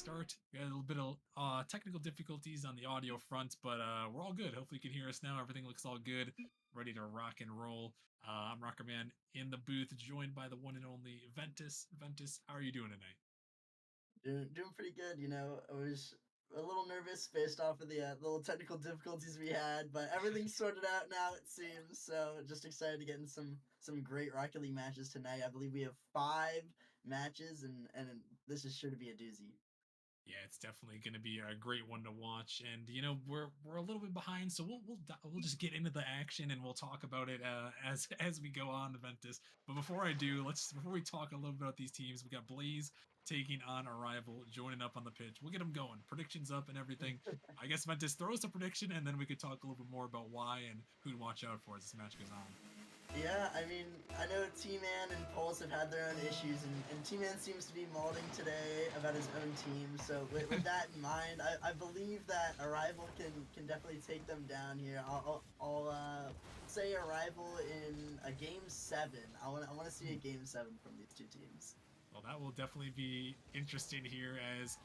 start. We had a little bit of technical difficulties on the audio front, but we're all good. Hopefully, you can hear us now. Everything looks all good, ready to rock and roll. I'm Rocker Man in the booth, joined by the one and only Ventus. Ventus, how are you doing tonight? Doing pretty good. I was a little nervous based off of the little technical difficulties we had, but everything's sorted out now, it seems. So just excited to get in some great Rocket League matches tonight. I believe we have 5 matches, and this is sure to be a doozy. Yeah, it's definitely going to be a great one to watch, and we're a little bit behind, so we'll just get into the action and we'll talk about it as we go on, Ventus. But before I do, let's before we talk a little bit about these teams, we got Blaze taking on Arrival, joining up on the pitch. We'll get them going, predictions up and everything. I guess Ventus throw us a prediction, and then we could talk a little bit more about why and who to watch out for as this match goes on. Yeah, I mean, I know T-Man and Pulse have had their own issues, and T-Man seems to be molding today about his own team. So with that in mind, I believe that Arrival can definitely take them down here. I'll say Arrival in a game 7. I want to see a game 7 from these two teams. Well, that will definitely be interesting here as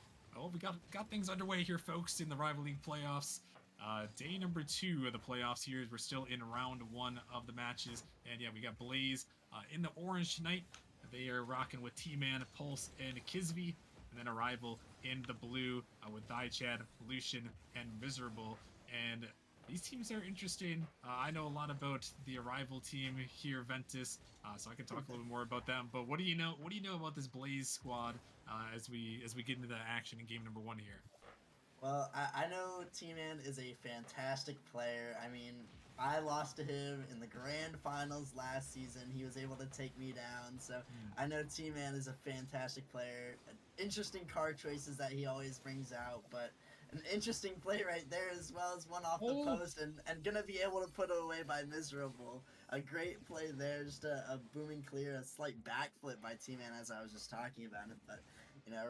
we got things underway here, folks, in the Rival League playoffs. Day number 2 of the playoffs here. We're still in round 1 of the matches. And yeah, we got Blaze in the orange tonight. They are rocking with T-Man, Pulse, and Kisby. And then Arrival in the blue with Chad, Lucian, and Miserable. And these teams are interesting. I know a lot about the Arrival team here, Ventus, so I can talk a little bit more about them. But what do you know? What do you know about this Blaze squad as we get into the action in game number 1 here? Well, I know T-Man is a fantastic player. I mean, I lost to him in the grand finals last season. He was able to take me down. So Hmm. I know T-Man is a fantastic player. Interesting card choices that he always brings out, but an interesting play right there as well as one off the Oh, post and gonna be able to put it away by Miserable. A great play there, just a booming clear, a slight backflip by T-Man as I was just talking about it. But,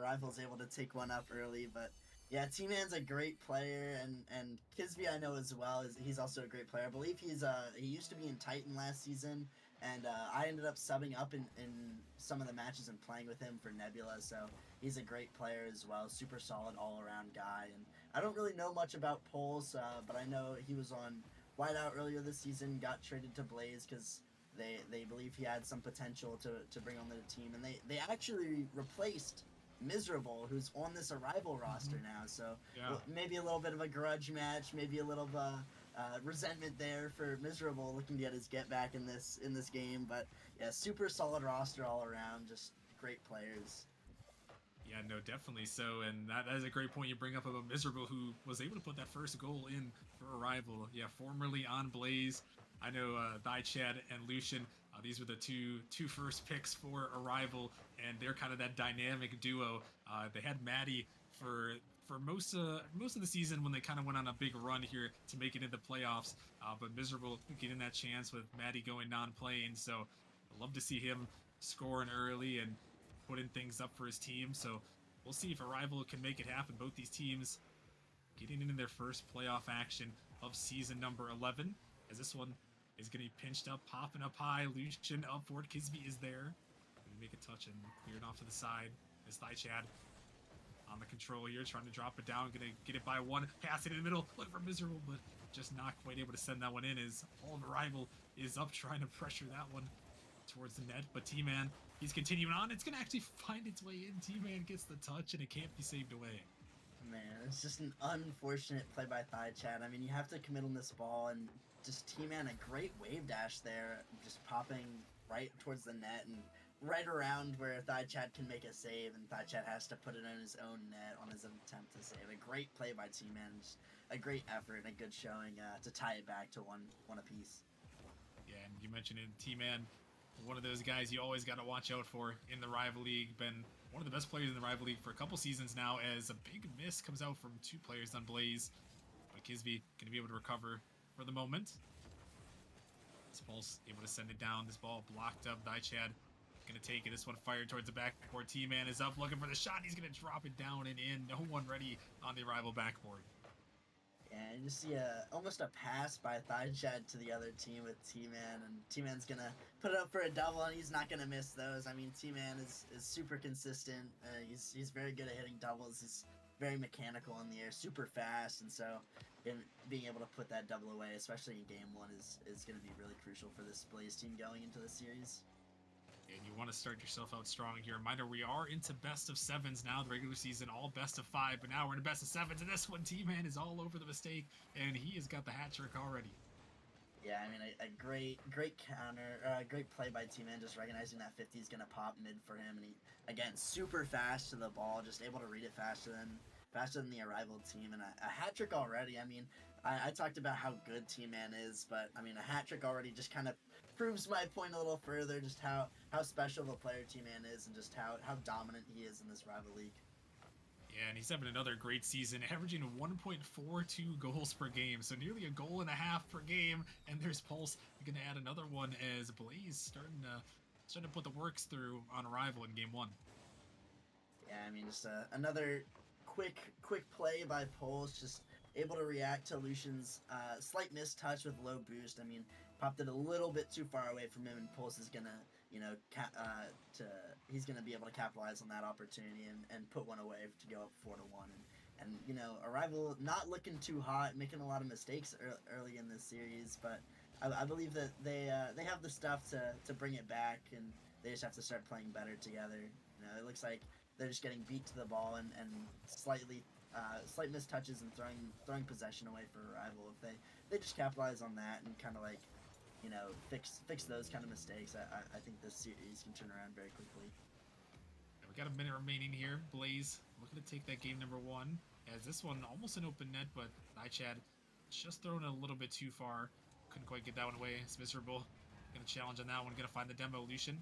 Rival's able to take one up early, but yeah, T-Man's a great player, and Kisby I know as well. He's also a great player. I believe he used to be in Titan last season, and I ended up subbing up in some of the matches and playing with him for Nebula. So he's a great player as well. Super solid all around guy. And I don't really know much about Pulse, but I know he was on Whiteout earlier this season. Got traded to Blaze because they believe he had some potential to bring on their team, and they actually replaced Miserable, who's on this Arrival roster mhm. now. So Yeah. maybe a little bit of a grudge match, maybe a little of a resentment there for Miserable, looking to get his get back in this game. But yeah, super solid roster all around, just great players. Yeah, no, definitely so. And that is a great point you bring up about Miserable, who was able to put that first goal in for Arrival. Yeah, formerly on Blaze. I know Chad and Lucian, these were the two first picks for Arrival, and they're kind of that dynamic duo. They had Maddie for most of the season when they kind of went on a big run here to make it into the playoffs. But Miserable getting that chance with Maddie going non-playing. So I'd love to see him scoring early and putting things up for his team. So we'll see if Arrival can make it happen. Both these teams getting into their first playoff action of season number 11, as this one is going to be pinched up, popping up high. Lucian up for it. Kisby is there. Going to make a touch and clear it off to the side. As Chad on the control here, trying to drop it down, going to get it by one, pass it in the middle, look for Miserable, but just not quite able to send that one in as all of Arrival is up trying to pressure that one towards the net. But T-Man, he's continuing on. It's going to actually find its way in. T-Man gets the touch, and it can't be saved away. Man, it's just an unfortunate play by Thigh Chat. I mean, you have to commit on this ball, and just T-Man, a great wave dash there, just popping right towards the net and right around where Thigh Chat can make a save, and Thigh Chat has to put it in his own net on his attempt to save. A great play by T-Man, just a great effort and a good showing to tie it back to one apiece. Yeah, and you mentioned it, T-Man, one of those guys you always got to watch out for in the rival league. Been one of the best players in the rival league for a couple seasons now. As a big miss comes out from 2 players on Blaze, but Kisby going to be able to recover for the moment. This Pulse able to send it down. This ball blocked up. Chad gonna take it. This one fired towards the backboard. T-Man is up looking for the shot. He's gonna drop it down and in. No one ready on the Arrival backboard. And you see almost a pass by Thigh Chad to the other team with T Man, and T Man's gonna put it up for a double, and he's not gonna miss those. I mean, T Man is super consistent. He's very good at hitting doubles. He's very mechanical in the air, super fast, and so being able to put that double away, especially in game one, is going to be really crucial for this Blaze team going into the series. And you want to start yourself out strong here. Reminder, we are into best of sevens now. The regular season, all best of five, but now we're in best of sevens. And this one, T-Man is all over the mistake, and he has got the hat trick already. Yeah, I mean, a great counter, great play by T-Man, just recognizing that 50 is going to pop mid for him. And he, again, super fast to the ball, just able to read it faster than the arrival team. And a hat trick already. I mean, I talked about how good T-Man is, but I mean, a hat trick already just kind of proves my point a little further, just how special of a player T-Man is and just how dominant he is in this rival league. Yeah, and he's having another great season, averaging 1.42 goals per game, so nearly a goal and a half per game. And there's Pulse going to add another one as Blaze starting to put the works through on arrival in game one. Yeah, I mean, just another quick play by Poles, just able to react to Lucian's slight mistouch with low boost. I mean, popped it a little bit too far away from him, and Pulse is gonna, he's gonna be able to capitalize on that opportunity and put one away to go up 4-1. And Arrival not looking too hot, making a lot of mistakes early in this series, but I believe that they have the stuff to bring it back, and they just have to start playing better together. It looks like they're just getting beat to the ball and slight mistouches and throwing possession away for Arrival. If they just capitalize on that and kind of like fix those kind of mistakes, I think this series can turn around very quickly. We got a minute remaining here. Blaze looking to take that game number one. As this one almost an open net, but Chad just throwing it a little bit too far. Couldn't quite get that one away. It's miserable. Gonna challenge on that one. Gonna find the demolition.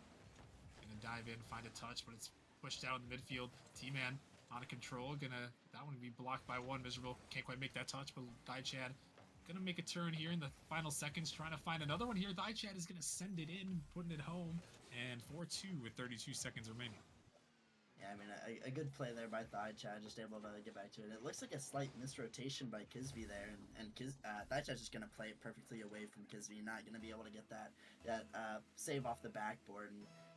Gonna dive in, find a touch, but it's pushed out in the midfield. T-Man out of control. Gonna that one be blocked by one. Miserable. Can't quite make that touch, but Chad gonna make a turn here in the final seconds, trying to find another one here. Chad is gonna send it in, putting it home, and 4-2 with 32 seconds remaining. Yeah, I mean, a good play there by Thigh Chad, just able to get back to it. It looks like a slight misrotation by Kisby there, and Thigh Chad's just going to play it perfectly away from Kisby, not going to be able to get that save off the backboard.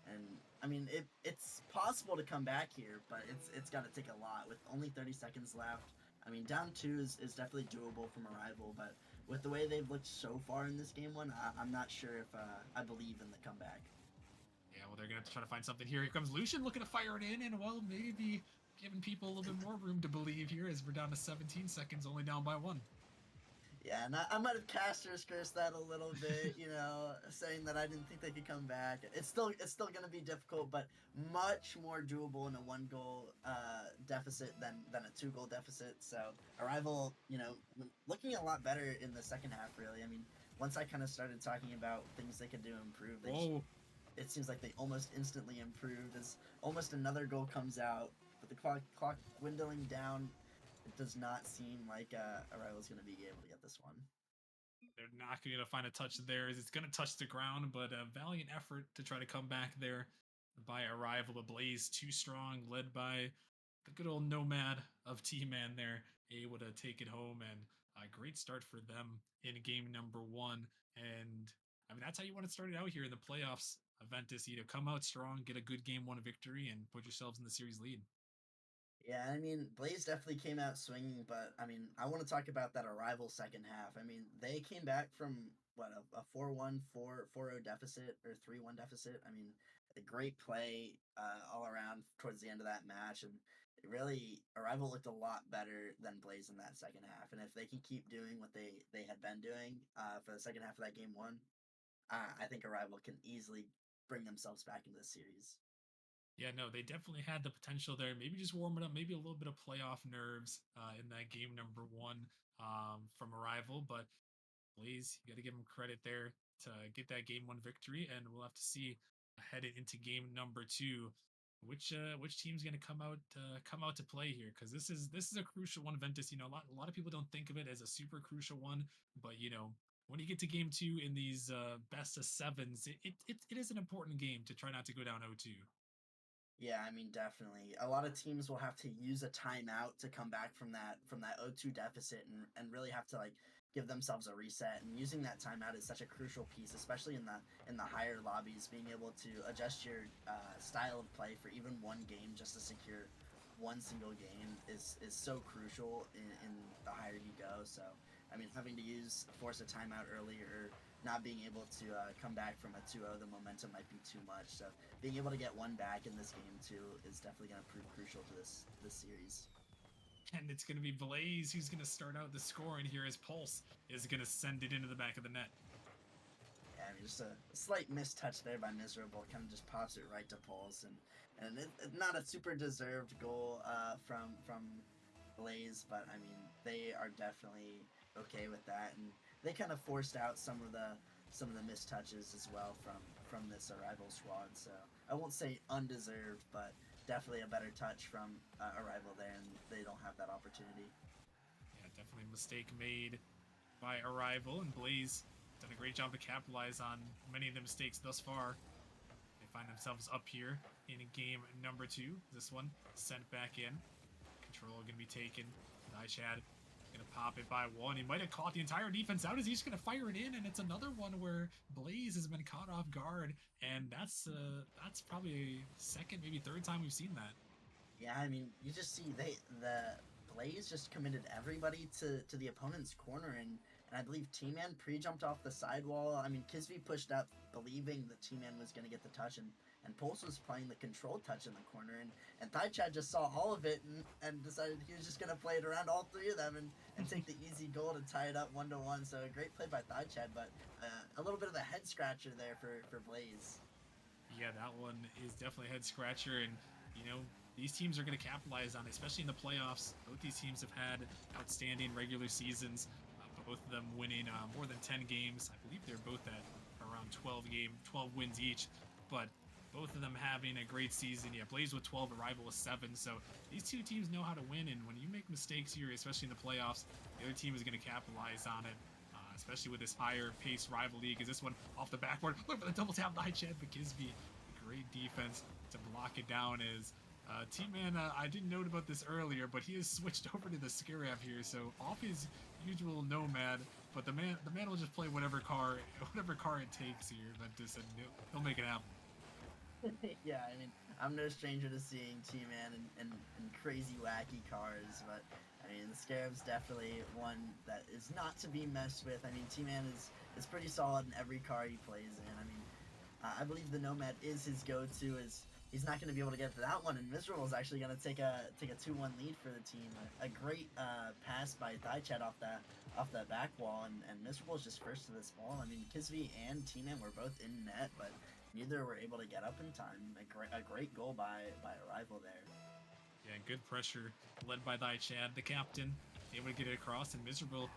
And I mean, it's possible to come back here, but it's got to take a lot. With only 30 seconds left, I mean, down two is definitely doable from Arrival, but with the way they've looked so far in this game one, I'm not sure if I believe in the comeback. Yeah, well, they're gonna have to try to find something here. Here comes Lucian looking to fire it in, and well, maybe giving people a little bit more room to believe here as we're down to 17 seconds, only down by one. Yeah, and I might have caster's cursed that a little bit, saying that I didn't think they could come back. It's still going to be difficult, but much more doable in a 1 goal deficit than a 2 goal deficit. So Arrival, looking a lot better in the second half. Really, I mean, once I kind of started talking about things they could do to improve, Whoa. it seems like they almost instantly improved as almost another goal comes out, but the clock dwindling down, it does not seem like Arrival's going to be able to get this one. They're not going to find a touch there as it's going to touch the ground, but a valiant effort to try to come back there by Arrival. The Blaze too strong, led by the good old nomad of T-Man there, able to take it home, and a great start for them in game number one. And I mean, that's how you want to start it out here in the playoffs. Aventus, come out strong, get a good game one victory, and put yourselves in the series lead. Yeah, I mean, Blaze definitely came out swinging, but I mean, I want to talk about that Arrival second half. I mean, they came back from what a 4-1, 4-0 deficit or 3-1 deficit. I mean, a great play all around towards the end of that match, and it really Arrival looked a lot better than Blaze in that second half. And if they can keep doing what they had been doing for the second half of that game one, I think Arrival can easily bring themselves back into the series. Yeah, no, they definitely had the potential there. Maybe just warm it up, maybe a little bit of playoff nerves in that game number one from Arrival. But Blaze, you got to give them credit there to get that game one victory, and we'll have to see headed into game number two which team's going to come out to play here, because this is a crucial one. Ventus, a lot of people don't think of it as a super crucial one, but when you get to game two in these best of sevens, it is an important game to try not to go down 0-2. Yeah, I mean, definitely. A lot of teams will have to use a timeout to come back from that 0-2 deficit and really have to like give themselves a reset. And using that timeout is such a crucial piece, especially in the higher lobbies. Being able to adjust your style of play for even one game just to secure one single game is so crucial in the higher you go. So I mean, having to force a timeout early or not being able to come back from a 2-0, the momentum might be too much. So being able to get one back in this game too is definitely going to prove crucial to this series. And it's going to be Blaze who's going to start out the scoring here as Pulse is going to send it into the back of the net. Yeah, I mean, just a slight mistouch there by Miserable. Kind of just pops it right to Pulse, and not a super deserved goal from Blaze, but I mean they are definitely okay with that, and they kind of forced out some of the mistouches as well from this Arrival squad. So I won't say undeserved, but definitely a better touch from Arrival there, and they don't have that opportunity. Yeah, definitely a mistake made by Arrival, and Blaze done a great job to capitalize on many of the mistakes thus far. They find themselves up here in game number 2. This one sent back in. Control going to be taken. Chad going to pop it by one. He might have caught the entire defense out as he's going to fire it in, and it's another one where Blaze has been caught off guard, and that's probably second, maybe third time we've seen that. Yeah, I mean, you just see the Blaze just committed everybody to the opponent's corner, and I believe T-Man pre-jumped off the sidewall. I mean, Kisby pushed up, believing that T-Man was going to get the touch, and Pulse was playing the control touch in the corner, and Thai Chad just saw all of it and decided he was just going to play it around all three of them and take the easy goal to tie it up 1-1. So a great play by Thai Chad, but a little bit of a head scratcher there for Blaze. Yeah, that one is definitely a head scratcher, and you know these teams are going to capitalize on it, especially in the playoffs. Both these teams have had outstanding regular seasons. Both of them winning more than 10 games. I believe they're both at around 12 wins each. But both of them having a great season. Yeah, Blaze with 12, Arrival with 7. So these two teams know how to win, and when you make mistakes here, especially in the playoffs, the other team is going to capitalize on it. Especially with this higher pace rival league. Is this one off the backboard? Look for the double tap by Chad McKisby. Great defense to block it down as T-Man, I didn't note about this earlier, but he has switched over to the Scarab here, so off his usual Nomad, but the man will just play whatever car it takes here. But just he'll make it happen. Yeah, I mean, I'm no stranger to seeing T-Man in crazy, wacky cars, but I mean, the Scarab's definitely one that is not to be messed with. I mean, T-Man is pretty solid in every car he plays in. I mean, I believe the Nomad is his go-to. Is he's not going to be able to get to that one, and Miserable is actually going to take a 2-1 lead for the team. A great pass by Thaichad off that back wall, and Miserable is just first to this ball. I mean, Kisby and T-Man were both in net, but neither were able to get up in time. A great goal by Arrival there. Yeah, good pressure led by Chad, the captain, able to get it across, and Miserable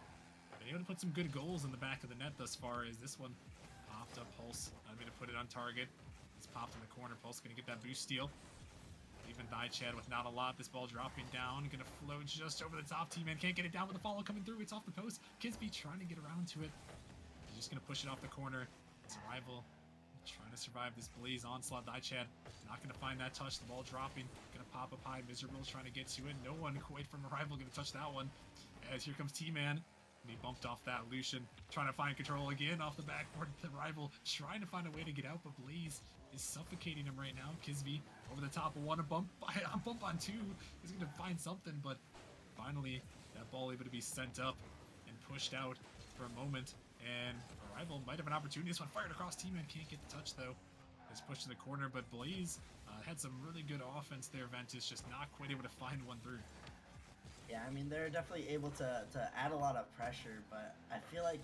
been able to put some good goals in the back of the net thus far. As this one popped up, Pulse. I'm going to put it on target. It's popped in the corner. Pulse going to get that boost steal. Even Chad with not a lot. This ball dropping down. Going to float just over the top. T-Man can't get it down with the follow coming through. It's off the post. Kisby trying to get around to it. He's just going to push it off the corner. It's Rival trying to survive this Blaze onslaught. Chad not going to find that touch. The ball dropping. Going to pop up high. Miserable trying to get to it. No one quite from Arrival going to touch that one. As here comes T-Man. He bumped off that. Lucian trying to find control again off the backboard. The Rival trying to find a way to get out, but Blaze is suffocating him right now. Kisby over the top of one, a bump on two. He's going to find something, but finally that ball able to be sent up and pushed out for a moment. And Arrival might have an opportunity. This one fired across. T-Man can't get the touch though. It's pushed to the corner, but Blaze had some really good offense there. Ventus just not quite able to find one through. Yeah, I mean, they're definitely able to add a lot of pressure, but I feel like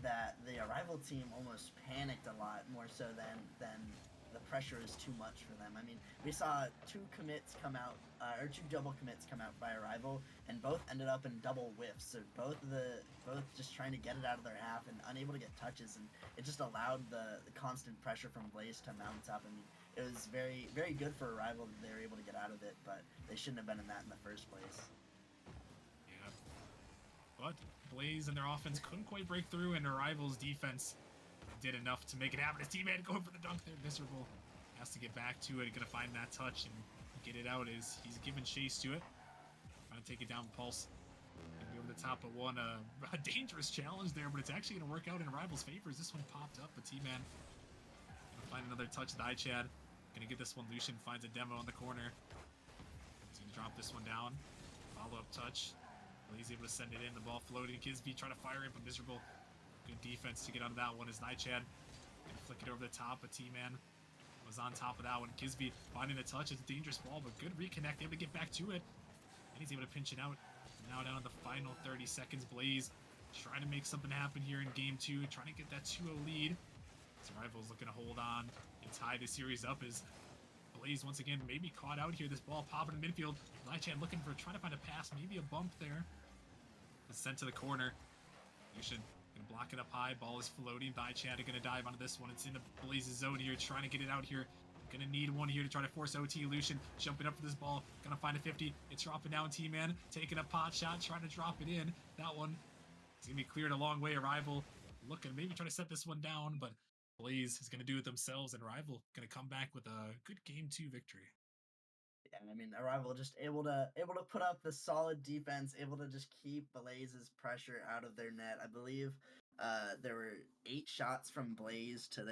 that the Arrival team almost panicked a lot more so than the pressure is too much for them. I mean, we saw two commits come out, or two double commits come out by Arrival, and both ended up in double whiffs. So both just trying to get it out of their half and unable to get touches, and it just allowed the constant pressure from Blaze to mount up. I mean, it was very very good for Arrival that they were able to get out of it, but they shouldn't have been in that in the first place. Yeah, but Blaze and their offense couldn't quite break through, and Arrival's defense did enough to make it happen. His teammate going for the dunk there, Miserable has to get back to it. Gonna find that touch and get it out as he's giving chase to it. Trying to take it down with Pulse. Gonna be over the top of one. A dangerous challenge there, but it's actually gonna work out in Rival's favor as this one popped up. But T-Man gonna find another touch with iChad. Gonna get this one. Lucian finds a demo in the corner. He's gonna drop this one down. Follow-up touch. He's able to send it in. The ball floating. Kisby trying to fire it, but miserable. Good defense to get onto that one as Nightshad gonna flick it over the top. But T-Man was on top of that one. Kisby finding the touch. It's a dangerous ball, but good reconnect. Able to get back to it. And he's able to pinch it out. Now down to the final 30 seconds. Blaze trying to make something happen here in game 2. Trying to get that 2-0 lead. His Rival's looking to hold on and tie the series up as Blaze once again maybe caught out here. This ball popping in midfield. Lychan looking for trying to find a pass, maybe a bump there. It's sent to the corner. Lucian gonna block it up high. Ball is floating. Lychan gonna dive onto this one. It's in the Blaze's zone here, trying to get it out here. Gonna need one here to try to force OT. Lucian jumping up for this ball. Gonna find a 50. It's dropping down. T-Man taking a pot shot, trying to drop it in. That one is gonna be cleared a long way. Rival looking maybe trying to set this one down, but Blaze is gonna do it themselves, and Rival gonna come back with a good game 2 victory. Yeah, I mean, Arrival just able to put up the solid defense, able to just keep Blaze's pressure out of their net. I believe there were 8 shots from Blaze to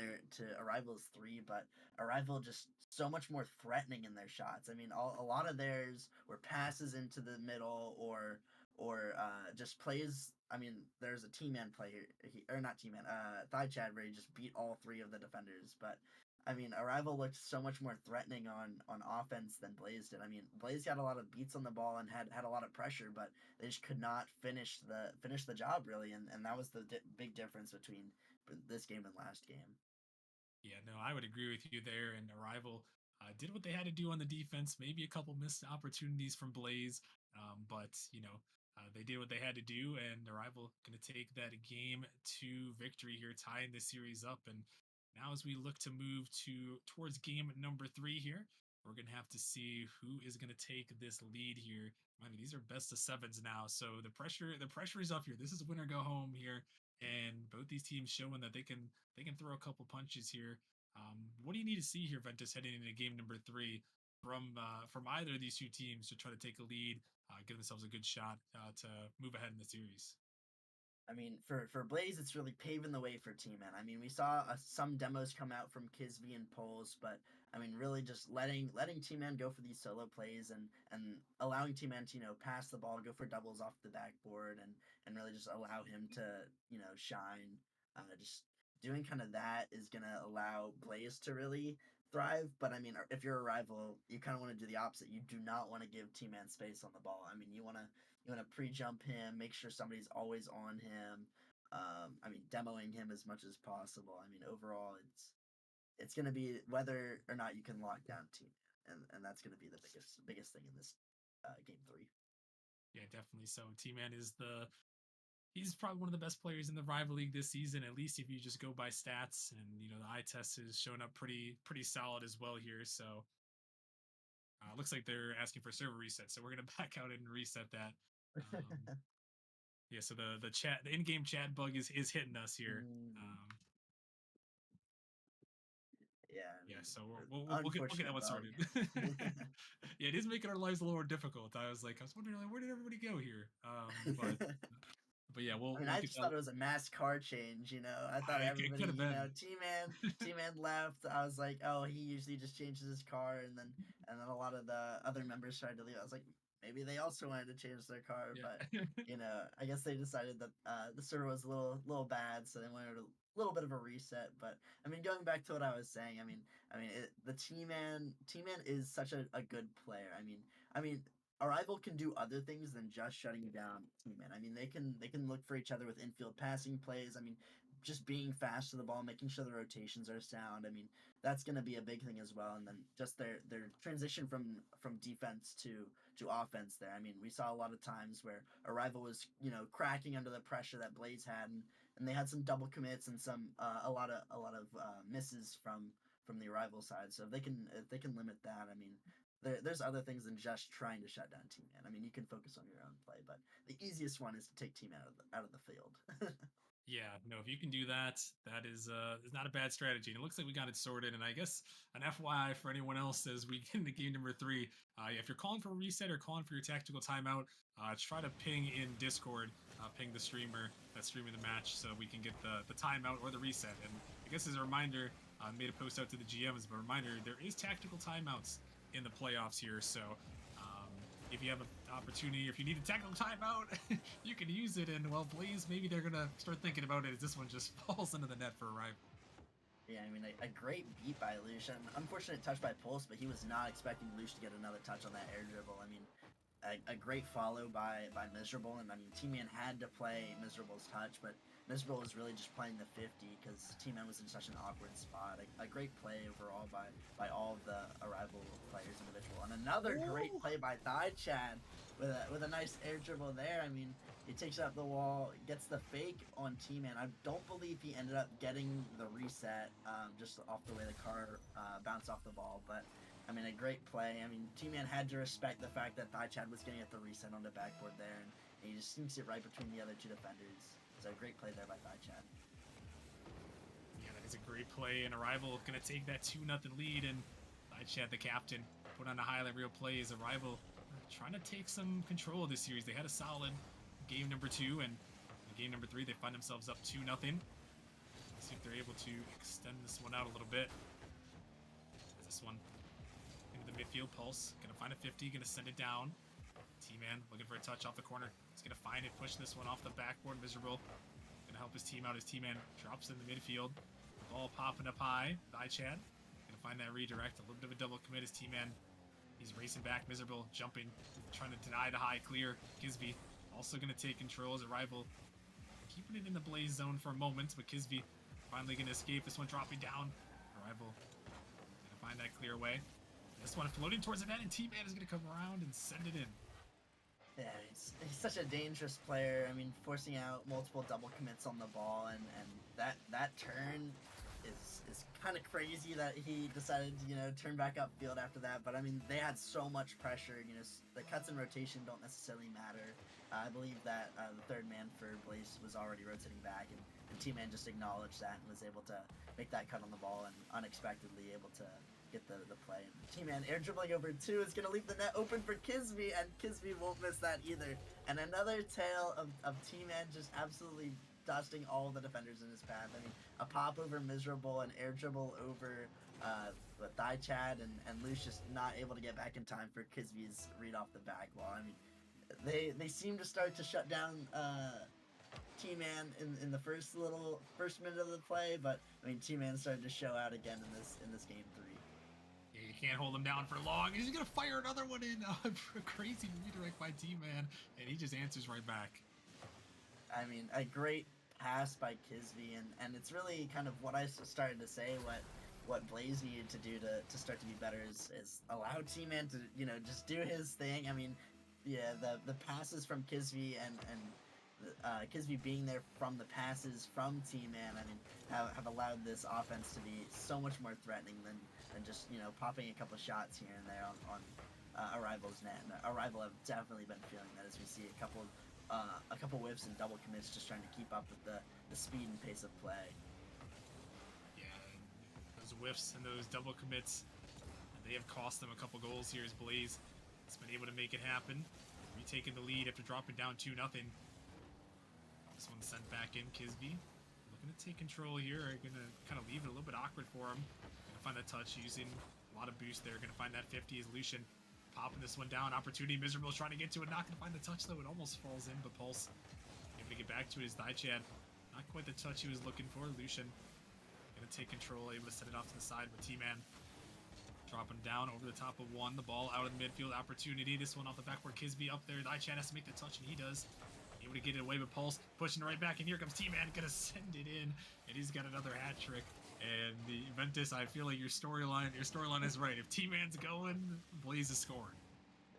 Arrival's 3, but Arrival just so much more threatening in their shots. I mean, a lot of theirs were passes into the middle or just plays. I mean, there's a T-Man play here, or not T-Man, Thigh Chad where he just beat all 3 of the defenders, but I mean, Arrival looked so much more threatening on offense than Blaze did. I mean, Blaze got a lot of beats on the ball and had a lot of pressure, but they just could not finish the job really, and that was the big difference between this game and last game. Yeah, no, I would agree with you there. And Arrival did what they had to do on the defense. Maybe a couple missed opportunities from Blaze, but they did what they had to do. And Arrival going to take that game 2 victory here, tying the series up. And now, as we look to move towards game number 3 here, we're going to have to see who is going to take this lead here. I mean, these are best of 7s now, so the pressure is up here. This is win or go home here, and both these teams showing that they can throw a couple punches here. What do you need to see here, Ventus, heading into game number 3 from either of these 2 teams to try to take a lead, give themselves a good shot to move ahead in the series? I mean, for Blaze, it's really paving the way for T-Man. I mean, we saw some demos come out from Kisby and Poles, but I mean, really just letting T-Man go for these solo plays and allowing T-Man to pass the ball, go for doubles off the backboard, and really just allow him to shine. Just doing kind of that is gonna allow Blaze to really thrive. But I mean, if you're a rival, you kind of want to do the opposite. You do not want to give T-Man space on the ball. I mean, you want to pre-jump him, make sure somebody's always on him. I mean, demoing him as much as possible. I mean, overall, it's going to be whether or not you can lock down team, and that's going to be the biggest thing in this game 3. Yeah, definitely. So T-Man is he's probably one of the best players in the rival league this season, at least if you just go by stats. And the eye test is showing up pretty solid as well here. So looks like they're asking for server reset. So we're gonna back out and reset that. Um, yeah. So the in-game chat bug is hitting us here. Mm, Um, yeah, I yeah. mean, So we'll get that unfortunate one bug. sorted. Yeah, it is making our lives a little more difficult. I was wondering like, where did everybody go here? But yeah, I we'll mean, we'll I get just that. thought it was a mass car change. I thought It could everybody, have been. T-Man left. I was like, oh, he usually just changes his car, and then a lot of the other members tried to leave. I was like, maybe they also wanted to change their car, but Yeah. I guess they decided that the server was a little bad, so they wanted a little bit of a reset. But I mean, going back to what I was saying, the T-Man is such a good player. I mean, Arrival can do other things than just shutting down T-Man. I mean, they can look for each other with infield passing plays. I mean, just being fast to the ball, making sure the rotations are sound. I mean, that's going to be a big thing as well. And then just their transition from defense to offense there. I mean, we saw a lot of times where Arrival was cracking under the pressure that Blaze had, and they had some double commits and some a lot of misses from the Arrival side. So if they can limit that, I mean, there's other things than just trying to shut down T-Man. I mean, you can focus on your own play, but the easiest one is to take T-Man out of the field. Yeah, no, if you can do that, that is not a bad strategy. And it looks like we got it sorted. And I guess an FYI for anyone else as we get into game number three, yeah, if you're calling for a reset or calling for your tactical timeout, try to ping in Discord, ping the streamer that's streaming the match so we can get the timeout or the reset. And I guess as a reminder, I made a post out to the GMs, but a reminder, there is tactical timeouts in the playoffs here. So if you have an opportunity, if you need a technical timeout, you can use it. And well, Blaze, maybe they're gonna start thinking about it as this one just falls into the net for a rival. Yeah, I mean, a great beat by Lucian. Unfortunate touch by Pulse, but he was not expecting Lucian to get another touch on that air dribble. I mean, a great follow by Miserable, and I mean, T-Man had to play Miserable's touch, but Miserable was really just playing the 50 because T-Man was in such an awkward spot. A great play overall by all of the Arrival players individual, and another great Ooh. play by Thigh Chad with a nice air dribble there. I mean, he takes up the wall, gets the fake on T-Man. I don't believe he ended up getting the reset just off the way the car bounced off the ball, but I mean, a great play. I mean, T-Man had to respect the fact that Thigh Chad was going to get the reset on the backboard there, and he just sneaks it right between the other two defenders. So a great play there by Thigh Chad. Yeah, that is a great play. And Arrival gonna take that 2-0 lead. And Chad, the captain, put on a highlight reel play as Arrival trying to take some control of this series. They had a solid game number two, and in game number three, they find themselves up 2-0. See if they're able to extend this one out a little bit. This one into the midfield. Pulse gonna find a 50, gonna send it down. T-Man looking for a touch off the corner. He's gonna find it, push this one off the backboard. Miserable gonna help his team out. His T-Man drops in the midfield. The ball popping up high. Chad gonna find that redirect. A little bit of a double commit. His T-Man, he's racing back. Miserable jumping, trying to deny the high clear. Kisby also gonna take control as a rival, keeping it in the Blaze zone for a moment, but Kisby finally gonna escape. This one dropping down. Rival gonna find that clear way. This one floating towards the net, and T-Man is gonna come around and send it in. Yeah, he's such a dangerous player. I mean, forcing out multiple double commits on the ball, and that turn is kind of crazy that he decided to turn back upfield after that. But I mean, they had so much pressure. The cuts in rotation don't necessarily matter. I believe that the third man for Blaze was already rotating back, and T-Man just acknowledged that and was able to make that cut on the ball and unexpectedly able to get the play. And T-Man air dribbling over two is going to leave the net open for Kisby, and Kisby won't miss that either. And another tale of T-Man just absolutely dusting all the defenders in his path. I mean, a pop over Miserable, an air dribble over Thigh Chad, and Lucius not able to get back in time for Kisby's read off the back wall. I mean, they seem to start to shut down T-Man in the first minute of the play, but I mean, T-Man started to show out again in this game three. Yeah, you can't hold him down for long. He's gonna fire another one in. A crazy redirect by T-Man, and he just answers right back. I mean, a great pass by Kisby, and it's really kind of what I started to say. What Blaze needed to do to start to be better is allow T-Man to just do his thing. I mean, yeah, the passes from Kisby and Kisby being there from the passes from T-Man, I mean, have allowed this offense to be so much more threatening than just popping a couple shots here and there on Arrival's net. And Arrival have definitely been feeling that as we see a couple whiffs and double commits, just trying to keep up with the speed and pace of play. Yeah, those whiffs and those double commits, they have cost them a couple goals here as Blaze has been able to make it happen. Retaking the lead after dropping down 2-0. This one sent back in. Kisby looking to take control here. Gonna kind of leave it a little bit awkward for him. Gonna find that touch using a lot of boost there. Gonna find that 50 as Lucian popping this one down. Opportunity. Miserable trying to get to it. Not gonna find the touch though. It almost falls in, but Pulse able to get back to it as Thigh Chad. Not quite the touch he was looking for. Lucian gonna take control, able to set it off to the side with T-Man. Dropping down over the top of one. The ball out of the midfield. Opportunity. This one off the backboard. Kisby up there. Thigh Chad has to make the touch, and he does. Able to get it away with Pulse, pushing it right back, and here comes T-Man, gonna send it in, and he's got another hat trick. And the Ventus, I feel like your storyline is right. If T-Man's going, Blaze is scoring.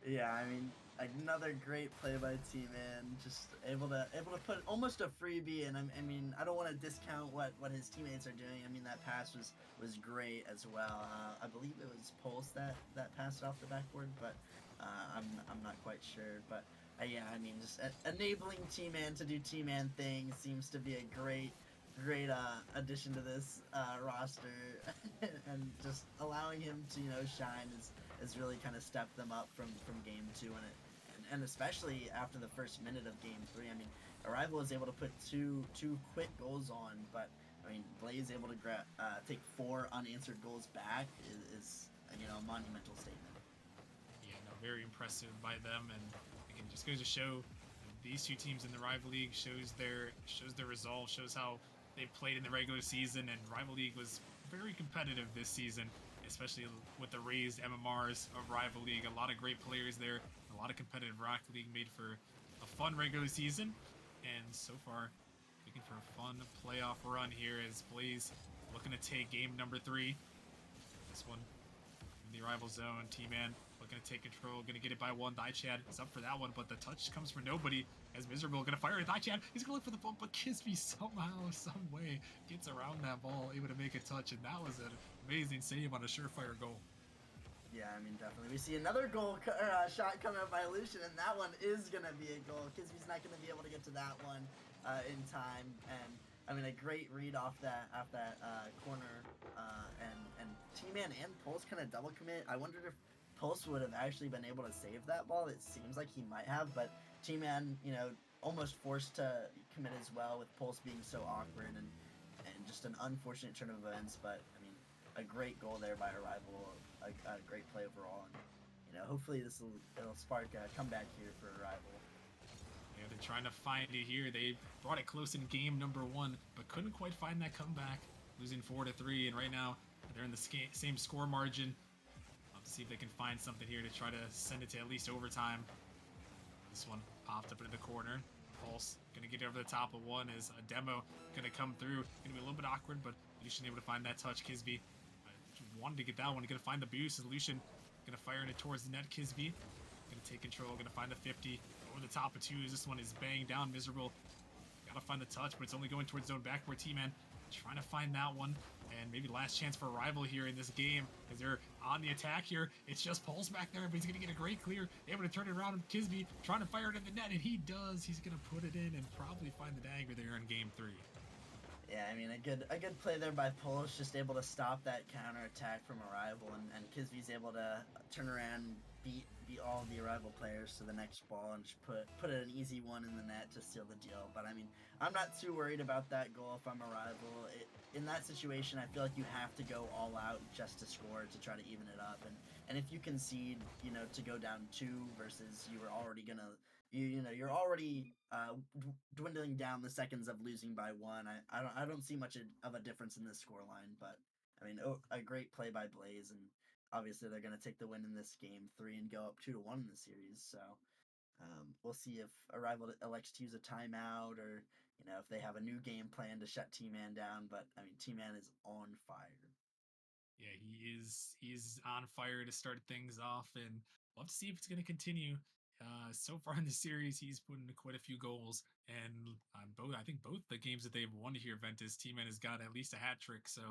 Yeah, I mean, another great play by T-Man, just able to put almost a freebie, and I mean, I don't want to discount what his teammates are doing. I mean, that pass was great as well. I believe it was Pulse that passed it off the backboard, but I'm not quite sure. But Yeah, I mean, just enabling T-Man to do T-Man things seems to be a great addition to this roster, and just allowing him to shine is really kind of stepped them up from game two, and especially after the first minute of game three. I mean, Arrival was able to put two quick goals on, but I mean, Blaze able to take four unanswered goals back is a monumental statement. Yeah, no, very impressive by them, and again, just goes to show these two teams in the rival league shows their resolve, shows how they've played in the regular season, and rival league was very competitive this season, especially with the raised MMRs of rival league. A lot of great players there, a lot of competitive Rocket League made for a fun regular season, and so far looking for a fun playoff run here as Blaze looking to take game number 3. This one in the rival zone. T-Man looking to take control, gonna get it by one. Chad is up for that one, but the touch comes for nobody as Miserable gonna fire at Chad. He's gonna look for the bump, but Kisby somehow, some way gets around that ball, able to make a touch, and that was an amazing save on a surefire goal. Yeah, I mean, definitely. We see another shot coming up by Lucian, and that one is going to be a goal. Kisby's not going to be able to get to that one in time. And, I mean, a great read off that corner. And T-Man and Pulse kind of double commit. I wondered if Pulse would have actually been able to save that ball. It seems like he might have, but T-Man, almost forced to commit as well with Pulse being so awkward and just an unfortunate turn of events. But, I mean, a great goal there by Arrival, a great play overall, and hopefully it'll spark a comeback here for Arrival. Yeah, they're trying to find it here. They brought it close in game number 1, but couldn't quite find that comeback, losing 4-3. And right now they're in the same score margin. To see if they can find something here to try to send it to at least overtime. This one popped up into the corner. Pulse gonna get over the top of one as a demo gonna come through. Gonna be a little bit awkward, but Lucian able to find that touch. Kisby wanted to get that one. Gonna find the boost as Lucian gonna fire it towards the net. Kisby gonna take control. Gonna find the 50 over the top of 2. This one is banged down. Miserable. Gotta find the touch, but it's only going towards zone backboard. T-Man trying to find that one. And maybe last chance for Rival here in this game as they're on the attack here. It's just Pulse back there, but he's going to get a great clear. Able to turn it around. Kisby trying to fire it in the net, and he does. He's going to put it in and probably find the dagger there in game 3. Yeah, I mean, a good play there by Pulse, just able to stop that counter attack from Arrival, and Kisby's able to turn around, beat all of the Arrival players to the next ball, and just put an easy one in the net to seal the deal. But I mean, I'm not too worried about that goal if I'm Arrival. In that situation, I feel like you have to go all out just to score to try to even it up, and if you concede, to go down 2 versus you were already gonna you're already dwindling down the seconds of losing by 1. I don't see much of a difference in this score line, but I mean, a great play by Blaze, and obviously they're going to take the win in this game 3 and go up 2-1 in the series. So we'll see if Arrival elects to use a timeout, or if they have a new game plan to shut T-Man down. But I mean, T-Man is on fire. Yeah, he's on fire to start things off, and we'll have to see if it's going to continue. So far in the series, he's put in quite a few goals, and I think both the games that they've won here, Ventus T-Man has got at least a hat trick. So,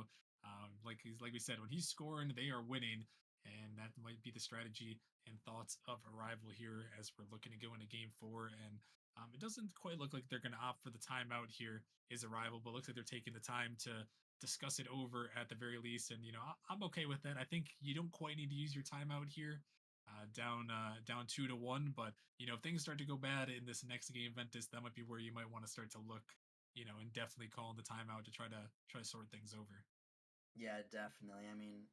like we said, when he's scoring, they are winning, and that might be the strategy and thoughts of Arrival here as we're looking to go into Game 4. And it doesn't quite look like they're going to opt for the timeout here. Is Arrival, but looks like they're taking the time to discuss it over at the very least. And I'm okay with that. I think you don't quite need to use your timeout here. Down 2-1, but if things start to go bad in this next game, Ventus, that might be where you might want to start to look, and definitely calling the timeout to try to sort things over. Yeah, definitely. I mean,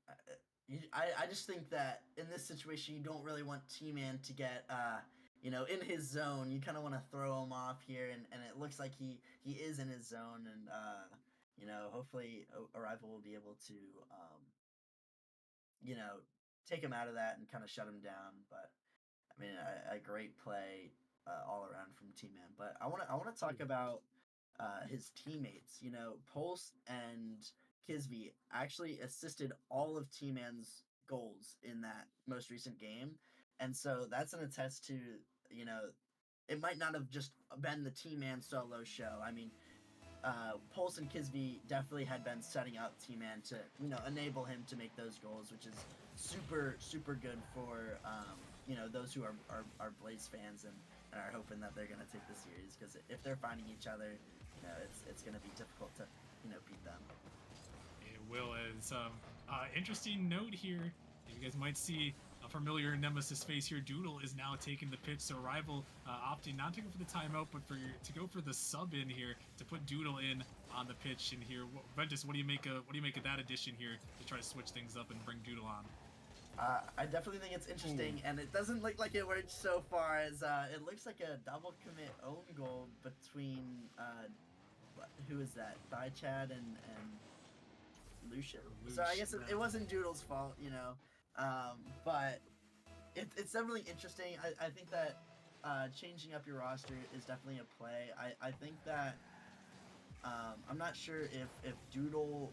I just think that in this situation, you don't really want T-Man to get in his zone. You kind of want to throw him off here, and it looks like he is in his zone, and hopefully Arrival will be able to you know take him out of that and kind of shut him down. But I mean, a great play all around from T-Man. But I want to talk about his teammates. Pulse and Kisby actually assisted all of T-Man's goals in that most recent game, and so that's an attest to you know it might not have just been the T-Man solo show. I mean, Pulse and Kisby definitely had been setting up T-Man to enable him to make those goals, which is super good for those who are Blaze fans, and and are hoping that they're gonna take the series, because if they're finding each other, it's gonna be difficult to beat them. It will. As interesting note here, you guys might see a familiar Nemesis face here. Doodle is now taking the pitch, so Rival opting not to go for the timeout, but to go for the sub in here to put Doodle in on the pitch in here. Ventus, what do you make of that addition here to try to switch things up and bring Doodle on? I definitely think it's interesting, and it doesn't look like it worked so far, as it looks like a double commit own goal between who is that? Chad and Lucian. So I guess it wasn't Doodle's fault, but it's definitely interesting. I think that changing up your roster is definitely a play. I think that I'm not sure if Doodle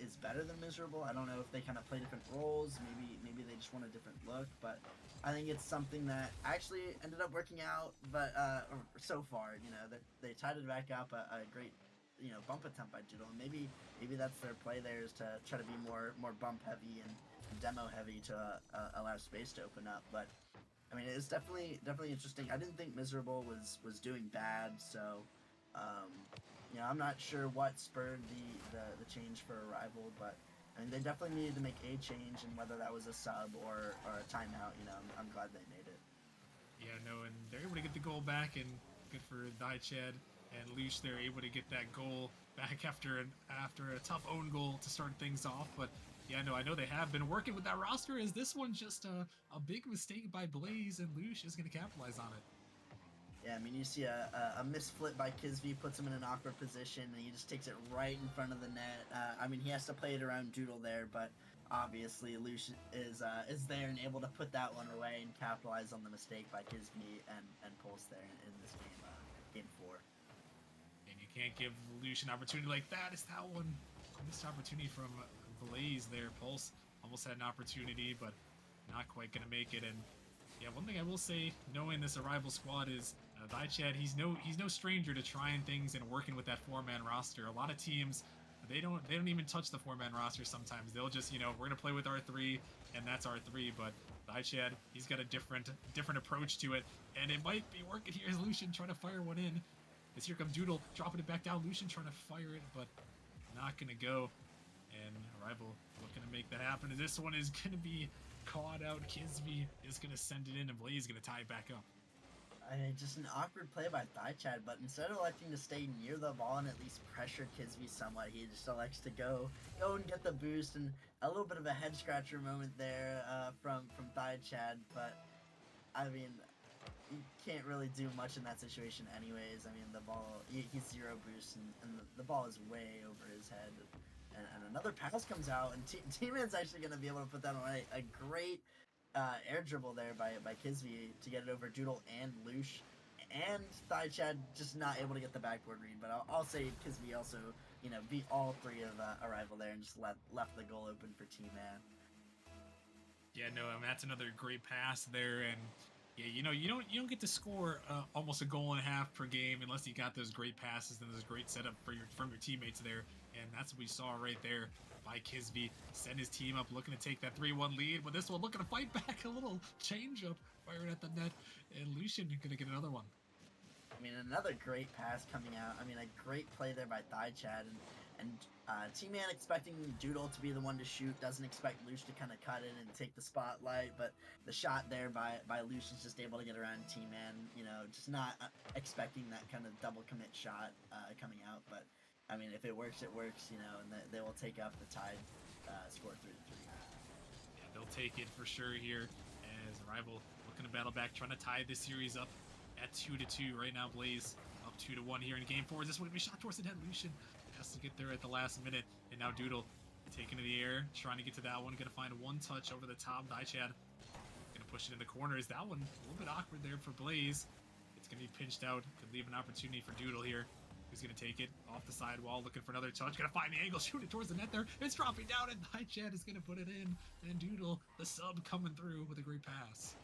is better than Miserable. I don't know if they kind of play different roles. Maybe they just want a different look. But I think it's something that actually ended up working out. But so far, they tied it back up. A great bump attempt by Doodle. Maybe that's their play there, is to try to be more bump heavy and demo heavy to allow space to open up. But I mean, it's definitely interesting. I didn't think Miserable was doing bad, so I'm not sure what spurred the change for Arrival, but I mean, they definitely needed to make a change, and whether that was a sub or a timeout, I'm glad they made it. Yeah, no, and they're able to get the goal back, and good for Chad and Luce. They're able to get that goal back after a tough own goal to start things off, but. Yeah, no, I know they have been working with that roster. Is this one just a big mistake by Blaze, and Luce is going to capitalize on it? Yeah, I mean, you see a misflip by Kisvy, puts him in an awkward position, and he just takes it right in front of the net. I mean, he has to play it around Doodle there, but obviously Luce is there and able to put that one away and capitalize on the mistake by Kisvy and Pulse there in this game 4. And you can't give Luce an opportunity like that. It's that one missed opportunity from Blaze there. Pulse almost had an opportunity, but not quite going to make it. And yeah, one thing I will say, knowing this Arrival squad, is Chad, he's no stranger to trying things and working with that 4-man roster. A lot of teams, they don't even touch the 4-man roster sometimes. They'll just, we're gonna play with our 3, and that's our 3. But Chad, he's got a different approach to it, and it might be working here as Lucian trying to fire one in. As here comes Doodle dropping it back down. Lucian trying to fire it, but not gonna go. And Arrival looking to make that happen. This one is gonna be caught out. Kisvy is going to send it in, and Blaze is going to tie it back up. I mean, just an awkward play by Chad, but instead of electing to stay near the ball and at least pressure Kisvy somewhat, he just elects to go and get the boost, and a little bit of a head scratcher moment there from Chad. But I mean, you can't really do much in that situation anyways. I mean, the ball, he's 0 boost, and the ball is way over his head. And another pass comes out, and T-Man's actually going to be able to put that on a great air dribble there by Kisvy to get it over Doodle and Luce. And Chad just not able to get the backboard read, but I'll say Kisvy also, beat all 3 of Arrival there and just left the goal open for T-Man. Yeah, no, I mean, that's another great pass there, and yeah, you don't get to score almost a goal and a half per game unless you got those great passes and those great setup from your teammates there. And that's what we saw right there by Kisvy. Send his team up looking to take that 3-1 lead. But this one looking to fight back. A little change up firing at the net. And Lucian going to get another one. I mean, another great pass coming out. I mean, a great play there by Chad. And T-Man expecting Doodle to be the one to shoot. Doesn't expect Luce to kind of cut in and take the spotlight. But the shot there by Luce is just able to get around T-Man. Just not expecting that kind of double commit shot coming out. But I mean, if it works, it works, and they will take up the tied score 3-3. Yeah, they'll take it for sure here as Arrival looking to battle back, trying to tie this series up at 2-2 right now. Blaze up 2-1 here in game 4. This one going to be shot towards the net. Lucian has to get there at the last minute, and now Doodle taking to the air, trying to get to that one. Going to find one touch over the top. Chad going to push it in the corners. That one a little bit awkward there for Blaze. It's going to be pinched out. Could leave an opportunity for Doodle here. Who's going to take it off the sidewall, looking for another touch. Going to find the angle, shoot it towards the net there. It's dropping down, and Chad is going to put it in. And Doodle, the sub, coming through with a great pass.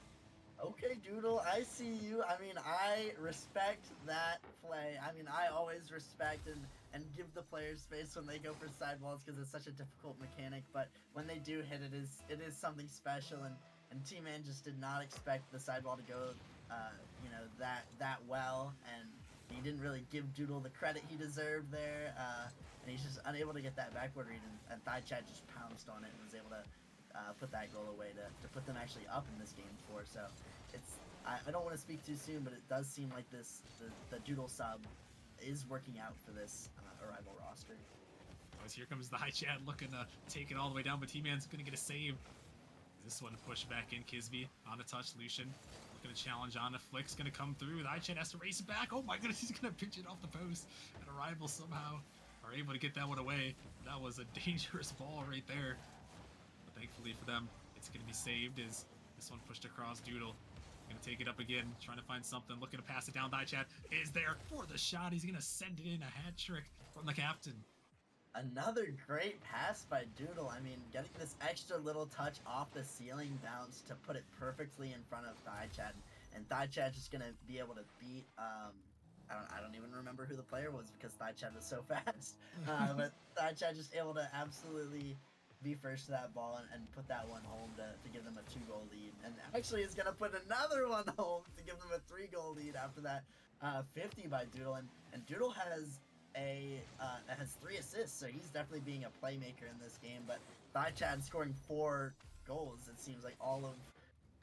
Okay, Doodle, I see you. I mean, I respect that play. I mean, I always respect and give the players space when they go for sidewalls because it's such a difficult mechanic. But when they do hit it, is something special. And T-Man just did not expect the sidewall to go that well, and he didn't really give Doodle the credit he deserved there. And he's just unable to get that backward read, and Thigh Chad just pounced on it and was able to put that goal away to put them actually up in this game four. So it's I don't want to speak too soon, but it does seem like the Doodle sub is working out for this Arrival roster. As here comes the high chat looking to take it all the way down, but T-Man's going to get a save. This one pushed back in. Kisby on a touch. Lucian looking to challenge on. A Flick's going to come through. The Ichan has to race it back. Oh my goodness, he's going to pitch it off the post. And Arrival somehow are able to get that one away. That was a dangerous ball right there. But thankfully for them, it's going to be saved as this one pushed across. Doodle going to take it up again, trying to find something, looking to pass it down. Dichat is there for the shot. He's going to send it in. A hat trick from the captain. Another great pass by Doodle. I mean, getting this extra little touch off the ceiling bounce to put it perfectly in front of Thaichad, and Thaichad just gonna be able to beat. I don't even remember who the player was because Thaichad was so fast. But Thaichad just able to absolutely be first to that ball and put that one home to give them a 2-goal lead, and actually is gonna put another one home to give them a 3-goal lead after that 50 by Doodle, and Doodle has 3 assists, so he's definitely being a playmaker in this game. But Thaichad scoring 4 goals, it seems like all of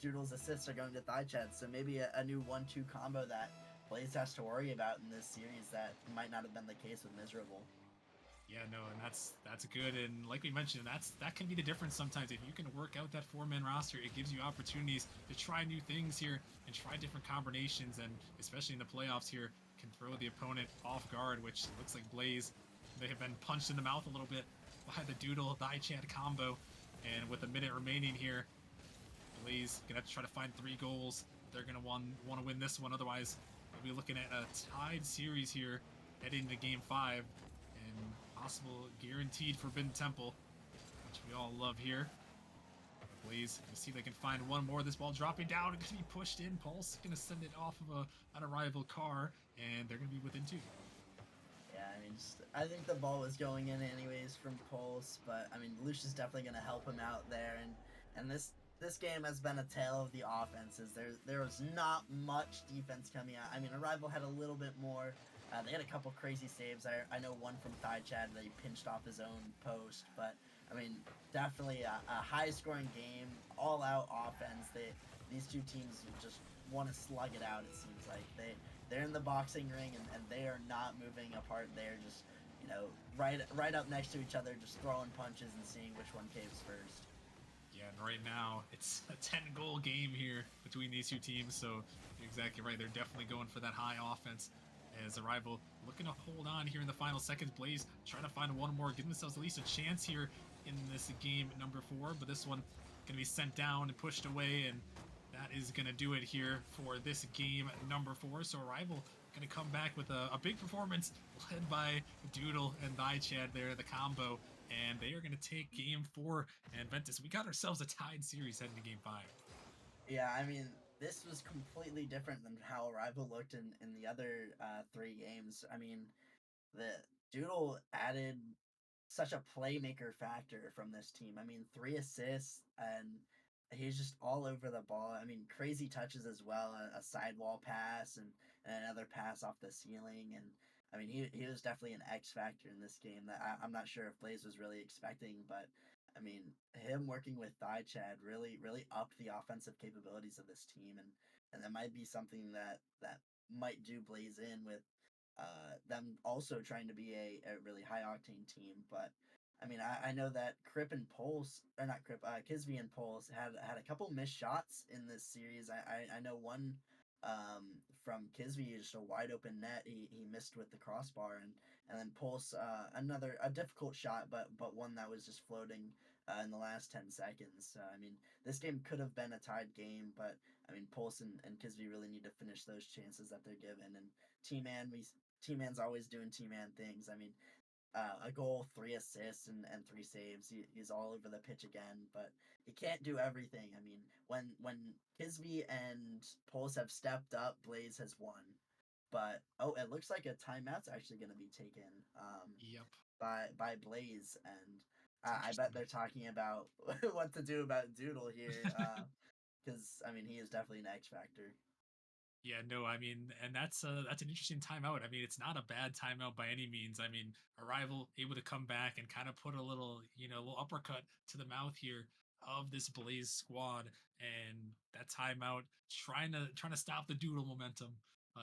Doodle's assists are going to Thaichad. So maybe a new 1-2 combo that Blaze has to worry about in this series that might not have been the case with Miserable. Yeah, no, and that's good. And like we mentioned, that can be the difference sometimes. If you can work out that 4-man roster, it gives you opportunities to try new things here and try different combinations. And especially in the playoffs here, can throw the opponent off guard, which looks like Blaze. They have been punched in the mouth a little bit by the Doodle Chad combo. And with a minute remaining here, Blaze gonna have to try to find 3 goals. They're gonna want to win this one. Otherwise, we'll be looking at a tied series here heading into Game 5. And possible guaranteed Forbidden Temple, which we all love here. Blaze, gonna see if they can find one more. This ball dropping down, it's gonna be pushed in. Pulse gonna send it off of an arrival car, and they're gonna be within 2. Yeah, I mean, I think the ball was going in anyways from Pulse, but I mean, Lucia's definitely going to help him out there, and this game has been a tale of the offenses. There was not much defense coming out. I mean, Arrival had a little bit more. They had a couple crazy saves. I know one from Thigh Chad that he pinched off his own post, but I mean, definitely a high scoring game, all out offense. These two teams just want to slug it out. It seems like they're in the boxing ring, and they are not moving apart. They're just right up next to each other, just throwing punches and seeing which one caves first. Yeah, and right now it's a 10-goal game here between these two teams. So you're exactly right. They're definitely going for that high offense. As Arrival looking to hold on here in the final seconds. Blaze trying to find one more, give themselves at least a chance here in this game number 4. But this one going to be sent down and pushed away, and that is going to do it here for this game number 4. So Arrival going to come back with a big performance led by Doodle and Chad there, the combo. And they are going to take game 4. And Ventus, we got ourselves a tied series heading to game 5. Yeah, I mean, this was completely different than how Arrival looked in the other 3 games. I mean, the Doodle added such a playmaker factor from this team. I mean, 3 assists, and he's just all over the ball. I mean, crazy touches as well, a sidewall pass and another pass off the ceiling. And I mean, he was definitely an X factor in this game that I'm not sure if Blaze was really expecting, but I mean, him working with Thigh Chad really upped the offensive capabilities of this team, and that might be something that might do Blaze in with them also trying to be a really high octane team. But I mean, I know that Crip and Pulse, or not Crip, Kisby and Pulse had a couple missed shots in this series. I know one from Kisby, just a wide open net. He missed with the crossbar, and then Pulse another a difficult shot, but one that was just floating in the last 10 seconds. I mean, this game could have been a tied game, but I mean, Pulse and Kisby really need to finish those chances that they're given. And T Man's always doing T Man things. I mean, a goal, 3 assists, and 3 saves. He's all over the pitch again, but he can't do everything. I mean, when Kisby and Pulse have stepped up, Blaze has won. But oh, it looks like a timeout's actually going to be taken Yep. by Blaze, and It's I bet interesting. they're talking about what to do about Doodle here, because I mean he is definitely an X factor. Yeah, no, I mean, and that's an interesting timeout. I mean, it's not a bad timeout by any means. I mean, Arrival able to come back and kind of put a little, little uppercut to the mouth here of this Blaze squad, and that timeout trying to stop the doodle momentum,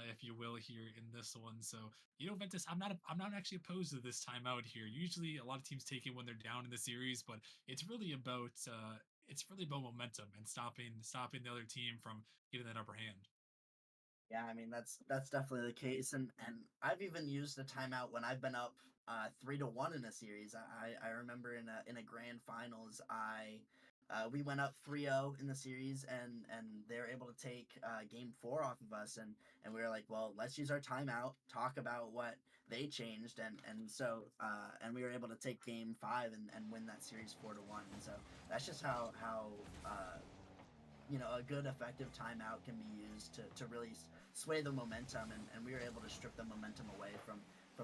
if you will, here in this one. So, Ventus, I'm not actually opposed to this timeout here. Usually, a lot of teams take it when they're down in the series, but it's really about momentum and stopping the other team from getting that upper hand. Yeah, I mean that's definitely the case, and I've even used a timeout when I've been up 3-1 in a series. I remember in a grand finals, I we went up 3-0 in the series, and they were able to take game four off of us, and we were like, well, let's use our timeout, talk about what they changed, and we were able to take game five and win that series 4-1. And so that's just how a good effective timeout can be used to really sway the momentum, and we were able to strip the momentum away from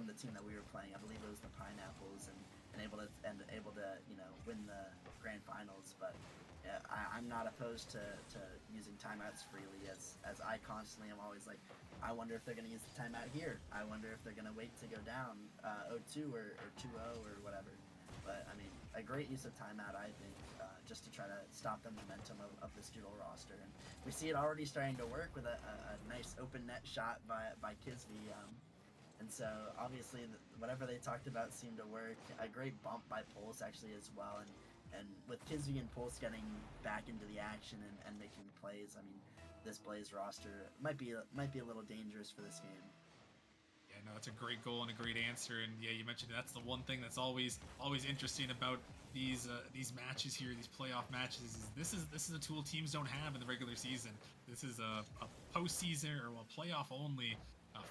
the team that we were playing. I believe it was the Pineapples, and able to win the grand finals. But yeah, I'm not opposed to using timeouts freely, as I constantly am always like, I wonder if they're going to use the timeout here. I wonder if they're going to wait to go down 0-2 or 2-0 or whatever. But I mean, a great use of timeout, I think, just to try to stop the momentum of this Doodle roster. And we see it already starting to work with a nice open net shot by Kisby. And so obviously, whatever they talked about seemed to work. A great bump by Pulse actually as well. And with Kisby and Pulse getting back into the action and making plays, I mean, this Blaze roster might be a little dangerous for this game. Yeah, no, it's a great goal and a great answer. And yeah, you mentioned that's the one thing that's always interesting about these matches here, these playoff matches. Is this is a tool teams don't have in the regular season. This is a postseason or playoff only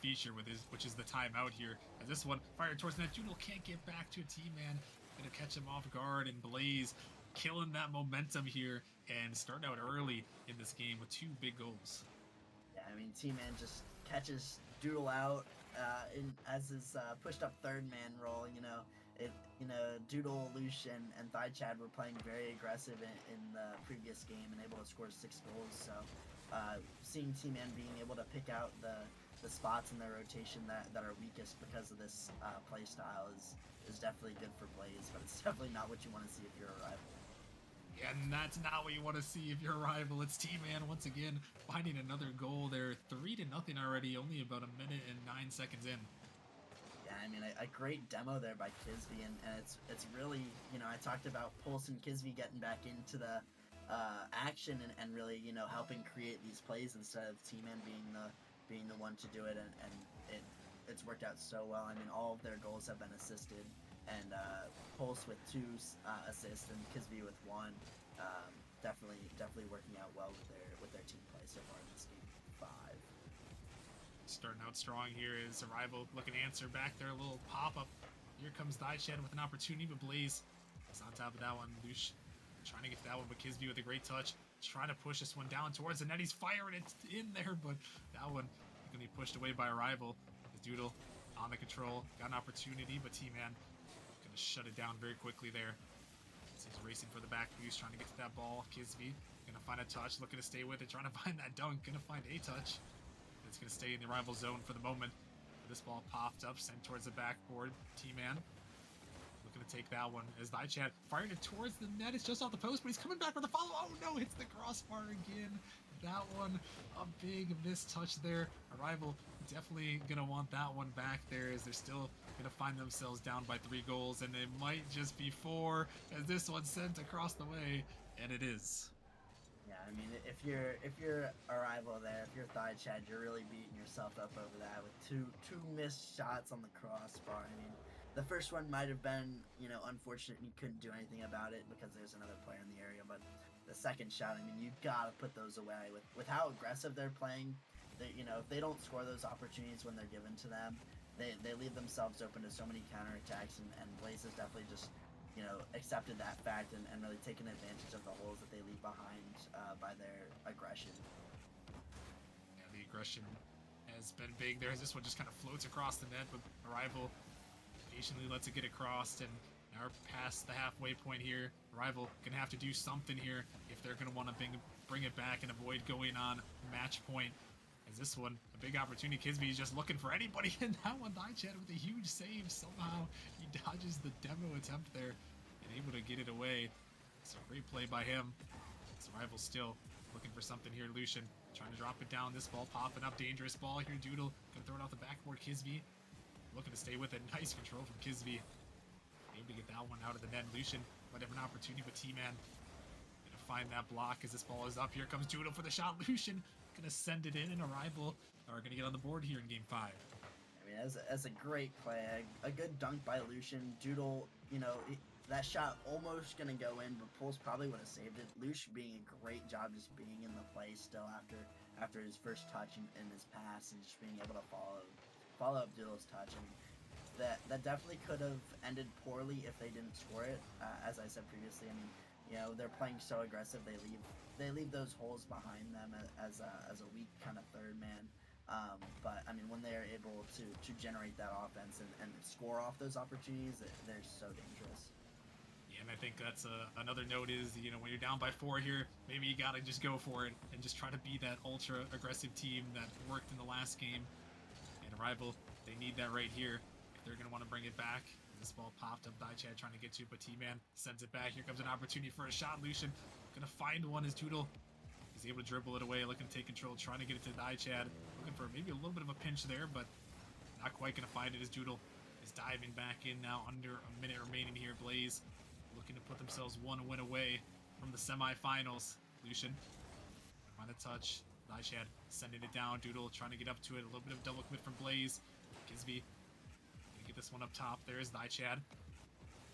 feature which is the timeout here. As this one fired towards net, Juno can't get back to a team man. Gonna catch him off guard, and Blaze killing that momentum here and starting out early in this game with two big goals. Yeah, I mean, T-Man just catches Doodle out in as his pushed up third man role. Doodle, Lucian, and Thigh Chad were playing very aggressive in the previous game and able to score 6 goals. So seeing T-Man being able to pick out the spots in their rotation that are weakest because of this play style is definitely good for Blaze, but it's definitely not what you want to see if you're a rival. And that's not what you want to see if you're a rival. It's T-Man once again finding another goal there. 3-0 already, only about a minute and 9 seconds in. Yeah, I mean, a great demo there by Kisby, and it's really, I talked about Pulse and Kisby getting back into the action, and really, helping create these plays instead of T-Man being the one to do it, and it's worked out so well. I mean, all of their goals have been assisted, and Pulse with two assists and Kisby with one. Definitely working out well with their team play so far in this game 5. Starting out strong here is Arrival looking to answer back there. A little pop up. Here comes Daishan with an opportunity, but Blaze is on top of that one. Lush trying to get to that one, but Kisby with a great touch. Trying to push this one down towards the net. He's firing it in there, but that one going to be pushed away by Arrival. His Doodle on the control. Got an opportunity, but T-Man going to shut it down very quickly there. So he's racing for the back boost, trying to get to that ball. Kisby gonna find a touch, looking to stay with it, trying to find that dunk, gonna find a touch. It's gonna stay in the rival zone for the moment. But this ball popped up, sent towards the backboard. T-Man looking to take that one as Daichad fired it towards the net. It's just off the post, but he's coming back for the follow. Oh no, hits the crossbar again. That one, a big missed touch there. Arrival definitely gonna want that one back there, as they're still gonna find themselves down by 3 goals, and it might just be 4 as this one's sent across the way, and it is. Yeah, I mean, if you're a rival there, if you're Thigh Chad, you're really beating yourself up over that with two missed shots on the crossbar. I mean, the first one might have been unfortunate and you couldn't do anything about it because there's another player in the area, but the second shot, I mean, you gotta put those away with how aggressive they're playing. If they don't score those opportunities when they're given to them, they leave themselves open to so many counterattacks, and Blaze has definitely just accepted that fact, and really taken advantage of the holes that they leave behind by their aggression. Yeah, the aggression has been big there as this one just kind of floats across the net, but Arrival patiently lets it get across, and now we're past the halfway point here. Arrival gonna have to do something here if they're gonna want to bring it back and avoid going on match point. As Is this one a big opportunity? Kisby is just looking for anybody in that one. Dichad with a huge save. Somehow he dodges the demo attempt there and able to get it away. It's a great play by him. Survival still looking for something here. Lucian trying to drop it down. This ball popping up. Dangerous ball here. Doodle gonna throw it off the backboard. Kisby looking to stay with it. Nice control from Kisby. Able to get that one out of the net. Lucian might have an opportunity, but T-Man gonna find that block as this ball is up. Here comes Doodle for the shot. Lucian gonna send it in, and Arrival are gonna get on the board here in game 5. I mean, that's a great play, a good dunk by Lucian. Doodle, that shot almost gonna go in, but Pulse probably would have saved it. Lucian being a great job just being in the play still after his first touch and his pass, and just being able to follow up Doodle's touch. And that definitely could have ended poorly if they didn't score it. As I said previously, I mean, they're playing so aggressive, they leave those holes behind them as a weak kind of third man. But I mean, when they are able to generate that offense and score off those opportunities, they're so dangerous. Yeah, and I think that's another note is, when you're down by 4 here, maybe you gotta just go for it and just try to be that ultra aggressive team that worked in the last game. And Arrival, they need that right here if they're gonna want to bring it back. This ball popped up. Dichad trying to get to, but T-Man sends it back. Here comes an opportunity for a shot. Lucian gonna find one as Doodle. He's able to dribble it away, looking to take control, trying to get it to Dichad. Looking for maybe a little bit of a pinch there, but not quite gonna find it as Doodle is diving back in now. Under a minute remaining here. Blaze looking to put themselves one win away from the semifinals. Lucian find a touch. Dichad sending it down. Doodle trying to get up to it. A little bit of double commit from Blaze. Kisby gonna get this one up top. There's Dichad.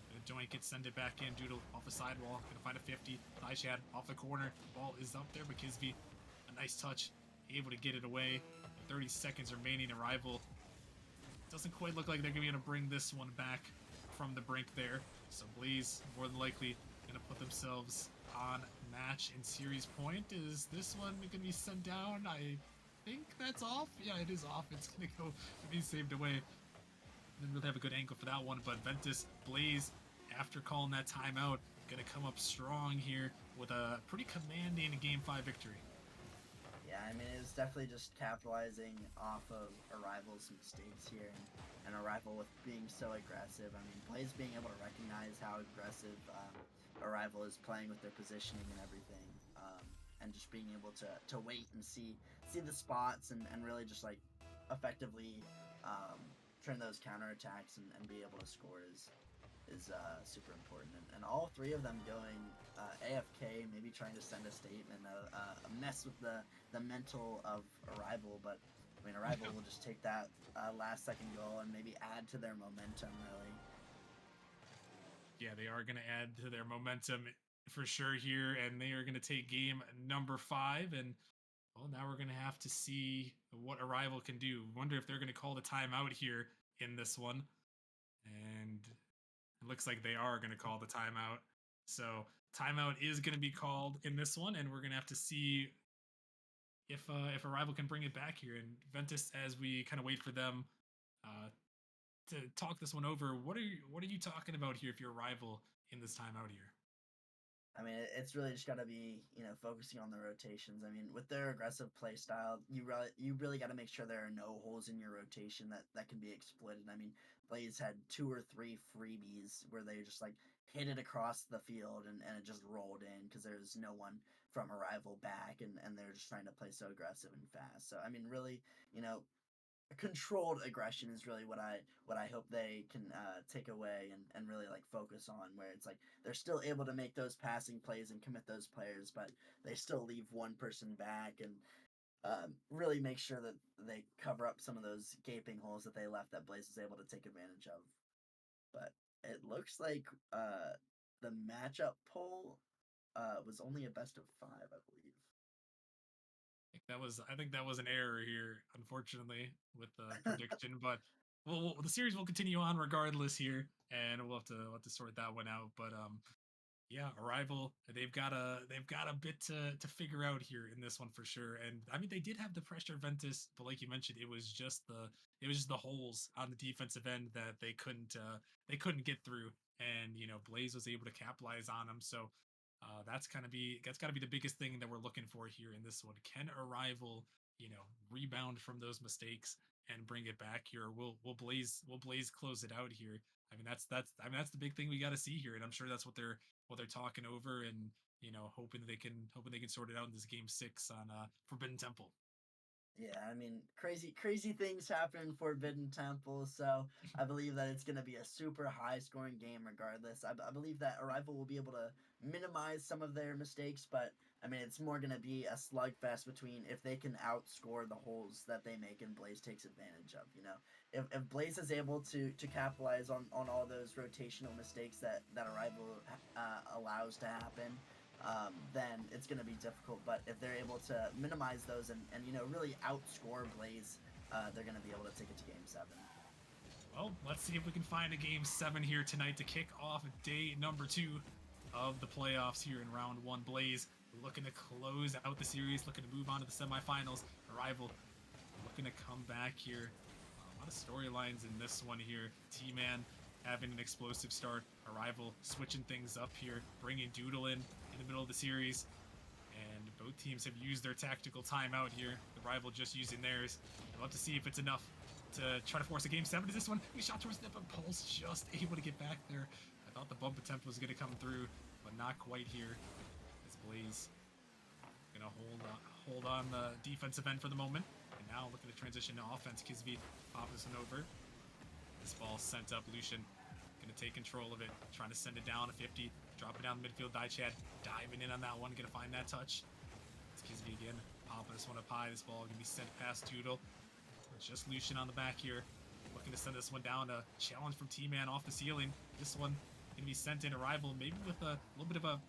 Gonna doink it, send it back in. Doodle off the sidewall. Gonna find a 50. Dichad off the corner. Ball is up there, but Kisby, a nice touch. Able to get it away. 30 seconds remaining. Arrival doesn't quite look like they're gonna be able to bring this one back from the brink there. So Blaze more than likely gonna put themselves on match and series point. Is this one gonna be sent down? I think that's off. Yeah, it is off. It's gonna go be saved away. Didn't really have a good angle for that one, but Ventus Blaze, after calling that timeout, gonna come up strong here with a pretty commanding game 5 victory. Yeah, I mean, it's definitely just capitalizing off of Arrival's mistakes here, and Arrival with being so aggressive. I mean, Blaze being able to recognize how aggressive Arrival is playing with their positioning and everything, and just being able to wait and see the spots and really just like effectively turn those counterattacks and be able to score is super important. And all 3 of them going AFK, maybe trying to send a statement, mess with the mental of Arrival. But I mean, Arrival will just take that last second goal and maybe add to their momentum, really. Yeah, they are going to add to their momentum for sure here, and they are going to take game number 5. And well, now we're going to have to see what Arrival can do. Wonder if they're going to call the timeout here in this one. And it looks like they are going to call the timeout. So timeout is going to be called in this one, and we're going to have to see if Arrival can bring it back here. And Ventus, as we kind of wait for them to talk this one over, what are you talking about here if you're Arrival in this timeout here? I mean, it's really just got to be, focusing on the rotations. I mean, with their aggressive play style, you really got to make sure there are no holes in your rotation that can be exploited. I mean, Blaze had 2 or 3 freebies where they just like hit it across the field and it just rolled in because there's no one from Arrival back, and they're just trying to play so aggressive and fast. So I mean, really, controlled aggression is really what I hope they can take away and really like focus on, where it's like they're still able to make those passing plays and commit those players, but they still leave one person back and really make sure that they cover up some of those gaping holes that they left that Blaze was able to take advantage of. But it looks like the matchup poll was only a best of 5, I believe. I think that was an error here, unfortunately, with the prediction. But the series will continue on regardless here, and we'll have to sort that one out. But yeah, Arrival, they've got a bit to figure out here in this one for sure. And I mean, they did have the pressure Ventus, but like you mentioned, it was just the holes on the defensive end that they couldn't get through. And Blaze was able to capitalize on them. So that's got to be the biggest thing that we're looking for here in this one. Can Arrival rebound from those mistakes and bring it back here. Will Blaze close it out here. I mean, that's the big thing we got to see here, and I'm sure that's what they're talking over, and hoping they can sort it out in this game 6 on Forbidden Temple. Yeah, I mean, crazy things happen in Forbidden Temple, so I believe that it's going to be a super high scoring game regardless. I believe that Arrival will be able to minimize some of their mistakes, but I mean, it's more going to be a slugfest between if they can outscore the holes that they make and Blaze takes advantage of. If Blaze is able to capitalize on all those rotational mistakes that Arrival allows to happen, then it's going to be difficult. But if they're able to minimize those and really outscore Blaze, they're going to be able to take it to Game 7. Well, let's see if we can find a game 7 here tonight to kick off day number 2 of the playoffs here in round 1. Blaze looking to close out the series, looking to move on to the semifinals. Arrival looking to come back here. A lot of storylines in this one here. T-Man having an explosive start. Arrival switching things up here, bringing Doodle in the middle of the series. And both teams have used their tactical timeout here. The Rival just using theirs. I'd love to see if it's enough to try to force a game 7. Is this one? We shot towards the net, but Pulse just able to get back there. I thought the bump attempt was going to come through, but not quite here. As Blaze gonna hold on the defensive end for the moment. And now looking to transition to offense. Kisby popping this one over. This ball sent up. Lucian gonna take control of it, trying to send it down to 50. Drop it down the midfield. Chad diving in on that one, gonna find that touch. It's Kisby again, popping this one up high. This ball gonna be sent past Doodle. Just Lucian on the back here, looking to send this one down. A challenge from T-Man off the ceiling. This one gonna be sent in. Arrival, maybe with a little bit of a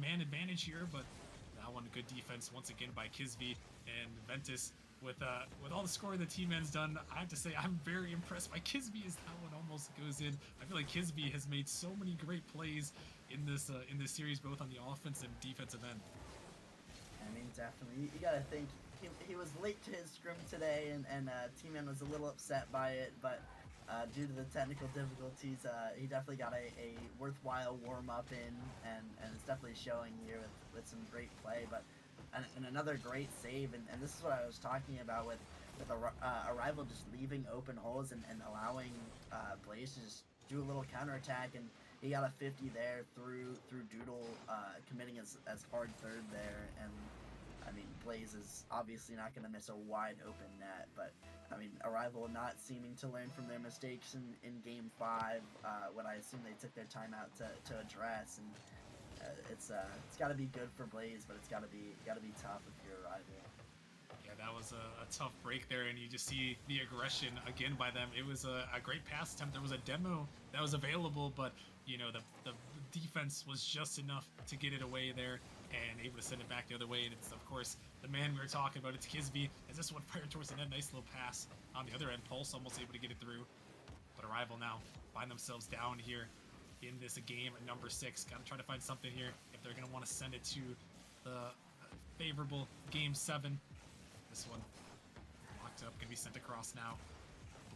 man advantage here, but that one good defense once again by Kisby and Ventus. With all the scoring that T-Man's done, I have to say I'm very impressed by Kisby as that one almost goes in. I feel like Kisby has made so many great plays in this series, both on the offense and defensive end. I mean, definitely. You got to think he was late to his scrim today, and T-Man was a little upset by it, but due to the technical difficulties, he definitely got a worthwhile warm-up in, and it's definitely showing here with some great play. But and another great save, and this is what I was talking about with Arrival just leaving open holes and allowing Blaze to just do a little counterattack, and he got a 50 there through Doodle committing as hard third there. And I mean, Blaze is obviously not going to miss a wide open net, but I mean, Arrival not seeming to learn from their mistakes in game 5, what I assume they took their time out to address, and it's got to be good for Blaze, but it's got to be tough if you're Arrival. Yeah, that was a tough break there, and you just see the aggression again by them. It was a great pass attempt. There was a demo that was available, but the defense was just enough to get it away there and able to send it back the other way. And it's, of course, the man we were talking about. It's Kisby, as this one fired towards the net. Nice little pass on the other end. Pulse almost able to get it through. But Arrival now find themselves down here in this game at number 6. Got to try to find something here if they're going to want to send it to the favorable game 7. This one locked up, gonna be sent across now.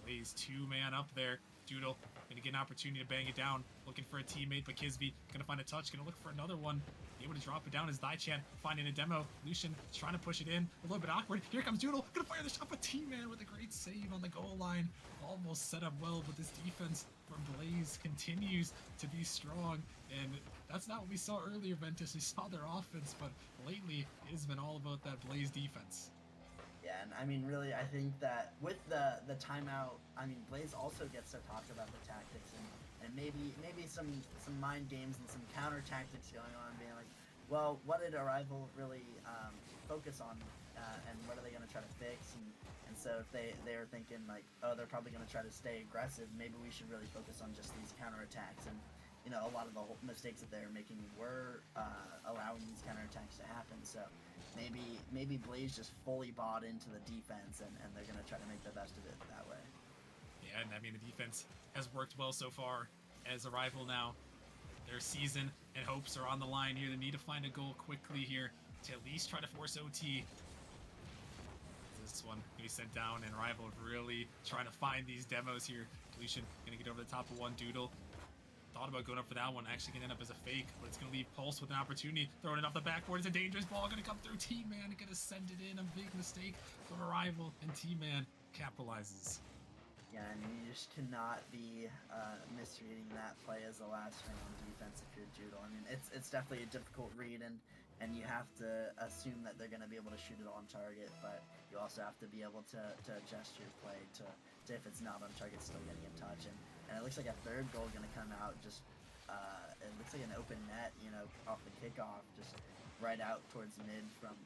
Blaze 2-man up there. Doodle gonna get an opportunity to bang it down, looking for a teammate, but Kisby gonna find a touch, gonna look for another one. Able to drop it down as Chan finding a demo. Lucian trying to push it in, a little bit awkward. Here comes Doodle, gonna fire the shot, but T-Man with a great save on the goal line. Almost set up well, but this defense from Blaze continues to be strong, and that's not what we saw earlier, Ventus. We saw their offense, but lately it has been all about that Blaze defense. Yeah, and I mean, really, I think that with the timeout, I mean, Blaze also gets to talk about the tactics and maybe some mind games and some counter tactics going on, being like, well, what did Arrival really focus on, and what are they going to try to fix? And so if they're thinking like, oh, they're probably going to try to stay aggressive, maybe we should really focus on just these counter attacks. And a lot of the mistakes that they're making were allowing these counterattacks to happen. So maybe Blaze just fully bought into the defense, and they're going to try to make the best of it that way. Yeah, and I mean, the defense has worked well so far. As Arrival now, their season and hopes are on the line here. They need to find a goal quickly here to at least try to force OT. This one gonna be sent down, and Arrival really trying to find these demos here. Lucian gonna get over the top of one. Doodle thought about going up for that one. Actually, gonna end up as a fake, but it's gonna leave Pulse with an opportunity. Throwing it off the backboard. It's a dangerous ball. Gonna come through. T-Man gonna send it in. A big mistake from a rival, and T-Man capitalizes. Yeah, I mean, you just cannot be misreading that play as a last ring on defense if you're Judo. I mean, it's definitely a difficult read, and you have to assume that they're going to be able to shoot it on target, but you also have to be able to adjust your play to if it's not on target, still getting in touch. And it looks like a third goal going to come out just, it looks like an open net, you know, off the kickoff, just right out towards mid from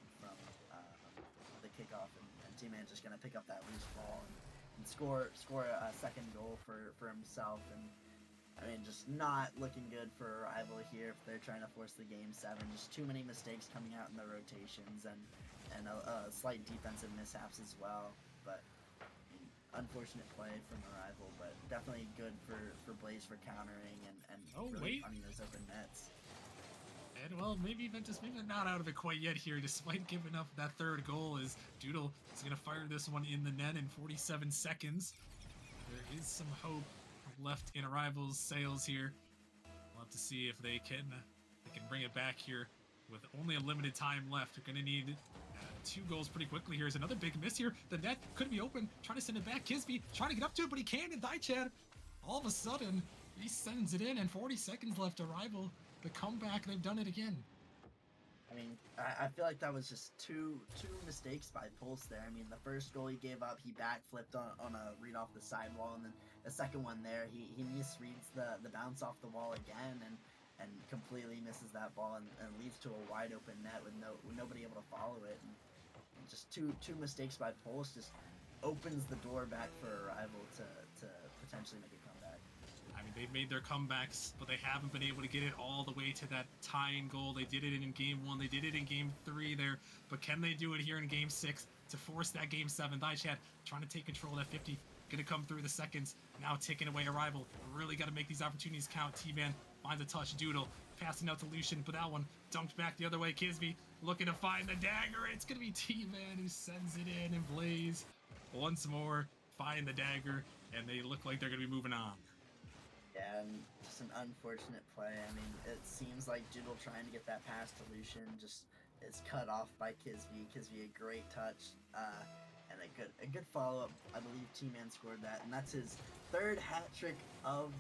the kickoff, and T-Man's just going to pick up that loose ball and score a second goal for himself. And I mean, just not looking good for a rival here if they're trying to force the game 7. Just too many mistakes coming out in the rotations, and a slight defensive mishaps as well. But unfortunate play from a rival, but definitely good for Blaze for countering and Oh really wait, finding those open nets. and well, maybe Ventus, maybe not out of it quite yet here, despite giving up that third goal. As Doodle is gonna fire this one in the net in 47 seconds. There is some hope left in Arrival's sails here. We'll have to see if they can bring it back here with only a limited time left. They're going to need 2 goals pretty quickly. Here's another big miss here. The net could be open. Trying to send it back. Kisby trying to get up to it, but he can't. And Daichad, all of a sudden, he sends it in. And 40 seconds left. Arrival, the comeback. They've done it again. I mean, I feel like that was just two mistakes by Pulse there. I mean, the first goal he gave up, he backflipped on a read off the sidewall, and then the second one there, he misreads the bounce off the wall again, and completely misses that ball, and leads to a wide open net with nobody able to follow it. And just two mistakes by Pulse just opens the door back for a rival to potentially make a comeback. I mean, they've made their comebacks, but they haven't been able to get it all the way to that tying goal. They did it in game 1. They did it in game 3 there. But can they do it here in game 6 to force that game 7? Daichad trying to take control of that 50. Going to come through the seconds. Now taking away a rival. Really got to make these opportunities count. T-Man finds a touch. Doodle passing out to Lucian, but that one dumped back the other way. Kisby looking to find the dagger. It's going to be T-Man who sends it in. And Blaze once more find the dagger. And they look like they're going to be moving on. Yeah, and just an unfortunate play. I mean, it seems like Doodle trying to get that pass to Lucian just is cut off by Kisby. Kisby, a great touch, and a good follow up. I believe T-Man scored that, and that's his third hat trick of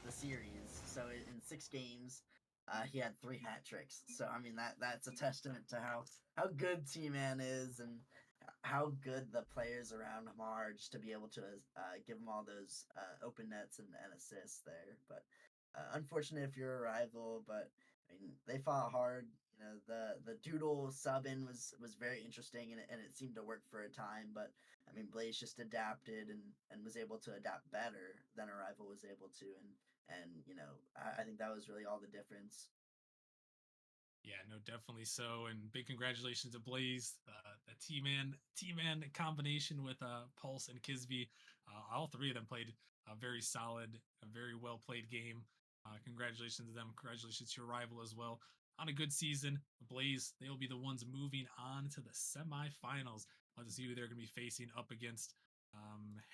the series. So in 6 games, he had 3 hat tricks. So I mean that's a testament to how good T-Man is, and how good the players around him are, just to be able to give him all those open nets and assists there. But unfortunate if you're a rival, but I mean they fought hard. You know, the Doodle sub in was very interesting, and it seemed to work for a time. But I mean Blaze just adapted and was able to adapt better than a rival was able to, and you know I think that was really all the difference. Yeah, no, definitely so. And big congratulations to Blaze, the T-Man combination with Pulse and Kisby. All 3 of them played a very solid, a very well played game. Congratulations to them. Congratulations to your rival as well on a good season. Blaze, they will be the ones moving on to the semifinals. I'll just see who they're going to be facing up against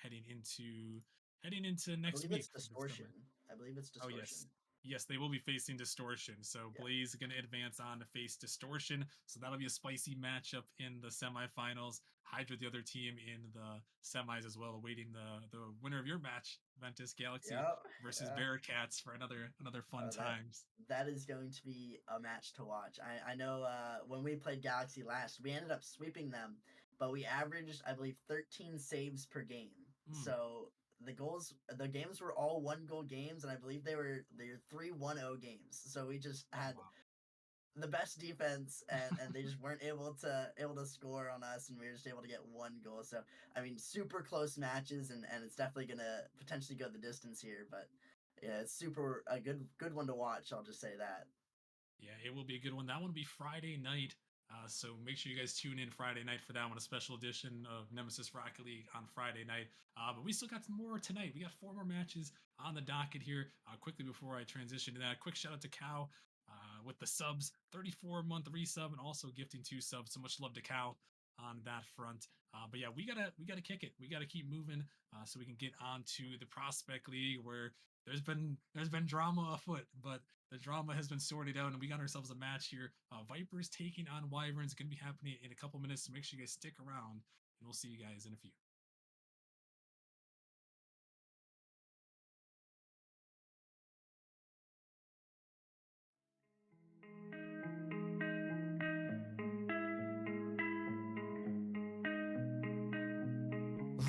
heading into I next believe week. it's Distortion. I believe it's Oh Distortion. yes. Yes, they will be facing Distortion. So Yeah. Blaze is going to advance on to face Distortion. So that'll be a spicy matchup in the semifinals. Hydra, the other team in the semis as well, awaiting the winner of your match, Ventus Galaxy Yeah. versus Yeah. Bearcats for another fun That times. that is going to be a match to watch. I know when we played Galaxy last, we ended up sweeping them, but we averaged I believe 13 saves per game. Hmm. So the games were all 1 goal games, and I believe they were 3-1-0 games. So we just Oh had wow. the best defense, and they just weren't able to score on us, and we were just able to get 1 goal. So I mean, super close matches, and it's definitely gonna potentially go the distance here. But yeah, it's super a good one to watch. I'll just say that. Yeah, it will be a good one. That one will be Friday night. So make sure you guys tune in Friday night for that one, a special edition of Nemesis Rocket League on Friday night. But we still got some more tonight. We got 4 more matches on the docket here. Quickly before I transition to that, quick shout out to Cow with the subs, 34-month resub, and also gifting 2 subs. So much love to Cow. on that front. But yeah, we gotta kick it. We gotta keep moving so we can get on to the prospect league where there's been drama afoot, but the drama has been sorted out, and we got ourselves a match here. Vipers taking on Wyverns, going to be happening in a couple minutes. So make sure you guys stick around, and we'll see you guys in a few.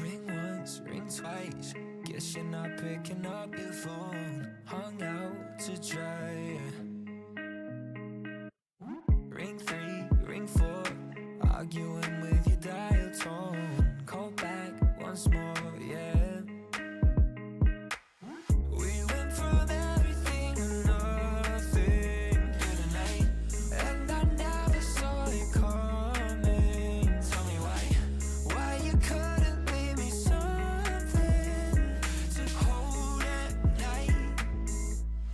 Ring once, ring twice. Guess you're not picking up your phone. Hung out to dry. Ring three, ring four. Arguing with your dial tone. Call back once more, yeah. We went from everything to nothing here tonight, and I never saw it coming. Tell me why you couldn't leave me something to hold at night.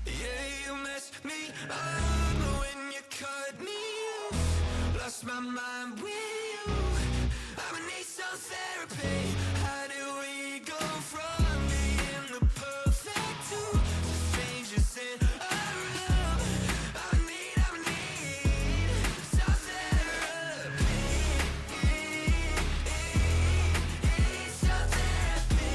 Yeah, you messed me up when you cut me off. Lost my mind with you. I'ma need some therapy. How do we go from being the perfect to strangers in a room? I need some therapy. Some therapy.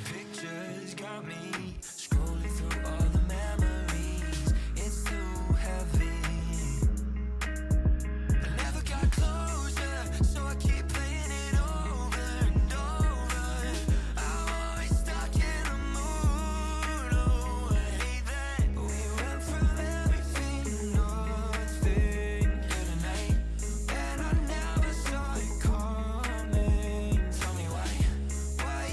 Pictures got me scrolling through all the memories. It's too heavy. I never got closure, so I keep playing it over and over. I'm always stuck in a mood. Oh, I hate that. We went from everything to nothing here tonight, and I never saw it coming. Tell me why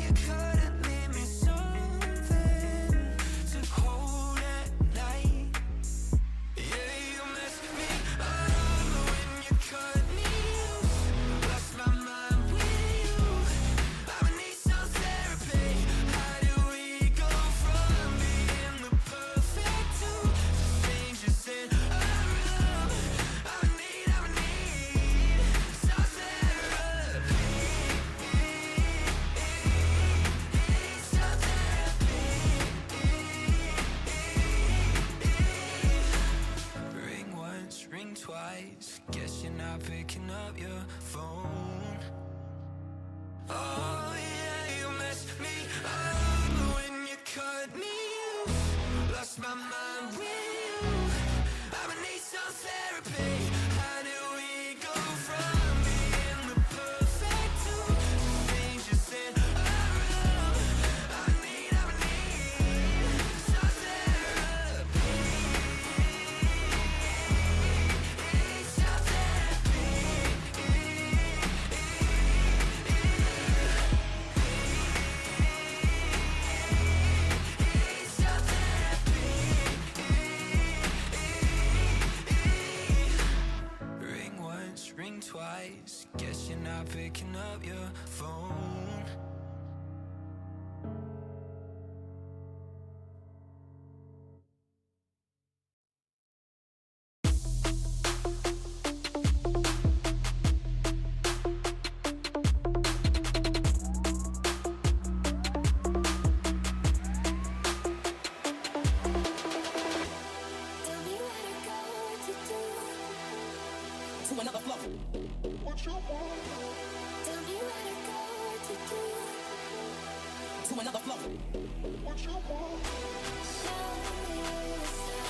you couldn't leave me something to hold at night. Yeah, you messed me up when you cut me off. Lost my mind with you. I'ma need some therapy. How do we go from being the perfect to strangers in a room? I need some therapy. Some therapy. Ring once, ring twice. Guess you're not picking up your phone. Oh yeah, you messed me up when you cut me off. Lost my mind with you. I'ma need some therapy. How do we go from being the perfect to strangers in a room? I need some therapy. Some Ring once, ring twice. Guess you're not picking up your phone. To another flow. What you want? Tell me where to go to do. To another flow. What you want? Show me the sign.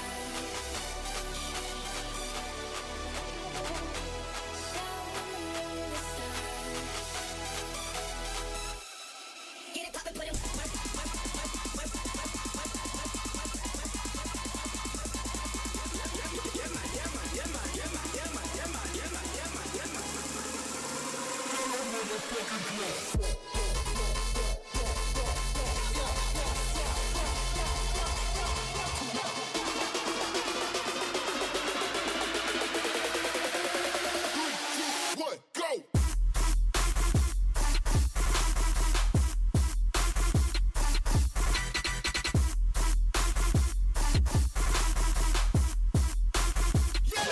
Show me the sign. Get it poppin', put it. Yeah!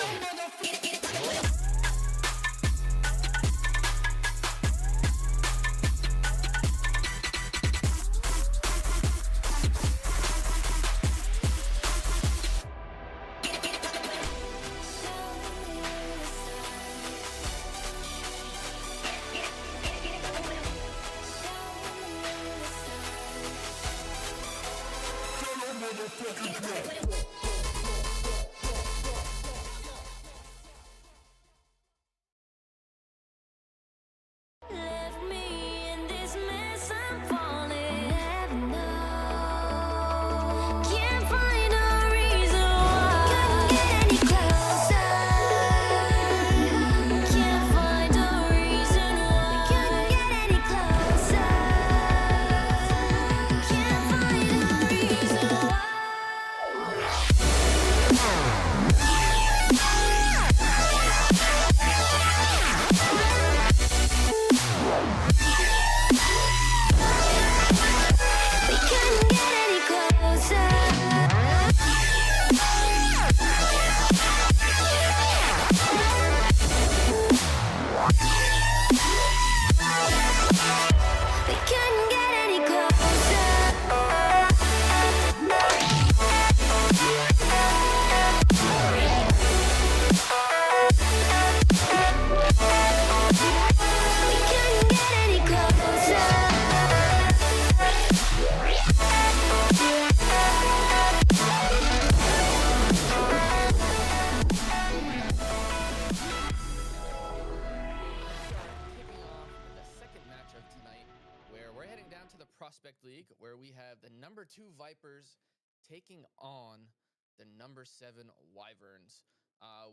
Prospect League, where we have the number 2 Vipers taking on the number 7 Wyverns.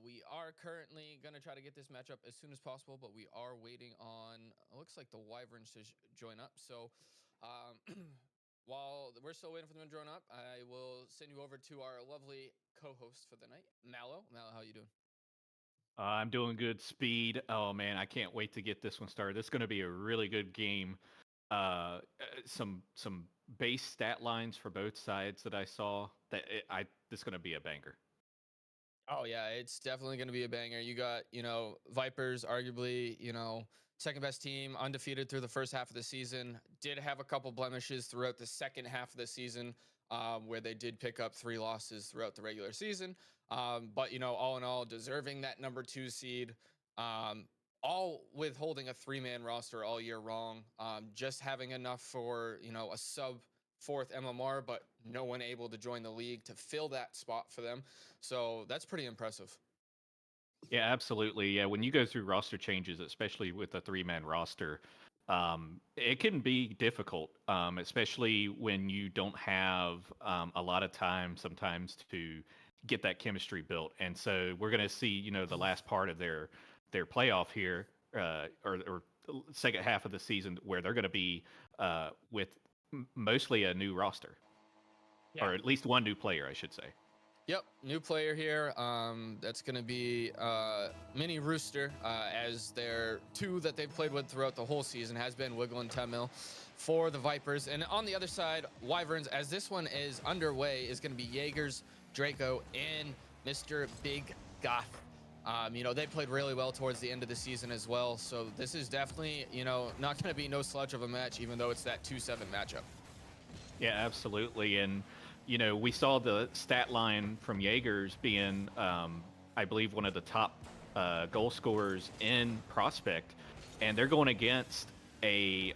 We are currently going to try to get this matchup as soon as possible, but we are waiting on, it looks like the Wyverns to join up. So while we're still waiting for them to join up, I will send you over to our lovely co-host for the night, Mallow. Mallow, how you doing? I'm doing good. Speed. Oh man, I can't wait to get this one started. This is going to be a really good game. Some base stat lines for both sides that I saw. This is going to be a banger. Oh yeah, it's definitely going to be a banger. You got, Vipers, arguably, second best team, undefeated through the first half of the season. Did have a couple blemishes throughout the second half of the season, where they did pick up 3 losses throughout the regular season. But all in all, deserving that number 2 seed. All with holding a 3-man roster all year long. Just having enough for a sub 4th MMR, but no one able to join the league to fill that spot for them. So that's pretty impressive. Yeah, absolutely. Yeah, when you go through roster changes, especially with a 3-man roster, it can be difficult, especially when you don't have a lot of time sometimes to get that chemistry built. And so we're going to see, the last part of their playoff here, or second half of the season, where they're going to be with mostly a new roster, or at least one new player, I should say. Yep, new player here. That's going to be Mini Rooster, as their 2 that they've played with throughout the whole season has been Wiggle and Temil for the Vipers. And on the other side, Wyverns, as this one is underway, is going to be Jaegers, Draco, and Mr. Big Goth. They played really well towards the end of the season as well. So this is definitely, not going to be no sludge of a match, even though it's that 2-7 matchup. Yeah, absolutely. And, we saw the stat line from Jaegers being, I believe, one of the top goal scorers in Prospect. And they're going against a,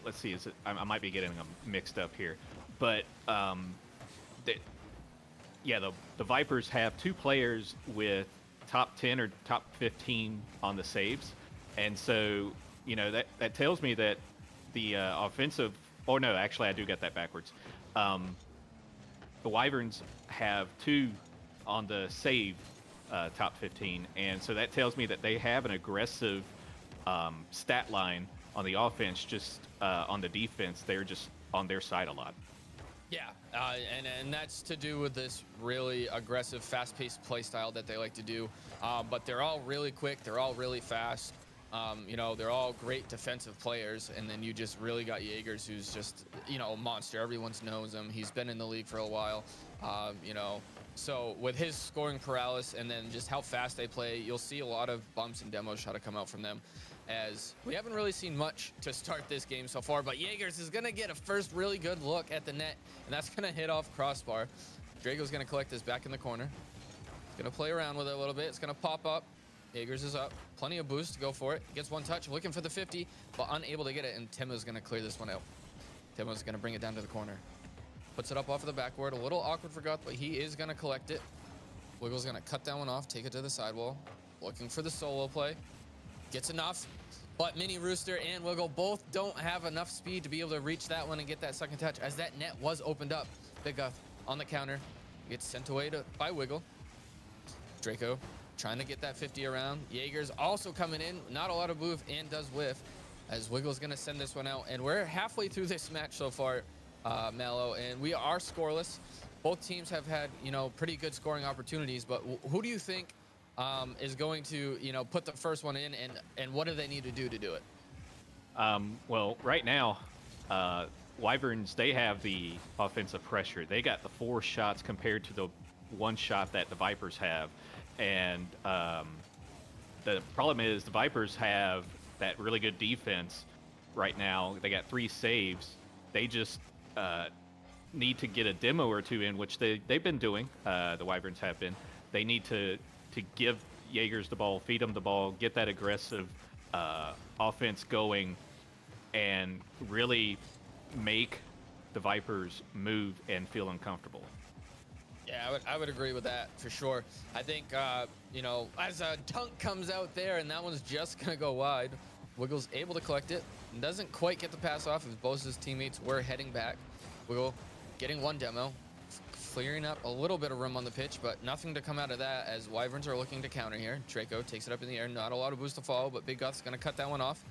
let's see, I might be getting them mixed up here. But, the Vipers have 2 players with top 10 or top 15 on the saves. And so, that tells me that the offensive... Oh, no, actually, I do get that backwards. The Wyverns have 2 on the save top 15. And so that tells me that they have an aggressive stat line on the offense. Just on the defense, they're just on their side a lot. Yeah, and that's to do with this really aggressive, fast-paced play style that they like to do. But they're all really quick. They're all really fast. They're all great defensive players. And then you just really got Jaegers, who's just, a monster. Everyone knows him. He's been in the league for a while. So with his scoring paralysis and then just how fast they play, you'll see a lot of bumps and demos try to come out from them, as we haven't really seen much to start this game so far. But Jaegers is going to get a first really good look at the net, and that's going to hit off crossbar. Draco's going to collect this back in the corner. He's going to play around with it a little bit. It's going to pop up. Jaegers is up. Plenty of boost to go for it. Gets one touch, looking for the 50, but unable to get it, and Timo's going to clear this one out. Timo's going to bring it down to the corner. Puts it up off of the backboard. A little awkward for Goth, but he is going to collect it. Wiggle's going to cut that one off, take it to the sidewall. Looking for the solo play. Gets enough, but Mini Rooster and Wiggle both don't have enough speed to be able to reach that one and get that second touch, as that net was opened up. Big Goth on the counter. Gets sent away by Wiggle. Draco trying to get that 50 around. Jaegers also coming in. Not a lot of move, and does whiff, as Wiggle's going to send this one out. And we're halfway through this match so far, Mallow, and we are scoreless. Both teams have had, pretty good scoring opportunities, but who do you think is going to, put the first one in, and what do they need to do it? Well, right now, Wyverns, they have the offensive pressure. They got the 4 shots compared to the 1 shot that the Vipers have. And the problem is the Vipers have that really good defense right now. They got 3 saves. They just need to get a demo or 2 in, which they've been doing. The Wyverns have been. They need to give Jaegers the ball, feed them the ball, get that aggressive offense going, and really make the Vipers move and feel uncomfortable. Yeah, I would agree with that for sure. I think, as a dunk comes out there and that one's just going to go wide, Wiggle's able to collect it. Doesn't quite get the pass off as both his teammates were heading back. Wiggle getting one demo, clearing up a little bit of room on the pitch, but nothing to come out of that as Wyverns are looking to counter here. Draco takes it up in the air. Not a lot of boost to follow, but Big Guth's going to cut that one off.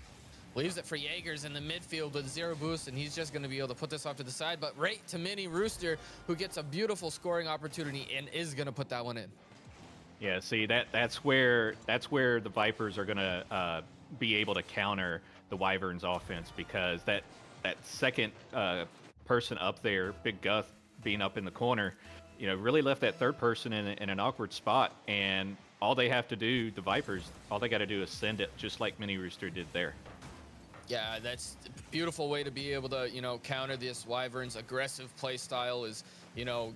Leaves it for Jaegers in the midfield with 0 boost, and he's just going to be able to put this off to the side, but right to Mini Rooster, who gets a beautiful scoring opportunity and is going to put that one in. Yeah, see that's where the Vipers are gonna be able to counter the Wyverns offense, because that second person up there, Big Guth being up in the corner, really left that third person in an awkward spot, and all they have to do, the Vipers, all they got to do is send it, just like Mini Rooster did there. Yeah, that's a beautiful way to be able to, counter this Wyverns aggressive play style is,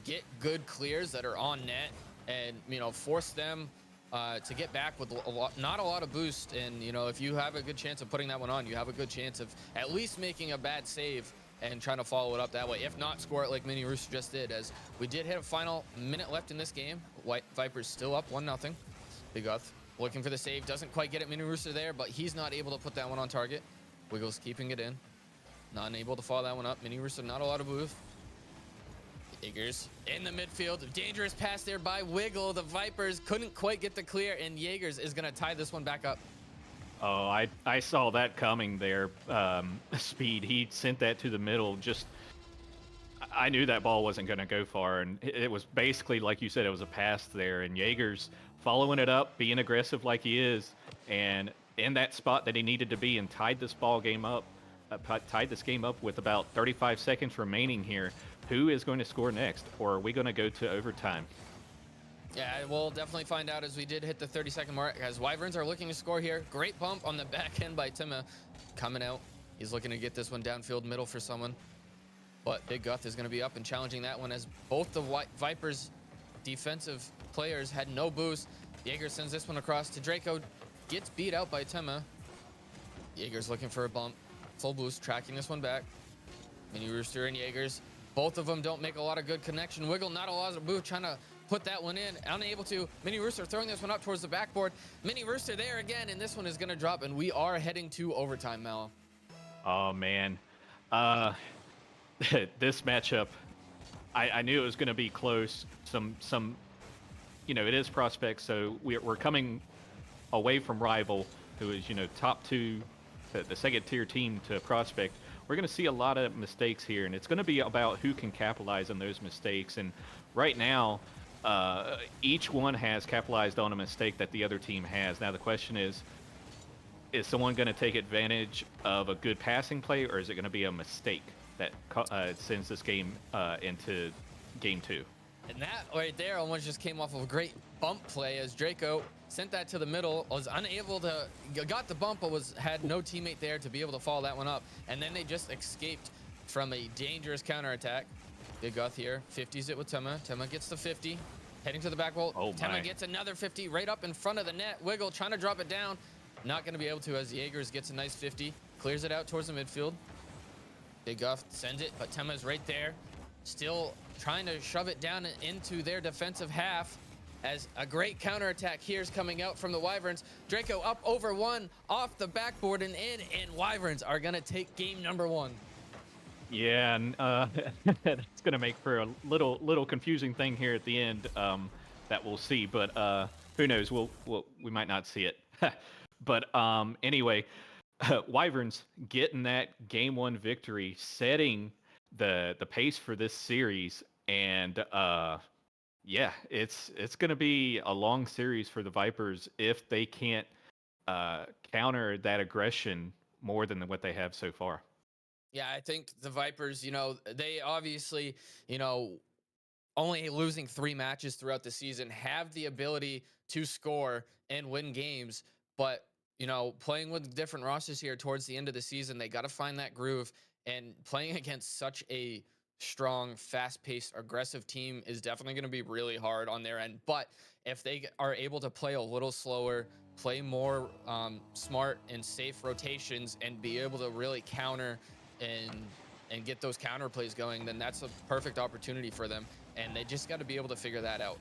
get good clears that are on net and, force them to get back with not a lot of boost. And, if you have a good chance of putting that one on, you have a good chance of at least making a bad save and trying to follow it up that way. If not, score it like Mini Rooster just did, as we did hit a final minute left in this game. White Vipers still up 1-0. Big Guth looking for the save, doesn't quite get it. Mini Rooster there, but he's not able to put that one on target. Wiggles keeping it in. Not able to follow that one up. Mini Rooster, not a lot of boost. Jaegers in the midfield. Dangerous pass there by Wiggle. The Vipers couldn't quite get the clear, and Jaegers is going to tie this one back up. Oh, I saw that coming there. Speed, he sent that to the middle. I knew that ball wasn't going to go far, and it was basically, like you said, it was a pass there, and Jaegers following it up, being aggressive like he is, and in that spot that he needed to be, and tied this game up with about 35 seconds remaining here. Who is going to score next, or are we going to go to overtime? Yeah, we'll definitely find out as we did hit the 30-second mark, as Wyverns are looking to score here. Great bump on the back end by Tima coming out. He's looking to get this one downfield middle for someone, but Big Guth is going to be up and challenging that one, as both the Vipers defensive players had no boost. Jaeger sends this one across to Draco, gets beat out by Tima. Jaeger's looking for a bump. Full boost, tracking this one back. Mini Rooster and Jaegers, both of them don't make a lot of good connection. Wiggle, not a lot of boost, trying to put that one in. Unable to. Mini Rooster throwing this one up towards the backboard. Mini Rooster there again, and this one is going to drop, and we are heading to overtime, Mal. Oh, man. This matchup, I knew it was going to be close. It is Prospect, so we're coming away from Rival, who is, top two, the second tier team to Prospect. We're going to see a lot of mistakes here, and it's going to be about who can capitalize on those mistakes. And right now, each one has capitalized on a mistake that the other team has. Now the question is someone going to take advantage of a good passing play, or is it going to be a mistake that sends this game into game 2? And that right there almost just came off of a great bump play, as Draco sent that to the middle, was unable to, got the bump, but had no teammate there to be able to follow that one up. And then they just escaped from a dangerous counterattack. Big Guth here, 50s it with Tema. Tema gets the 50, heading to the back wall. Oh, Tema my. gets another 50 right up in front of the net. Wiggle trying to drop it down. Not going to be able to, as Jaegers gets a nice 50. Clears it out towards the midfield. Big Guth sends it, but Tema's right there. Still trying to shove it down into their defensive half, as a great counterattack here is coming out from the Wyverns. Draco up over one, off the backboard and in, and Wyverns are going to take game number 1. Yeah, and that's going to make for a little confusing thing here at the end that we'll see, but who knows? We might not see it. But anyway, Wyverns getting that game 1 victory, setting the pace for this series, and yeah, it's going to be a long series for the Vipers if they can't counter that aggression more than what they have so far. Yeah, I think the Vipers, they obviously, only losing 3 matches throughout the season, have the ability to score and win games. But, playing with different rosters here towards the end of the season, they got to find that groove. And playing against such a strong, fast-paced, aggressive team is definitely going to be really hard on their end. But if they are able to play a little slower, play more smart and safe rotations, and be able to really counter and get those counter plays going, then that's a perfect opportunity for them. And they just got to be able to figure that out.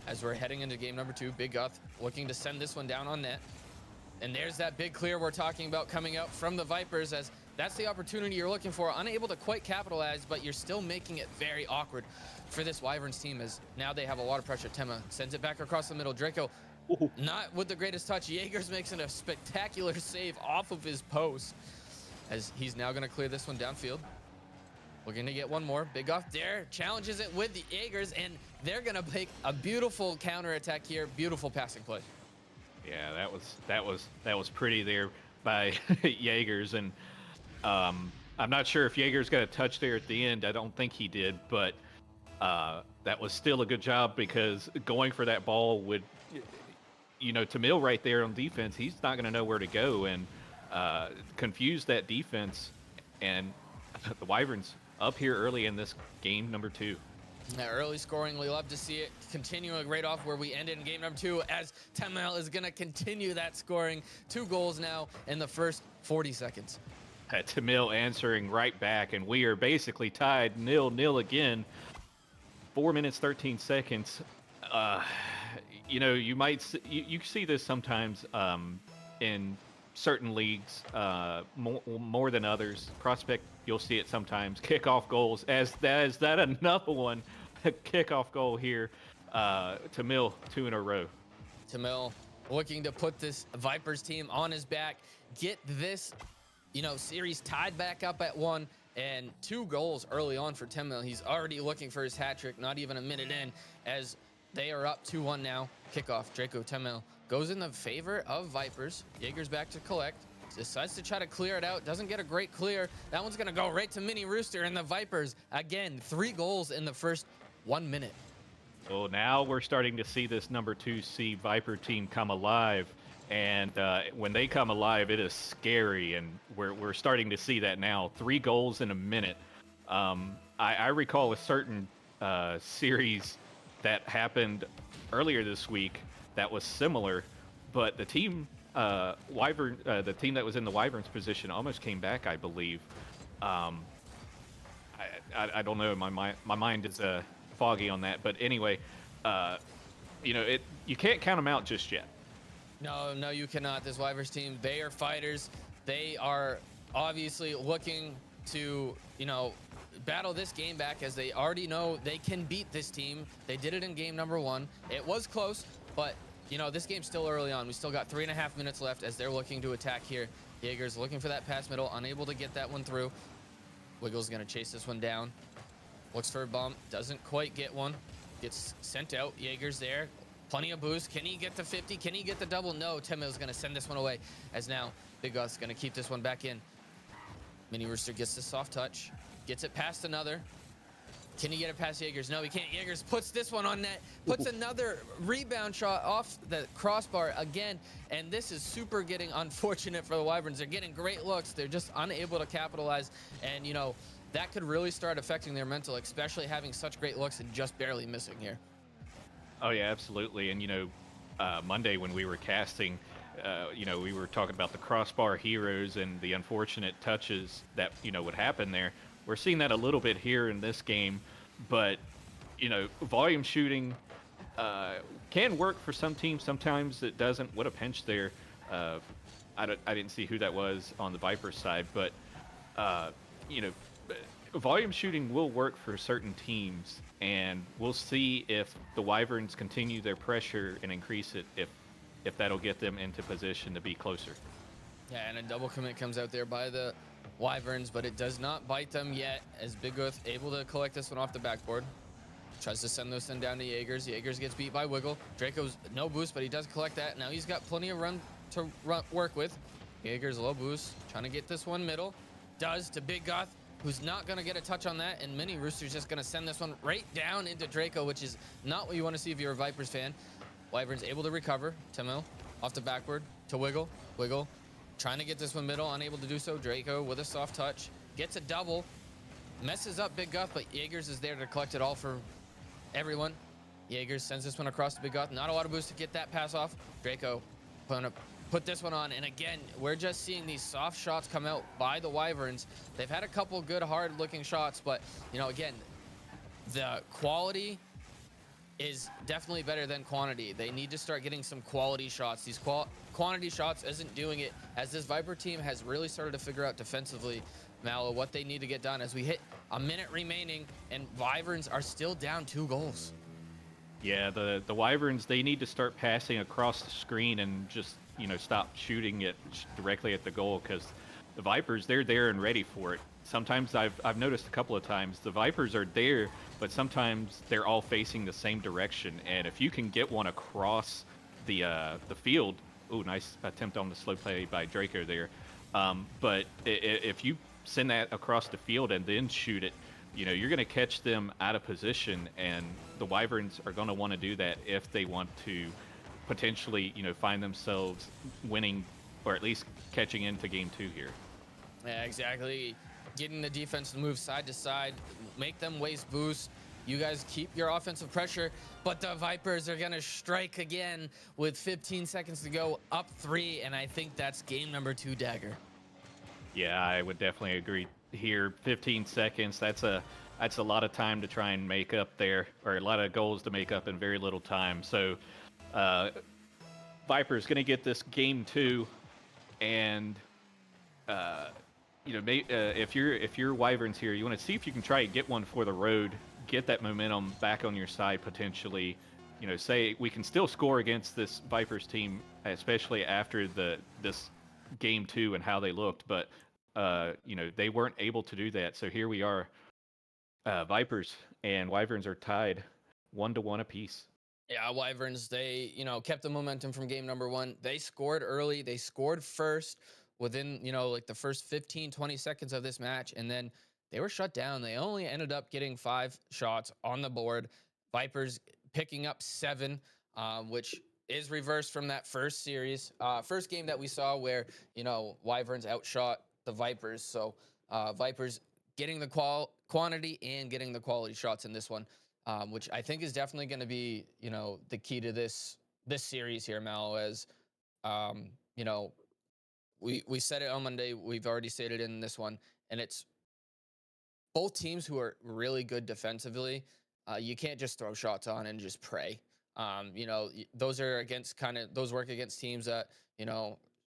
As we're heading into game number 2, Big Guth looking to send this one down on net. And there's that big clear we're talking about coming out from the Vipers, as that's the opportunity you're looking for. Unable to quite capitalize, but you're still making it very awkward for this Wyverns team, as now they have a lot of pressure. Tema sends it back across the middle. Draco, not with the greatest touch. Jaeger's making a spectacular save off of his post, as he's now going to clear this one downfield. We're going to get one more. Big off there, challenges it with the Jaegers, and they're going to make a beautiful counter attack here. Beautiful passing play. Yeah, that was pretty there by Jaegers, and I'm not sure if Jaegers got a touch there at the end. I don't think he did, but that was still a good job, because going for that ball would, Tamil right there on defense, he's not going to know where to go, and confuse that defense, and the Wyverns up here early in this game number 2. That early scoring, we love to see it continuing right off where we ended in game number 2, as Tamil is going to continue that scoring. 2 goals now in the first 40 seconds. Tamil answering right back, and we are basically tied 0-0 again. 4 minutes 13 seconds. You might you see this sometimes in certain leagues more than others. Prospect, you'll see it sometimes. Kickoff goals, as that another one. Kickoff goal here. Tamil, 2 in a row. Tamil looking to put this Vipers team on his back, get this series tied back up at 1, and 2 goals early on for Tamil. He's already looking for his hat trick, not even a minute in, as they are up 2-1 now. Kickoff, Draco Tamil goes in the favor of Vipers. Jaeger's back to collect. Decides to try to clear it out. Doesn't get a great clear. That one's going to go right to Mini Rooster, and the Vipers, again, 3 goals in the first 1 minute. Well, now we're starting to see this number 2 seed Viper team come alive. And when they come alive, it is scary, and we're starting to see that now. 3 goals in a minute. I recall a certain series that happened earlier this week that was similar, but the team the team that was in the Wyverns position almost came back, I believe. I don't know. My mind is foggy on that, but anyway, you can't count them out just yet. No, you cannot. This Wyvers team, they are fighters. They are obviously looking to, battle this game back, as they already know they can beat this team. They did it in game number 1. It was close, but, this game's still early on. We still got 3.5 minutes left as they're looking to attack here. Jaeger's looking for that pass middle, unable to get that one through. Wiggle's going to chase this one down. Looks for a bump, doesn't quite get one. Gets sent out. Jaeger's there. Plenty of boost. Can he get the 50? Can he get the double? No, Timil's going to send this one away, as now Big Gus going to keep this one back in. Mini Rooster gets the soft touch. Gets it past another. Can he get it past Jaegers? No, he can't. Jaegers puts this one on net. Puts another rebound shot off the crossbar again. And this is super getting unfortunate for the Wyverns. They're getting great looks. They're just unable to capitalize. And, that could really start affecting their mental, especially having such great looks and just barely missing here. Oh yeah, absolutely. And Monday when we were casting, we were talking about the crossbar heroes and the unfortunate touches that would happen there. We're seeing that a little bit here in this game, but volume shooting can work for some teams. Sometimes it doesn't. What a pinch there! I didn't see who that was on the Vipers side, but volume shooting will work for certain teams. And we'll see if the Wyverns continue their pressure and increase it, if that'll get them into position to be closer. Yeah, and a double commit comes out there by the Wyverns, but it does not bite them yet, as Big Guth able to collect this one off the backboard. Tries to send this one down to Jaegers. Jaegers gets beat by Wiggle. Draco's no boost, but he does collect that. Now he's got plenty of run to work with. Jaegers low boost, trying to get this one middle. Does to Big Guth, who's not going to get a touch on that, and Mini Rooster's just going to send this one right down into Draco, which is not what you want to see if you're a Vipers fan. Wyvern's able to recover. Tamil off the backward to Wiggle. Wiggle trying to get this one middle, unable to do so. Draco with a soft touch. Gets a double. Messes up Big Guth, but Jaegers is there to collect it all for everyone. Jaegers sends this one across to Big Guth. Not a lot of boost to get that pass off. Draco put this one on, and again, we're just seeing these soft shots come out by the Wyverns. They've had a couple good, hard-looking shots, but, again, the quality is definitely better than quantity. They need to start getting some quality shots. These quantity shots isn't doing it, as this Viper team has really started to figure out defensively, Mallow, what they need to get done as we hit a minute remaining and Wyverns are still down 2 goals. Yeah, the Wyverns, they need to start passing across the screen and just, stop shooting it directly at the goal, because the Vipers, they're there and ready for it. Sometimes I've noticed a couple of times the Vipers are there, but sometimes they're all facing the same direction, and if you can get one across the field, oh, nice attempt on the slow play by Draco there. But if you send that across the field and then shoot it, you're going to catch them out of position, and the Wyverns are going to want to do that if they want to potentially, find themselves winning or at least catching into game 2 here. Yeah, exactly. Getting the defense to move side to side, make them waste boost. You guys keep your offensive pressure, but the Vipers are going to strike again with 15 seconds to go, up 3, and I think that's game number 2, Dagger. Yeah, I would definitely agree here. 15 seconds, that's a lot of time to try and make up there, or a lot of goals to make up in very little time. So Viper's going to get this game 2, and if you're Wyverns here, you want to see if you can try and get one for the road, get that momentum back on your side potentially. Say we can still score against this Vipers team, especially after this game 2 and how they looked, but they weren't able to do that. So here we are, Vipers and Wyverns are tied 1-1 apiece. Yeah, Wyverns, they, kept the momentum from game number 1. They scored early. They scored first within, like the first 15, 20 seconds of this match. And then they were shut down. They only ended up getting 5 shots on the board. Vipers picking up 7, which is reversed from that first series, first game that we saw where, Wyverns outshot the Vipers. So Vipers getting the quantity and getting the quality shots in this one. Which I think is definitely going to be, the key to this series here, Mal. As we said it on Monday, we've already stated in this one, and it's both teams who are really good defensively. You can't just throw shots on and just pray. Those are those work against teams that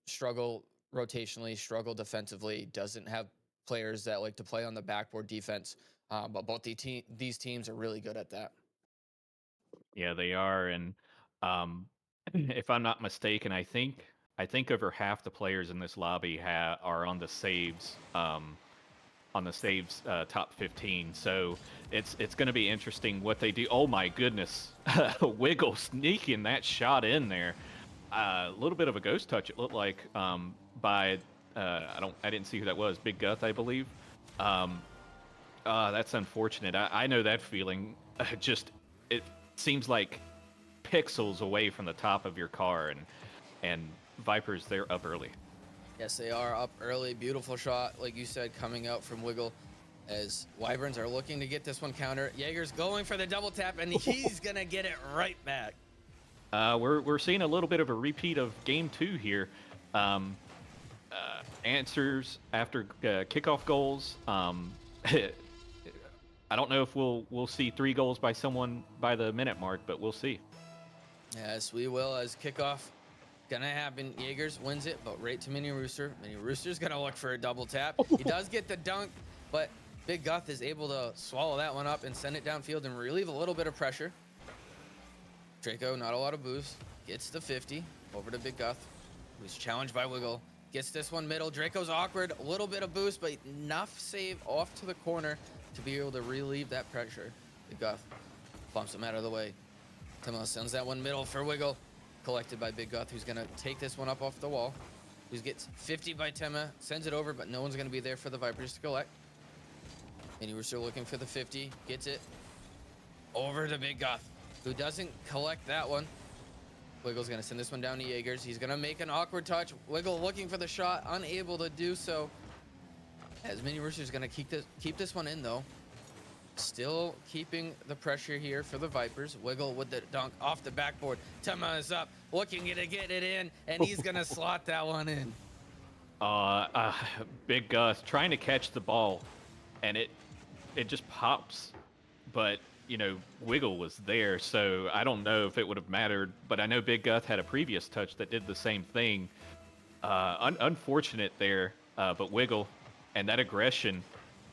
struggle rotationally, struggle defensively, doesn't have players that like to play on the backboard defense. But both these teams are really good at that. Yeah, they are, and if I'm not mistaken, I think over half the players in this lobby are on the saves. Top 15. So it's going to be interesting what they do. Oh my goodness, Wiggle sneaking that shot in there. A little bit of a ghost touch. It looked like by I didn't see who that was. Big Guth, I believe. That's unfortunate. I know that feeling. Just it seems like pixels away from the top of your car, and Vipers, they're up early. Yes, they are up early. Beautiful shot, like you said, coming out from Wiggle, as Wyverns are looking to get this one counter. Jaeger's going for the double tap, and he's gonna get it right back. We're seeing a little bit of a repeat of game 2 here. Answers after kickoff goals. I don't know if we'll see 3 goals by someone by the minute mark, but we'll see. Yes, we will, as kickoff gonna happen. Jaegers wins it, but right to Mini Rooster. Mini Rooster's gonna look for a double tap. He does get the dunk, but Big Guth is able to swallow that one up and send it downfield and relieve a little bit of pressure. Draco, not a lot of boost. Gets the 50 over to Big Guth, who's challenged by Wiggle. Gets this one middle. Draco's awkward, a little bit of boost, but enough save off to the corner to be able to relieve that pressure. Big Guth bumps him out of the way. Timo sends that one middle for Wiggle. Collected by Big Guth, who's going to take this one up off the wall. Who gets 50 by Tema, sends it over, but no one's going to be there for the Vipers to collect. And we're still looking for the 50. Gets it over to Big Guth, who doesn't collect that one. Wiggle's going to send this one down to Jaegers. He's going to make an awkward touch. Wiggle looking for the shot, unable to do so. As Mini Rooster's going to keep this one in, though. Still keeping the pressure here for the Vipers. Wiggle with the dunk off the backboard. Tema is up, looking to get it in, and he's going to slot that one in. Big Gus trying to catch the ball, and it just pops. But Wiggle was there, so I don't know if it would have mattered. But I know Big Guth had a previous touch that did the same thing. Unfortunate there, but Wiggle and that aggression.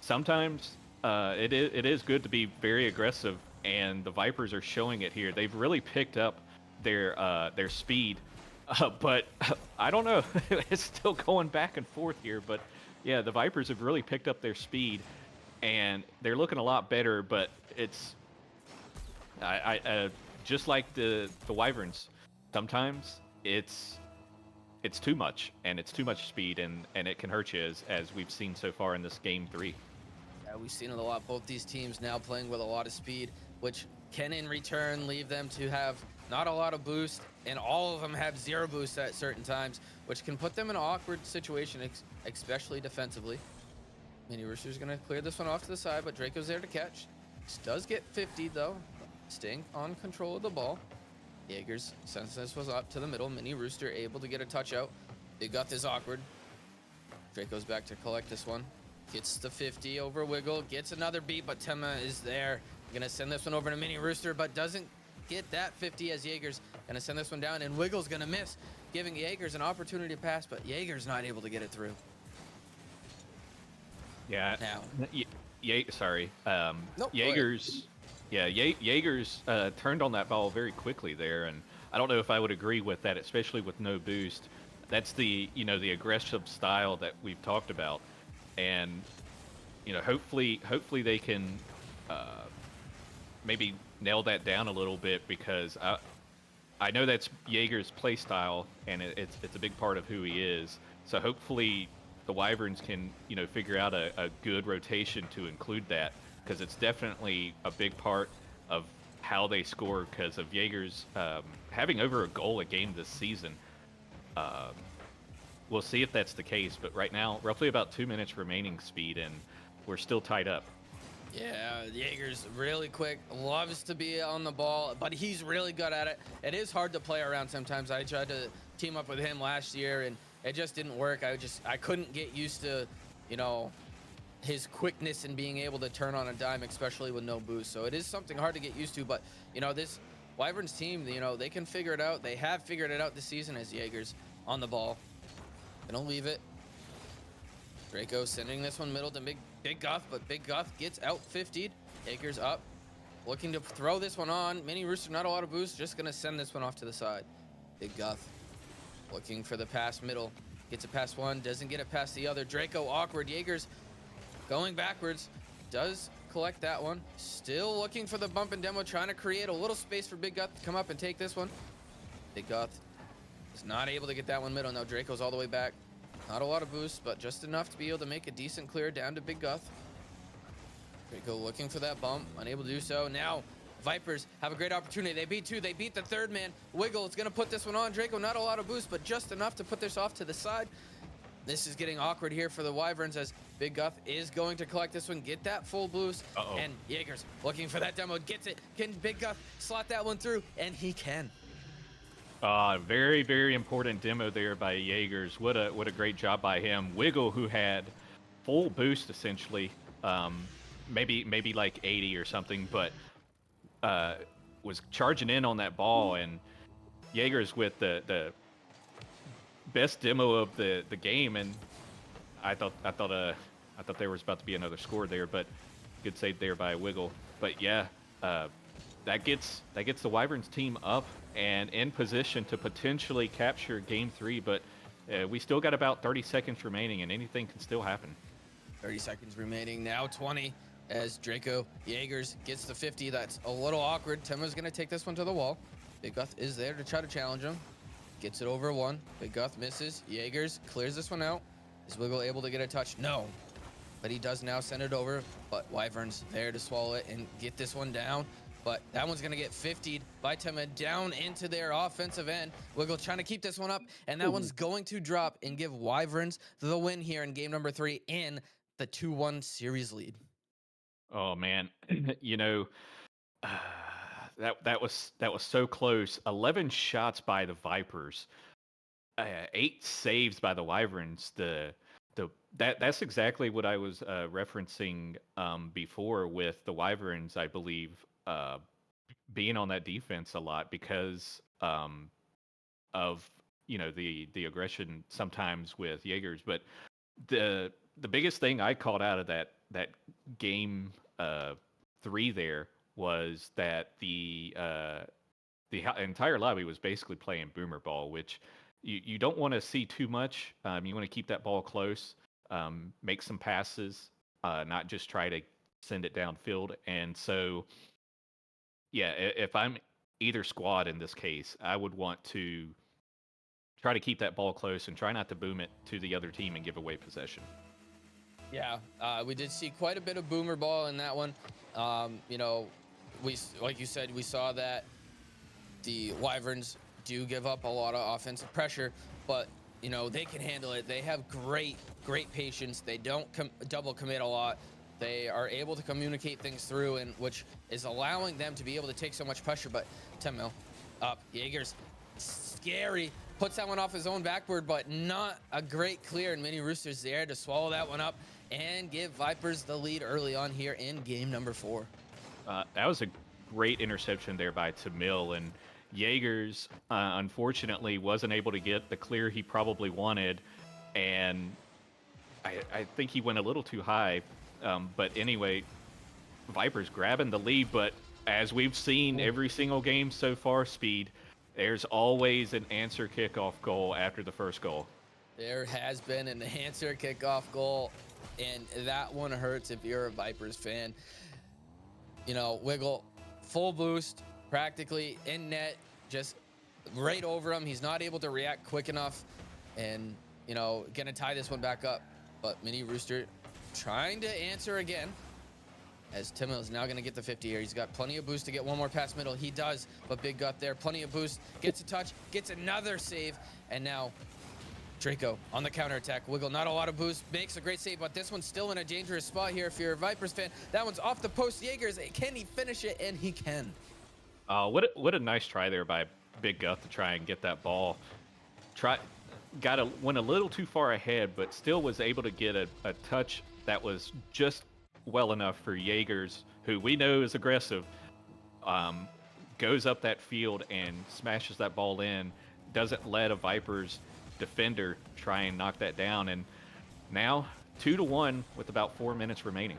Sometimes it is good to be very aggressive, and the Vipers are showing it here. They've really picked up their speed, but I don't know. It's still going back and forth here, but yeah, the Vipers have really picked up their speed, and they're looking a lot better. But it's just like the Wyverns. Sometimes it's too much, and it's too much speed, and it can hurt you as we've seen so far in this game 3. Yeah, we've seen it a lot. Both these teams now playing with a lot of speed, which can in return leave them to have not a lot of boost, and all of them have zero boost at certain times, which can put them in an awkward situation, especially defensively. Mini Rooster's gonna clear this one off to the side, but Draco's there to catch. This does get 50 though, staying on control of the ball. Jaegers, since this was up to the middle, Mini Rooster able to get a touch out. Big Guth is awkward. Draco's back to collect this one. Gets the 50 over Wiggle, gets another beat, but Tema is there. Gonna send this one over to Mini Rooster, but doesn't get that 50 as Jaegers gonna send this one down, and Wiggle's gonna miss, giving Jaegers an opportunity to pass, but Jaegers not able to get it through. Yeah. Now. Sorry. Nope, Jaegers. Yeah, Jaegers turned on that ball very quickly there, and I don't know if I would agree with that, especially with no boost. That's the aggressive style that we've talked about, and hopefully they can maybe nail that down a little bit, because I know that's Jaeger's play style, and it's a big part of who he is. So hopefully the Wyverns can figure out a good rotation to include that, because it's definitely a big part of how they score, because of Jaeger's having over a goal a game this season. We'll see if that's the case, but right now, roughly about 2 minutes remaining speed, and we're still tied up. Yeah, Jaeger's really quick, loves to be on the ball, but he's really good at it. It is hard to play around sometimes. I tried to team up with him last year, and it just didn't work. I couldn't get used to, his quickness and being able to turn on a dime, especially with no boost. So it is something hard to get used to, but, this Wyverns team, they can figure it out. They have figured it out this season as Jaeger's on the ball. Gonna leave it. Draco sending this one middle to Big Guth, but Big Guth gets out 50'd. Jaeger's up, looking to throw this one on. Mini Rooster, not a lot of boost, just gonna send this one off to the side. Big Guth looking for the pass middle. Gets it past one, doesn't get it past the other. Draco awkward. Jaeger's going backwards, does collect that one. Still looking for the bump and demo, trying to create a little space for Big Guth to come up and take this one. Big Guth is not able to get that one middle. Now Draco's all the way back. Not a lot of boost, but just enough to be able to make a decent clear down to Big Guth. Draco looking for that bump, unable to do so. Now Vipers have a great opportunity. They beat two, they beat the third man. Wiggle is gonna put this one on. Draco, not a lot of boost, but just enough to put this off to the side. This is getting awkward here for the Wyverns, as Big Guth is going to collect this one, get that full boost. And Jaeger's looking for that demo, gets it. Can Big Guth slot that one through? And he can. Very, very important demo there by Jaegers. What a great job by him. Wiggle, who had full boost essentially, maybe like 80 or something, but was charging in on that ball, and Jaegers with the best demo of the game, and I thought there was about to be another score there, but good save there by Wiggle. But yeah, that gets the Wyverns team up and in position to potentially capture game 3, but we still got about 30 seconds remaining, and anything can still happen. 30 seconds remaining, now 20, as Draco Jaegers gets the 50. That's a little awkward. Tema's gonna take this one to the wall. Big Guth is there to try to challenge him. Gets it over one. Big Guth misses. Jaegers clears this one out. Is Wiggle able to get a touch? No. But he does now send it over. But Wyvern's there to swallow it and get this one down. But that one's going to get 50'd by Tema down into their offensive end. Wiggle trying to keep this one up, and that one's going to drop and give Wyverns the win here in game number 3 in the 2-1 series lead. Oh man, that was so close. 11 shots by the Vipers, 8 saves by the Wyverns. That's exactly what I was referencing before with the Wyverns, I believe. uh, being on that defense a lot because of the aggression sometimes with Jaegers. But the biggest thing I called out of that game 3 there was that the entire lobby was basically playing boomer ball, which you don't want to see too much. You want to keep that ball close, make some passes, not just try to send it downfield. And so, yeah, if I'm either squad in this case, I would want to try to keep that ball close and try not to boom it to the other team and give away possession. Yeah, we did see quite a bit of boomer ball in that one. We, like you said, we saw that the Wyverns do give up a lot of offensive pressure, but they can handle it. They have great patience. They don't double commit a lot. They are able to communicate things through, and which is allowing them to be able to take so much pressure. But 10 mil up, Jaegers, scary. Puts that one off his own backboard, but not a great clear. And Mini Roosters there to swallow that one up and give Vipers the lead early on here in game number 4. That was a great interception there by Tamil, and Jaegers unfortunately wasn't able to get the clear he probably wanted, and I think he went a little too high. But anyway, Vipers grabbing the lead, but as we've seen every single game so far, Speed, there's always an answer kickoff goal after the first goal. There has been an answer kickoff goal, and that one hurts if you're a Vipers fan. Wiggle, full boost, practically in net, just right over him. He's not able to react quick enough, and gonna tie this one back up. But Mini Rooster trying to answer again, as Timmo is now going to get the 50 here. He's got plenty of boost to get one more pass middle. He does, but Big Gut there, plenty of boost, gets a touch, gets another save, and now Draco on the counterattack. Wiggle, not a lot of boost, makes a great save, but this one's still in a dangerous spot here if you're a Vipers fan. That one's off the post. Jaegers, can he finish it? And he can. What a nice try there by Big Gut to try and get that ball. Went a little too far ahead, but still was able to get a touch that was just well enough for Jaegers, who we know is aggressive. Goes up that field and smashes that ball in. Doesn't let a Vipers defender try and knock that down. And now 2-1 with about 4 minutes remaining.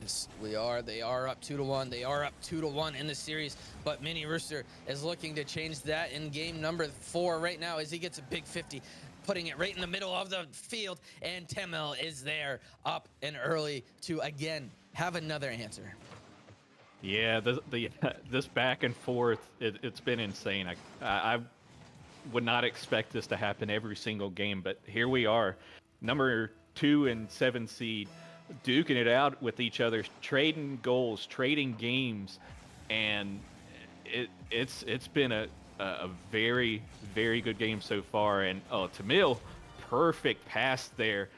Yes, we are. They are up 2-1. They are up 2-1 in the series. But Mini Rooster is looking to change that in game number 4 right now as he gets a big 50, putting it right in the middle of the field. And Temel is there up and early to again have another answer. Yeah, this back and forth, it's been insane. I would not expect this to happen every single game, but here we are, number 2 and 7 seed, duking it out with each other, trading goals, trading games, and it's been a very, very good game so far. And Tamil, perfect pass there,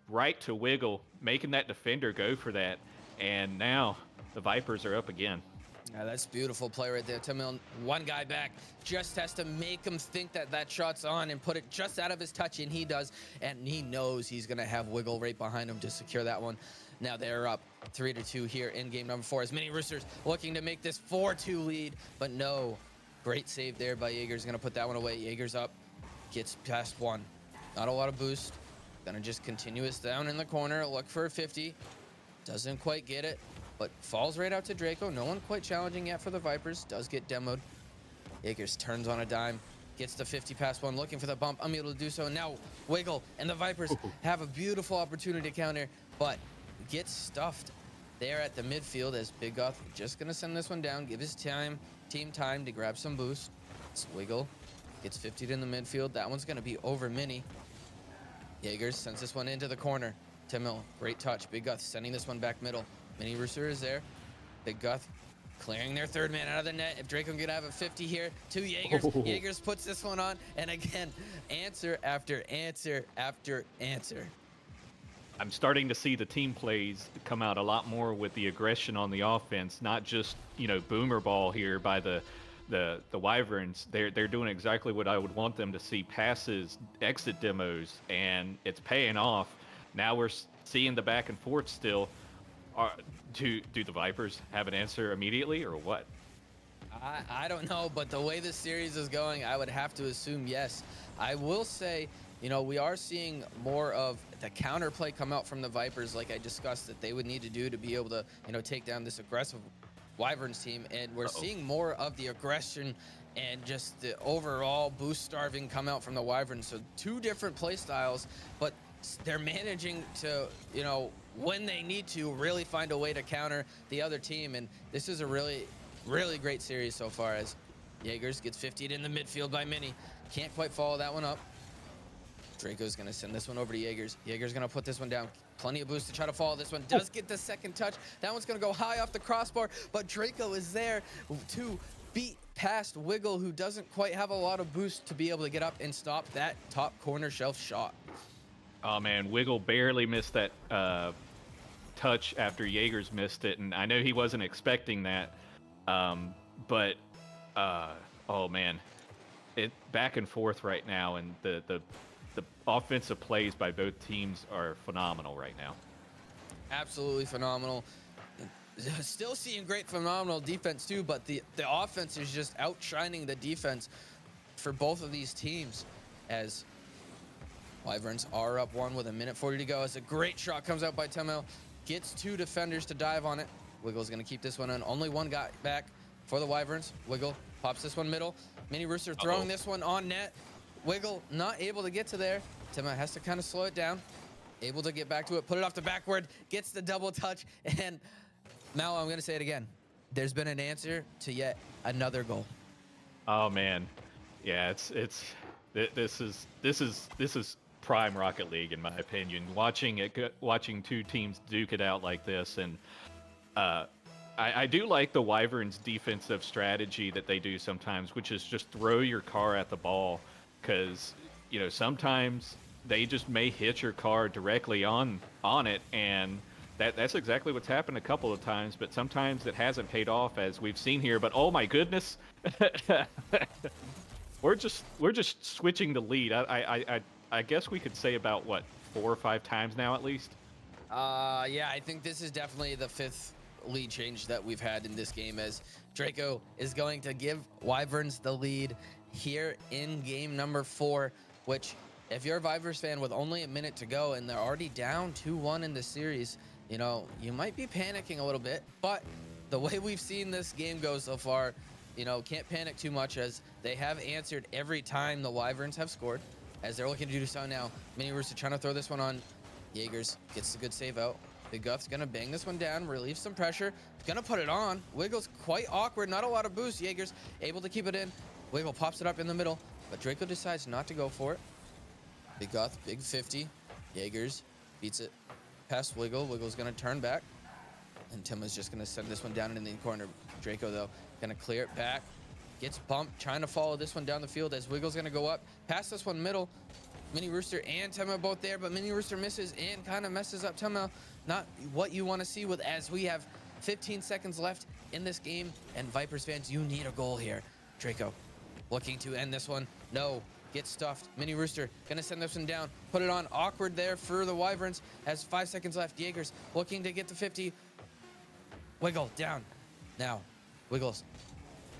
right to Wiggle, making that defender go for that, and now the Vipers are up again. Yeah, that's beautiful play right there. Tamil, one guy back, just has to make him think that shot's on and put it just out of his touch, and he does. And he knows he's going to have Wiggle right behind him to secure that one. Now they're up 3-2 here in game number 4 as Mini Roosters looking to make this 4-2 lead, but no. Great save there by Jaegers, going to put that one away. Jaegers up, gets past 1. Not a lot of boost. Going to just continue us down in the corner, look for a 50. Doesn't quite get it, but falls right out to Draco. No one quite challenging yet for the Vipers. Does get demoed. Jaegers turns on a dime, gets the 50 past 1, looking for the bump, unable to do so. Now Wiggle and the Vipers have a beautiful opportunity to counter, but gets stuffed there at the midfield as Big Goth just going to send this one down, give his team time to grab some boost. It's Wiggle gets 50'd in the midfield. That one's going to be over Mini. Jaegers sends this one into the corner. Timil, great touch. Big Goth sending this one back middle. Mini Rooster is there. Big Goth clearing their third man out of the net. If Draco can have a 50 here to Jaegers. Jaegers puts this one on, and again, answer after answer after answer. I'm starting to see the team plays come out a lot more with the aggression on the offense, not just, boomer ball here by the Wyverns. They're doing exactly what I would want them to see: passes, exit demos, and it's paying off. Now we're seeing the back and forth still. are do the Vipers have an answer immediately or what? I don't know, but the way this series is going, I would have to assume yes. I will say, we are seeing more of the counterplay come out from the Vipers, like I discussed, that they would need to do to be able to, take down this aggressive Wyverns team. And we're Uh-oh. seeing more of the aggression and just the overall boost starving come out from the Wyverns. So two different play styles, but they're managing to, when they need to, really find a way to counter the other team. And this is a really great series so far, as Jaegers gets 50'd in the midfield by Mini. Can't quite follow that one up. Draco's going to send this one over to Jaegers. Jaegers going to put this one down. Plenty of boost to try to follow this one. Does get the second touch. That one's going to go high off the crossbar, but Draco is there to beat past Wiggle, who doesn't quite have a lot of boost to be able to get up and stop that top corner shelf shot. Oh man, Wiggle barely missed that touch after Jaegers missed it, and I know he wasn't expecting that. But oh man, it back and forth right now, and the offensive plays by both teams are phenomenal right now. Absolutely phenomenal. Still seeing phenomenal defense too, but the offense is just outshining the defense for both of these teams, as Wyverns are up 1 with a minute 40 to go. As a great shot comes out by Temel, gets 2 defenders to dive on it. Wiggle's going to keep this one in. Only one guy back for the Wyverns. Wiggle pops this one middle. Mini Rooster throwing this one on net. Wiggle not able to get to there. Temel has to kind of slow it down. Able to get back to it, put it off the backward, gets the double touch, and Mal, I'm going to say it again. There's been an answer to yet another goal. Oh man, yeah, this is prime Rocket League in my opinion. Watching two teams duke it out like this, and I do like the Wyverns' defensive strategy that they do sometimes, which is just throw your car at the ball, because sometimes they just may hit your car directly on it, and that's exactly what's happened a couple of times. But sometimes it hasn't paid off, as we've seen here. But oh my goodness, we're just switching the lead. I guess we could say about what, 4 or 5 times now at least. Yeah, I think this is definitely the 5th lead change that we've had in this game, as Draco is going to give Wyverns the lead here in game number 4, which, if you're a Vipers fan with only a minute to go and they're already down 2-1 in the series, you might be panicking a little bit. But the way we've seen this game go so far, can't panic too much, as they have answered every time the Wyverns have scored, as they're looking to do so now. Mini Rooster trying to throw this one on. Jaegers gets the good save out. Big Guff's going to bang this one down, relieve some pressure. He's going to put it on. Wiggle's quite awkward, not a lot of boost. Jaegers able to keep it in. Wiggle pops it up in the middle, but Draco decides not to go for it. Big Guff, big 50. Jaegers beats it past Wiggle. Wiggle's going to turn back, and Tim is just going to send this one down in the corner. Draco, though, going to clear it back. Gets bumped, trying to follow this one down the field, as Wiggle's going to go up. Pass this one middle. Mini Rooster and Temel both there, but Mini Rooster misses and kind of messes up Temel. Not what you want to see, with as we have 15 seconds left in this game, and Vipers fans, you need a goal here. Draco looking to end this one. No. Gets stuffed. Mini Rooster gonna send this one down. Put it on. Awkward there for the Wyverns. Has 5 seconds left. Jaegers looking to get to 50. Wiggle down. Now, Wiggles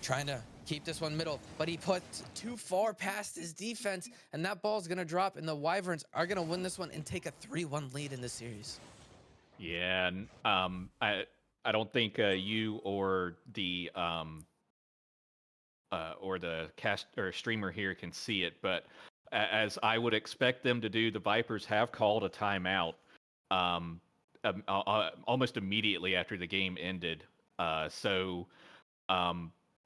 trying to keep this one middle, but he put too far past his defense, and that ball's gonna drop, and the Wyverns are gonna win this one and take a 3-1 lead in the series. Yeah, and I don't think you or the cast or streamer here can see it, but as I would expect them to do, the Vipers have called a timeout almost immediately after the game ended. So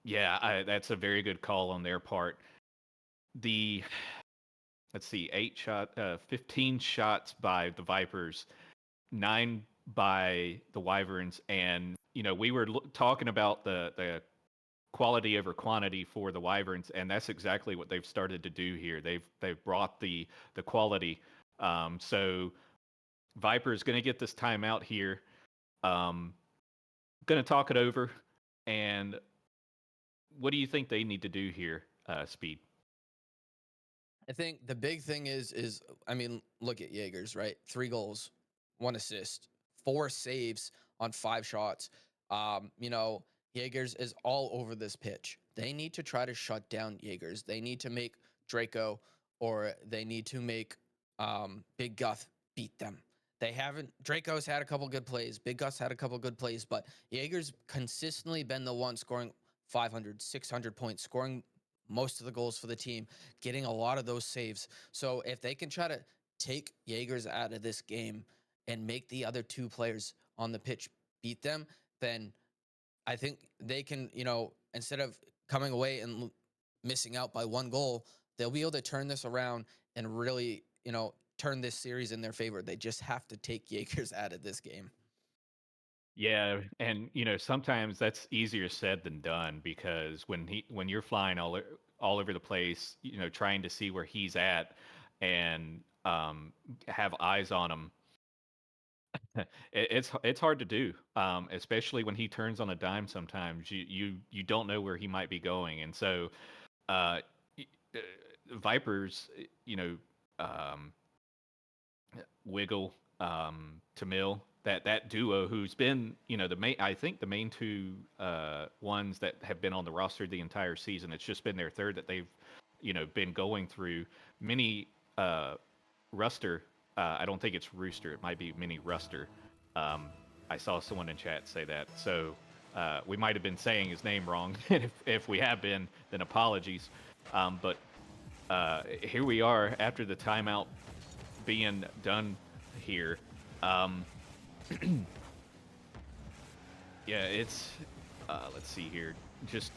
yeah, that's a very good call on their part. Let's see, 15 shots by the Vipers, 9 by the Wyverns, and we were talking about the quality over quantity for the Wyverns, and that's exactly what they've started to do here. They've brought the quality. So Viper's going to get this timeout here. Going to talk it over, and what do you think they need to do here, Speed? I think the big thing is I mean, look at Jaegers, right? 3 goals, 1 assist, 4 saves on 5 shots. You know, Jaegers is all over this pitch. They need to try to shut down Jaegers. They need to make Draco, or they need to make Big Guth beat them. They haven't. Draco's had a couple good plays. Big Gus had a couple good plays, but Jaeger's consistently been the one scoring 500, 600 points, scoring most of the goals for the team, getting a lot of those saves. So if they can try to take Jaegers out of this game and make the other 2 players on the pitch beat them, then I think they can, you know, instead of coming away and missing out by 1 goal, they'll be able to turn this around and really, you know, turn this series in their favor. They just have to take Jaegers out of this game. Yeah, and sometimes that's easier said than done because when you're flying all over the place, trying to see where he's at and have eyes on him, it's hard to do, especially when he turns on a dime. Sometimes you don't know where he might be going, and so uh, y- uh, Vipers, um, Wiggle, Tamil, that duo who's been, the main, I think the main 2 ones that have been on the roster the entire season. It's just been their third that they've, been going through. Mini Ruster, I don't think it's Rooster. It might be Mini Ruster. Um, I saw someone in chat say that, so we might have been saying his name wrong. And if we have been, then apologies. But here we are after the timeout being done here. Um, yeah, it's let's see here. Just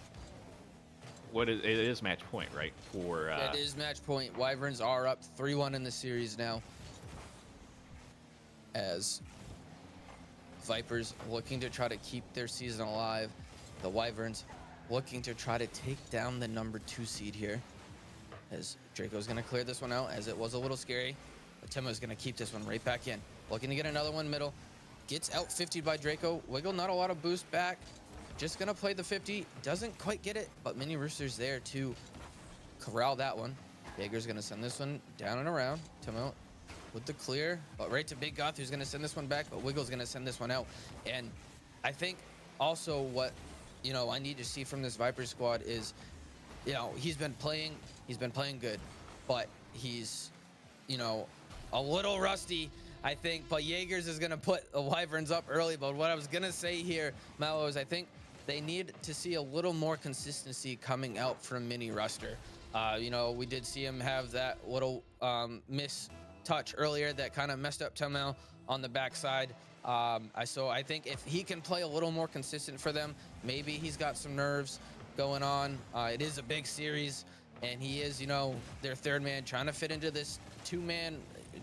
it is match point, right? For It is match point. Wyverns are up 3-1 in the series now, as Vipers looking to try to keep their season alive. The Wyverns looking to try to take down the number 2 seed here, as Draco's going to clear this one out, as it was a little scary. But Timo's going to keep this one right back in. Looking to get another one middle. Gets out 50 by Draco. Wiggle, not a lot of boost back. Just going to play the 50. Doesn't quite get it, but Mini Rooster's there to corral that one. Jaeger's going to send this one down and around. Timo with the clear, but right to Big Goth, who's going to send this one back, but Wiggle's going to send this one out. And I think also what, I need to see from this Viper squad is, he's been playing good, but he's, a little rusty, I think. But Jaegers is going to put the Wyverns up early. But what I was going to say here, Mallow, is I think they need to see a little more consistency coming out from Mini Ruster. We did see him have that little miss touch earlier that kind of messed up Tamel on the backside. So I think if he can play a little more consistent for them, maybe he's got some nerves going on. It is a big series, and he is, their 3rd man, trying to fit into this 2-man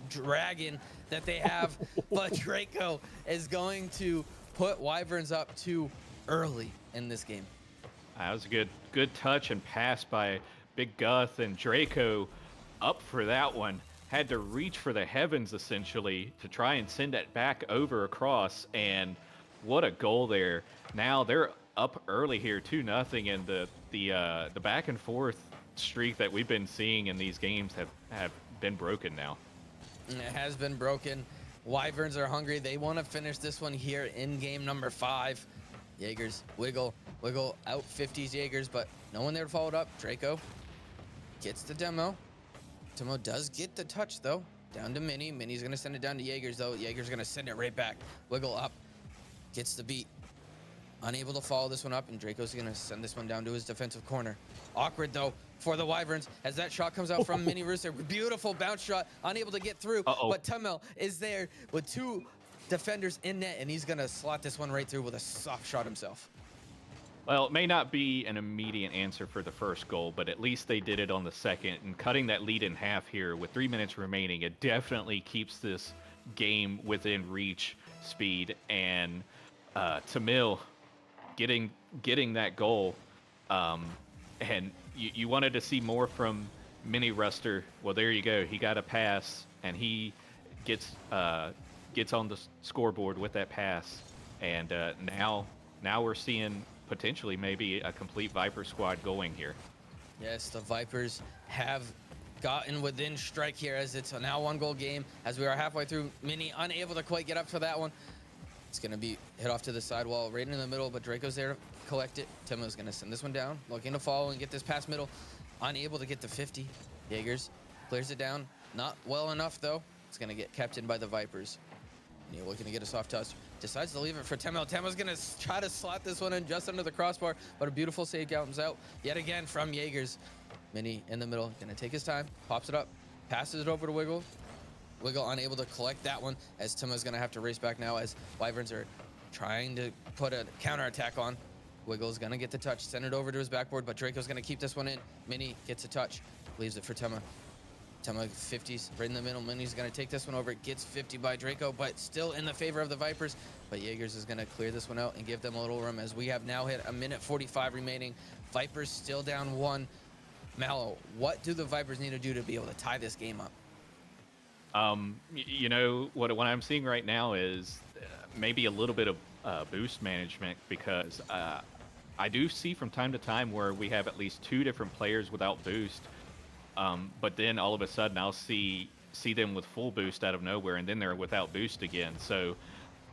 dragon that they have. But Draco is going to put Wyverns up 2 early in this game. that was a good touch and pass by Big Guth, and Draco up for that one. Had to reach for the heavens essentially to try and send it back over across, and what a goal there. Now they're up early here 2-0, and the back and forth streak that we've been seeing in these games have been broken now. It has been broken. Wyverns are hungry. They want to finish this one here in game number 5. Jaegers, Wiggle out 50s Jaegers, but no one there to follow it up. Draco gets the demo. Timo does get the touch, though. Down to Mini. Mini's going to send it down to Jaegers, though. Jaegers going to send it right back. Wiggle up. Gets the beat. Unable to follow this one up, and Draco's going to send this one down to his defensive corner. Awkward, though, for the Wyverns as that shot comes out from Mini Rooster. Beautiful bounce shot. Unable to get through. But Tamel is there with 2 defenders in net, and he's going to slot this one right through with a soft shot himself. Well, it may not be an immediate answer for the first goal, but at least they did it on the second. And cutting that lead in half here with 3 minutes remaining, it definitely keeps this game within reach speed. And Tamil getting that goal, and you wanted to see more from Mini Ruster. Well, there you go. He got a pass, and he gets on the scoreboard with that pass. And now we're seeing potentially maybe a complete Viper squad going here. Yes, the Vipers have gotten within strike here, as it's a now 1-goal game, as we are halfway through. Mini unable to quite get up for that one. It's going to be hit off to the sidewall right in the middle, but Draco's there to collect it. Timo's going to send this one down, looking to follow and get this past middle. Unable to get to 50. Jaegers clears it down. Not well enough, though. It's going to get kept in by the Vipers. Neil looking to get a soft touch. Decides to leave it for Temo. Temo's going to try to slot this one in just under the crossbar, but a beautiful save comes out yet again from Jaegers. Mini in the middle, going to take his time, pops it up, passes it over to Wiggle. Wiggle unable to collect that one, as Timo's going to have to race back now as Wyverns are trying to put a counterattack on. Wiggle's going to get the touch, send it over to his backboard, but Draco's going to keep this one in. Mini gets a touch, leaves it for Timo. Timo 50s right in the middle. Mini's going to take this one over. It gets 50 by Draco, but still in the favor of the Vipers. But Jaegers is going to clear this one out and give them a little room, as we have now hit a minute 45 remaining. Vipers still down 1. Mallow, what do the Vipers need to do to be able to tie this game up? You know, what I'm seeing right now is maybe a little bit of boost management, because I do see from time to time where we have at least 2 different players without boost, but then all of a sudden I'll see them with full boost out of nowhere, and then they're without boost again. So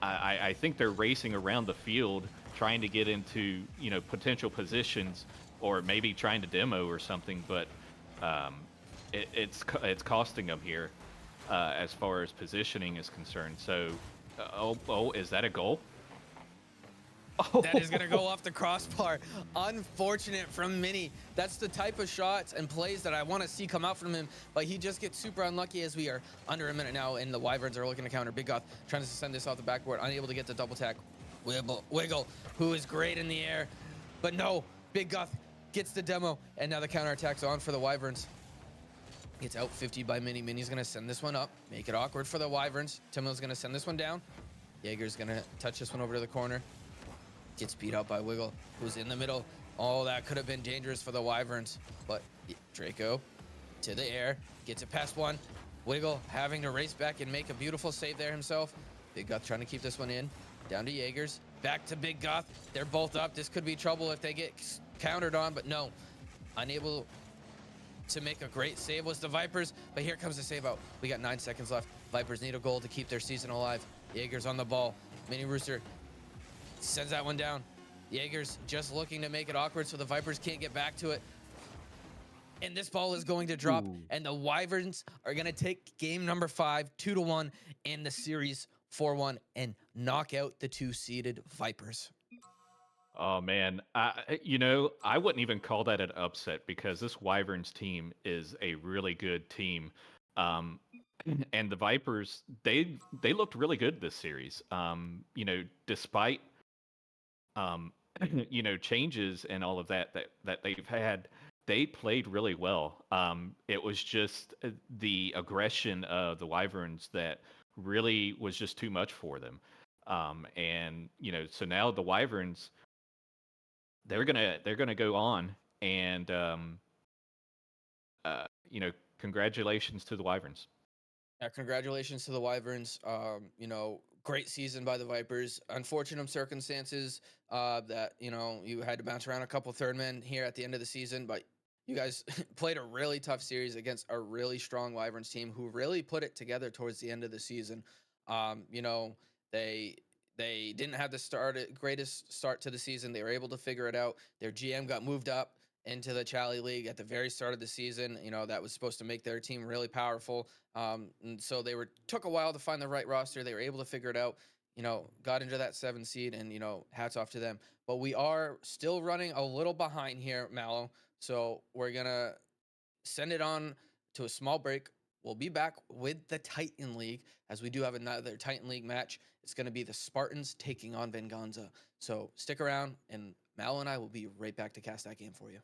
I think they're racing around the field trying to get into, you know, potential positions, or maybe trying to demo or something, but it's costing them here. As far as positioning is concerned. So, is that a goal? Oh. That is going to go off the crossbar. Unfortunate from Mini. That's the type of shots and plays that I want to see come out from him, but he just gets super unlucky, as we are under a minute now, and the Wyverns are looking to counter. Big Goth trying to send this off the backboard, unable to get the double tack. Wiggle, who is great in the air, but no, Big Goth gets the demo, and now the counterattack's on for the Wyverns. Gets out 50 by Mini. Mini's going to send this one up, make it awkward for the Wyverns. Timo's going to send this one down. Jaeger's going to touch this one over to the corner. Gets beat out by Wiggle, who's in the middle. Oh, that could have been dangerous for the Wyverns. But Draco to the air, gets it past one. Wiggle having to race back and make a beautiful save there himself. Big Goth trying to keep this one in. Down to Jaegers. Back to Big Goth. They're both up. This could be trouble if they get countered on, but no. Unable to make a great save was the Vipers, but here comes the save out. We got 9 seconds left. Vipers need a goal to keep their season alive. Jaegers on the ball. Mini Rooster sends that one down. Jaegers just looking to make it awkward so the Vipers can't get back to it. And this ball is going to drop, and the Wyverns are going to take game number 5, 2-1 in the series 4-1, and knock out the 2-seeded Vipers. Oh man, you know, I wouldn't even call that an upset, because this Wyverns team is a really good team, and the Vipers, they looked really good this series. You know, despite you know, changes and all of that they've had, they played really well. It was just the aggression of the Wyverns that really was just too much for them, and you know, so now the Wyverns, they're gonna go on, and you know, congratulations to the Wyverns. Congratulations to the Wyverns. You know, great season by the Vipers. Unfortunate circumstances that, you know, you had to bounce around a couple third men here at the end of the season, but you guys played a really tough series against a really strong Wyverns team who really put it together towards the end of the season. You know, they didn't have the greatest start to the season. They were able to figure it out. Their GM got moved up into the Chally League at the very start of the season. You know, that was supposed to make their team really powerful. And so took a while to find the right roster. They were able to figure it out, you know, got into that 7 seed, and, you know, hats off to them. But we are still running a little behind here, Mallow. So we're going to send it on to a small break. We'll be back with the Titan League, as we do have another Titan League match. It's going to be the Spartans taking on Venganza. So stick around, and Mal and I will be right back to cast that game for you.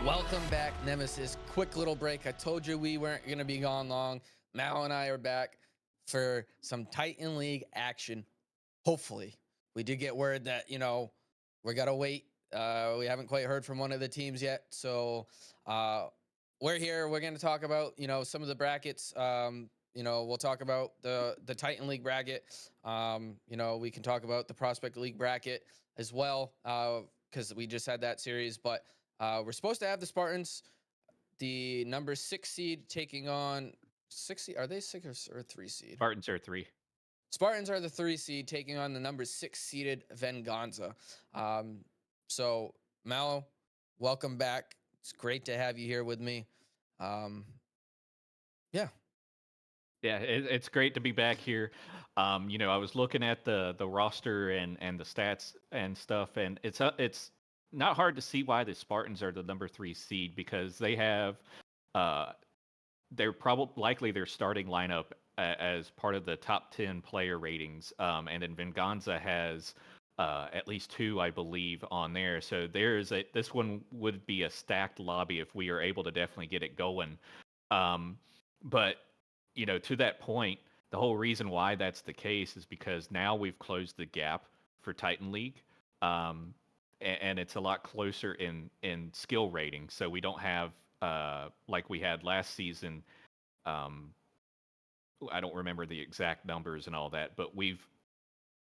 Welcome back, Nemesis. Quick little break. I told you we weren't going to be gone long. Mal and I are back for some Titan League action. Hopefully, we did get word that, we got to wait. We haven't quite heard from one of the teams yet. So we're here. We're going to talk about, some of the brackets. We'll talk about the Titan League bracket. We can talk about the Prospect League bracket as well, because we just had that series. But we're supposed to have the Spartans, the number 6 seed, taking on 6 seed. Are they 6 or 3 seed? Spartans are 3. Spartans are the 3 seed, taking on the number 6 seeded Venganza. So Mallow, welcome back. It's great to have you here with me. Yeah. Yeah, it's great to be back here. I was looking at the roster and the stats and stuff, and it's not hard to see why the Spartans are the number 3 seed, because they have uh, they're probably likely their starting lineup as part of the top 10 player ratings, and then Venganza has at least 2, I believe, on there. So this one would be a stacked lobby if we are able to definitely get it going. Um, but to that point, the whole reason why that's the case is because now we've closed the gap for Titan League, and it's a lot closer in skill rating. So we don't have like we had last season. Um, I don't remember the exact numbers and all that, but we've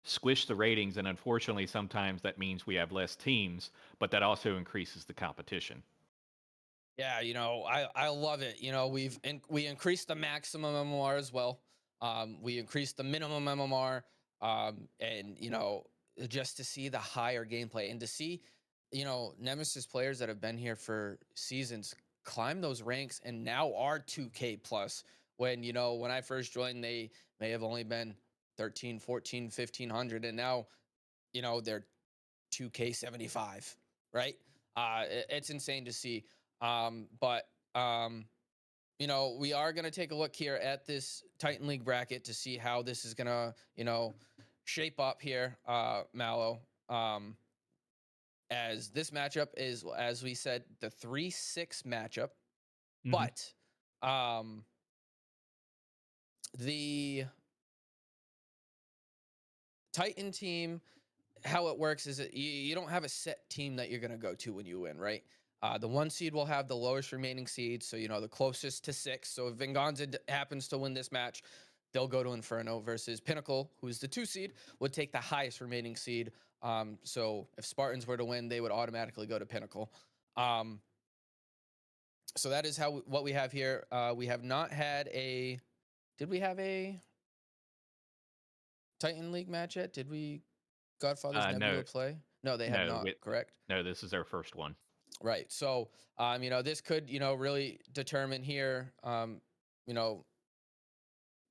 squished the ratings, and unfortunately, sometimes that means we have less teams, but that also increases the competition. Yeah, I love it. We increased the maximum MMR as well. We increased the minimum MMR, and just to see the higher gameplay and to see, Nemesis players that have been here for seasons climb those ranks and now are 2K plus. When I first joined, they may have only been 13, 14, 1500, and now, they're 2K 75, right? It's insane to see. But we are gonna take a look here at this Titan League bracket to see how this is gonna, shape up here, Mallow. As this matchup is, as we said, the 3-6 matchup, Hmm. but the Titan team, how it works is that you don't have a set team that you're going to go to when you win, right? The 1 seed will have the lowest remaining seed, so the closest to 6. So if Venganza happens to win this match, they'll go to Inferno, versus Pinnacle, who's the 2 seed, would take the highest remaining seed. So if Spartans were to win, they would automatically go to Pinnacle. So that is what we have here. We have not had a. Did we have a Titan League match yet? Did we Godfather's No, Nebula play? No, they have no, not. Correct. no. This is our first one. Right. So, this could, really determine here, you know,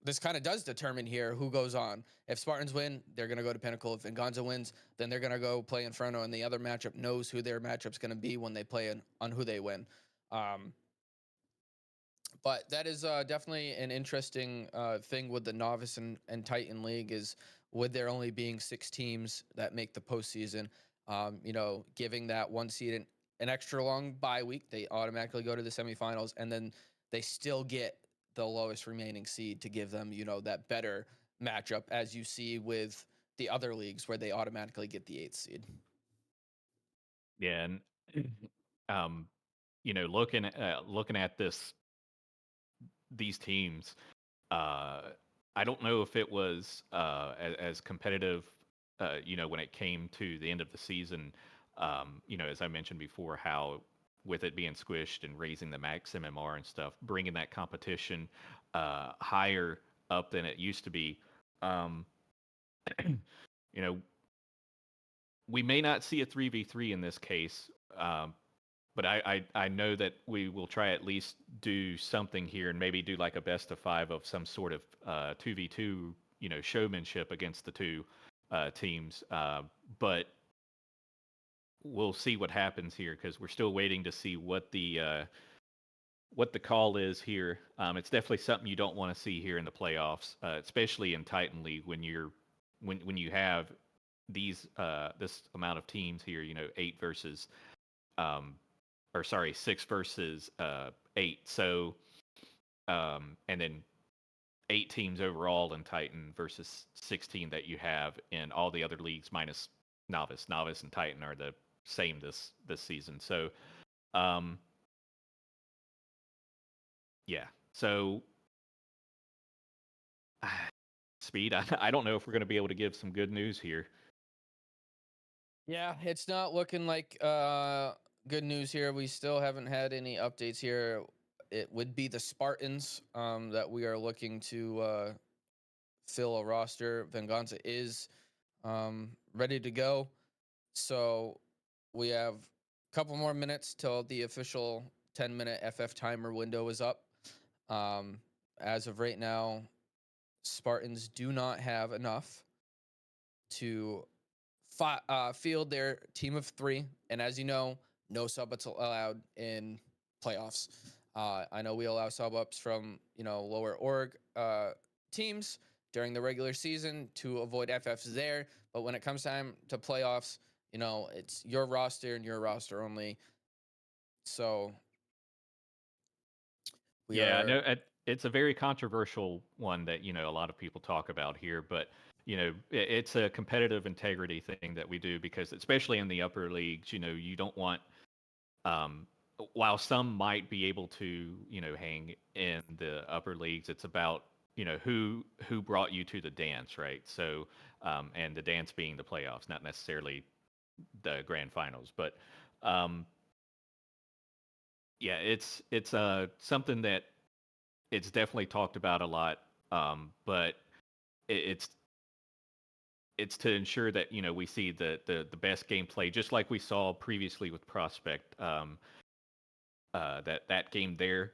this kind of does determine here who goes on. If Spartans win, they're going to go to Pinnacle. If Venganza wins, then they're going to go play Inferno, and the other matchup knows who their matchup's going to be when they play on who they win. Um, but that is definitely an interesting thing with the Novice and Titan League, is with there only being 6 teams that make the postseason, giving that 1 seed an extra long bye week, they automatically go to the semifinals, and then they still get the lowest remaining seed to give them, that better matchup, as you see with the other leagues where they automatically get the 8th seed. Yeah, and um, looking at these teams, uh, I don't know if it was as competitive, when it came to the end of the season. As I mentioned before, how with it being squished and raising the max MMR and stuff, bringing that competition higher up than it used to be. Um, you know, we may not see a 3v3 in this case, but I know that we will try at least do something here and maybe do like a best of 5 of some sort of 2v2, showmanship against the 2 teams. But we'll see what happens here, because we're still waiting to see what the call is here. It's definitely something you don't want to see here in the playoffs, especially in Titan League when you have this amount of teams here. 8 versus um, or sorry, 6 versus 8. So and then 8 teams overall in Titan versus 16 that you have in all the other leagues minus Novice. Novice and Titan are the same this season. So um, yeah. So Speed, I don't know if we're going to be able to give some good news here. Yeah, it's not looking like good news here. We still haven't had any updates here. It would be the Spartans that we are looking to fill a roster. Venganza is ready to go. So we have a couple more minutes till the official 10-minute FF timer window is up. Um, as of right now, Spartans do not have enough to field their team of three. And as you know, no sub ups allowed in playoffs. I know we allow sub ups from lower org teams during the regular season to avoid FFs there. But when it comes time to playoffs, it's your roster and your roster only. So we Yeah, are. no, it's a very controversial one that a lot of people talk about here, but it's a competitive integrity thing that we do because especially in the upper leagues, you don't want um, while some might be able to hang in the upper leagues, it's about who brought you to the dance, right? So and the dance being the playoffs, not necessarily the grand finals, but um, yeah, it's something that it's definitely talked about a lot, but it's to ensure that we see the best gameplay, just like we saw previously with Prospect. That game there,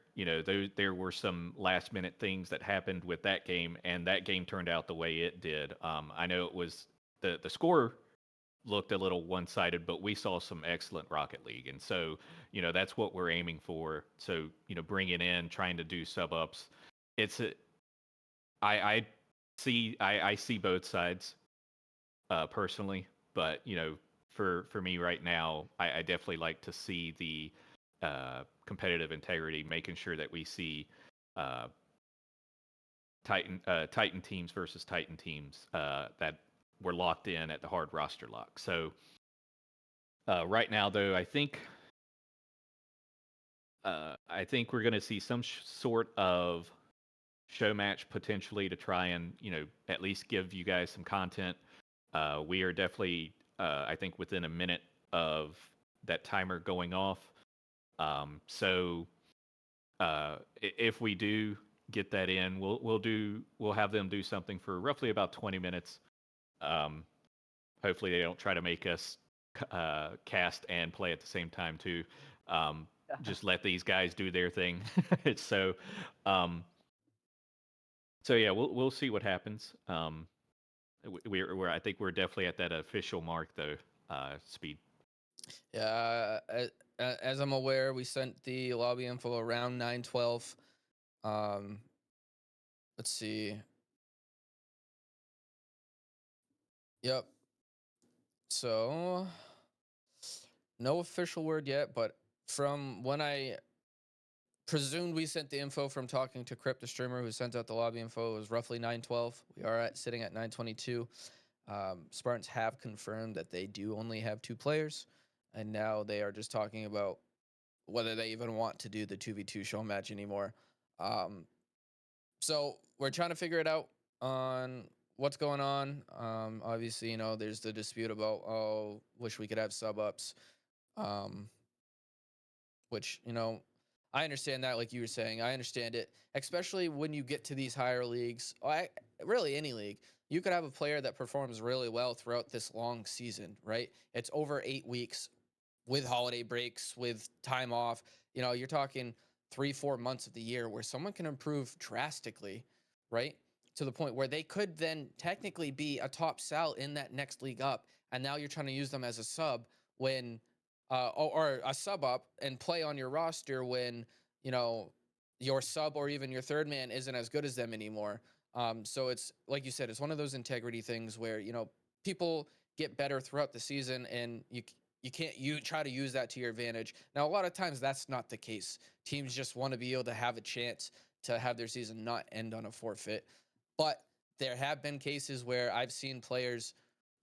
there were some last minute things that happened with that game, and that game turned out the way it did. I know it was the score looked a little one sided, but we saw some excellent Rocket League, and so that's what we're aiming for. So bringing in, trying to do sub ups, it's a, I I see both sides personally, but for me right now, I definitely like to see the competitive integrity, making sure that we see uh, Titan teams versus Titan teams that were locked in at the hard roster lock. So right now, though, I think we're going to see some sort of show match potentially to try and at least give you guys some content. We are definitely I think within a minute of that timer going off. So if we do get that in, we'll have them do something for roughly about 20 minutes. Um, hopefully they don't try to make us cast and play at the same time too. Just let these guys do their thing. so um, so yeah, we'll see what happens. We're I think we're definitely at that official mark though. Speed. Yeah, as I'm aware, we sent the lobby info around 9:12. Um, let's see. Yep. So no official word yet, but from when I presumed we sent the info from talking to Crypt, the streamer who sent out the lobby info, it was roughly 9:12. We are sitting at 9:22. Spartans have confirmed that they do only have 2 players, and now they are just talking about whether they even want to do the 2v2 show match anymore. Um, so we're trying to figure it out on what's going on. Obviously, there's the dispute about, oh, wish we could have sub ups. Um, which I understand that, like you were saying, I understand it, especially when you get to these higher leagues. Really any league, you could have a player that performs really well throughout this long season, right? It's over 8 weeks with holiday breaks, with time off. You're talking 3-4 months of the year where someone can improve drastically, right? To the point where they could then technically be a top sell in that next league up. And now you're trying to use them as a sub when, or a sub up and play on your roster when, you know, your sub or even your third man isn't as good as them anymore. So it's like you said, it's one of those integrity things where, people get better throughout the season, and you try to use that to your advantage. Now, a lot of times that's not the case. Teams just want to be able to have a chance to have their season not end on a forfeit. But there have been cases where I've seen players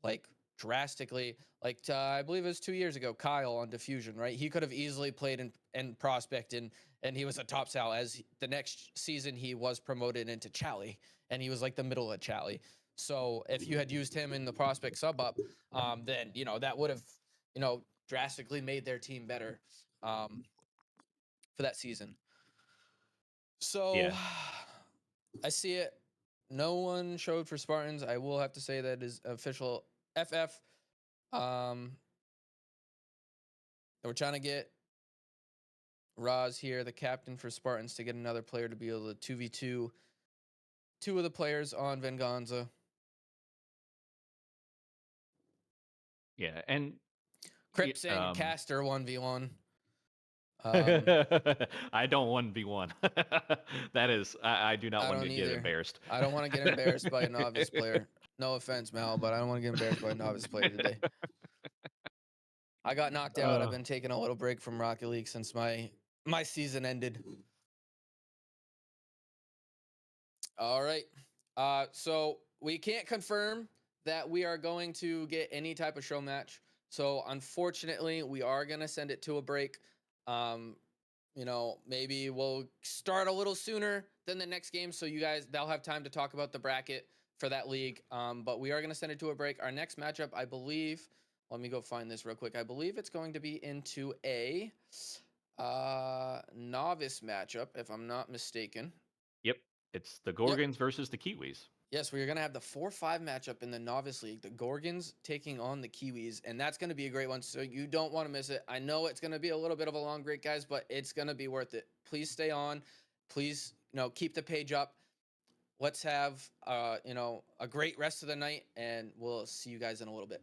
like drastically, like I believe it was 2 years ago, Kyle on Diffusion, right? He could have easily played in Prospect and he was a top sal. As the next season, he was promoted into Chally, and he was like the middle of Chally. So if you had used him in the Prospect sub up, then that would have drastically made their team better for that season. So Yeah. I see it. No one showed for Spartans. I will have to say that is official FF. Um, we're trying to get Roz here, the captain for Spartans, to get another player to be able to 2v2 two of the players on Venganza. Yeah, and Crip saying Caster 1v1. I don't want to be one. That is, I do not I want to don't get either. embarrassed. I don't want to get embarrassed by a novice player. No offense, Mal, but I don't want to get embarrassed by a novice player today. I got knocked out. I've been taking a little break from Rocket League since my season ended. All right. So we can't confirm that we are going to get any type of show match. So unfortunately, we are gonna send it to a break. Maybe we'll start a little sooner than the next game, so they'll have time to talk about the bracket for that league. But we are gonna send it to a break. Our next matchup, I believe. Let me go find this real quick. I believe it's going to be into a novice matchup, if I'm not mistaken. Yep, it's the Yep. Gorgons versus the Kiwis. Yes, we're going to have the 4-5 matchup in the Novice League. The Gorgons taking on the Kiwis, and that's going to be a great one, so you don't want to miss it. I know it's going to be a little bit of a long break, guys, but it's going to be worth it. Please stay on. Please, keep the page up. Let's have, a great rest of the night, and we'll see you guys in a little bit.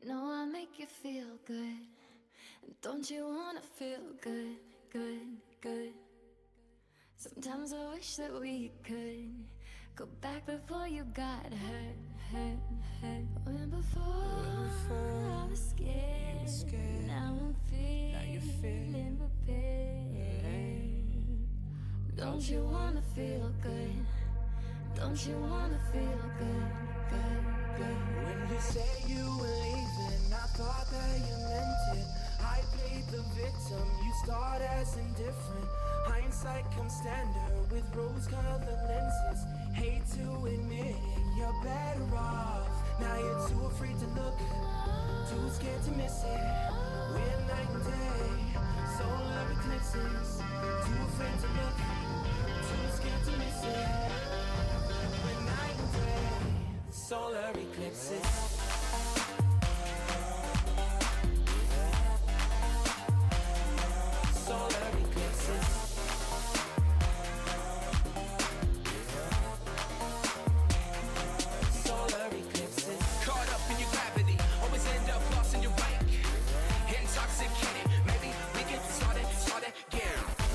You know I make you feel good. Don't you wanna feel good, good, good? Sometimes I wish that we could go back before you got hurt, hurt, hurt. When before I was scared, now I'm feeling prepared. Don't you wanna feel good? Don't you wanna feel good, good, good? When you say you were leaving, I thought that you meant it. I played the victim, you start as indifferent. Hindsight comes standard with rose-colored lenses. Hate to admit it, you're better off. Now you're too afraid to look, too scared to miss it. We're night and day, solar eclipses. Too afraid to look, too scared to miss it. We're night and day, solar eclipses. Solar eclipses. Solar eclipses. Caught up in your gravity, always end up lost in your rank. Intoxicated, maybe we can start again.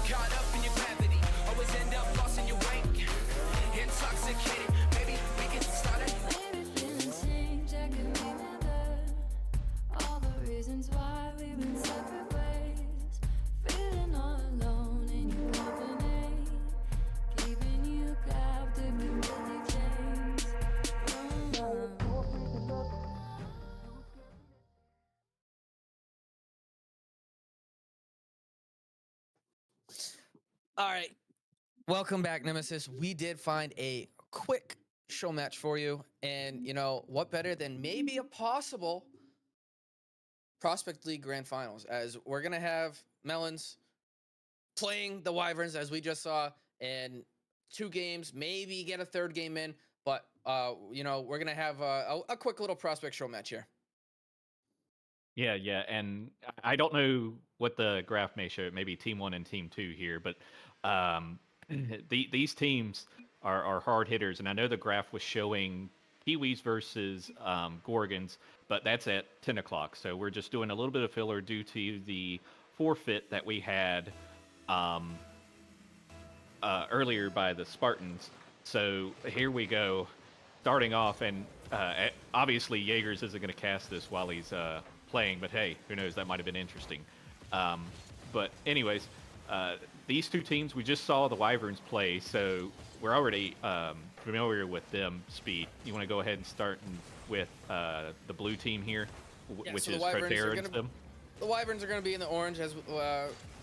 Caught up in your gravity, always end up lost in your rank. Intoxicated, maybe we can start it. Maybe feeling change, I could be better. All the reasons why we've been separate ways. Feeling all alone in your company. Keeping you captive with guilty chains. All right. Welcome back, Nemesis. We did find a quick show match for you. And, you know, what better than maybe a possible Prospect League Grand Finals, as we're going to have Melons playing the Wyverns, as we just saw, in 2 games, maybe get a 3rd game in. But, you know, we're going to have a quick little Prospect show match here. Yeah, yeah, and I don't know what the graph may show. Maybe Team One and Team Two here, but um, these teams are hard hitters, and I know the graph was showing Kiwis versus Gorgons, but that's at 10 o'clock. So we're just doing a little bit of filler due to the forfeit that we had um, earlier by the Spartans. So here we go, starting off, and obviously Jaegers isn't going to cast this while he's playing, but hey, who knows? That might have been interesting. But anyways, these 2 teams, we just saw the Wyverns play, so we're already familiar with them. Speed, you want to go ahead and start with the blue team here, which so is Crotera. The Wyverns are going to be in the orange, as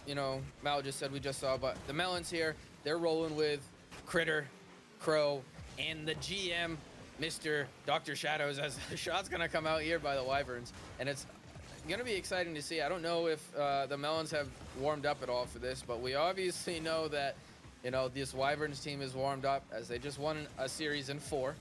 you know, Mal just said we just saw. But the Melons here, they're rolling with Critter, Crow, and the GM, Mr. Dr. Shadows, as the shot's going to come out here by the Wyverns. And it's going to be exciting to see. I don't know if the Melons have warmed up at all for this, but we obviously know that, you know, this Wyverns team is warmed up, as they just won a series in 4.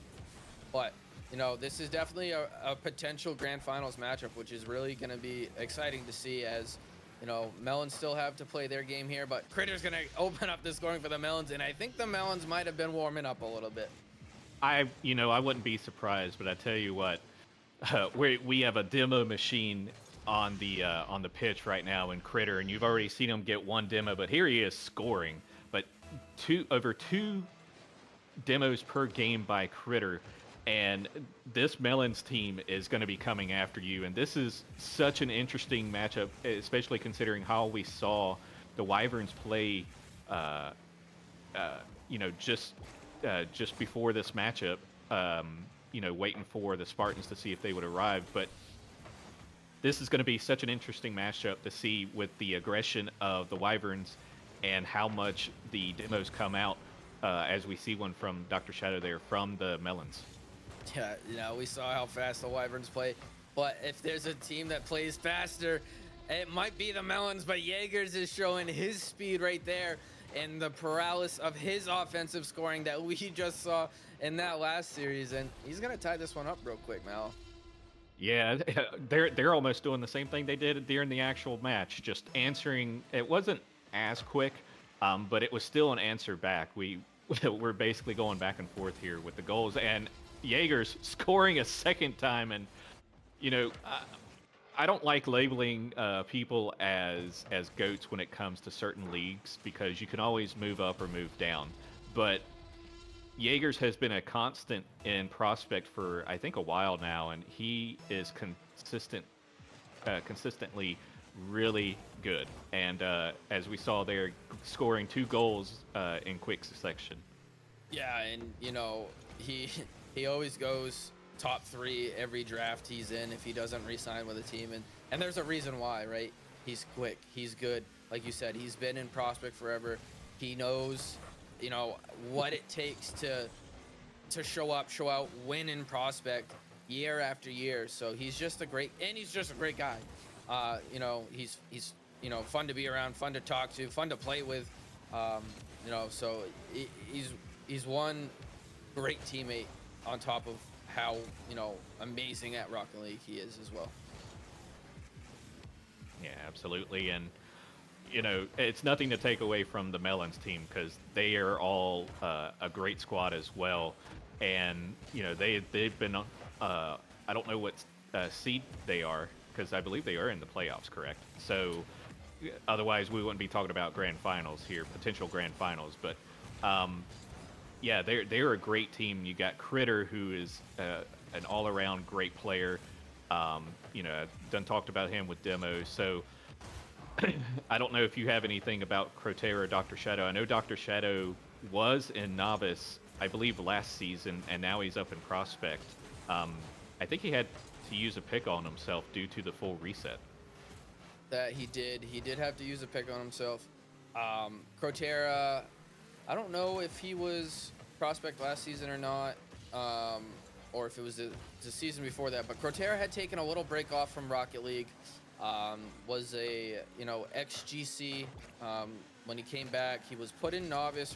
But, you know, this is definitely a potential Grand Finals matchup, which is really going to be exciting to see, as, you know, Melons still have to play their game here, but Critter's going to open up the scoring for the Melons, and I think the Melons might have been warming up a little bit. I wouldn't be surprised, but I tell you what, we have a demo machine on the pitch right now in Critter, and you've already seen him get 1 demo, but here he is scoring. But over 2 demos per game by Critter, and this Melons team is going to be coming after you, and this is such an interesting matchup, especially considering how we saw the Wyverns play, just just before this matchup, waiting for the Spartans to see if they would arrive. But this is going to be such an interesting matchup to see with the aggression of the Wyverns and how much the demos come out as we see one from Dr. Shadow there from the Melons. Yeah, we saw how fast the Wyverns play. But if there's a team that plays faster, it might be the Melons, but Jaegers is showing his speed right there and the paralysis of his offensive scoring that we just saw in that last series. And he's going to tie this one up real quick, Mal. Yeah, they're almost doing the same thing they did during the actual match, just answering. It wasn't as quick, but it was still an answer back. We're basically going back and forth here with the goals, and Jaegers scoring a second time. And you know, I don't like labeling people as goats when it comes to certain leagues because you can always move up or move down, but Jaegers has been a constant in prospect for I think a while now, and he is consistently really good. And as we saw there, scoring 2 goals in quick succession. Yeah, and he he always goes top 3 every draft he's in if he doesn't re-sign with a team, and there's a reason why, right? He's quick, he's good, like you said, he's been in prospect forever. He knows, what it takes to show up, show out, win in prospect year after year. So he's just a great guy. He's fun to be around, fun to talk to, fun to play with. So he's one great teammate on top of how amazing at Rocket League he is as well. Yeah, absolutely. And it's nothing to take away from the Melons team because they are all a great squad as well. And they've been I don't know what seed they are because I believe they are in the playoffs, correct? So otherwise we wouldn't be talking about grand finals here, potential grand finals. But yeah, they're a great team. You got Critter, who is an all-around great player. Done talked about him with demos. So I don't know if you have anything about Crotera or Dr. Shadow. I know Dr. Shadow was in Novice, I believe, last season, and now he's up in Prospect. I think he had to use a pick on himself due to the full reset. That he did have to use a pick on himself. Crotera, I don't know if he was Prospect last season or not, or if it was the season before that, but Crotera had taken a little break off from Rocket League. Was a ex-GC. When he came back, he was put in Novice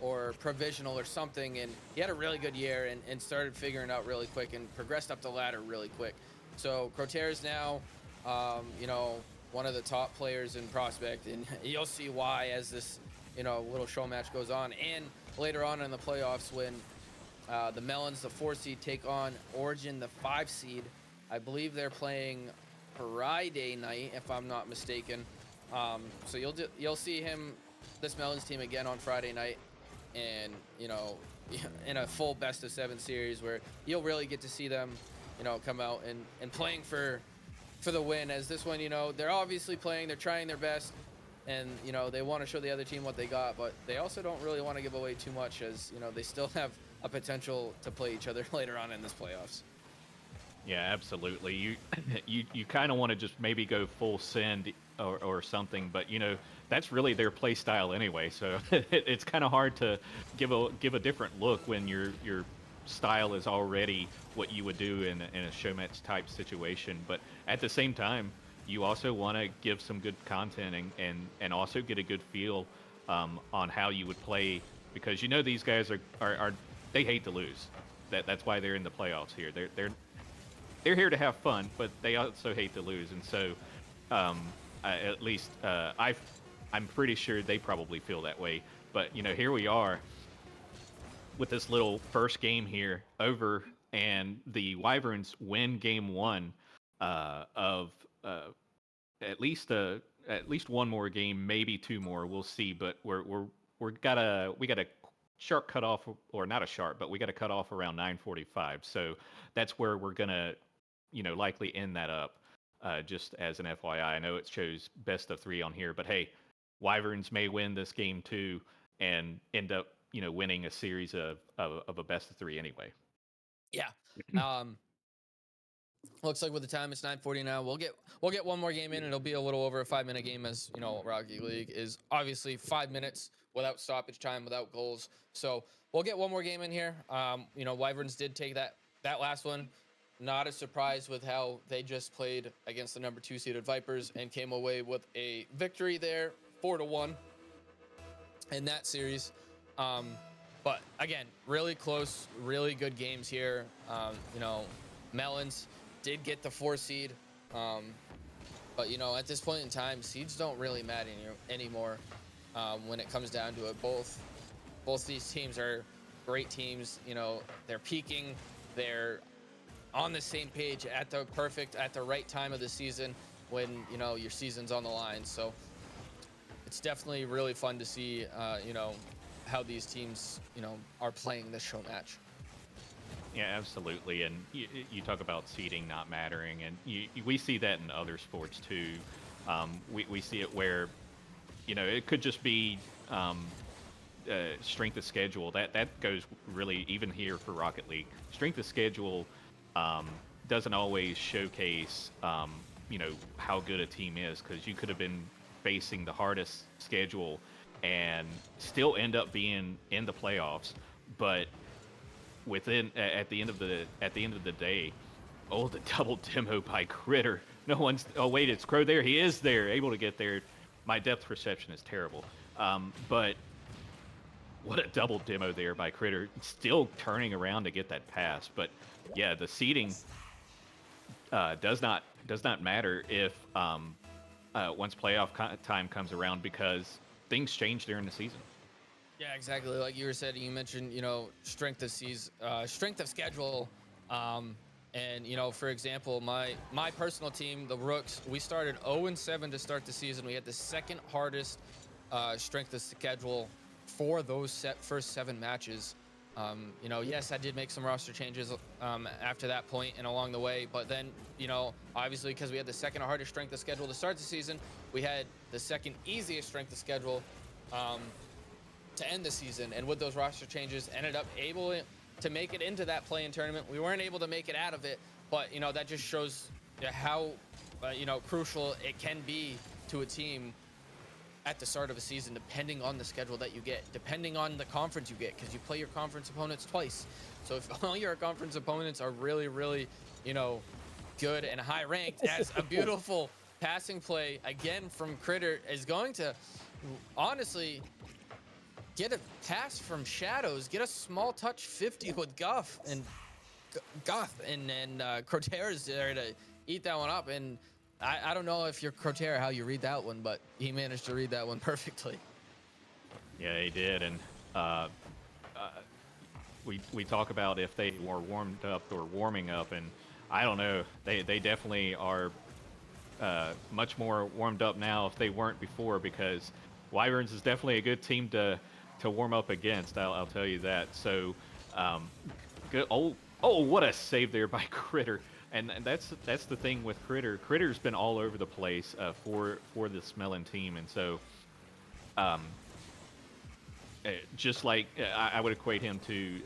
or provisional or something, and he had a really good year and started figuring out really quick and progressed up the ladder really quick. So Crotera is now one of the top players in Prospect, and you'll see why as this little show match goes on. And later on in the playoffs, when the Melons, the 4 seed, take on Origin, the 5 seed, I believe they're playing Friday night, if I'm not mistaken. So you'll see this Melons team again on Friday night, and in a full best of 7 series where you'll really get to see them come out and playing for the win. As this one, they're obviously playing, they're trying their best, and they want to show the other team what they got, but they also don't really want to give away too much, as they still have a potential to play each other later on in this playoffs. Yeah, absolutely. You kind of want to just maybe go full send or something, but that's really their play style anyway. So it's kind of hard to give a different look when your style is already what you would do in a show match type situation. But at the same time, you also want to give some good content and also get a good feel on how you would play, because these guys are they hate to lose. That's why they're in the playoffs here. They're here to have fun, but they also hate to lose. And so, at least I'm pretty sure they probably feel that way. But here we are with this little first game here over, and the Wyverns win game 1 of at least one more game, maybe 2 more. We'll see. But we got a sharp cutoff, or not a sharp, but we got to cut off around 9:45. So that's where we're gonna likely end that up. Just as an FYI, I know it shows best of 3 on here, but hey, Wyverns may win this game too and end up winning a series of a best of three anyway. Yeah. Looks like with the time it's 9:40 now. We'll get one more game in. It'll be a little over a 5-minute game, as you know. Rocket League is obviously 5 minutes without stoppage time, without goals. So we'll get one more game in here. Wyverns did take that last one. Not a surprise with how they just played against the number 2 seeded Vipers and came away with a victory there, 4-1 in that series. But again, really close, really good games here. Melons did get the 4 seed. But at this point in time, seeds don't really matter anymore. When it comes down to it, both these teams are great teams. They're peaking. They're on the same page at the right time of the season when your season's on the line. So it's definitely really fun to see how these teams are playing this show match. Yeah, absolutely. And you talk about seeding not mattering, and we see that in other sports too. We see it where, it could just be strength of schedule. That goes really even here for Rocket League. Strength of schedule doesn't always showcase, how good a team is, because you could have been facing the hardest schedule and still end up being in the playoffs, but at the end of the day, the double demo by Critter. No one's. Oh wait, it's Crow there. He is there, able to get there. My depth perception is terrible. But what a double demo there by Critter. Still turning around to get that pass. But yeah, the seeding does not matter if once playoff time comes around, because things change during the season. Yeah, exactly. Like you were saying, you mentioned, strength of schedule. And for example, my personal team, the Rooks, we started 0-7 to start the season. We had the second hardest strength of schedule for those first 7 matches. Yes, I did make some roster changes after that point and along the way, but then, obviously because we had the second hardest strength of schedule to start the season, we had the second easiest strength of schedule to end the season. And with those roster changes, ended up able to make it into that play-in tournament. We weren't able to make it out of it, but that just shows how crucial it can be to a team at the start of a season, depending on the schedule that you get, depending on the conference you get, because you play your conference opponents twice. So if all your conference opponents are really, really, good and high ranked, as a beautiful passing play again from Critter is going to honestly get a pass from Shadows, get a small touch 50 with Guff and Crotair is there to eat that one up. And I don't know if you're Crotair how you read that one, but he managed to read that one perfectly. Yeah, he did. And we talk about if they were warmed up or warming up, and I don't know, they definitely are much more warmed up now if they weren't before, because Wyverns is definitely a good team to warm up against. I'll tell you that. So good. Oh, what a save there by Critter. And that's the thing with Critter. Critter's been all over the place for this Melon team, and so just like I would equate him to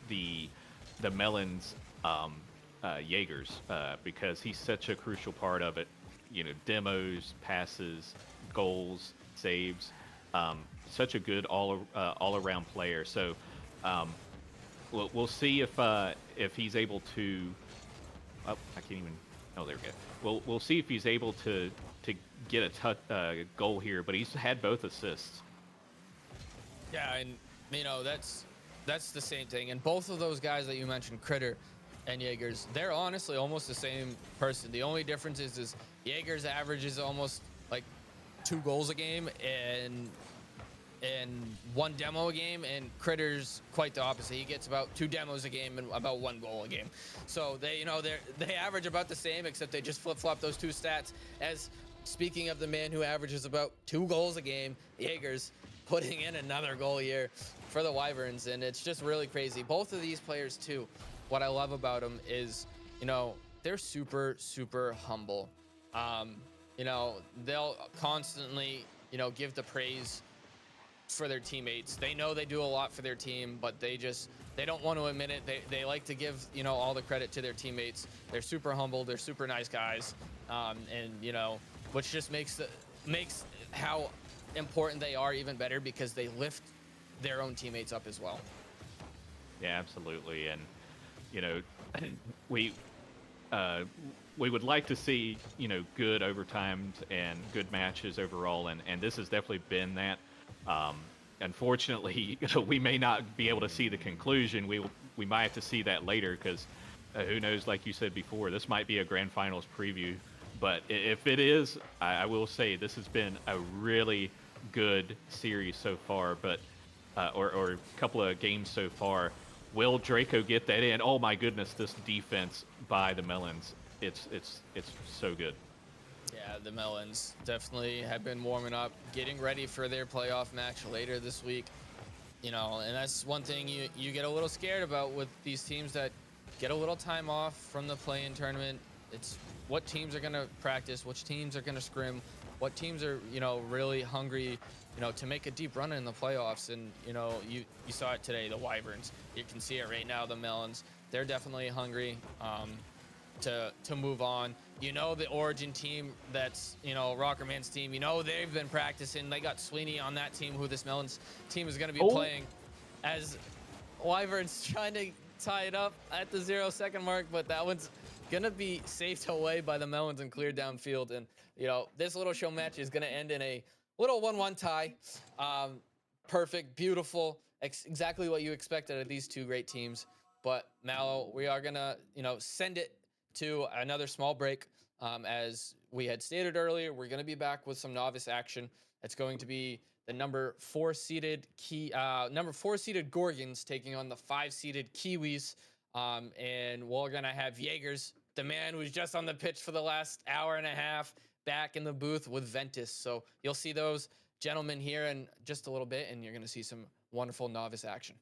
the Melons Jaegers, because he's such a crucial part of it. Demos, passes, goals, saves. Such a good all around player. So we'll see if he's able to. Oh, I can't even. Oh, there we go. We'll see if he's able to get a goal here. But he's had both assists. Yeah, and that's the same thing. And both of those guys that you mentioned, Critter and Jaegers, they're honestly almost the same person. The only difference is Jaegers averages almost like 2 goals a game and 1 demo a game, and Critter's quite the opposite. He gets about 2 demos a game and about 1 goal a game. So they average about the same, except they just flip-flop those 2 stats. As speaking of the man who averages about 2 goals a game, Jaegers putting in another goal here for the Wyverns, and it's just really crazy. Both of these players too, what I love about them is, they're super, super humble. They'll constantly, give the praise for their teammates. They know they do a lot for their team, but they don't want to admit it. They like to give, you know, all the credit to their teammates. They're super humble. They're super nice guys, and you know, which just makes how important they are even better because they lift their own teammates up as well. Yeah, absolutely. And you know, we uh, we would like to see, you know, good overtimes and good matches overall, and this has definitely been that. Um, Unfortunately, we may not be able to see the conclusion. We might have to see that later because who knows? Like you said before, this might be a grand finals preview. But if it is, I will say this has been a really good series so far. But or a couple of games so far. Will Draco get that in? Oh my goodness, this defense by the Melons, it's so good. Yeah, the Melons definitely have been warming up, getting ready for their playoff match later this week. You know, and that's one thing you get a little scared about with these teams that get a little time off from the play-in tournament. It's what teams are going to practice, which teams are going to scrim, what teams are, you know, really hungry, you know, to make a deep run in the playoffs. And you know, you saw it today, the Wyverns. You can see it right now, the Melons. They're definitely hungry. To move on. You know, the Origin team, that's, you know, Rockerman's team, you know, they've been practicing. They got Sweeney on that team, who this Melons team is going to be playing, as Wyvern's trying to tie it up at the 0-second mark, but that one's going to be saved away by the Melons and cleared downfield. And, you know, this little show match is going to end in a little 1-1 tie. Perfect, beautiful, exactly what you expect out of these two great teams. But Mallow, we are going to, you know, send it to another small break. As we had stated earlier, we're going to be back with some novice action. It's going to be the number 4 seeded Gorgons taking on the 5 seeded Kiwis. And we're going to have Jaegers, the man who's just on the pitch for the last hour and a half, back in the booth with Ventus. So you'll see those gentlemen here in just a little bit, and you're going to see some wonderful novice action.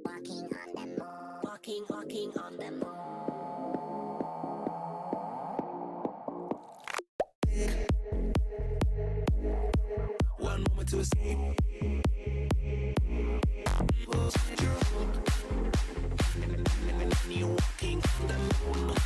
Walking on the moon. Walking on the moon. One moment to escape. And you're walking on the moon.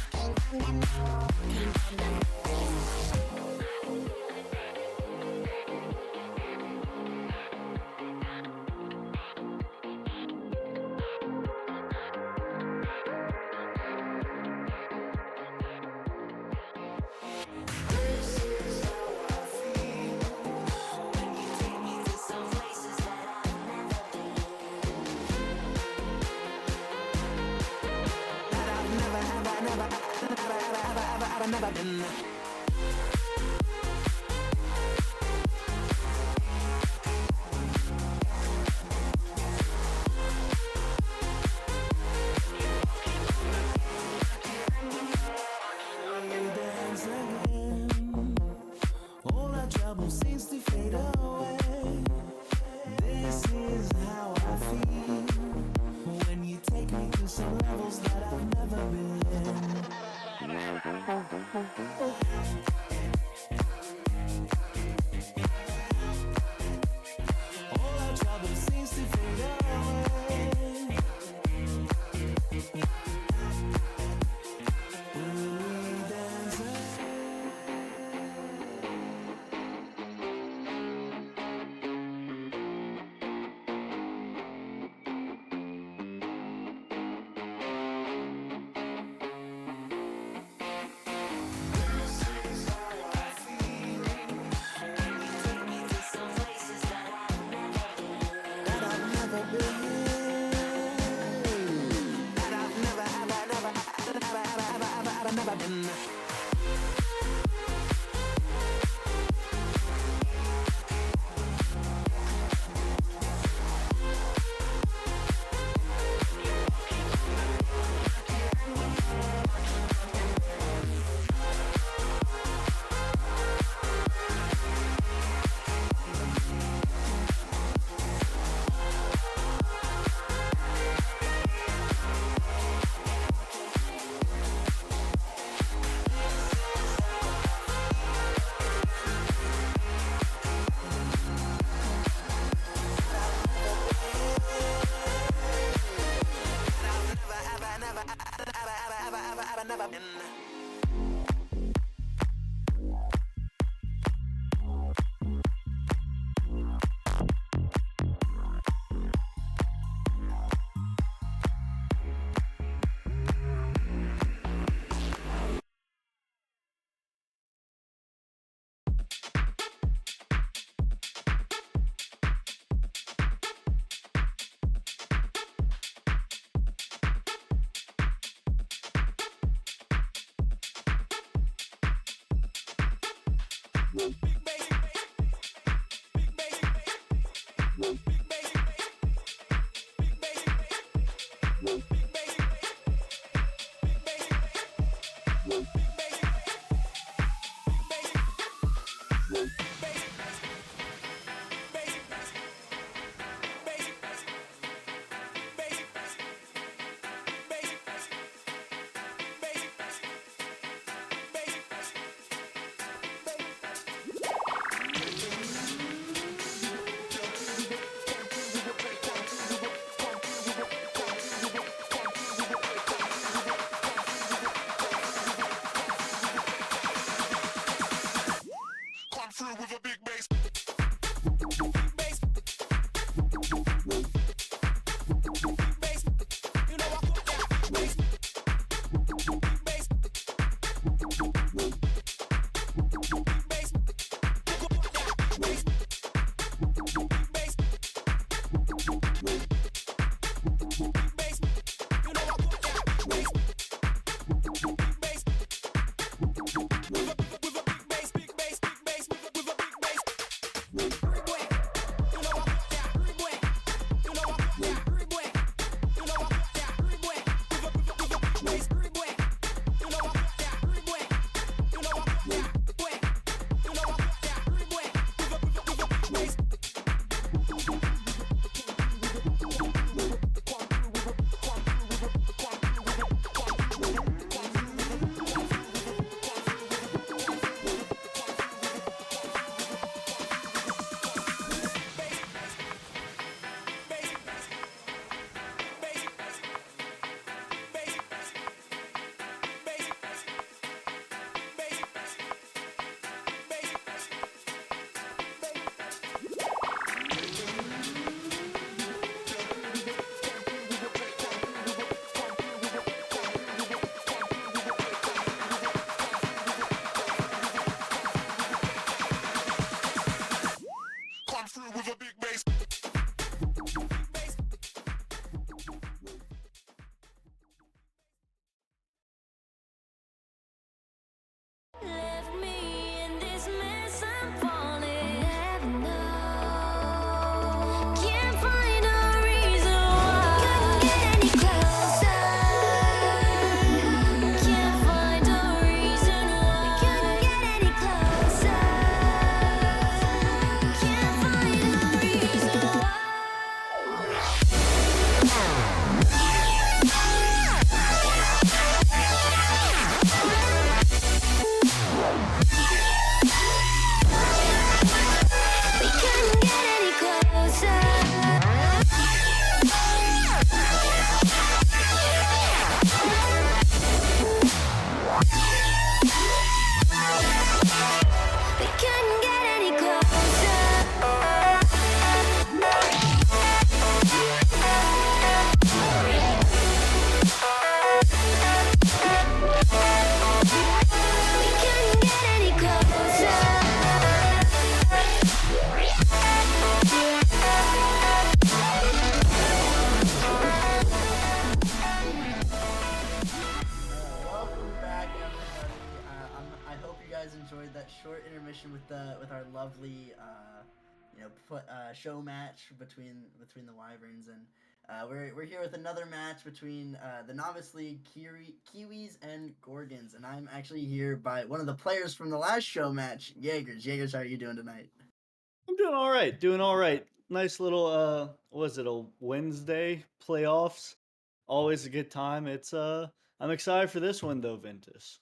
I've never been. Dance again. All our trouble seems to fade away. This is how I feel when you take me to some levels that I've never been. All our trouble seems to fade away. When we dance never been. Never been. Left me in this mess, I'm falling. Never know. Can't find a reason why. Couldn't get any closer. Can't find a reason why. Couldn't get any closer. Can't find a reason why. We couldn't get any closer. We couldn't get any Welcome back, everybody. I hope you guys enjoyed that short intermission with our lovely show match between the Wyverns, and we're here with another match between the Novice League Kiwis and Gorgons, and I'm actually here by one of the players from the last show match, Jaegers. Jaegers, how are you doing tonight? I'm doing all right. Doing all right. Nice little was it a Wednesday playoffs? Always a good time. It's I'm excited for this one though, Ventus.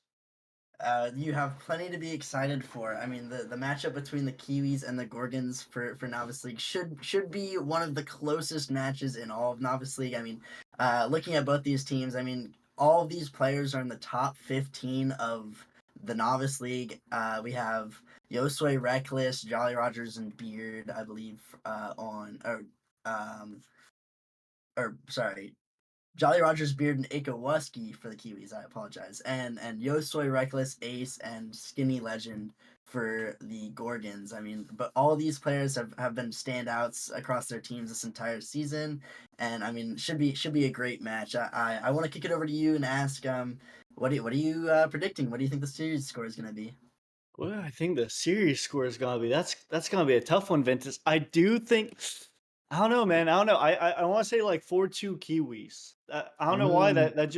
You have plenty to be excited for. I mean, the matchup between the Kiwis and the Gorgons for Novice League should be one of the closest matches in all of Novice League. I mean, looking at both these teams, I mean, all of these players are in the top 15 of the Novice League. We have Yosoi, Reckless, Jolly Rogers, and Beard, I believe, Jolly Rogers, Beard, and Akawuski for the Kiwis. I apologize. And Yosoi, Reckless, Ace, and Skinny Legend for the Gorgons. I mean, but all these players have been standouts across their teams this entire season, and I mean, should be a great match. I want to kick it over to you and ask, what are you predicting? What do you think the series score is going to be? Well, I think the series score is gonna be that's gonna be a tough one, Ventus. I do think I don't know, man. I don't know. I want to say like 4-2 Kiwis. I don't know why that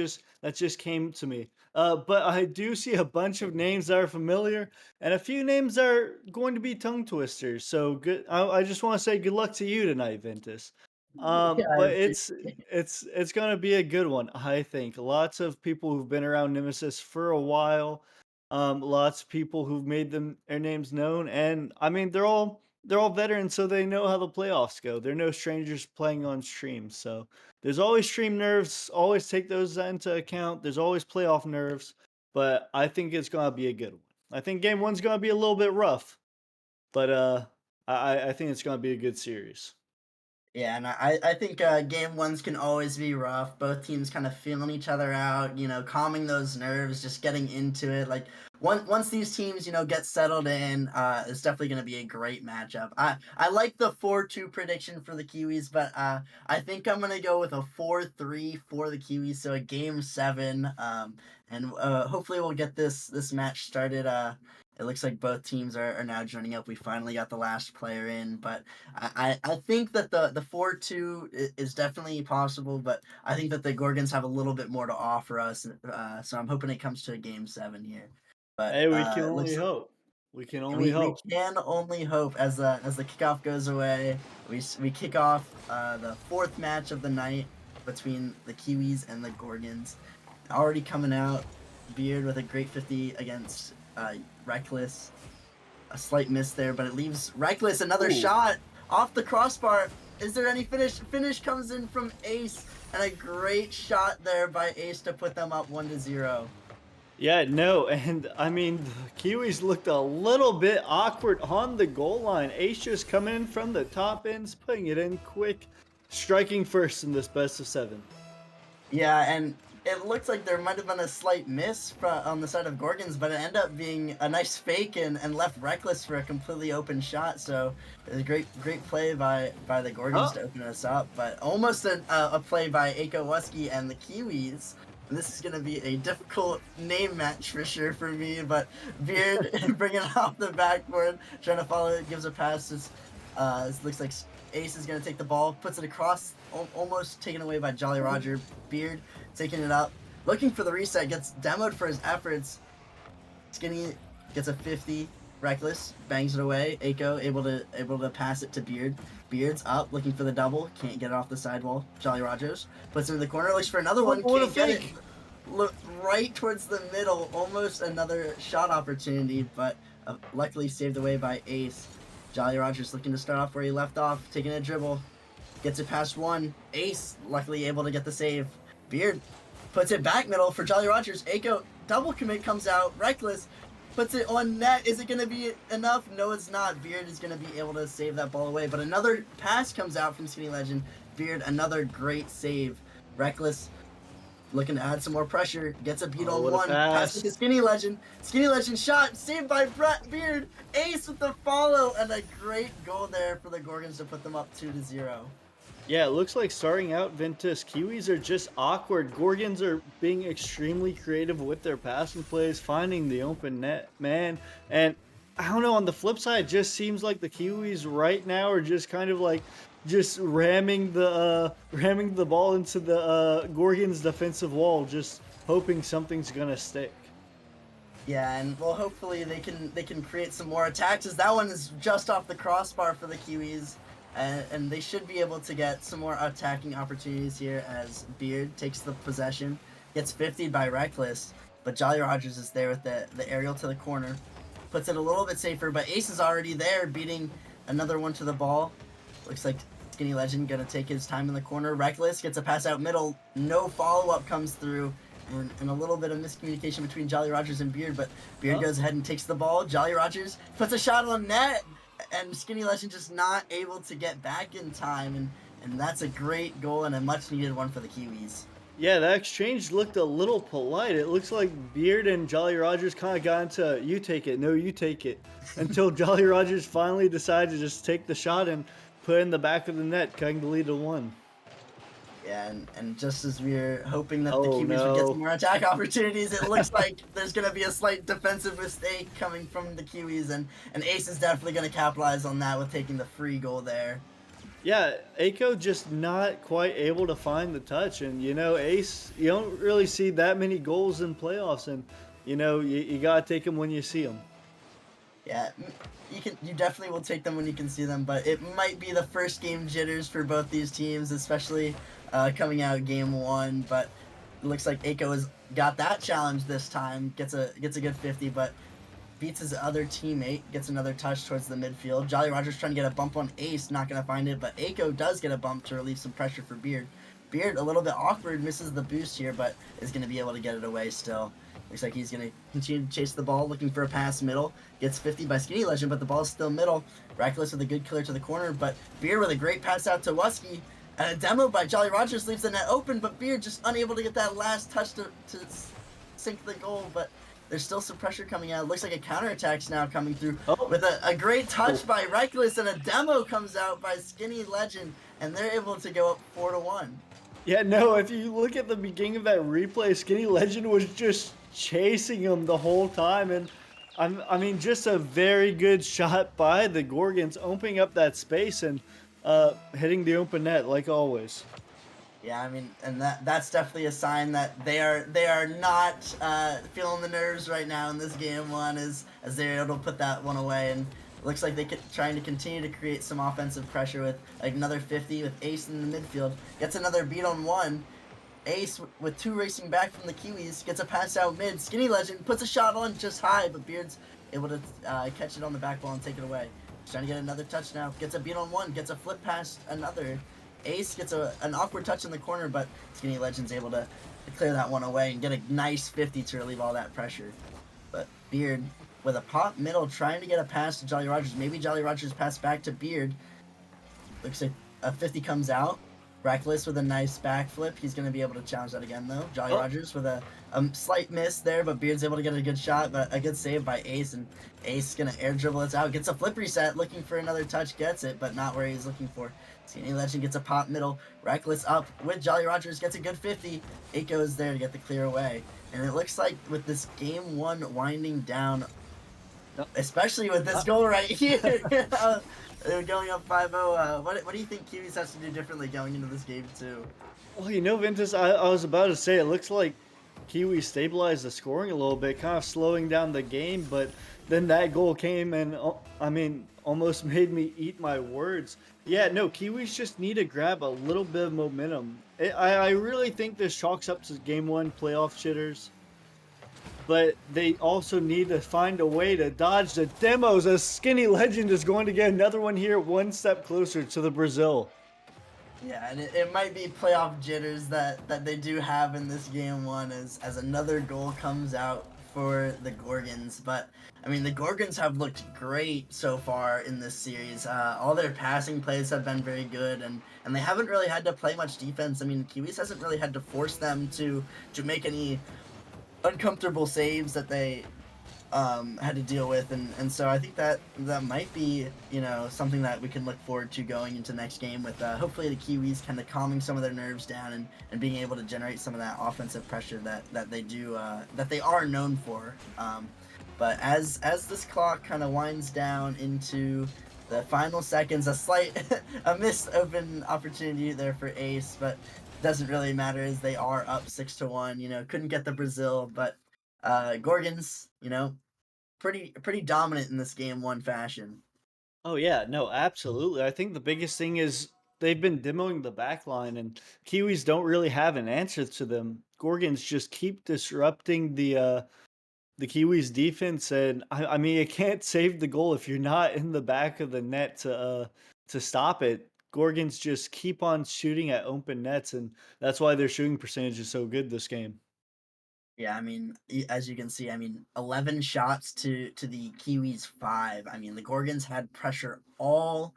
just came to me. But I do see a bunch of names that are familiar, and a few names that are going to be tongue twisters. So good. I just want to say good luck to you tonight, Ventus. Yeah, I But appreciate it's gonna be a good one. I think lots of people who've been around Nemesis for a while. Lots of people who've made their names known, and I mean they're all veterans, so they know how the playoffs go. They're no strangers playing on stream, so there's always stream nerves. Always take those into account. There's always playoff nerves, but I think it's gonna be a good one. I think game one's gonna be a little bit rough, but I think it's gonna be a good series. Yeah, and I think game ones can always be rough. Both teams kind of feeling each other out, calming those nerves, just getting into it. Like once these teams, get settled in, it's definitely going to be a great matchup. I like the 4-2 prediction for the Kiwis, but I think I'm going to go with a 4-3 for the Kiwis, so a game 7. And hopefully we'll get this match started. It looks like both teams are now joining up. We finally got the last player in, but I think that the 4-2 is definitely possible, but I think that the Gorgons have a little bit more to offer us. So I'm hoping it comes to a game 7 here. But Hey, we can it only looks hope. We can only we hope. can only hope as the kickoff goes away. We kick off the 4th match of the night between the Kiwis and the Gorgons. Already coming out, Beard with a great 50 against Reckless. A slight miss there, but it leaves Reckless another Ooh. shot off the crossbar. Is there any finish? Finish comes in from Ace, and a great shot there by Ace to put them up 1-0. Yeah, no, and I mean, the Kiwis looked a little bit awkward on the goal line. Ace just coming in from the top ends, putting it in quick, striking first in this best of 7. Yeah, and it looked like there might have been a slight miss on the side of Gorgons, but it ended up being a nice fake and left Reckless for a completely open shot. So it was a great play by the Gorgons to open us up, but almost a play by Aiko Wusky and the Kiwis. And this is going to be a difficult name match for sure for me, but Beard bringing it off the backboard, trying to follow it, gives a pass. It looks like Ace is going to take the ball, puts it across, almost taken away by Jolly Roger. Beard taking it up, looking for the reset, gets demoed for his efforts. Skinny gets a 50. Reckless bangs it away. Aiko able to pass it to Beard. Beard's up, looking for the double, can't get it off the sidewall. Jolly Rogers puts it in the corner, looks for another one, what a can't get it. fake. Look right towards the middle, almost another shot opportunity, but luckily saved away by Ace. Jolly Rogers looking to start off where he left off, taking a dribble, gets it past one. Ace luckily able to get the save. Beard puts it back middle for Jolly Rogers. Aiko double commit comes out. Reckless puts it on net. Is it going to be enough? No, it's not. Beard is going to be able to save that ball away. But another pass comes out from Skinny Legend. Beard, another great save. Reckless looking to add some more pressure. Gets a beat on what a one. pass. Pass to Skinny Legend. Skinny Legend shot. Saved by Brett Beard. Ace with the follow. And a great goal there for the Gorgons to put them up 2-0. Yeah, it looks like starting out Ventus Kiwis are just awkward. Gorgons are being extremely creative with their passing plays, finding the open net, man. And I don't know, on the flip side, it just seems like the Kiwis right now are just kind of like just ramming the ball into the Gorgons defensive wall, just hoping something's gonna stick. Yeah, and well, hopefully they can create some more attacks, as that one is just off the crossbar for the Kiwis. And they should be able to get some more attacking opportunities here as Beard takes the possession, gets 50'd by Reckless, but Jolly Rogers is there with the aerial to the corner, puts it a little bit safer, but Ace is already there, beating another one to the ball. Looks like Skinny Legend gonna take his time in the corner. Reckless gets a pass out middle, no follow-up comes through, and a little bit of miscommunication between Jolly Rogers and Beard, but Beard goes ahead and takes the ball. Jolly Rogers puts a shot on net, and Skinny Legend just not able to get back in time, and that's a great goal and a much needed one for the Kiwis. Yeah, that exchange looked a little polite. It looks like Beard and Jolly Rogers kind of got into you take it, no, you take it, until Jolly Rogers finally decided to just take the shot and put it in the back of the net, cutting the lead to 1. Yeah, and just as we're hoping that the Oh, Kiwis would get no. some more attack opportunities, it looks like there's going to be a slight defensive mistake coming from the Kiwis, and Ace is definitely going to capitalize on that with taking the free goal there. Yeah, Aiko just not quite able to find the touch, and Ace, you don't really see that many goals in playoffs, and you gotta take them when you see them. Yeah, you definitely will take them when you can see them, but it might be the first game jitters for both these teams, especially coming out game 1. But it looks like Aiko has got that challenge this time, gets a good 50, but beats his other teammate, gets another touch towards the midfield. Jolly Rogers trying to get a bump on Ace, not going to find it, but Aiko does get a bump to relieve some pressure for Beard. Beard, a little bit awkward, misses the boost here, but is going to be able to get it away still. Looks like he's going to continue to chase the ball, looking for a pass middle. Gets 50 by Skinny Legend, but the ball's still middle. Reckless with a good killer to the corner, but Beard with a great pass out to Wusky. And a demo by Jolly Rogers leaves the net open, but Beard just unable to get that last touch to sink the goal, but there's still some pressure coming out. It looks like a counterattack's now coming through with a great touch by Reckless, and a demo comes out by Skinny Legend, and they're able to go up 4-1. Yeah, no, if you look at the beginning of that replay, Skinny Legend was just chasing him the whole time, and I mean, just a very good shot by the Gorgons, opening up that space and hitting the open net like always. Yeah, I mean, and that's definitely a sign that they are not feeling the nerves right now in this game 1 as they're able to put that one away, and it looks like they're trying to continue to create some offensive pressure with like another 50 with Ace in the midfield. Gets another beat on 1. Ace with 2 racing back from the Kiwis, gets a pass out mid. Skinny Legend puts a shot on just high, but Beard's able to catch it on the back ball and take it away. He's trying to get another touch now. Gets a beat on 1, gets a flip past another. Ace gets an awkward touch in the corner, but Skinny Legend's able to clear that one away and get a nice 50 to relieve all that pressure. But Beard with a pop middle, trying to get a pass to Jolly Rogers. Maybe Jolly Rogers pass back to Beard. Looks like a 50 comes out. Reckless with a nice backflip. He's going to be able to challenge that again, though. Jolly Oh. Rogers with a slight miss there, but Beard's able to get a good shot, but a good save by Ace, and Ace is going to air dribble it out. Gets a flip reset, looking for another touch, gets it, but not where he's looking for. Skinny Legend gets a pop middle. Reckless up with Jolly Rogers, gets a good 50. Aiko is there to get the clear away. And it looks like with this game one winding down, especially with this goal right here, going up 5-0, what do you think Kiwis has to do differently going into this game two? Well, Ventus, I was about to say, it looks like Kiwi stabilized the scoring a little bit, kind of slowing down the game, but then that goal came and, almost made me eat my words. Yeah, no, Kiwis just need to grab a little bit of momentum. I really think this chalks up to game one playoff jitters, but they also need to find a way to dodge the demos, as Skinny Legend is going to get another one here, one step closer to the Brazil. Yeah, and it might be playoff jitters that they do have in this game one as another goal comes out for the Gorgons. But, I mean, the Gorgons have looked great so far in this series. All their passing plays have been very good, and they haven't really had to play much defense. I mean, Kiwis hasn't really had to force them to make any uncomfortable saves that they had to deal with, and so I think that might be something that we can look forward to going into next game with hopefully the Kiwis kind of calming some of their nerves down and being able to generate some of that offensive pressure that they do that they are known for. But as this clock kind of winds down into the final seconds, a missed open opportunity there for Ace, but doesn't really matter as they are up 6-1. Couldn't get the Brazil, but Gorgons, pretty dominant in this game one fashion. Oh yeah, no, absolutely. I think the biggest thing is they've been demoing the back line, and Kiwis don't really have an answer to them. Gorgons just keep disrupting the Kiwis defense, and I mean, you can't save the goal if you're not in the back of the net to stop it. Gorgons just keep on shooting at open nets, and that's why their shooting percentage is so good this game. Yeah, I mean, as you can see, I mean, 11 shots to the Kiwis 5. I mean, the Gorgons had pressure all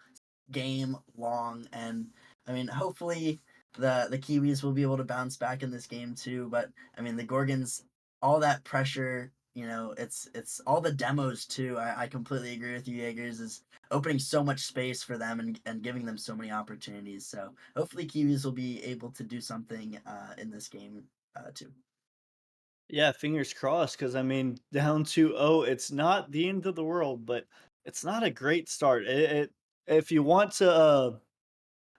game long, and I mean, hopefully the Kiwis will be able to bounce back in this game too. But I mean, the Gorgons, all that pressure, it's all the demos too. I completely agree with you, Jaegers, is opening so much space for them and giving them so many opportunities. So hopefully Kiwis will be able to do something in this game too. Yeah, fingers crossed, because I mean, down 2-0, it's not the end of the world, but it's not a great start. If you want to,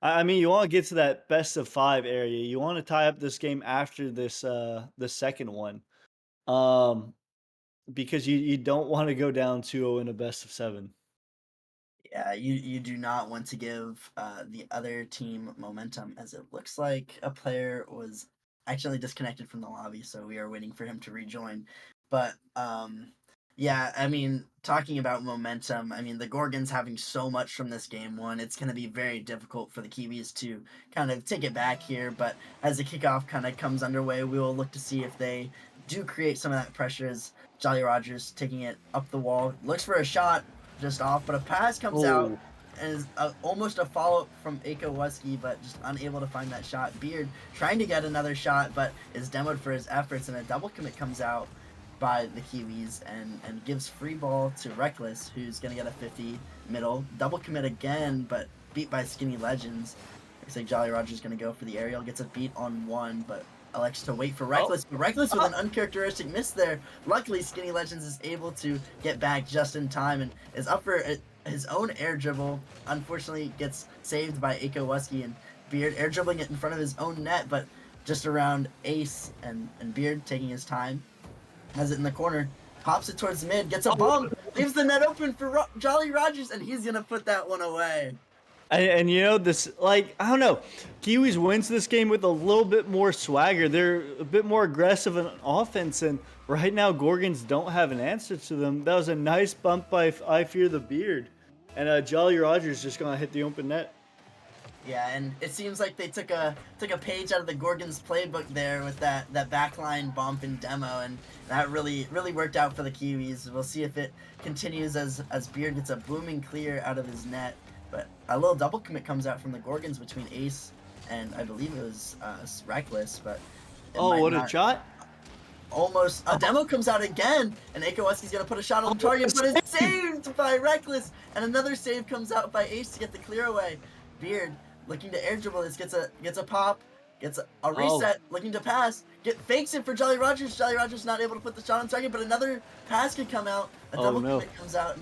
I mean, you want to get to that best of five area. You want to tie up this game after this, the second one, um, because you don't want to go down 2-0 in a best of seven. Yeah, you do not want to give the other team momentum, as it looks like a player was actually disconnected from the lobby, so we are waiting for him to rejoin. But yeah, I mean, talking about momentum, I mean, the Gorgons having so much from this game one, it's going to be very difficult for the Kiwis to kind of take it back here. But as the kickoff kind of comes underway, we will look to see if they do create some of that pressure as Jolly Rogers taking it up the wall, looks for a shot, just off, but a pass comes out Oh, and is almost a follow-up from Aiko Wusky, but just unable to find that shot. Beard trying to get another shot, but is demoed for his efforts, and a double commit comes out by the Kiwis and gives free ball to Reckless, who's going to get a 50 middle. Double commit again, but beat by Skinny Legends. Looks like Jolly Roger's going to go for the aerial, gets a beat on one, but elects to wait for Reckless, but Reckless with an uncharacteristic miss there. Luckily, Skinny Legends is able to get back just in time and is up for his own air dribble. Unfortunately, gets saved by Aiko Wusky, and Beard air dribbling it in front of his own net, but just around Ace and Beard taking his time. Has it in the corner, pops it towards mid, gets a bump, leaves the net open for Jolly Rogers, and he's going to put that one away. And this, like, I don't know, Kiwis wins this game with a little bit more swagger. They're a bit more aggressive in offense, and right now Gorgons don't have an answer to them. That was a nice bump by I Fear the Beard, and Jolly Rogers just gonna hit the open net. Yeah, and it seems like they took a page out of the Gorgons playbook there with that backline bump in demo, and that really worked out for the Kiwis. We'll see if it continues as Beard gets a booming clear out of his net. But a little double commit comes out from the Gorgons between Ace and I believe it was Reckless, but it Oh, might what a not. shot! Almost a demo comes out again, and Akoweski's gonna put a shot on target, but it's saved by Reckless, and another save comes out by Ace to get the clear away. Beard looking to air dribble this, gets a pop, gets a reset, looking to pass, fakes it for Jolly Rogers. Jolly Rogers not able to put the shot on target, but another pass could come out. A double commit comes out,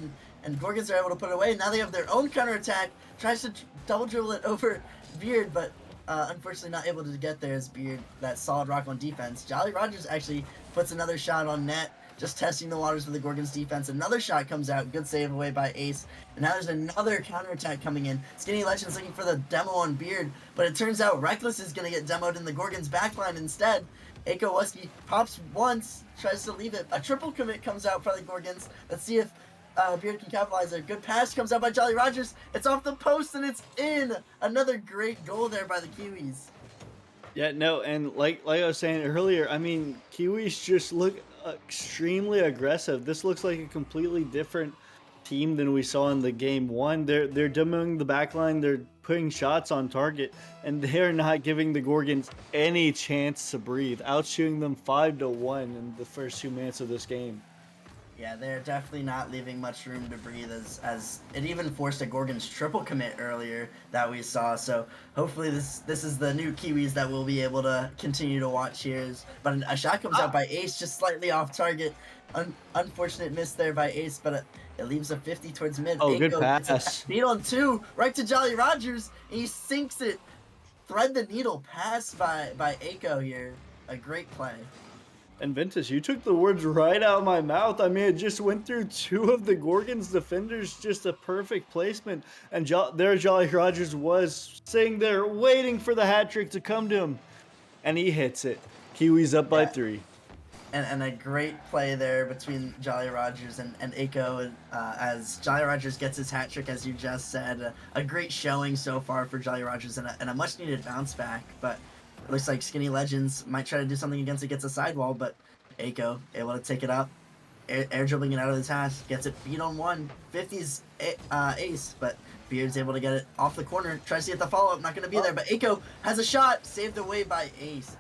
and Gorgons are able to put it away. Now they have their own counterattack, tries to double dribble it over Beard, but unfortunately not able to get there as Beard, that solid rock on defense. Jolly Rogers actually puts another shot on net, just testing the waters of the Gorgons defense. Another shot comes out, good save away by Ace. And now there's another counterattack coming in. Skinny Legends looking for the demo on Beard, but it turns out Reckless is going to get demoed in the Gorgons backline instead. Akoweski pops once, tries to leave it. A triple commit comes out for the Gorgons. Let's see if Beard can capitalize there. Good pass comes out by Jolly Rogers. It's off the post and it's in. Another great goal there by the Kiwis. Yeah, no, and like I was saying earlier, I mean, Kiwis just look extremely aggressive. This looks like a completely different team than we saw in the game one. They're demoing the backline, they're putting shots on target, and they're not giving the Gorgons any chance to breathe, outshooting them 5-1 in the first 2 minutes of this game. Yeah, they're definitely not leaving much room to breathe as it even forced a Gorgons triple commit earlier that we saw. So hopefully this is the new Kiwis that we'll be able to continue to watch here. But a shot comes out by Ace, just slightly off target. Unfortunate miss there by Ace, but it leaves a 50 towards mid. Oh, Aiko good pass. beat on 2, right to Jolly Rogers, and he sinks it. Thread the needle pass by Aiko here. A great play. And Ventus, you took the words right out of my mouth. I mean, it just went through 2 of the Gorgons defenders, just a perfect placement. And there Jolly Rogers was sitting there waiting for the hat trick to come to him. And he hits it. Kiwis up by 3. And a great play there between Jolly Rogers and Aiko as Jolly Rogers gets his hat trick, as you just said. A great showing so far for Jolly Rogers and a much needed bounce back. But it looks like Skinny Legends might try to do something against it, gets a sidewall, but Aiko able to take it up, air dribbling it out of the task, gets it beat on 1, 50's Ace, but Beard's able to get it off the corner, tries to get the follow-up, not going to be there, but Aiko has a shot, saved away by Ace.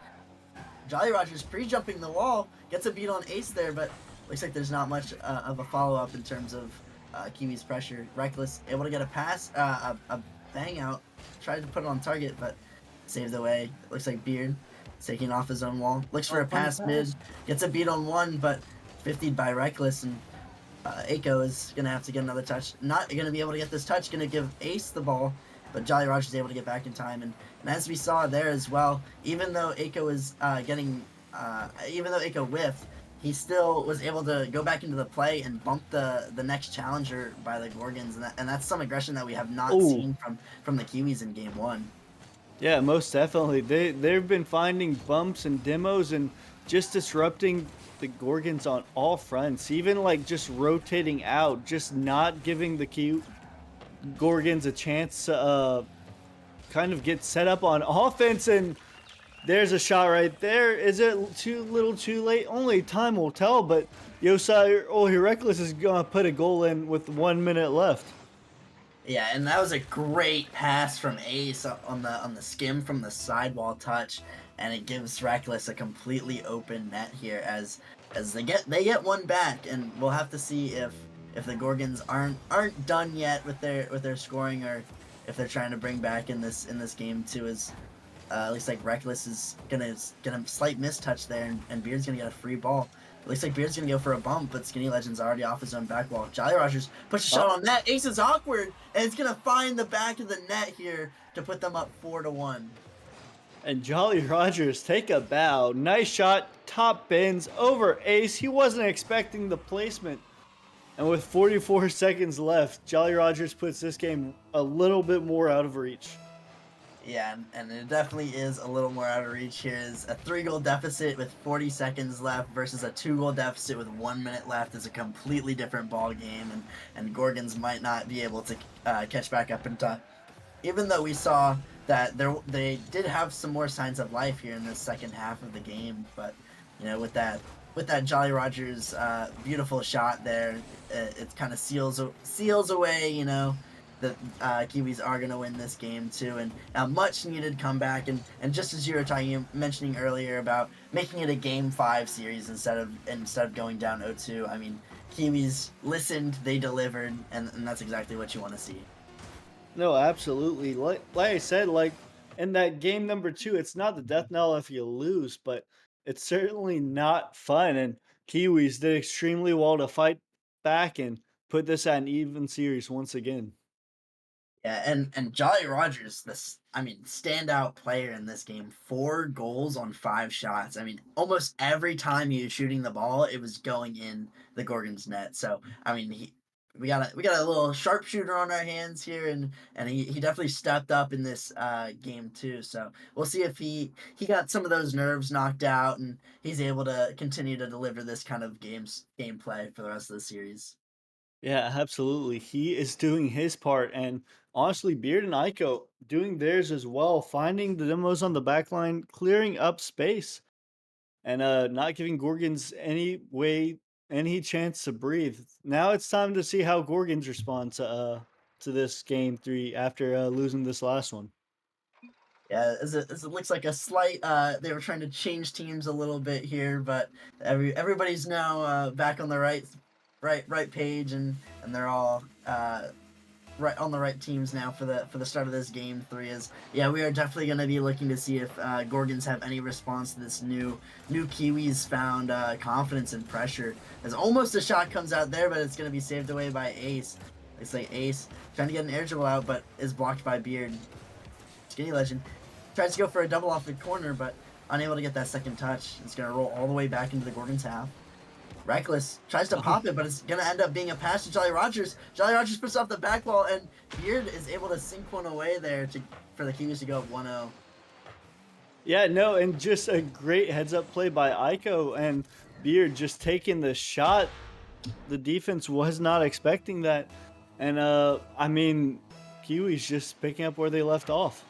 Jolly Rogers pre-jumping the wall, gets a beat on Ace there, but looks like there's not much of a follow-up in terms of Kiwi's pressure. Reckless able to get a pass, a bang out, tried to put it on target, but saved away. Looks like Beard taking off his own wall. Looks for a pass mid. Gets a beat on 1, but 50'd by Reckless. And Aiko is going to have to get another touch. Not going to be able to get this touch. Going to give Ace the ball. But Jolly Rogers is able to get back in time. And as we saw there as well, even though Aiko is even though Aiko whiffed, he still was able to go back into the play and bump the next challenger by the Gorgons. And that's some aggression that we have not seen from the Kiwis in game 1. Yeah, most definitely. They've been finding bumps and demos and just disrupting the Gorgons on all fronts. Even like just rotating out, just not giving the Gorgons a chance to kind of get set up on offense. And there's a shot right there. Is it too little too late? Only time will tell, but Yosai Reckless is gonna put a goal in with 1 minute left. Yeah, and that was a great pass from Ace on the skim from the sidewall touch, and it gives Reckless a completely open net here as they get one back, and we'll have to see if the Gorgons aren't done yet with their scoring, or if they're trying to bring back in this game too. As at least like Reckless is gonna get a slight mistouch there, and Beard's gonna get a free ball. It looks like Beard's going to go for a bump, but Skinny Legend's already off his own back wall. Jolly Rogers puts a shot on net. Ace is awkward, and it's going to find the back of the net here to put them up 4-1. And Jolly Rogers take a bow. Nice shot, top bends over Ace. He wasn't expecting the placement. And with 44 seconds left, Jolly Rogers puts this game a little bit more out of reach. Yeah, and it definitely is a little more out of reach here. Is a 3-goal deficit with 40 seconds left versus a 2-goal deficit with 1 minute left is a completely different ball game, and Gorgons might not be able to catch back up in time. Even though we saw that they did have some more signs of life here in the second half of the game, but with that Jolly Rogers beautiful shot there, it kind of seals away the Kiwis are gonna win this game too, and a much needed comeback. And just as you were mentioning earlier about making it a Game 5 series instead of going down 0-2, I mean, Kiwis listened, they delivered, and that's exactly what you want to see. No, absolutely. Like I said, like in that game number two, it's not the death knell if you lose, but it's certainly not fun. And Kiwis did extremely well to fight back and put this at an even series once again. Yeah, and Jolly Rogers, standout player in this game. 4 goals on 5 shots. I mean, almost every time he was shooting the ball, it was going in the Gorgon's net. So I mean, we got a little sharpshooter on our hands here, and he definitely stepped up in this game too. So we'll see if he got some of those nerves knocked out, and he's able to continue to deliver this kind of gameplay for the rest of the series. Yeah, absolutely. He is doing his part. And honestly, Beard and Aiko doing theirs as well, finding the demos on the back line, clearing up space, and not giving Gorgons any chance to breathe. Now it's time to see how Gorgons respond to this game three after losing this last one. Yeah, as it looks like a slight. They were trying to change teams a little bit here, but everybody's now back on the right page, and they're all right on the right teams now for the start of this game three. Is yeah, we are definitely going to be looking to see if Gorgons have any response to this new Kiwis found confidence and pressure. As almost a shot comes out there, but it's going to be saved away by Ace. It's like Ace trying to get an air dribble out, but is blocked by Beard. Skinny Legend tries to go for a double off the corner, but unable to get that second touch. It's going to roll all the way back into the Gorgon's half. Reckless tries to pop it, but it's going to end up being a pass to Jolly Rogers. Jolly Rogers puts off the back wall, and Beard is able to sink one away there for the Kiwis to go up 1-0. Yeah, no, and just a great heads up play by Aiko and Beard just taking the shot. The defense was not expecting that. And I mean, Kiwis just picking up where they left off.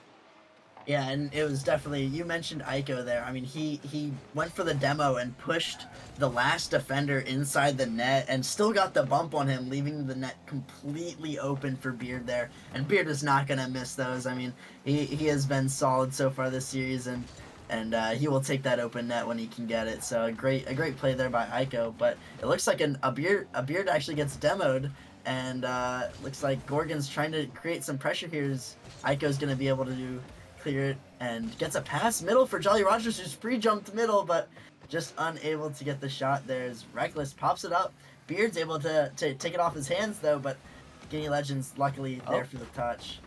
Yeah, and it was definitely, you mentioned Aiko there. I mean, he went for the demo and pushed the last defender inside the net and still got the bump on him, leaving the net completely open for Beard there. And Beard is not going to miss those. I mean, he has been solid so far this series, and he will take that open net when he can get it. So a great play there by Aiko. But it looks like a Beard actually gets demoed, and looks like Gorgon's trying to create some pressure here. Aiko's going to be able to clear it and gets a pass middle for Jolly Rogers, who's pre-jumped middle, but just unable to get the shot there as Reckless pops it up. Beard's able to take it off his hands though, but Skinny Legend's luckily there for the touch.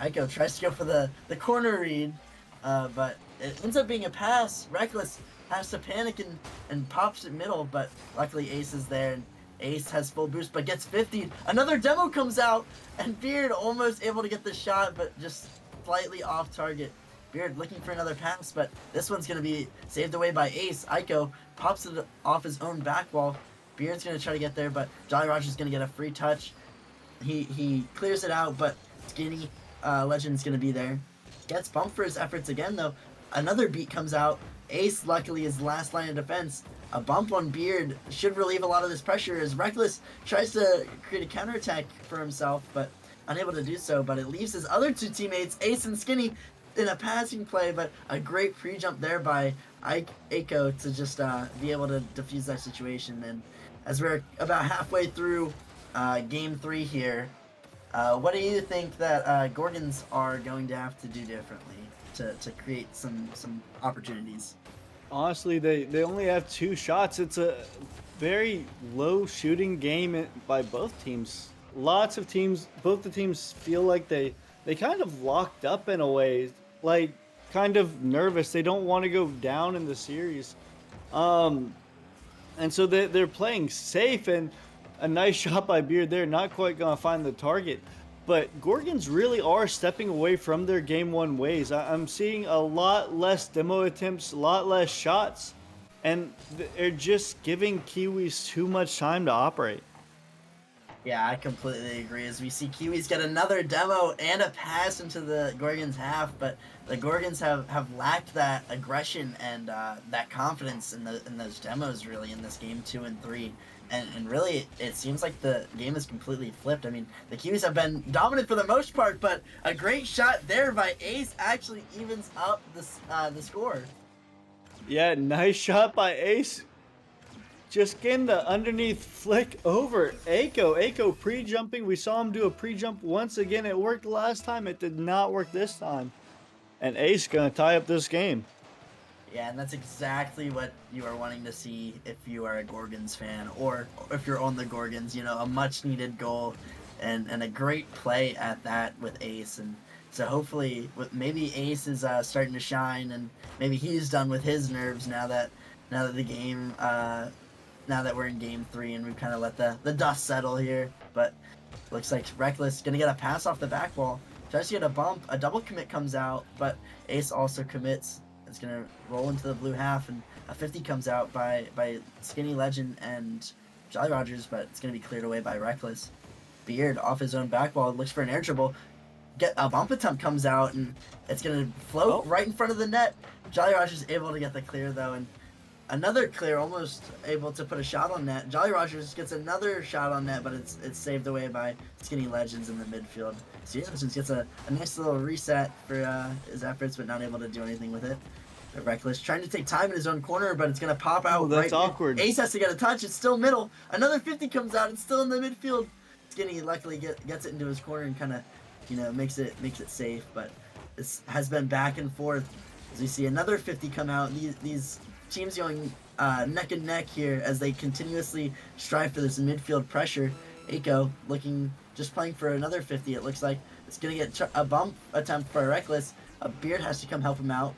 Aiko tries to go for the corner read, but it ends up being a pass. Reckless has to panic and pops it middle, but luckily Ace is there, and Ace has full boost but gets 50'd. Another demo comes out, and Beard almost able to get the shot, but just slightly off target. Beard looking for another pass, but this one's going to be saved away by Ace. Aiko pops it off his own back wall. Beard's going to try to get there, but Jolly Roger's going to get a free touch. He clears it out, but Skinny Legend's going to be there. Gets bumped for his efforts again, though. Another beat comes out. Ace, luckily, is the last line of defense. A bump on Beard should relieve a lot of this pressure as Reckless tries to create a counterattack for himself, but unable to do so, but it leaves his other two teammates, Ace and Skinny, in a passing play, but a great pre-jump there by Aiko to just be able to defuse that situation. And as we're about halfway through game three here, what do you think that Gorgons are going to have to do differently to create some opportunities? Honestly, they only have 2 shots. It's a very low shooting game by both teams. Lots of teams, both the teams feel like they kind of locked up in a way, like kind of nervous. They don't want to go down in the series. And so they're playing safe, and a nice shot by Beard there, not quite going to find the target. But Gorgons really are stepping away from their game one ways. I'm seeing a lot less demo attempts, a lot less shots, and they're just giving Kiwis too much time to operate. Yeah, I completely agree. As we see Kiwis get another demo and a pass into the Gorgons half, but the Gorgons have lacked that aggression and that confidence in those demos really in this game 2 and 3. and really, it seems like the game is completely flipped. I mean, the Kiwis have been dominant for the most part, but a great shot there by Ace actually evens up the score. Yeah, nice shot by Ace. Just getting the underneath flick over Aiko. Aiko pre-jumping. We saw him do a pre-jump once again. It worked last time. It did not work this time. And Ace gonna tie up this game. Yeah, and that's exactly what you are wanting to see if you are a Gorgons fan, or if you're on the Gorgons. You know, a much-needed goal, and a great play at that with Ace. And so hopefully, maybe Ace is starting to shine, and maybe he's done with his nerves now that the game now that we're in game 3 and we've kind of let the dust settle here. But looks like Reckless gonna get a pass off the back wall. Tries to get a bump. A double commit comes out, but Ace also commits. It's gonna roll into the blue half, and a 50 comes out by Skinny Legend and Jolly Rogers, but it's gonna be cleared away by Reckless. Beard off his own back wall, looks for an air dribble. Get a bump attempt comes out, and it's gonna float right in front of the net. Jolly Rogers able to get the clear though, and another clear, almost able to put a shot on net. Jolly Rogers gets another shot on net, but it's saved away by Skinny Legends in the midfield. Skinny Legends gets a nice little reset for his efforts, but not able to do anything with it. But Reckless trying to take time in his own corner, but it's going to pop out. That's right awkward. Ace has to get a touch. It's still middle. Another 50 comes out. It's still in the midfield. Skinny luckily gets it into his corner and kind of, makes it safe. But this has been back and forth as we see another 50 come out. These teams going neck and neck here as they continuously strive for this midfield pressure. Aiko just playing for another 50. It looks like it's going to get a bump attempt for Reckless. A Beard has to come help him out.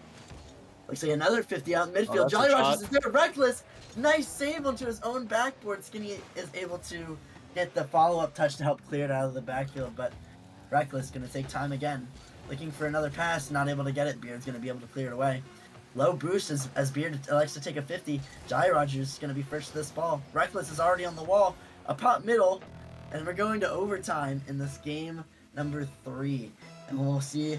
Looks like another 50 out in midfield. Jolly Rogers is there. Reckless. Nice save onto his own backboard. Skinny is able to get the follow-up touch to help clear it out of the backfield, but Reckless going to take time again. Looking for another pass, not able to get it. Beard's going to be able to clear it away. Low boost as Beard elects to take a 50. Jolly Rogers is going to be first to this ball. Reckless is already on the wall. A pop middle, and we're going to overtime in this game number 3. And we'll see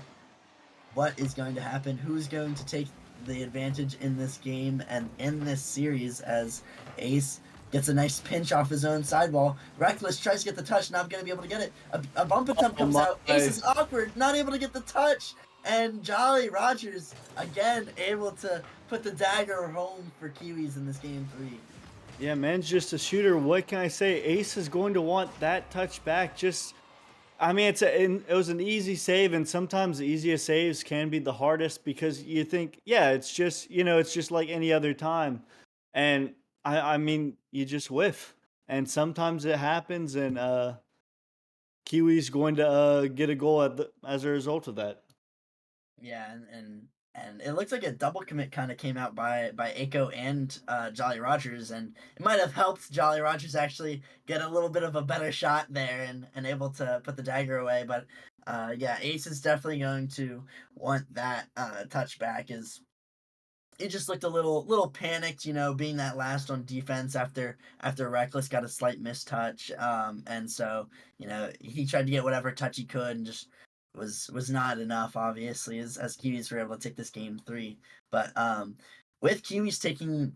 what is going to happen. Who's going to take the advantage in this game and in this series as Ace gets a nice pinch off his own sidewall. Reckless tries to get the touch, not going to be able to get it. A bump attempt comes out. Ace is awkward, not able to get the touch. And Jolly Rogers, again, able to put the dagger home for Kiwis in this game 3. Yeah, man's just a shooter. What can I say? Ace is going to want that touch back. I mean, it was an easy save, and sometimes the easiest saves can be the hardest because you think, yeah, it's just like any other time. And I mean, you just whiff. And sometimes it happens, and Kiwi's going to get a goal as a result of that. Yeah, and it looks like a double commit kind of came out by Aiko and Jolly Rogers, and it might have helped Jolly Rogers actually get a little bit of a better shot there and able to put the dagger away. But yeah, Ace is definitely going to want that touchback. It just looked a little panicked, being that last on defense after Reckless got a slight mistouch. And so, he tried to get whatever touch he could and just was not enough, obviously, as Kiwis were able to take this game 3. But with Kiwis taking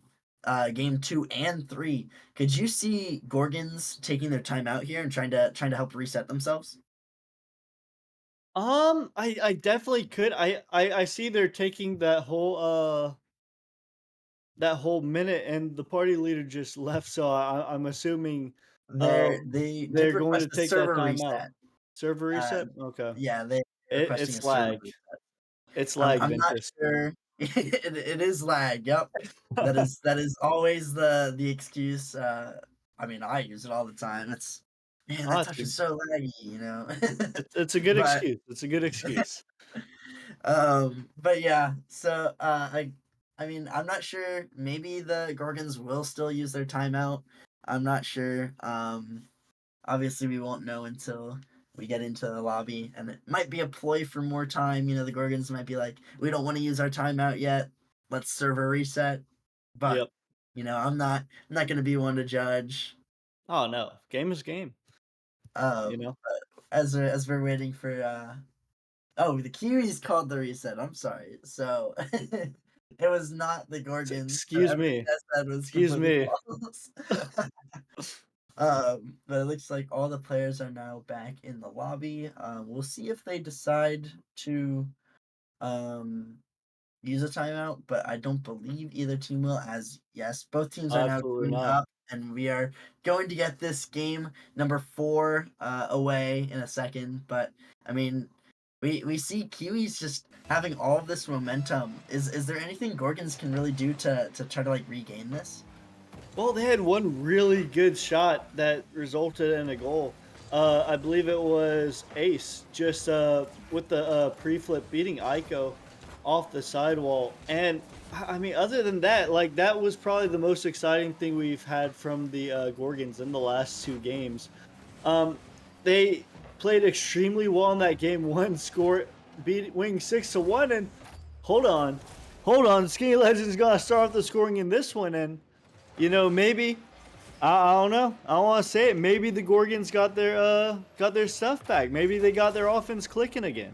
game 2 and 3, could you see Gorgons taking their time out here and trying to help reset themselves? I definitely could. I see they're taking that whole minute, and the party leader just left, so I'm assuming They they're did going to request a take that server time out. reset. Server Uh, reset? Okay. yeah, they're requesting a It's server lag. reset. It's lag, I'm not Ventus. sure. It is lag. Yep, that is always the excuse. I mean, I use it all the time. It's man, Oh, that touch is so laggy. it's a good But excuse. It's a good excuse. but yeah. So I mean, I'm not sure. Maybe the Gorgons will still use their timeout. I'm not sure. Obviously we won't know until we get into the lobby, and it might be a ploy for more time. The Gorgons might be like, we don't want to use our timeout yet, let's server reset. But Yep. I'm not going to be one to judge. Oh, no. Game is game, you um know? as we're waiting for oh, the Kiwis called the reset. I'm sorry. So It was not the Gorgons. Excuse Everything me. I said was Excuse completely me. false. But it looks like all the players are now back in the lobby. We'll see if they decide to um use a timeout, but I don't believe either team will, as yes, both teams are now Absolutely queuing not. up, and we are going to get this game number 4 away in a second. But I mean, we see Kiwis just having all of this momentum. Is there anything Gorgons can really do to try to like regain this? Well, they had one really good shot that resulted in a goal. I believe it was Ace just with the pre-flip beating Aiko off the sidewall. And I mean, other than that, like that was probably the most exciting thing we've had from the Gorgons in the last 2 games. They played extremely well in that game one, score winning 6-1. And hold on, Skinny Legends gonna start off the scoring in this one, and maybe I don't know. I don't want to say it. Maybe the Gorgons got their stuff back. Maybe they got their offense clicking again.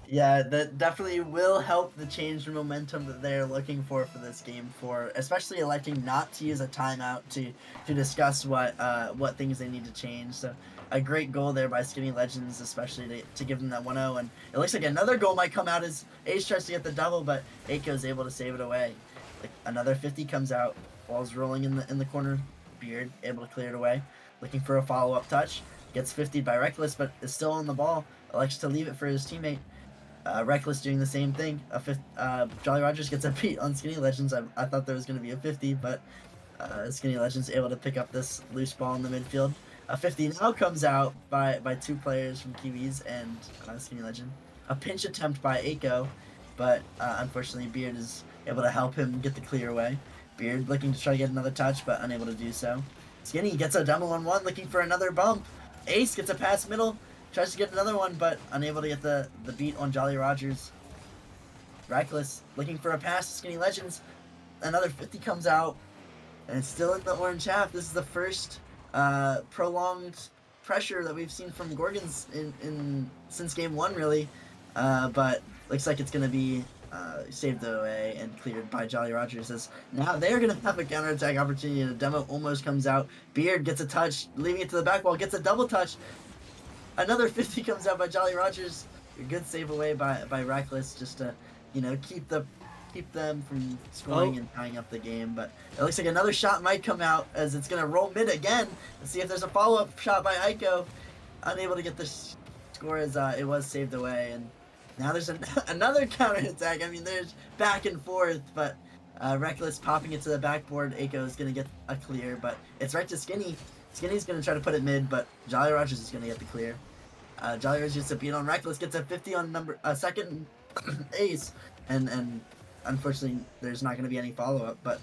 Yeah, that definitely will help the change in momentum that they're looking for this game. For especially electing not to use a timeout to discuss what things they need to change. So a great goal there by Skinny Legends, especially to give them that 1-0. And it looks like another goal might come out as Ace tries to get the double, but Aiko's able to save it away. Like another 50 comes out, ball's rolling in the corner. Beard able to clear it away, looking for a follow up touch. Gets 50'd by Reckless, but is still on the ball. Elects to leave it for his teammate. Reckless doing the same thing. Jolly Rogers gets a beat on Skinny Legends. I thought there was going to be a 50, but Skinny Legends able to pick up this loose ball in the midfield. A 50 now comes out by 2 players from Kiwis and Skinny Legend. A pinch attempt by Aiko, but unfortunately Beard is able to help him get the clear away. Beard looking to try to get another touch, but unable to do so. Skinny gets a demo on 1, looking for another bump. Ace gets a pass middle, tries to get another one, but unable to get the beat on Jolly Rogers. Reckless looking for a pass to Skinny Legends. Another 50 comes out, and it's still in the orange half. This is the first prolonged pressure that we've seen from Gorgons in since game 1, really. But looks like it's going to be saved away and cleared by Jolly Rogers, as now they're going to have a counterattack opportunity, and a demo almost comes out. Beard gets a touch, leaving it to the back wall, gets a double touch. Another 50 comes out by Jolly Rogers. A good save away by Reckless, just to keep them from scoring and tying up the game. But it looks like another shot might come out, as it's going to roll mid again. Let's see if there's a follow-up shot by Aiko. Unable to get the score, as it was saved away. And now there's another counterattack. I mean, there's back and forth, but Reckless popping it to the backboard. Aiko is going to get a clear, but it's right to Skinny. Skinny's going to try to put it mid, but Jolly Rogers is going to get the clear. Jolly Rogers gets a beat on Reckless, gets a 50 on second Ace, and unfortunately there's not going to be any follow-up, but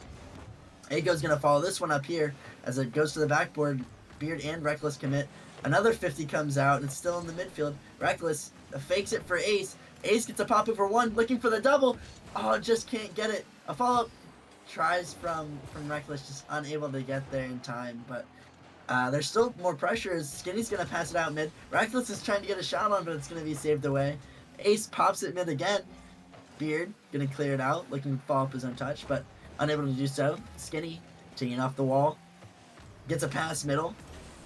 Aiko's going to follow this one up here as it goes to the backboard. Beard and Reckless commit. Another 50 comes out, and it's still in the midfield. Reckless fakes it for Ace. Ace gets a pop over 1, looking for the double. Oh, just can't get it. A follow-up tries from Reckless, just unable to get there in time, but there's still more pressure as Skinny's going to pass it out mid. Reckless is trying to get a shot on, but it's going to be saved away. Ace pops it mid again. Beard going to clear it out, looking to follow up his own touch, but unable to do so. Skinny taking off the wall. Gets a pass middle.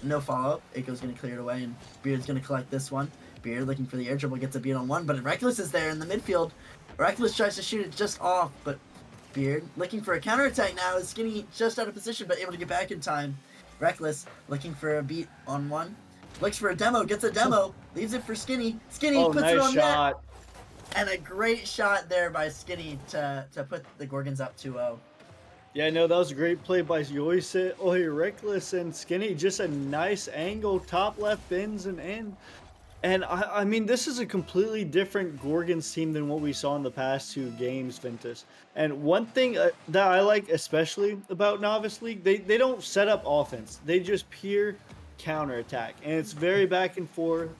No follow-up. Aiko's going to clear it away, and Beard's going to collect this one. Beard looking for the air dribble, gets a beat on 1, but Reckless is there in the midfield. Reckless tries to shoot it just off, but Beard looking for a counterattack now. Skinny just out of position, but able to get back in time. Reckless looking for a beat on 1. Looks for a demo, gets a demo, leaves it for Skinny. Skinny puts nice it on shot. net. And a great shot there by Skinny to put the Gorgons up 2-0. Yeah, no, that was a great play by Yoise, Reckless, and Skinny. Just a nice angle, top left bins and in. And I mean, this is a completely different Gorgons team than what we saw in the past 2 games, Ventus. And one thing that I like especially about Novice League, they don't set up offense. They just pure counterattack. And it's very back and forth.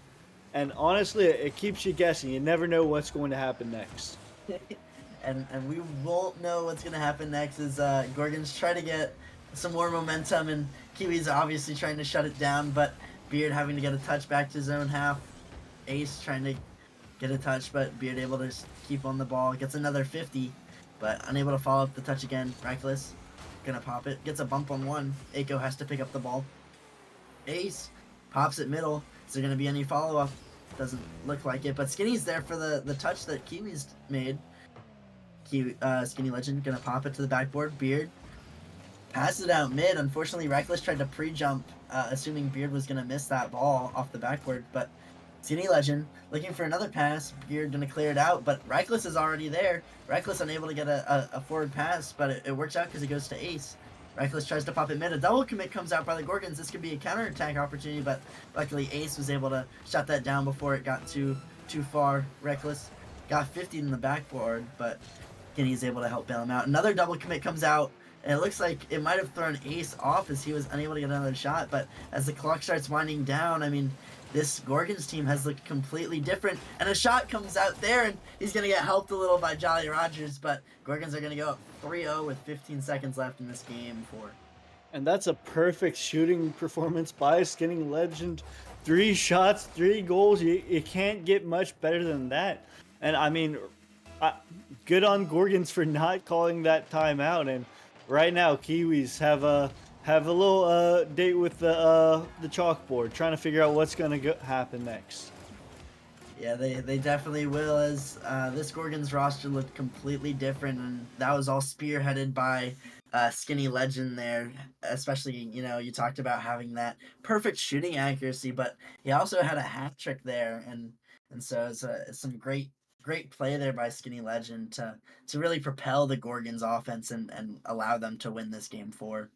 And honestly, it keeps you guessing. You never know what's going to happen next. and we won't know what's going to happen next as Gorgons try to get some more momentum, and Kiwi's obviously trying to shut it down, but Beard having to get a touch back to his own half. Ace trying to get a touch, but Beard able to keep on the ball. Gets another 50. but unable to follow up the touch again. Reckless gonna pop it, gets a bump on one. Aiko has to pick up the ball. Ace pops it middle. Is there gonna be any follow up? Doesn't look like it, but Skinny's there for the touch that Kiwi's made. Skinny Legend gonna pop it to the backboard. Beard passes it out mid. Unfortunately, Reckless tried to pre-jump, assuming Beard was gonna miss that ball off the backboard, but Skinny Legend looking for another pass. Beard gonna clear it out, but Reckless is already there. Reckless unable to get a forward pass, but it works out because it goes to Ace. Reckless tries to pop it mid. A double commit comes out by the Gorgons. This could be a counterattack opportunity, but luckily Ace was able to shut that down before it got too far. Reckless got 50 in the backboard, but Skinny is able to help bail him out. Another double commit comes out, and it looks like it might have thrown Ace off as he was unable to get another shot, but as the clock starts winding down, I mean, this Gorgons team has looked completely different, and a shot comes out there, and he's going to get helped a little by Jolly Rogers, but Gorgons are going to go up 3-0 with 15 seconds left in this game 4. And that's a perfect shooting performance by Skinny Legend. 3 shots, 3 goals. You can't get much better than that. And I mean, good on Gorgons for not calling that timeout. And right now, Kiwis have a little date with the chalkboard, trying to figure out what's going to happen next. Yeah, they definitely will, as this Gorgons roster looked completely different, and that was all spearheaded by Skinny Legend there. Especially, you talked about having that perfect shooting accuracy, but he also had a hat trick there, and so it's some great play there by Skinny Legend to really propel the Gorgons offense and allow them to win this game 4.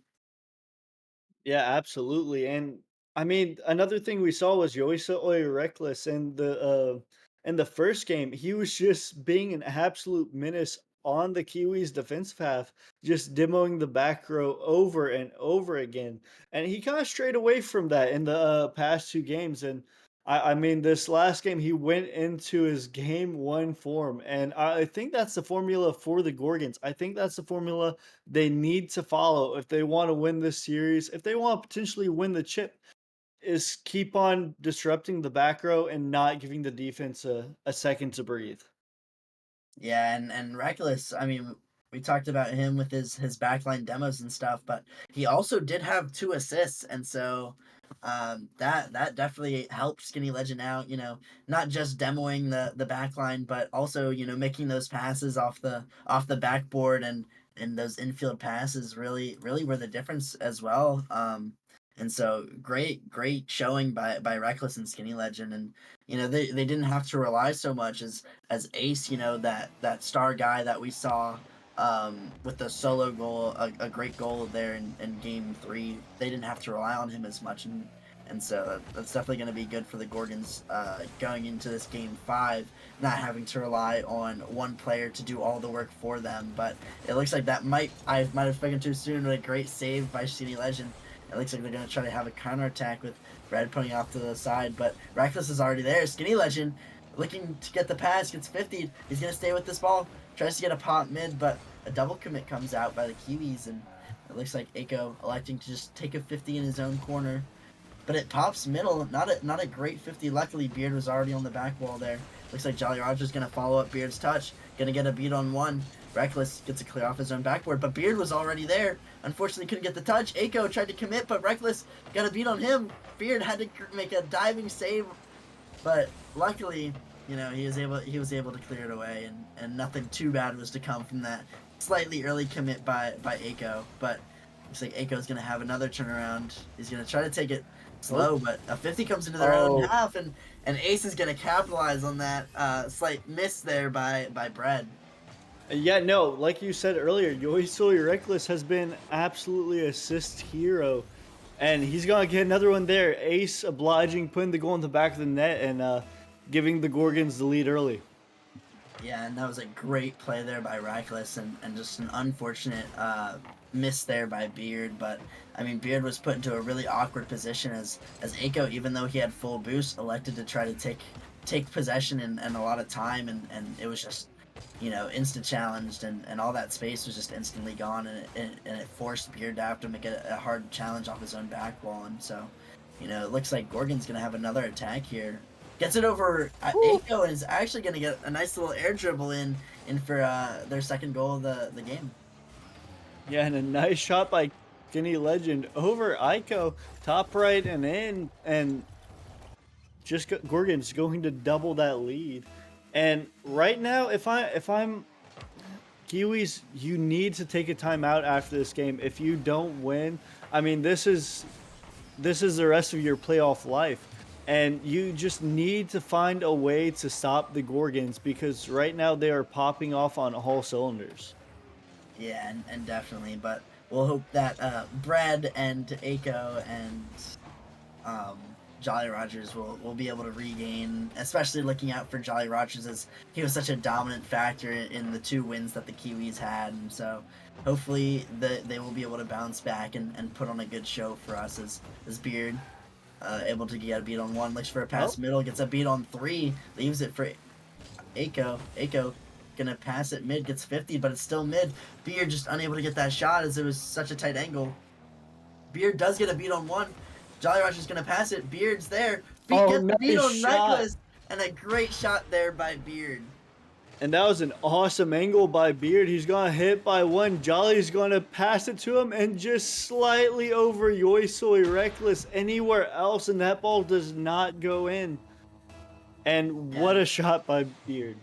Yeah, absolutely. And I mean, another thing we saw was Yoisa Oy Reckless in the first game. He was just being an absolute menace on the Kiwis defensive half, just demoing the back row over and over again. And he kind of strayed away from that in the past 2 games. And I mean, this last game, he went into his game 1 form. And I think that's the formula for the Gorgons. I think that's the formula they need to follow if they want to win this series, if they want to potentially win the chip, is keep on disrupting the back row and not giving the defense a second to breathe. Yeah, and Reckless, I mean, we talked about him with his backline demos and stuff, but he also did have 2 assists, and so that definitely helped Skinny Legend out, not just demoing the backline, but also, making those passes off the backboard, and those infield passes really were the difference as well. And so great showing by Reckless and Skinny Legend, and they didn't have to rely so much as Ace, that star guy that we saw with the solo goal, a great goal there in game 3. They didn't have to rely on him as much, and so that's definitely going to be good for the Gorgons going into this game 5, not having to rely on one player to do all the work for them. But it looks like I might have spoken too soon, but a great save by Skinny Legend. It looks like they're going to try to have a counterattack with Red putting off to the side, but Reckless is already there. Skinny Legend looking to get the pass, gets 50'd. He's going to stay with this ball, tries to get a pop mid, but a double commit comes out by the Kiwis, and it looks like Aiko electing to just take a 50 in his own corner. But it pops middle, not a great 50. Luckily, Beard was already on the back wall there. Looks like Jolly Roger's going to follow up Beard's touch, going to get a beat on one. Reckless gets a clear off his own backboard, but Beard was already there. Unfortunately, couldn't get the touch. Aiko tried to commit, but Reckless got a beat on him. Beard had to make a diving save, but luckily, he was able to clear it away, and nothing too bad was to come from that slightly early commit by Aiko. But looks like Aiko's going to have another turnaround. He's going to try to take it slow, but a 50 comes into their own half, and Ace is going to capitalize on that slight miss there by Bread. Yeah, no, like you said earlier, Yoisoi Reckless has been absolutely assist hero, and he's gonna get another one there. Ace obliging, putting the goal in the back of the net, and giving the Gorgons the lead early. Yeah, and that was a great play there by Reckless, and just an unfortunate miss there by Beard. But I mean, Beard was put into a really awkward position as Aiko, even though he had full boost, elected to try to take possession and a lot of time, and it was just insta challenged, and all that space was just instantly gone, and it forced Beard to have to make a hard challenge off his own back wall. And so, it looks like Gorgon's gonna have another attack here. Gets it over Woo. Aiko and is actually going to get a nice little air dribble in for their second goal of the game. Yeah, and a nice shot by Skinny Legend over Aiko, top right and in, and Gorgon's going to double that lead. And right now, if I'm Kiwis, you need to take a timeout after this game. If you don't win, I mean, this is the rest of your playoff life. And you just need to find a way to stop the Gorgons because right now they are popping off on all cylinders. Yeah, and definitely. But we'll hope that Brad and Aiko and um, Jolly Rogers will be able to regain, especially looking out for Jolly Rogers as he was such a dominant factor in the 2 wins that the Kiwis had. And so hopefully they will be able to bounce back and put on a good show for us as Beard. Able to get a beat on 1, looks for a pass middle, gets a beat on 3, leaves it for Aiko. Aiko gonna pass it mid, gets 50, but it's still mid. Beard just unable to get that shot as it was such a tight angle. Beard does get a beat on 1. Jolly Roger's gonna pass it. Beard's there. Beard gets the beat nice on shot. Reckless, and a great shot there by Beard. And that was an awesome angle by Beard. He's gonna hit by 1. Jolly's gonna pass it to him and just slightly over Yoisoi Reckless anywhere else, and that ball does not go in. And what a shot by Beard.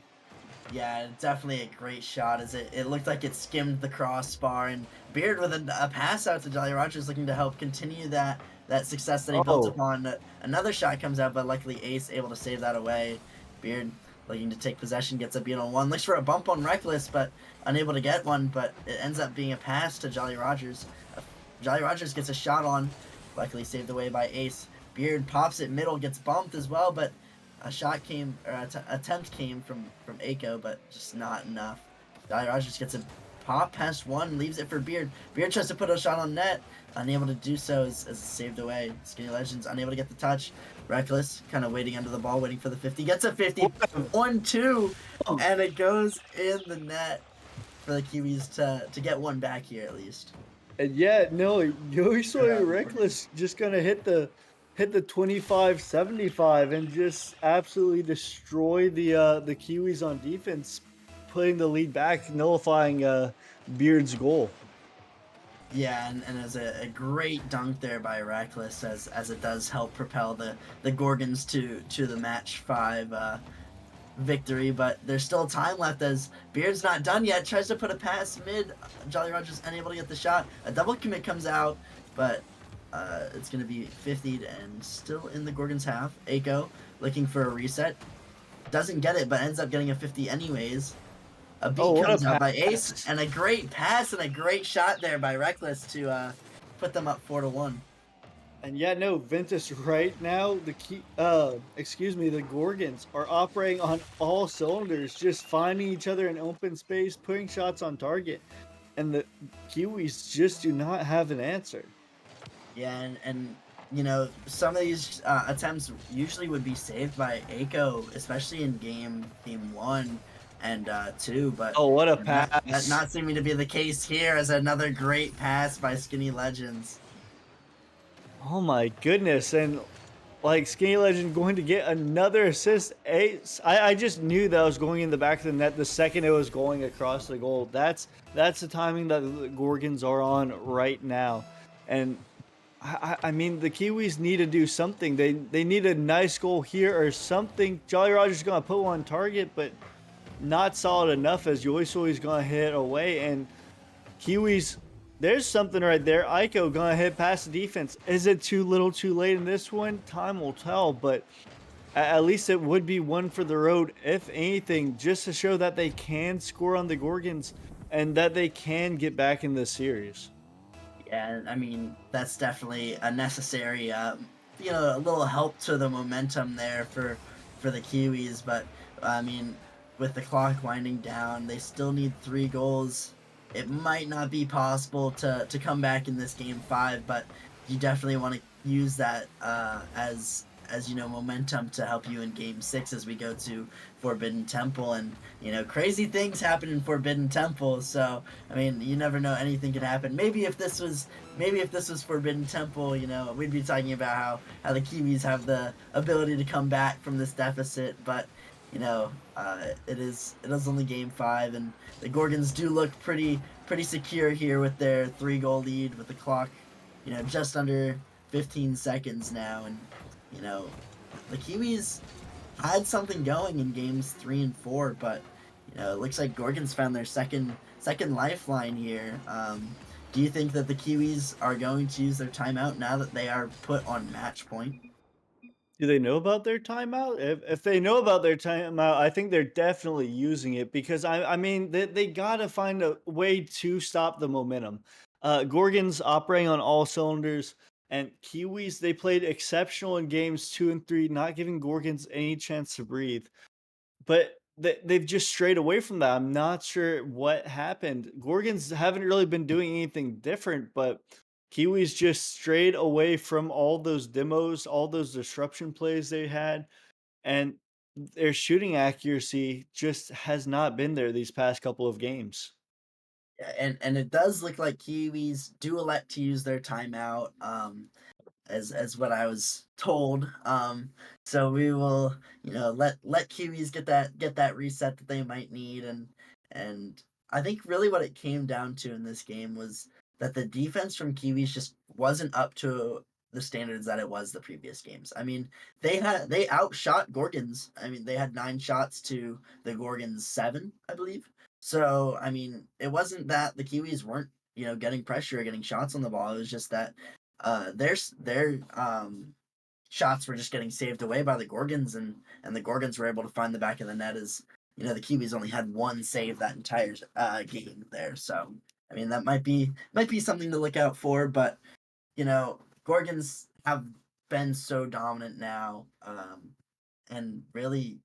Yeah, definitely a great shot as it looked like it skimmed the crossbar, and Beard with a pass out to Jolly Rogers looking to help continue that success that he built upon. Another shot comes out, but luckily Ace able to save that away. Beard looking to take possession, gets a beat on 1, looks for a bump on Reckless, but unable to get one, but it ends up being a pass to Jolly Rogers. Jolly Rogers gets a shot on, luckily saved away by Ace. Beard pops it middle, gets bumped as well, but a shot came, or attempt came from Aiko, but just not enough. Jolly Rogers gets a pop past 1, leaves it for Beard. Beard tries to put a shot on net, unable to do so as it's saved away. Skinny Legends unable to get the touch. Reckless kind of waiting under the ball, waiting for the 50. Gets a 50, 1-2, and it goes in the net for the Kiwis to get one back here at least. And yeah, no, Yoisoi Reckless just gonna hit the 25-75 and just absolutely destroy the Kiwis on defense, putting the lead back, nullifying Beard's goal. Yeah, and it was a great dunk there by Reckless as it does help propel the Gorgons to the match 5 victory, but there's still time left as Beard's not done yet, tries to put a pass mid, Jolly Rogers unable to get the shot, a double commit comes out, but it's going to be 50'd and still in the Gorgons half. Aiko looking for a reset, doesn't get it, but ends up getting a 50 anyways. A beat comes out by Ace, and a great pass and a great shot there by Reckless to put them up 4-1. And yeah, no, Ventus right now, the Gorgons are operating on all cylinders, just finding each other in open space, putting shots on target, and the Kiwis just do not have an answer. Yeah, and you know, some of these attempts usually would be saved by Aiko, especially in game 1 and 2, but what a pass! That's not seeming to be the case here. As another great pass by Skinny Legends. Oh my goodness, and like Skinny Legend going to get another assist. Ace, I just knew that was going in the back of the net the second it was going across the goal. That's the timing that the Gorgons are on right now, and I mean the Kiwis need to do something. They need a nice goal here or something. Jolly Roger's gonna put one on target, but not solid enough as Yoisoi's gonna hit away, and Kiwis. There's something right there. Aiko gonna hit past the defense. Is it too little too late in this one? Time will tell, but at least it would be one for the road, if anything, just to show that they can score on the Gorgons and that they can get back in this series. Yeah, I mean, that's definitely a necessary, a little help to the momentum there for the Kiwis, but, I mean, with the clock winding down, they still need 3 goals. It might not be possible to come back in this game 5, but you definitely want to use that as as you know, momentum to help you in Game 6 as we go to Forbidden Temple, and crazy things happen in Forbidden Temple. So I mean, you never know, anything could happen. Maybe if this was Forbidden Temple, we'd be talking about how the Kiwis have the ability to come back from this deficit, but it is only Game 5, and the Gorgons do look pretty secure here with their 3-goal lead, with the clock just under 15 seconds now. And you know the Kiwis had something going in games 3 and 4, but it looks like Gorgons found their second lifeline here. Do you think that the Kiwis are going to use their timeout now that they are put on match point? Do they know about their timeout? If they know about their timeout, I think they're definitely using it, because I mean they gotta find a way to stop the momentum. Gorgons operating on all cylinders, and Kiwis, they played exceptional in games 2 and 3, not giving Gorgons any chance to breathe. But they've just strayed away from that. I'm not sure what happened. Gorgons haven't really been doing anything different, but Kiwis just strayed away from all those demos, all those disruption plays they had, and their shooting accuracy just has not been there these past couple of games. Yeah, and it does look like Kiwis do elect to use their timeout. As what I was told. So we will, let Kiwis get that reset that they might need, and I think really what it came down to in this game was that the defense from Kiwis just wasn't up to the standards that it was the previous games. I mean, they outshot Gorgons. I mean, they had 9 shots to the Gorgons 7, I believe. So I mean, it wasn't that the Kiwis weren't getting pressure or getting shots on the ball. It was just that their shots were just getting saved away by the Gorgons, and the Gorgons were able to find the back of the net, as the Kiwis only had 1 save that entire game there. So I mean, that might be something to look out for, but Gorgons have been so dominant now, and really,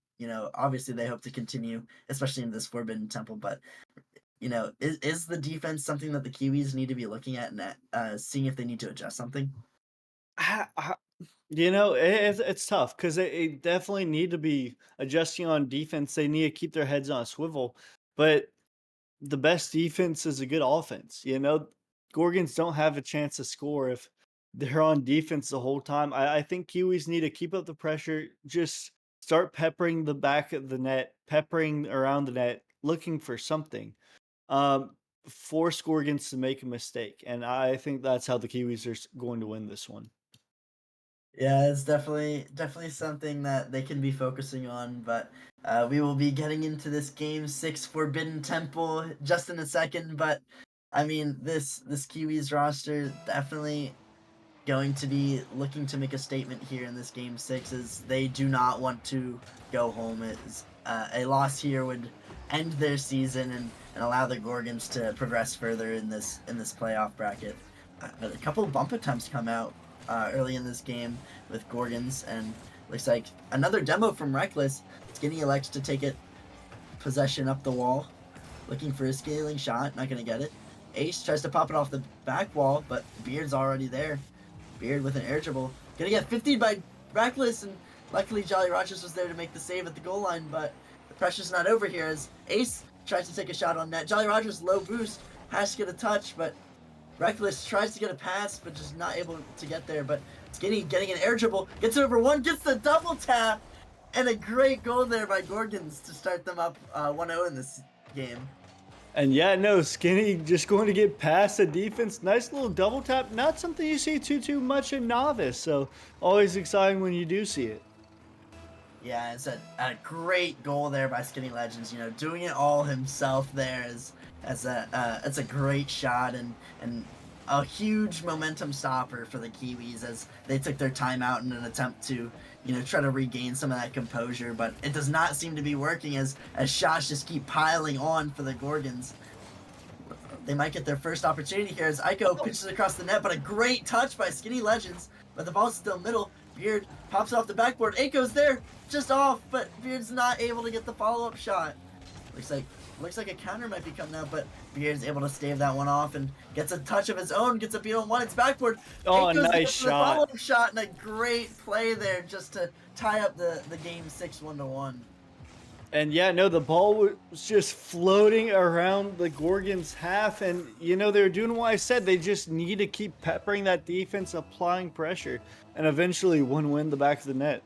obviously they hope to continue, especially in this Forbidden Temple. But is the defense something that the Kiwis need to be looking at, and seeing if they need to adjust something? I it's tough, because they definitely need to be adjusting on defense. They need to keep their heads on a swivel, but the best defense is a good offense. Gorgons don't have a chance to score if they're on defense the whole time. I think Kiwis need to keep up the pressure, just start peppering the back of the net, peppering around the net, looking for something. Um, Force Gorgons to make a mistake, and I think that's how the Kiwis are going to win this one. Yeah, it's definitely something that they can be focusing on. But we will be getting into this Game 6 Forbidden Temple just in a second. But I mean, this Kiwis roster definitely going to be looking to make a statement here in this Game 6, as they do not want to go home. A loss here would end their season, and allow the Gorgons to progress further in this playoff bracket. A couple of bump attempts come out early in this game with Gorgons, and looks like another demo from Reckless. Skinny elects to take it possession up the wall, looking for a scaling shot, not going to get it. Ace tries to pop it off the back wall, but Beard's already there. Beard with an air dribble, gonna get 50'd by Reckless, and luckily Jolly Rogers was there to make the save at the goal line. But the pressure's not over here, as Ace tries to take a shot on net. Jolly Rogers low boost, has to get a touch, but Reckless tries to get a pass, but just not able to get there. But Skinny getting an air dribble, gets over one, gets the double tap, and a great goal there by Gorgons to start them up 1-0 in this game. And yeah, no, Skinny just going to get past the defense. Nice little double tap. Not something you see too much in Novice. So always exciting when you do see it. Yeah, it's a great goal there by Skinny Legends. Doing it all himself there it's a great shot, and a huge momentum stopper for the Kiwis, as they took their time out in an attempt to try to regain some of that composure. But it does not seem to be working, as shots just keep piling on for the Gorgons. They might get their first opportunity here, as Aiko pitches across the net, but a great touch by Skinny Legends. But the ball's still middle. Beard pops off the backboard. Aiko's there, just off, but Beard's not able to get the follow-up shot. Looks like looks like a counter might be coming out, but Beard's able to stave that one off and gets a touch of his own, gets a beat on one, it's backboard. Oh, Aiko's there nice for the shot. follow-up shot, and a great play there just to tie up the game 6-1-1. And yeah, no, the ball was just floating around the Gorgons half, and you know, they're doing what I said. They just need to keep peppering that defense, applying pressure, and eventually one win the back of the net.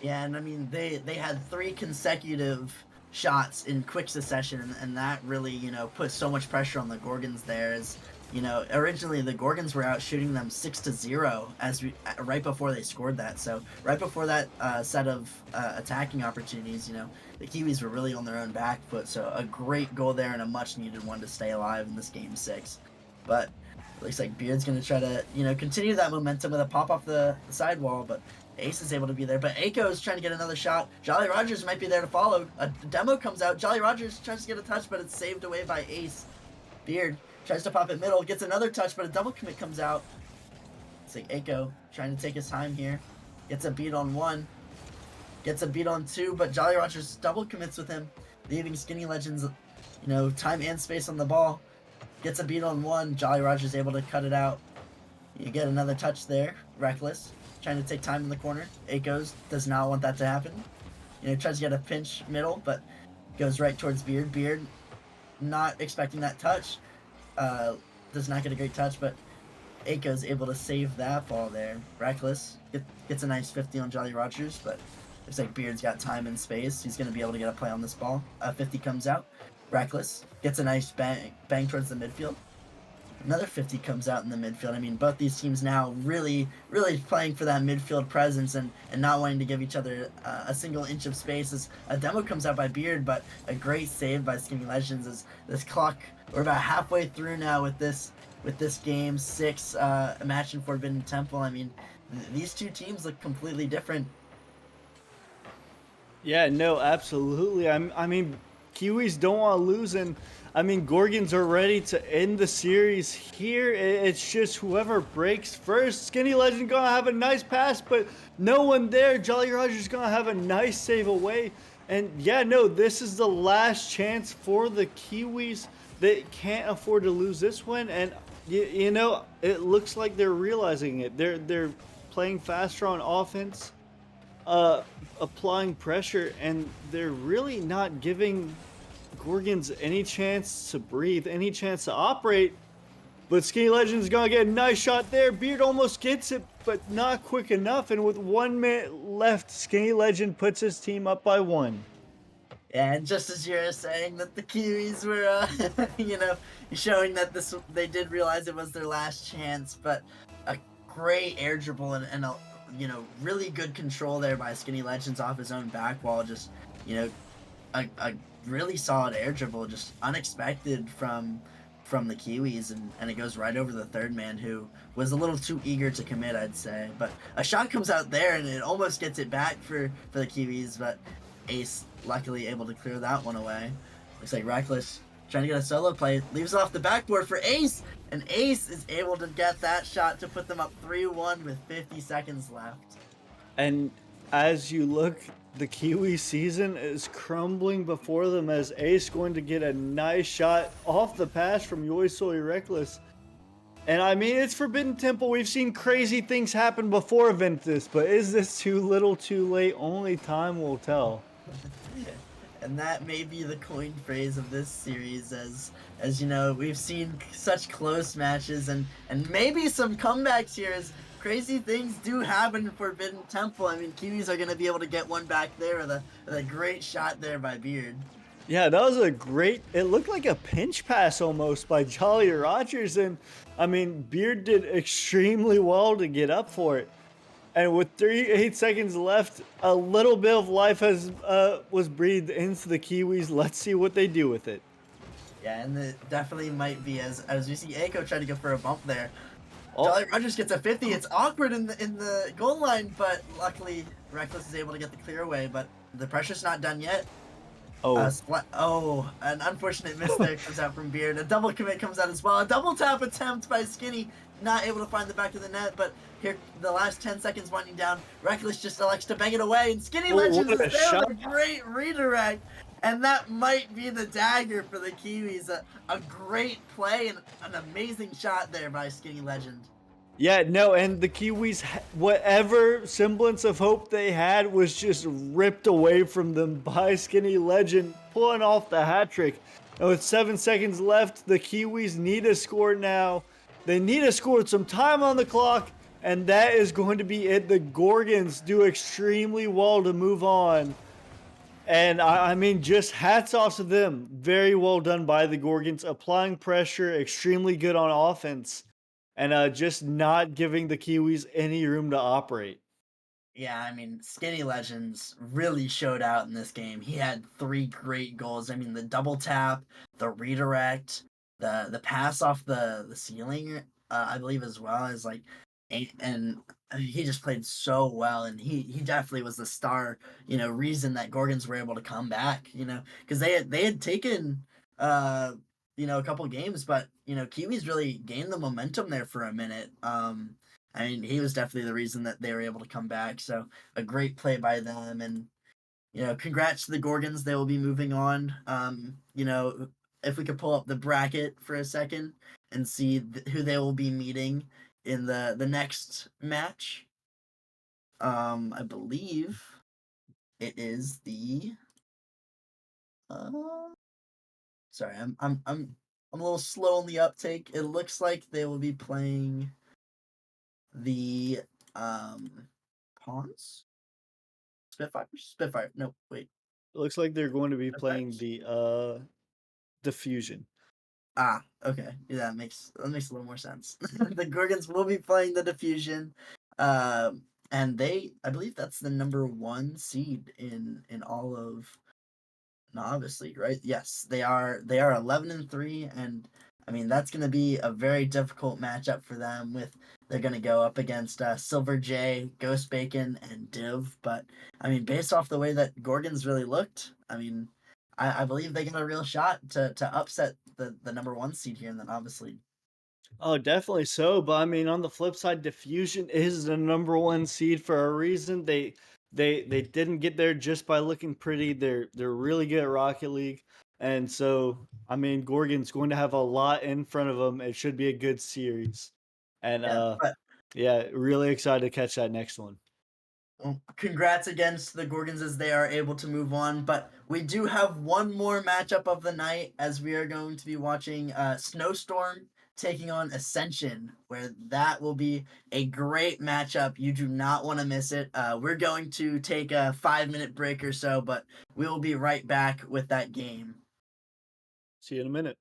Yeah, and I mean, they had 3 consecutive shots in quick succession, and that really, you know, put so much pressure on the Gorgons there. As you know, originally the Gorgons were out shooting them 6-0 right before they scored that. So right before that set of attacking opportunities, you know, the Kiwis were really on their own back foot. So a great goal there and a much needed one to stay alive in this game 6. But it looks like Beard's gonna try to, you know, continue that momentum with a pop off the sidewall, but Ace is able to be there, but Aiko is trying to get another shot. Jolly Rogers might be there to follow. A demo comes out. Jolly Rogers tries to get a touch, but it's saved away by Ace. Beard tries to pop it middle, gets another touch, but a double commit comes out. It's like Aiko trying to take his time here. Gets a beat on 1. Gets a beat on 2, but Jolly Rogers double commits with him, leaving Skinny Legends, you know, time and space on the ball. Gets a beat on 1. Jolly Rogers able to cut it out. You get another touch there. Reckless trying to take time in the corner. Aiko's does not want that to happen. You know, tries to get a pinch middle, but goes right towards Beard. Beard not expecting that touch. Does not get a great touch, but Aiko's able to save that ball there. Reckless gets a nice 50 on Jolly Rogers, but looks like Beard's got time and space. He's going to be able to get a play on this ball. 50 comes out. Reckless gets a nice bang towards the midfield. Another 50 comes out in the midfield. I mean, both these teams now really playing for that midfield presence and not wanting to give each other a single inch of space. As a demo comes out by Beard, but a great save by Skinny Legends. As this clock, we're about halfway through now with this game 6 match in Forbidden Temple. I mean, these two teams look completely different. Yeah, no, absolutely. I mean, Kiwis don't want to lose, and I mean, Gorgons are ready to end the series here. It's just whoever breaks first. Skinny Legend gonna have a nice pass, but no one there. Jolly Rogers gonna have a nice save away. And yeah, no, this is the last chance for the Kiwis. They can't afford to lose this one, and you know, it looks like they're realizing it. They're playing faster on offense, applying pressure, and they're really not giving Gorgons any chance to breathe, any chance to operate. But Skinny Legend's gonna get a nice shot there. Beard almost gets it, but not quick enough. And with 1 minute left, Skinny Legend puts his team up by 1. Yeah, and just as you're saying that the Kiwis were, you know, showing that they did realize it was their last chance, but a great air dribble and a, you know, really good control there by Skinny Legends off his own back wall. Just, you know, a really solid air dribble, just unexpected from the Kiwis, and it goes right over the third man, who was a little too eager to commit, I'd say. But a shot comes out there and it almost gets it back for the Kiwis, but Ace luckily able to clear that one away. Looks like Reckless trying to get a solo play, leaves it off the backboard for Ace, and Ace is able to get that shot to put them up 3-1 with 50 seconds left. And as you look, the Kiwi season is crumbling before them, as Ace going to get a nice shot off the pass from Yoisoy Reckless. And I mean, it's Forbidden Temple. We've seen crazy things happen before Ventus, but is this too little too late? Only time will tell. And that may be the coined phrase of this series, as you know, we've seen such close matches and maybe some comebacks here, as crazy things do happen in Forbidden Temple. I mean, Kiwis are going to be able to get one back there with a great shot there by Beard. Yeah, that was a great, it looked like a pinch pass almost by Jolly Rogers, and I mean, Beard did extremely well to get up for it. And with 38 seconds left, a little bit of life was breathed into the Kiwis. Let's see what they do with it. Yeah, and it definitely might be, as we see Aiko try to go for a bump there. Oh. Jolly Rogers gets a 50. It's awkward in the goal line, but luckily Reckless is able to get the clear away. But the pressure's not done yet. Oh, An unfortunate miss there comes out from Beard. A double commit comes out as well. A double tap attempt by Skinny, not able to find the back of the net. But here, the last 10 seconds winding down, Reckless just elects to bang it away, and Skinny Legends is what a there shot. with a great redirect. And that might be the dagger for the Kiwis. A great play and an amazing shot there by Skinny Legend. Yeah, no, and the Kiwis, whatever semblance of hope they had was just ripped away from them by Skinny Legend, pulling off the hat trick. And with 7 seconds left, the Kiwis need a score now. They need a score with some time on the clock, and that is going to be it. The Gorgons do extremely well to move on. And I mean, just hats off to them. Very well done by the Gorgons, applying pressure, extremely good on offense, and just not giving the Kiwis any room to operate. Yeah, I mean, Skinny Legends really showed out in this game. He had 3 great goals. I mean, the double tap, the redirect, the pass off the ceiling, I believe as well as like, and he just played so well. And he definitely was the star, reason that Gorgons were able to come back. Because they had taken a couple games, but Kiwis really gained the momentum there for a minute. I mean, he was definitely the reason that they were able to come back. So a great play by them, and congrats to the Gorgons. They will be moving on. If we could pull up the bracket for a second and see who they will be meeting in the next match. I believe it is the. Sorry, I'm a little slow on the uptake. It looks like they will be playing the Pawns? Spitfire. No, wait. It looks like they're going to be playing Spitfires? the Fusion. Ah, okay. Yeah, that makes a little more sense. The Gorgons will be playing the Diffusion. And I believe that's the number 1 seed in all of Novice League, right? Yes, they are 11-3, and I mean that's going to be a very difficult matchup for them. They're going to go up against Silver J, Ghost Bacon, and Div. But I mean, based off the way that Gorgons really looked, I mean, I believe they got a real shot to upset the number 1 seed here in the Novice League. Oh, definitely so. But I mean, on the flip side, Diffusion is the number 1 seed for a reason. They didn't get there just by looking pretty. They're really good at Rocket League, and so I mean, Gorgon's going to have a lot in front of them. It should be a good series, and Yeah, but yeah, really excited to catch that next one. congrats again to the Gorgons as they are able to move on. But we do have one more matchup of the night as we are going to be watching Snowstorm taking on Ascension, where that will be a great matchup. You do not want to miss it. We're going to take a 5-minute break or so, but we will be right back with that game. See you in a minute.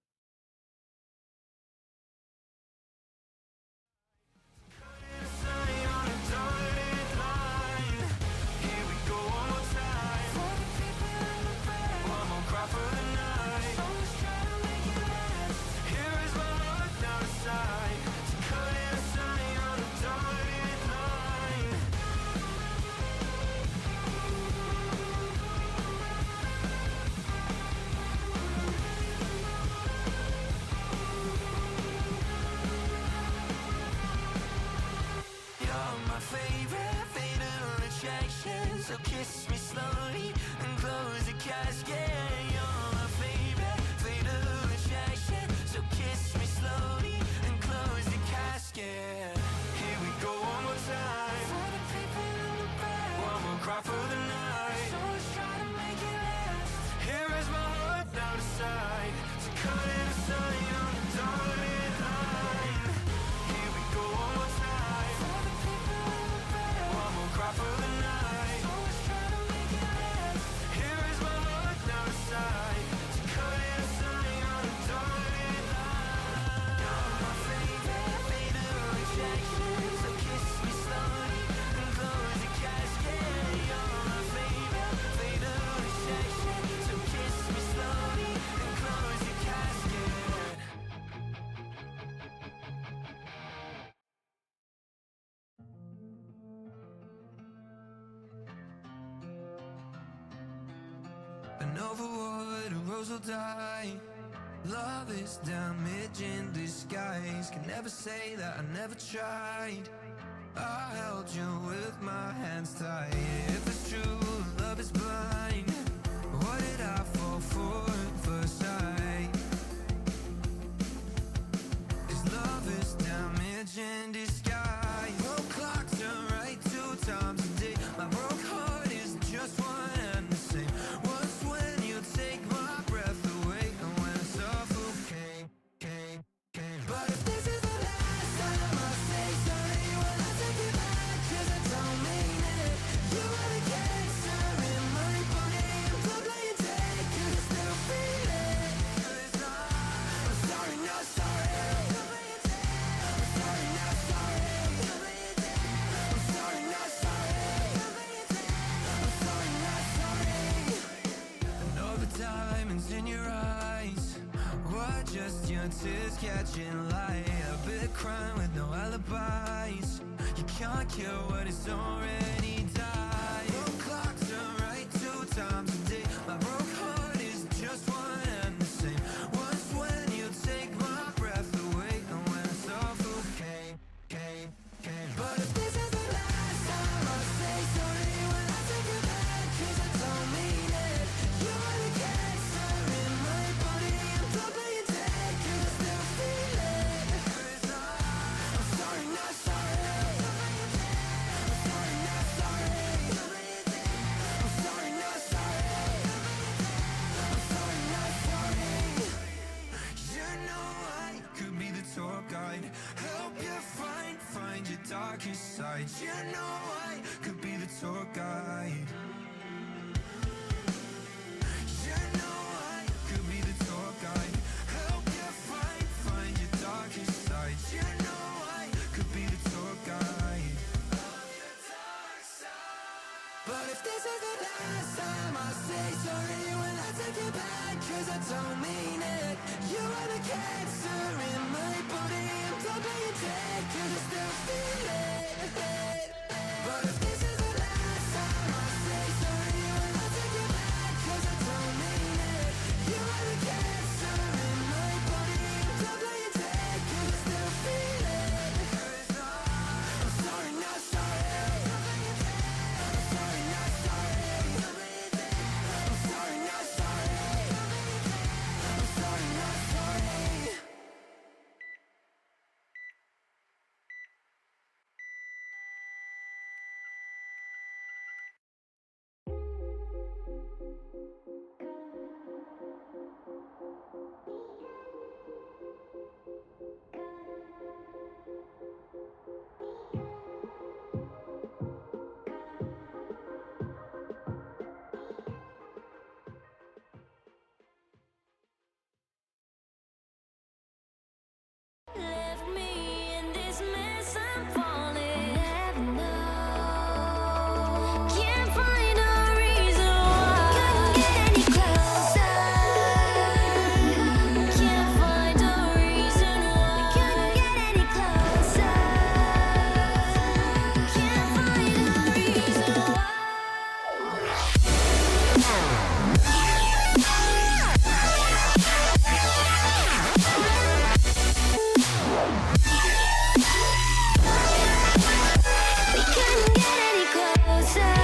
So kiss me slowly and close the casket. You're my favorite fatal attraction. So kiss me slowly and close the casket. Here we go one more time. For the people in the back. One more cry for the night. So let's try to make it last. Here is my heart now decide. So cut it a sign on the dotted line. Here we go one more time. For the people in the back. One more cry for the night. And over wood, a rose will die. Love is damage in disguise. Can never say that I never tried. I held you with my hands tied. If it's true, love is blind. What did I fall your tears catching light. A bit crying with no alibis. You can't kill what is already died. Broke clocks turn right 2 times a day. My broke heart is just one and the same. Once when you take my breath away, and when it's all okay, okay, okay. But if this is the last time I say sorry, when I take it back, 'cause I don't mean it. You're the cancer in my body. I'm doubling dead 'cause I still feel it. 'Cause I'm sorry, not sorry. I'm sorry, not sorry. I'm sorry, not sorry. I'm sorry, not sorry. You know I could be the tour guide, help you find your darkest side. You know I could be the tour guide. You know I could be the tour guide, help you find your darkest side. You know I could be the tour guide. But if this is the last time I say sorry, when I take it back, 'cause I don't mean it. You are the cancer in my body. I'm doubling dead 'cause I still feel it. But if this is the last time I say sorry, when I take it back, 'cause I don't mean it. You are the cancer in my body. I'm doubling dead 'cause I still feel it. 'Cause I'm sorry, not sorry. I'm sorry, not sorry. I'm sorry, not sorry. I'm sorry, not sorry. Left me in this mess, I'm falling. Never know. Can't find a reason why. Couldn't get any closer. Can't find a reason why. Couldn't get any closer. Can't find a reason why. We couldn't get any closer.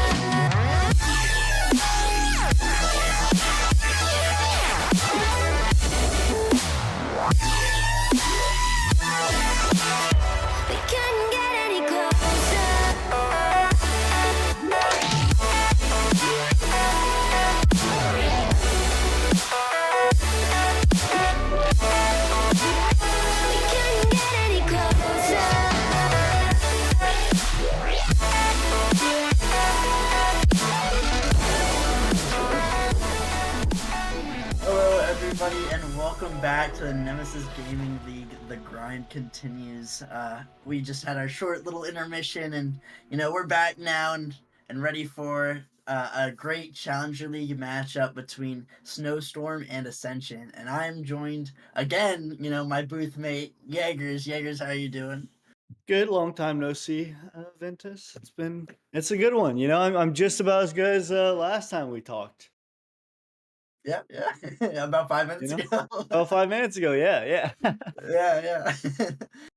We couldn't get any We couldn't get any closer. Hello, everybody, and welcome back to the Nemesis Gaming League. The grind continues. We just had our short little intermission, and we're back now and ready for a great Challenger League matchup between Snowstorm and Ascension. And I'm joined again, my booth mate Jaegers. Jaegers, how are you doing? Good, long time no see, Ventus. It's a good one. I'm just about as good as last time we talked. Yeah, yeah. About 5 minutes You know? ago. Oh, 5 minutes ago, yeah. Yeah.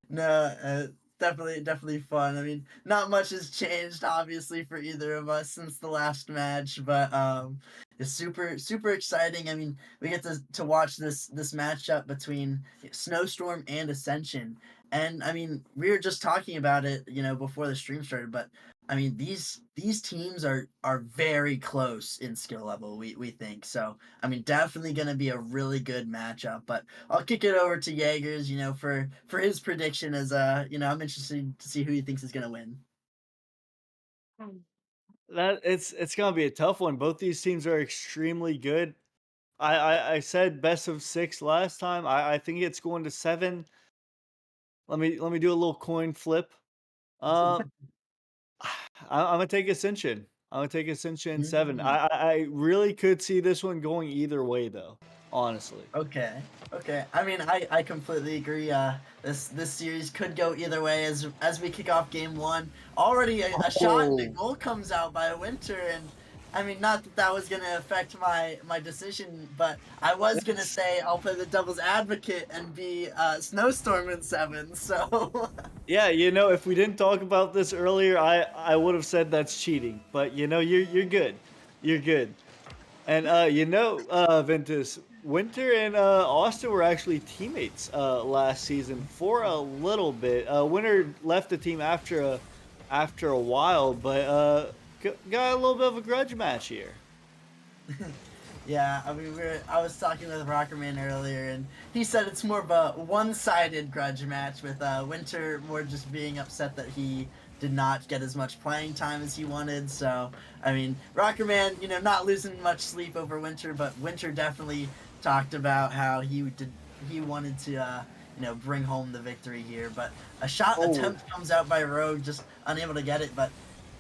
No, definitely fun. I mean, not much has changed, obviously, for either of us since the last match, but it's super exciting. I mean, we get to watch this matchup between Snowstorm and Ascension, and I mean, we were just talking about it, before the stream started, but I mean, these teams are very close in skill level. We think so. I mean, definitely going to be a really good matchup, but I'll kick it over to Jaegers, for his prediction as I'm interested to see who he thinks is gonna win. That it's gonna be a tough one. Both these teams are extremely good. I said best of 6 last time. I think it's going to 7. Let me do a little coin flip. Um, I'm gonna take Ascension. I'm gonna take Ascension 7. Mm. I really could see this one going either way though. honestly. Okay. Okay. I mean, I completely agree. This series could go either way as we kick off game one. Already a shot and a Oh. goal comes out by Winter, and I mean, not that that was gonna affect my decision, but I was gonna That's- say I'll play the devil's advocate and be Snowstorm in 7. So Yeah, if we didn't talk about this earlier, I would have said that's cheating. But you're good. You're good. And Ventus, Winter and Austin were actually teammates last season for a little bit. Winter left the team after a while, but got a little bit of a grudge match here. yeah, I mean, I was talking with Rockerman earlier, and he said it's more of a one-sided grudge match with Winter more just being upset that he did not get as much playing time as he wanted. So, I mean, Rockerman, not losing much sleep over Winter, but Winter definitely talked about how he wanted to bring home the victory here. But a shot Oh. attempt comes out by Rogue, just unable to get it. But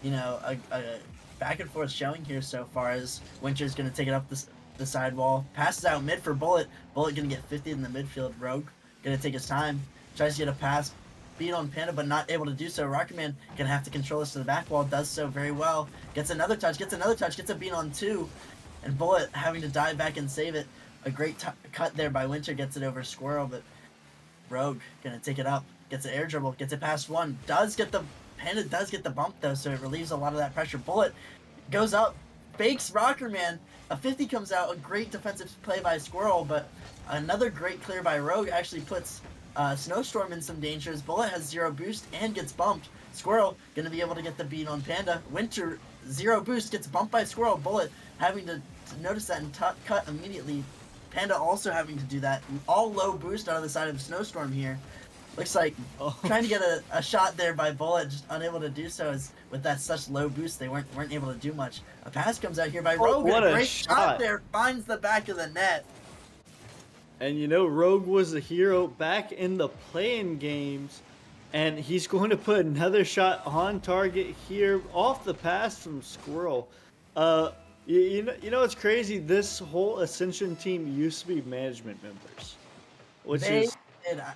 a back and forth showing here so far as Winter's going to take it up the sidewall, passes out mid for Bullet. Bullet going to get 50 in the midfield. Rogue going to take his time, tries to get a pass, beat on Panda, but not able to do so. Rocketman going to have to control this to the back wall, does so very well. Gets another touch, gets a beat on 2, and Bullet having to dive back and save it. A great cut there by Winter, gets it over Squirrel, but Rogue going to take it up, gets an air dribble, gets it past 1, Panda does get the bump though, so it relieves a lot of that pressure. Bullet goes up, fakes Rockerman. A 50 comes out, a great defensive play by Squirrel, but another great clear by Rogue actually puts Snowstorm in some danger as Bullet has 0 boost and gets bumped. Squirrel gonna be able to get the beat on Panda. Winter 0 boost, gets bumped by Squirrel. Bullet having to notice that and cut immediately. Panda also having to do that. All low boost out of the side of Snowstorm here. Looks like trying to get a shot there by Bullet, just unable to do so, as with that such low boost they weren't able to do much. A pass comes out here by Rogue. what a great shot. there, finds the back of the net. And Rogue was the hero back in the playing games, and he's going to put another shot on target here off the pass from Squirrel. It's crazy. This whole Ascension team used to be management members, which They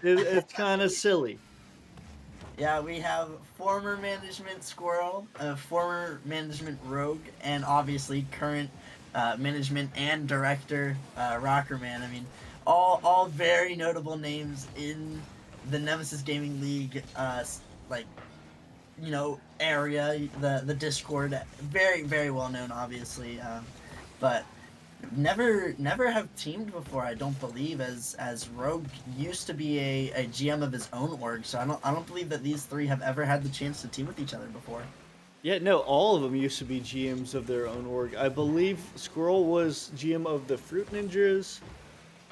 did. it's kind of silly. Yeah, we have former management Squirrel, former management Rogue, and obviously current management and director Rockerman. I mean, all very notable names in the Nemesis Gaming League, area, the Discord. Very very well known, obviously, but never have teamed before. I don't believe, as Rogue used to be a GM of his own org, so I don't believe that these three have ever had the chance to team with each other before. Yeah, no, all of them used to be GMs of their own org. I believe Squirrel was GM of the Fruit Ninjas,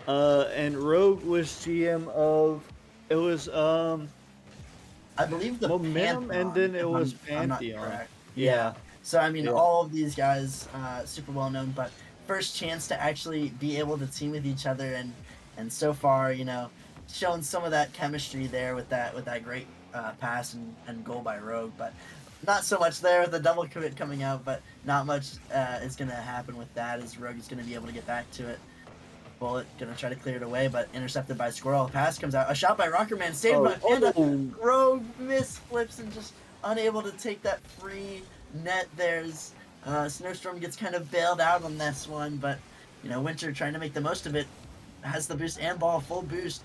and Rogue was GM of I believe the Momentum, Pantheon, and then it if was I'm not Pantheon. correct. Yeah. So I mean, Yeah. all of these guys super well known, but first chance to actually be able to team with each other, and so far, showing some of that chemistry there with that great pass and goal by Rogue, but not so much there with the double commit coming out, but not much is going to happen with that, as Rogue is going to be able to get back to it. Bullet going to try to clear it away, but intercepted by Squirrel. Pass comes out. A shot by Rockerman, saved by Panda. Rogue misflips and just unable to take that free net. There's Snowstorm gets kind of bailed out on this one, but Winter trying to make the most of it. Has the boost and ball, full boost.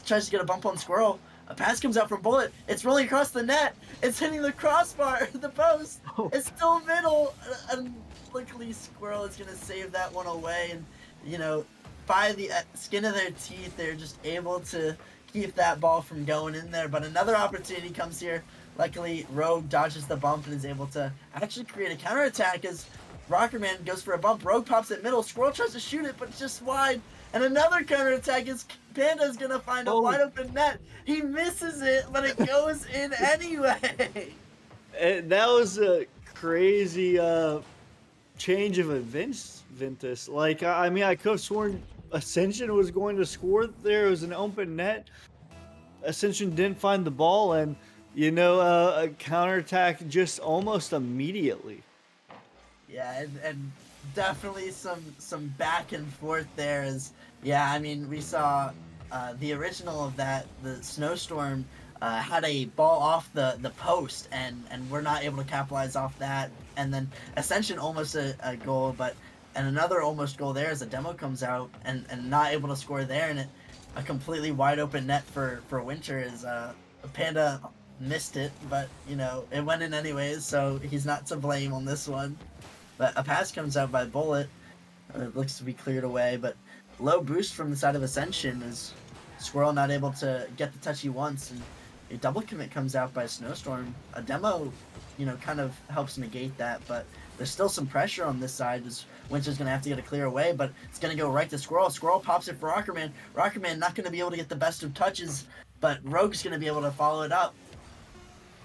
Tries to get a bump on Squirrel. A pass comes out from Bullet. It's rolling across the net. It's hitting the crossbar, the post. It's still middle. And luckily Squirrel is going to save that one away. And, by the skin of their teeth, they're just able to keep that ball from going in there. But another opportunity comes here. Luckily, Rogue dodges the bump and is able to actually create a counterattack as Rockerman goes for a bump. Rogue pops it middle. Squirrel tries to shoot it, but it's just wide. And another counterattack is Panda's going to find a wide open net. He misses it, but it goes in anyway. That was a crazy change of events, Ventus. Like, I mean, I could have sworn Ascension was going to score there. It was an open net. Ascension didn't find the ball, and a counterattack just almost immediately. Yeah, and definitely some back and forth there. As yeah, I mean, we saw the original of that, the snowstorm. Had a ball off the post, and we're not able to capitalize off that. And then Ascension almost a goal, but and another almost goal there as a demo comes out and not able to score there, and a completely wide open net for Winter is Panda missed it, but you know it went in anyways, so he's not to blame on this one. But a pass comes out by Bullet. It looks to be cleared away, but low boost from the side of Ascension is Squirrel not able to get the touch he wants, and a double commit comes out by Snowstorm. A demo, you know, kind of helps negate that, but there's still some pressure on this side as Winter's going to have to get a clear away, but it's going to go right to Squirrel. Squirrel pops it for Rockerman. Rockerman not going to be able to get the best of touches, but Rogue's going to be able to follow it up.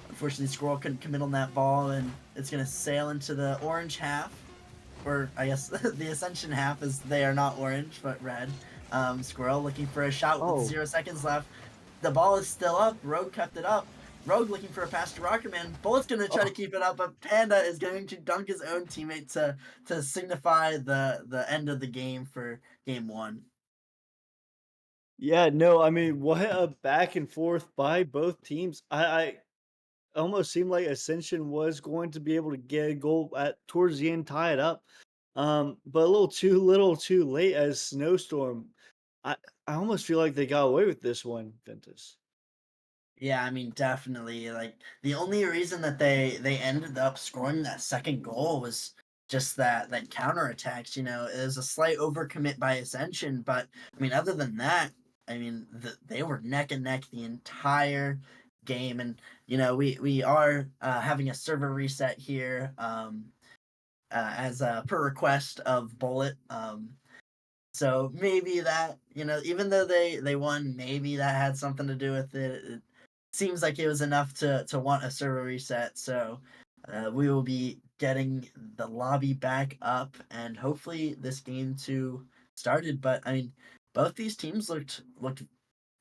Unfortunately, Squirrel couldn't commit on that ball, and it's going to sail into the orange half. Or I guess the Ascension half, as they are not orange, but red. Squirrel looking for a shot with Oh. 0 seconds left. The ball is still up. Rogue kept it up. Rogue looking for a pass to Rockerman. Bullet's going to try to keep it up, but Panda is going to dunk his own teammate to signify the end of the game for game one. Yeah, no, I mean, what a back and forth by both teams. I almost seemed like Ascension was going to be able to get a goal at towards the end, tie it up. But a little too late as Snowstorm. I I almost feel like they got away with this one, Ventus. Yeah, I mean, definitely. Like the only reason that they ended up scoring that second goal was just that counterattacks. You know, it was a slight overcommit by Ascension, but I mean, other than that, I mean, they were neck and neck the entire game. And you know, we are having a server reset here, as per request of Bullet. So maybe that, you know, even though they won, maybe that had something to do with it. It seems like it was enough to want a server reset. So we will be getting the lobby back up, and hopefully this game too started. But I mean, both these teams looked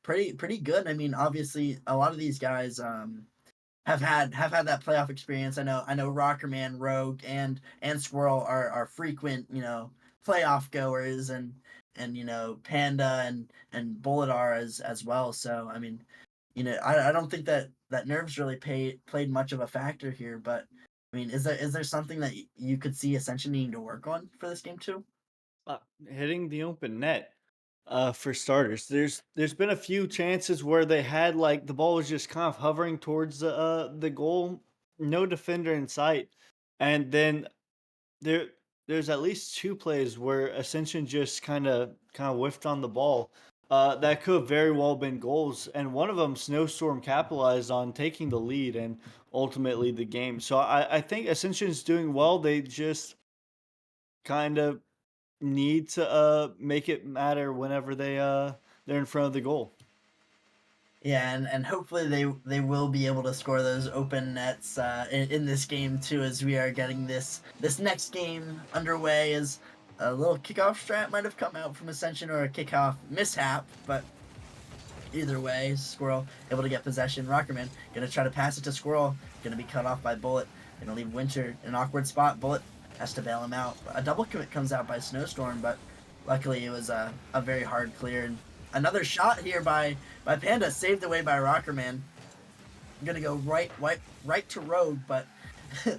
pretty good. I mean, obviously a lot of these guys have had that playoff experience. I know Rockerman, Rogue, and Squirrel are frequent, you know, playoff goers, and you know Panda and Bullet are as well. So I mean, you know, I don't think that nerves really played much of a factor here. But I mean, is there something that you could see Ascension needing to work on for this game too? Uh, Hitting the open net, for starters. There's been a few chances where they had like the ball was just kind of hovering towards the goal, no defender in sight, and then there there's at least two plays where Ascension just kind of whiffed on the ball. That could have very well been goals, and one of them Snowstorm capitalized on taking the lead and ultimately the game. So I think Ascension's doing well. They just kind of need to make it matter whenever they're in front of the goal. Yeah, and hopefully they will be able to score those open nets in this game too, as we are getting this next game underway. As a little kickoff strat might have come out from Ascension, or a kickoff mishap, but either way, Squirrel able to get possession. Rockerman gonna try to pass it to Squirrel, gonna be cut off by Bullet. Gonna leave Winter in an awkward spot. Bullet has to bail him out. A double commit comes out by Snowstorm, but luckily it was a very hard clear. And another shot here by Panda, saved away by Rockerman. I'm gonna go right to Rogue, but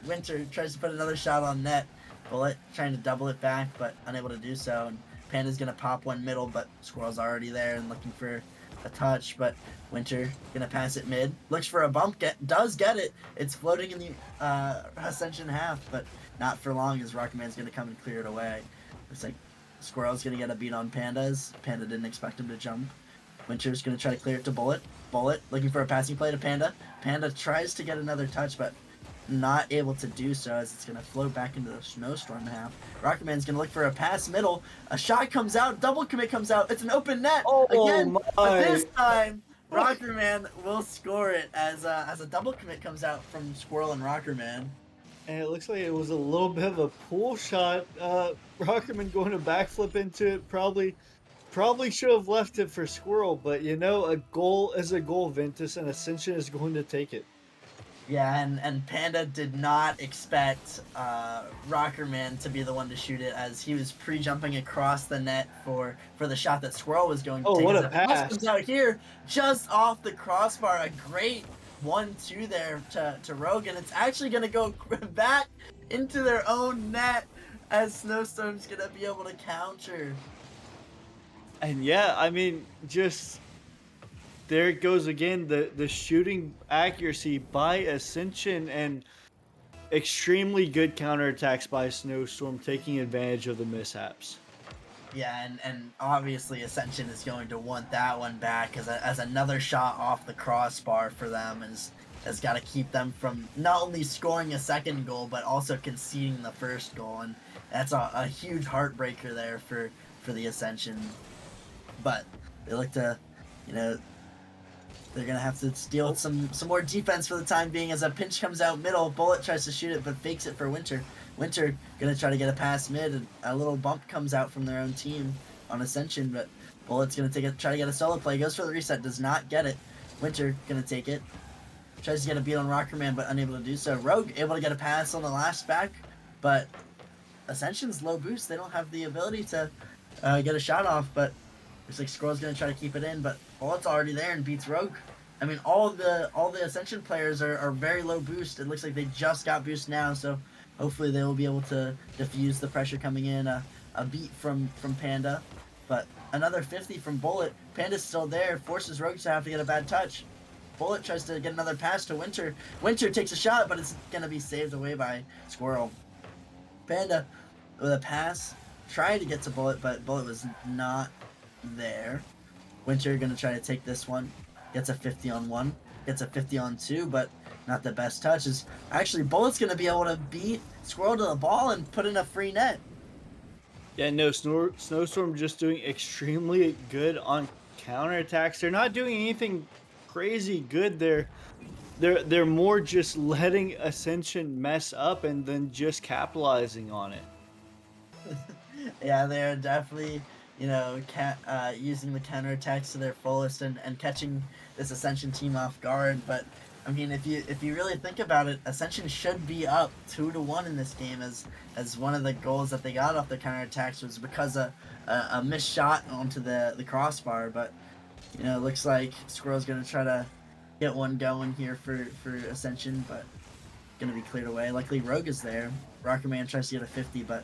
Winter tries to put another shot on net. Bullet trying to double it back, but unable to do so. And Panda's gonna pop one middle, but Squirrel's already there and looking for a touch. But Winter gonna pass it mid. Looks for a bump. Does get it. It's floating in the Ascension half, but not for long, as Rocketman's gonna come and clear it away. Looks like Squirrel's gonna get a beat on Pandas. Panda didn't expect him to jump. Winter's gonna try to clear it to Bullet. Bullet looking for a passing play to Panda. Panda tries to get another touch, but not able to do so, as it's gonna float back into the Snowstorm half. Rocketman's gonna look for a pass middle. A shot comes out. Double commit comes out. It's an open net again, but this time Rockerman will score it as a double commit comes out from Squirrel and Rockerman. And it looks like it was a little bit of a pull shot. Rockerman going to backflip into it. Probably should have left it for Squirrel, but you know, a goal is a goal, Ventus, and Ascension is going to take it. Yeah, and Panda did not expect Rockerman to be the one to shoot it, as he was pre-jumping across the net for the shot that Squirrel was going to Oh, take. what As a the pass pass. comes out here, just off the crossbar. A great 1-2 there to Rogue, and it's actually going to go back into their own net, as Snowstorm's going to be able to counter. And yeah, I mean, just there it goes again. The shooting accuracy by Ascension and extremely good counterattacks by Snowstorm, taking advantage of the mishaps. Yeah, and obviously Ascension is going to want that one back as another shot off the crossbar for them has got to keep them from not only scoring a second goal but also conceding the first goal, and that's a huge heartbreaker there for the Ascension. But they look to, you know, they're gonna have to deal with some more defense for the time being, as a pinch comes out middle. Bullet tries to shoot it but fakes it for Winter. Winter gonna try to get a pass mid, and a little bump comes out from their own team on Ascension, but Bullet's gonna try to get a solo play. Goes for the reset, does not get it. Winter gonna take it. Tries to get a beat on Rockerman, but unable to do so. Rogue able to get a pass on the last back, but Ascension's low boost. They don't have the ability to get a shot off, but looks like Squirrel's gonna try to keep it in, but Bullet's already there and beats Rogue. I mean, all the Ascension players are very low boost. It looks like they just got boost now, so hopefully they will be able to diffuse the pressure coming in. A beat from Panda, but another 50 from Bullet. Panda's still there, forces Rogue to have to get a bad touch. Bullet tries to get another pass to Winter. Winter takes a shot, but it's gonna be saved away by Squirrel. Panda with a pass, trying to get to Bullet, but Bullet was not there. Winter gonna try to take this one. Gets a 50 on one. Gets a 50 on two, but not the best touches. Actually, Bullet's gonna be able to beat Squirrel to the ball and put in a free net. Yeah, no, Snowstorm just doing extremely good on counterattacks. They're not doing anything crazy good. They're more just letting Ascension mess up and then just capitalizing on it. Yeah, they're definitely, using the counterattacks to their fullest and catching this Ascension team off guard. But I mean, if you really think about it, Ascension should be up 2-1 in this game, as one of the goals that they got off the counterattacks was because of a missed shot onto the crossbar. But it looks like Squirrel's gonna try to get one going here for Ascension, but gonna be cleared away. Luckily, Rogue is there. Rockerman tries to get a 50, but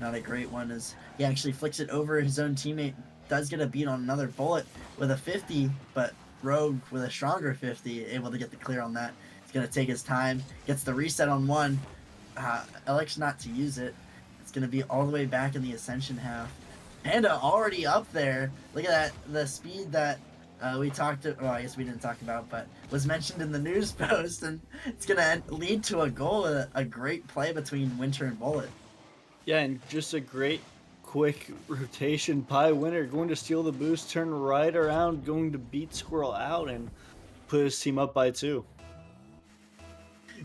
not a great one, as he actually flicks it over his own teammate. Does get a beat on another Bullet with a 50, but Rogue with a stronger 50, able to get the clear on that. He's going to take his time, gets the reset on one, elects not to use it. It's going to be all the way back in the Ascension half. Panda already up there. Look at that, the speed that we talked to, well, I guess we didn't talk about, but was mentioned in the news post, and it's going to lead to a goal, a great play between Winter and Bullet. Yeah, and just a great quick rotation by Winter, going to steal the boost, turn right around, going to beat Squirrel out and put his team up by 2.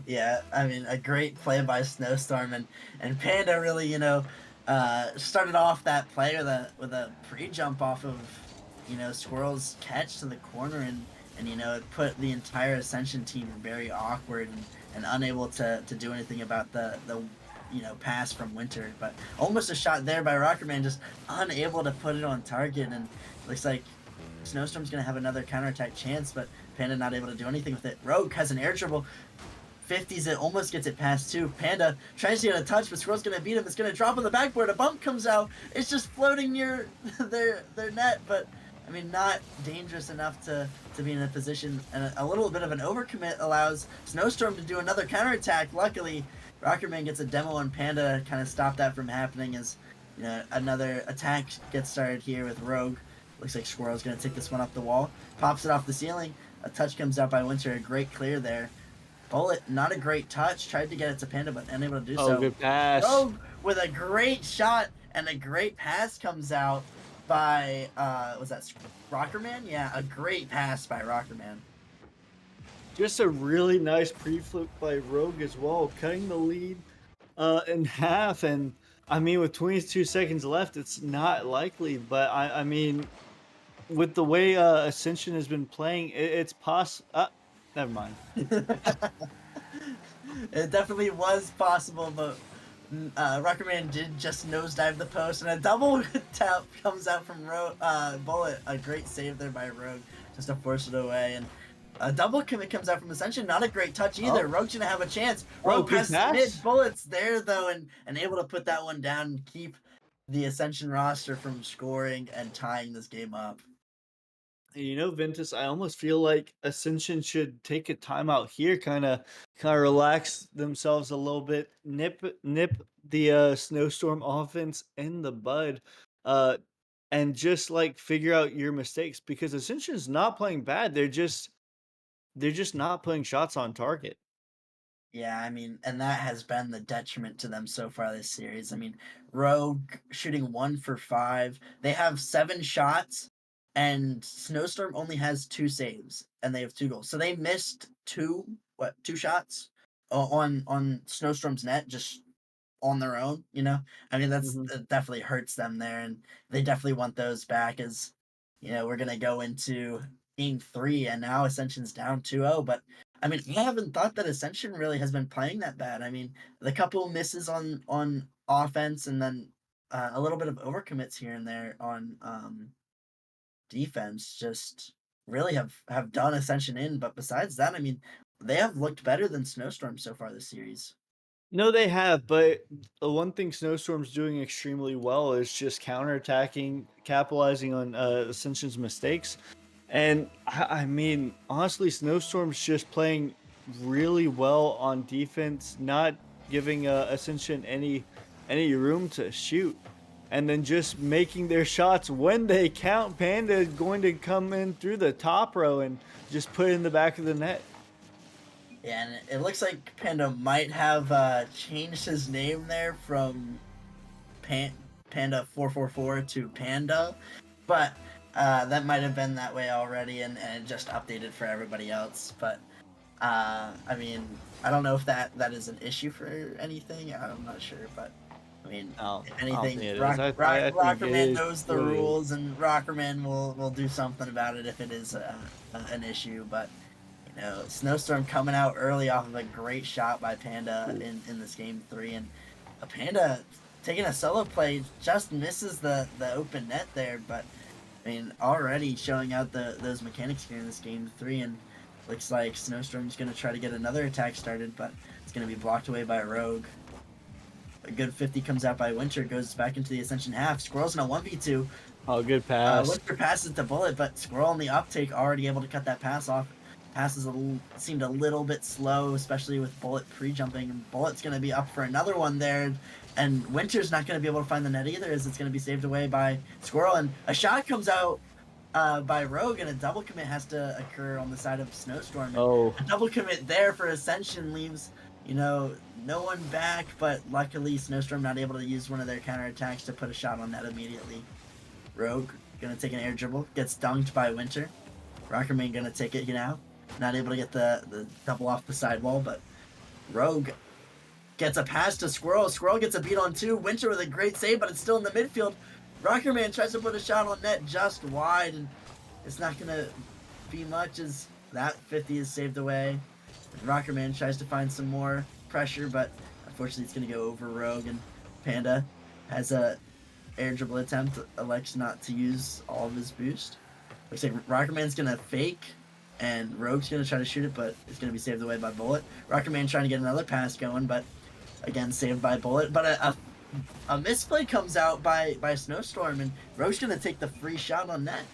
Yeah, I mean, a great play by Snowstorm, and Panda really, started off that play with a pre-jump off of, Squirrel's catch to the corner, and it put the entire Ascension team very awkward and unable to do anything about the pass from Winter. But almost a shot there by Rockerman, just unable to put it on target, and looks like Snowstorm's gonna have another counterattack chance, but Panda not able to do anything with it. Rogue has an air dribble, 50s it, almost gets it past 2. Panda tries to get a touch, but Squirrel's gonna beat him. It's gonna drop on the backboard, a bump comes out, it's just floating near their net, but I mean, not dangerous enough to be in a position, and a little bit of an overcommit allows Snowstorm to do another counterattack. Luckily, Rockerman gets a demo on Panda, kind of stop that from happening, as another attack gets started here with Rogue. Looks like Squirrel's going to take this one off the wall, pops it off the ceiling. A touch comes out by Winter, a great clear there. Bullet, not a great touch, tried to get it to Panda, but unable to do so. Oh, good pass. Rogue with a great shot, and a great pass comes out by, was that Rockerman? Yeah, a great pass by Rockerman. Just a really nice pre-flip by Rogue as well, cutting the lead in half. And I mean, with 22 seconds left, it's not likely. But I mean, with the way Ascension has been playing, it's possible. Never mind. It definitely was possible, but Ruckerman did just nosedive the post, and a double tap comes out from Bullet. A great save there by Rogue, just to force it away. And a double commit comes out from Ascension. Not a great touch either. Oh. Rogue's gonna have a chance. Oh, Rogue good passes pass. mid. Bullet's there though, and able to put that one down and keep the Ascension roster from scoring and tying this game up. You know, Ventus, I almost feel like Ascension should take a timeout here, kind of relax themselves a little bit, nip the snowstorm offense in the bud, uh, and just like figure out your mistakes because Ascension's not playing bad. They're just not putting shots on target. Yeah, I mean, and that has been the detriment to them so far this series. I mean, Rogue shooting 1 for 5. They have 7 shots, and Snowstorm only has 2 saves, and they have 2 goals. So they missed 2 shots on Snowstorm's net just on their own. I mean, Mhm. that definitely hurts them there, and they definitely want those back. As we're gonna go into game 3, and now Ascension's down 2-0. But I mean, I haven't thought that Ascension really has been playing that bad. I mean, the couple misses on offense, and then a little bit of overcommits here and there on defense, just really have done Ascension in. But besides that, I mean, they have looked better than Snowstorm so far this series. No, they have, but the one thing Snowstorm's doing extremely well is just counterattacking, capitalizing on Ascension's mistakes. And I mean, honestly, Snowstorm's just playing really well on defense, not giving Ascension any room to shoot, and then just making their shots when they count. Panda is going to come in through the top row and just put it in the back of the net. Yeah, and it looks like Panda might have changed his name there from Panda 444 to Panda, but that might have been that way already, and just updated for everybody else. But I mean, I don't know if that is an issue for anything. I'm not sure, but I mean, Oh, if I don't anything, think it is. I think it Rockerman is knows the purely. rules, and Rockerman will do something about it if it is an issue. But Snowstorm coming out early off of a great shot by Panda in this game 3, and a Panda taking a solo play just misses the open net there. But I mean, already showing out those mechanics here in this game 3, and looks like Snowstorm's gonna try to get another attack started, but it's gonna be blocked away by Rogue. A good 50 comes out by Winter, goes back into the Ascension half. Squirrel's in a 1v2. Oh, good pass. Winter passes to Bullet, but Squirrel on the uptake already able to cut that pass off. Passes seemed a little bit slow, especially with Bullet pre-jumping. And Bullet's going to be up for another one there. And Winter's not going to be able to find the net either, as it's going to be saved away by Squirrel. And a shot comes out by Rogue, and a double commit has to occur on the side of Snowstorm. And Oh, a double commit there for Ascension leaves, no one back, but luckily Snowstorm not able to use one of their counterattacks to put a shot on net immediately. Rogue gonna take an air dribble, gets dunked by Winter. Rockerman gonna take it now. Not able to get the double off the sidewall, but Rogue gets a pass to Squirrel. Squirrel gets a beat on 2. Winter with a great save, but it's still in the midfield. Rockerman tries to put a shot on net just wide, and it's not gonna be much as that 50 is saved away. Rockerman tries to find some more pressure, but unfortunately it's gonna go over Rogue, and Panda has a air dribble attempt, elects not to use all of his boost. Looks like Rockerman's gonna fake, and Rogue's gonna try to shoot it, but it's gonna be saved away by Bullet. Rockerman trying to get another pass going, but again saved by Bullet. But a misplay comes out by Snowstorm, and Rogue's gonna take the free shot on net.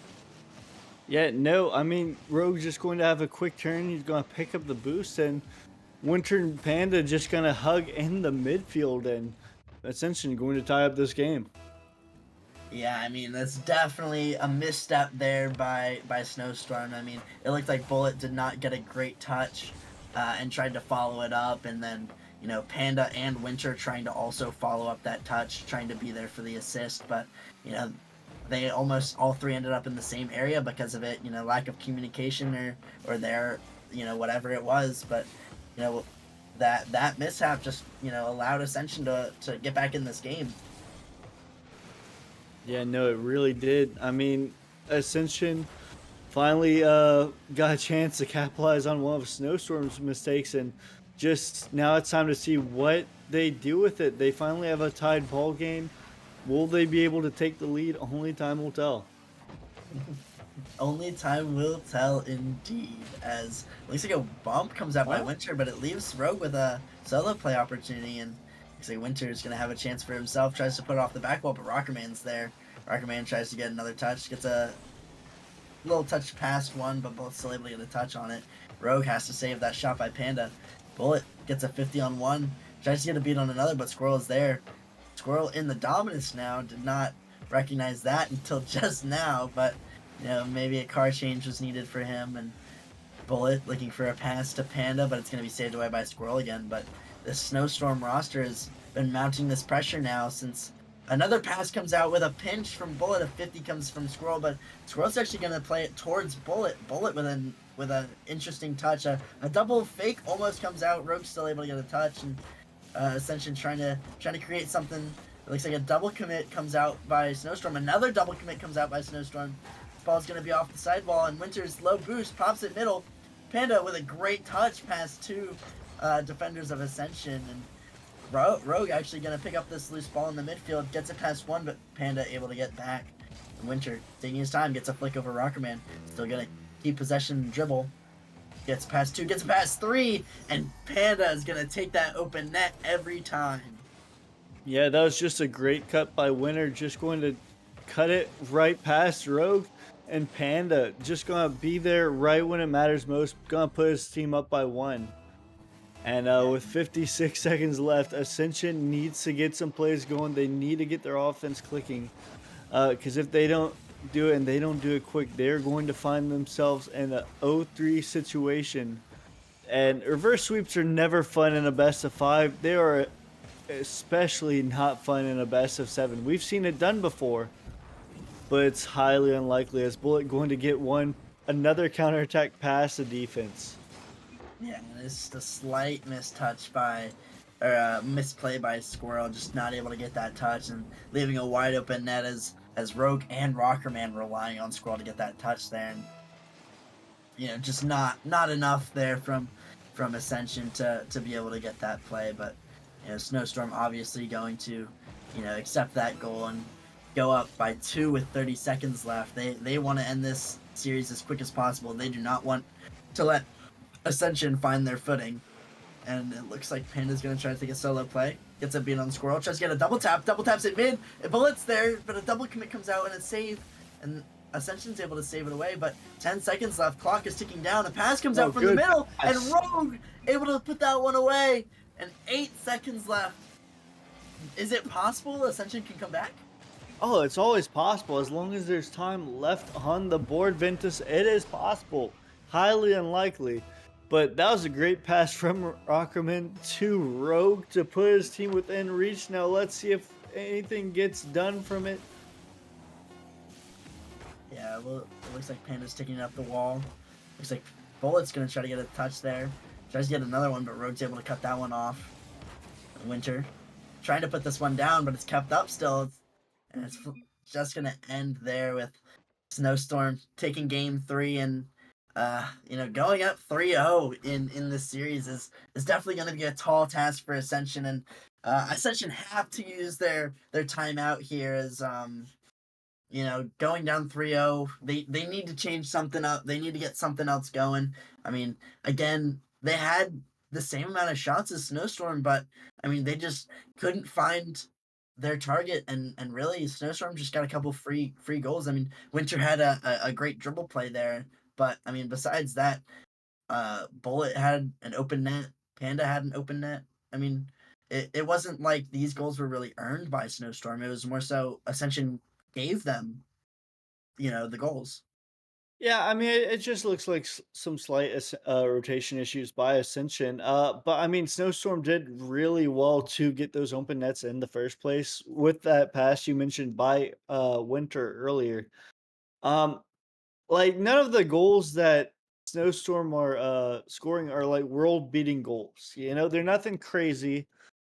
yeah, no, I mean, Rogue's just going to have a quick turn. He's going to pick up the boost, and Winter and Panda just going to hug in the midfield, and Ascension going to tie up this game. Yeah, I mean, that's definitely a misstep there by Snowstorm. I mean, it looked like Bullet did not get a great touch and tried to follow it up, and then Panda and Winter trying to also follow up that touch, trying to be there for the assist, but they almost all three ended up in the same area because of it, lack of communication or their whatever it was. But that mishap just allowed Ascension to get back in this game. Yeah, no, it really did. I mean, Ascension finally got a chance to capitalize on one of Snowstorm's mistakes and just now it's time to see what they do with it. They finally have a tied ball game. Will they be able to take the lead? Only time will tell. Only time will tell indeed, as looks like a bump comes out by Well, Winter, but it leaves Rogue with a solo play opportunity, and looks like Winter is going to have a chance for himself, tries to put it off the back wall, but Rockerman's there. Rockerman tries to get another touch, gets a little touch past one, but both still able to get a touch on it. Rogue has to save that shot by Panda. Bullet gets a 50 on one, tries to get a beat on another, but Squirrel is there. Squirrel in the dominance now, did not recognize that until just now, but maybe a car change was needed for him, and Bullet looking for a pass to Panda, but it's going to be saved away by Squirrel again. But the Snowstorm roster has been mounting this pressure now since another pass comes out with a pinch from Bullet. A 50 comes from Squirrel, but Squirrel's actually going to play it towards Bullet. Bullet with an interesting touch. A double fake almost comes out. Rogue's still able to get a touch, and Ascension trying to create something. It looks like a double commit comes out by Snowstorm. Another double commit comes out by Snowstorm. This ball's going to be off the sidewall, and Winter's low boost pops it middle. Panda with a great touch past two defenders of Ascension, and Rogue actually going to pick up this loose ball in the midfield, gets it past one, but Panda able to get back. And Winter taking his time, gets a flick over Rockerman, still going to keep possession and dribble. Gets past two, gets past three, and Panda is going to take that open net every time. yeah, that was just a great cut by Winter, just going to cut it right past Rogue. And Panda just gonna be there right when it matters most, gonna put his team up by one. And with 56 seconds left, Ascension needs to get some plays going. They need to get their offense clicking. Because if they don't do it and they don't do it quick, they're going to find themselves in a 0-3 situation. And reverse sweeps are never fun in a best of 5. They are especially not fun in a best of 7. We've seen it done before, but it's highly unlikely as Bullet going to get another counterattack past the defense. Yeah, and it's just a slight mistouch or misplay by Squirrel, just not able to get that touch and leaving a wide open net as Rogue and Rockerman relying on Squirrel to get that touch there, and just not enough there from Ascension to be able to get that play, but Snowstorm obviously going to accept that goal and go up by 2 with 30 seconds left. They want to end this series as quick as possible. They do not want to let Ascension find their footing. And it looks like Panda's going to try to take a solo play. Gets a beat on Squirrel. Tries to get a double taps it mid. A Bullet's there, but a double commit comes out and it's saved. And Ascension's able to save it away, but 10 seconds left. Clock is ticking down. A pass comes out from the middle, and Rogue able to put that one away. And 8 seconds left. Is it possible Ascension can come back? Oh, it's always possible. As long as there's time left on the board, Ventus, it is possible. Highly unlikely. But that was a great pass from Rockerman to Rogue to put his team within reach. Now let's see if anything gets done from it. Yeah, well, it looks like Panda's sticking up the wall. Looks like Bullet's going to try to get a touch there. Tries to get another one, but Rogue's able to cut that one off. Winter trying to put this one down, but it's kept up still. And it's just going to end there with Snowstorm taking game 3 and going up 3-0 in this series is definitely going to be a tall task for Ascension, and Ascension have to use their timeout here as going down 3-0. They need to change something up. They need to get something else going. I mean, again, they had the same amount of shots as Snowstorm, but I mean, they just couldn't find their target, and really Snowstorm just got a couple free goals. I mean, Winter had a great dribble play there, but I mean, besides that, Bullet had an open net, Panda had an open net. I mean, it wasn't like these goals were really earned by Snowstorm. It was more so Ascension gave them the goals. Yeah, I mean, it just looks like some slight rotation issues by Ascension. But I mean, Snowstorm did really well to get those open nets in the first place with that pass you mentioned by Winter earlier. Um, like none of the goals that Snowstorm are scoring are like world-beating goals. They're nothing crazy.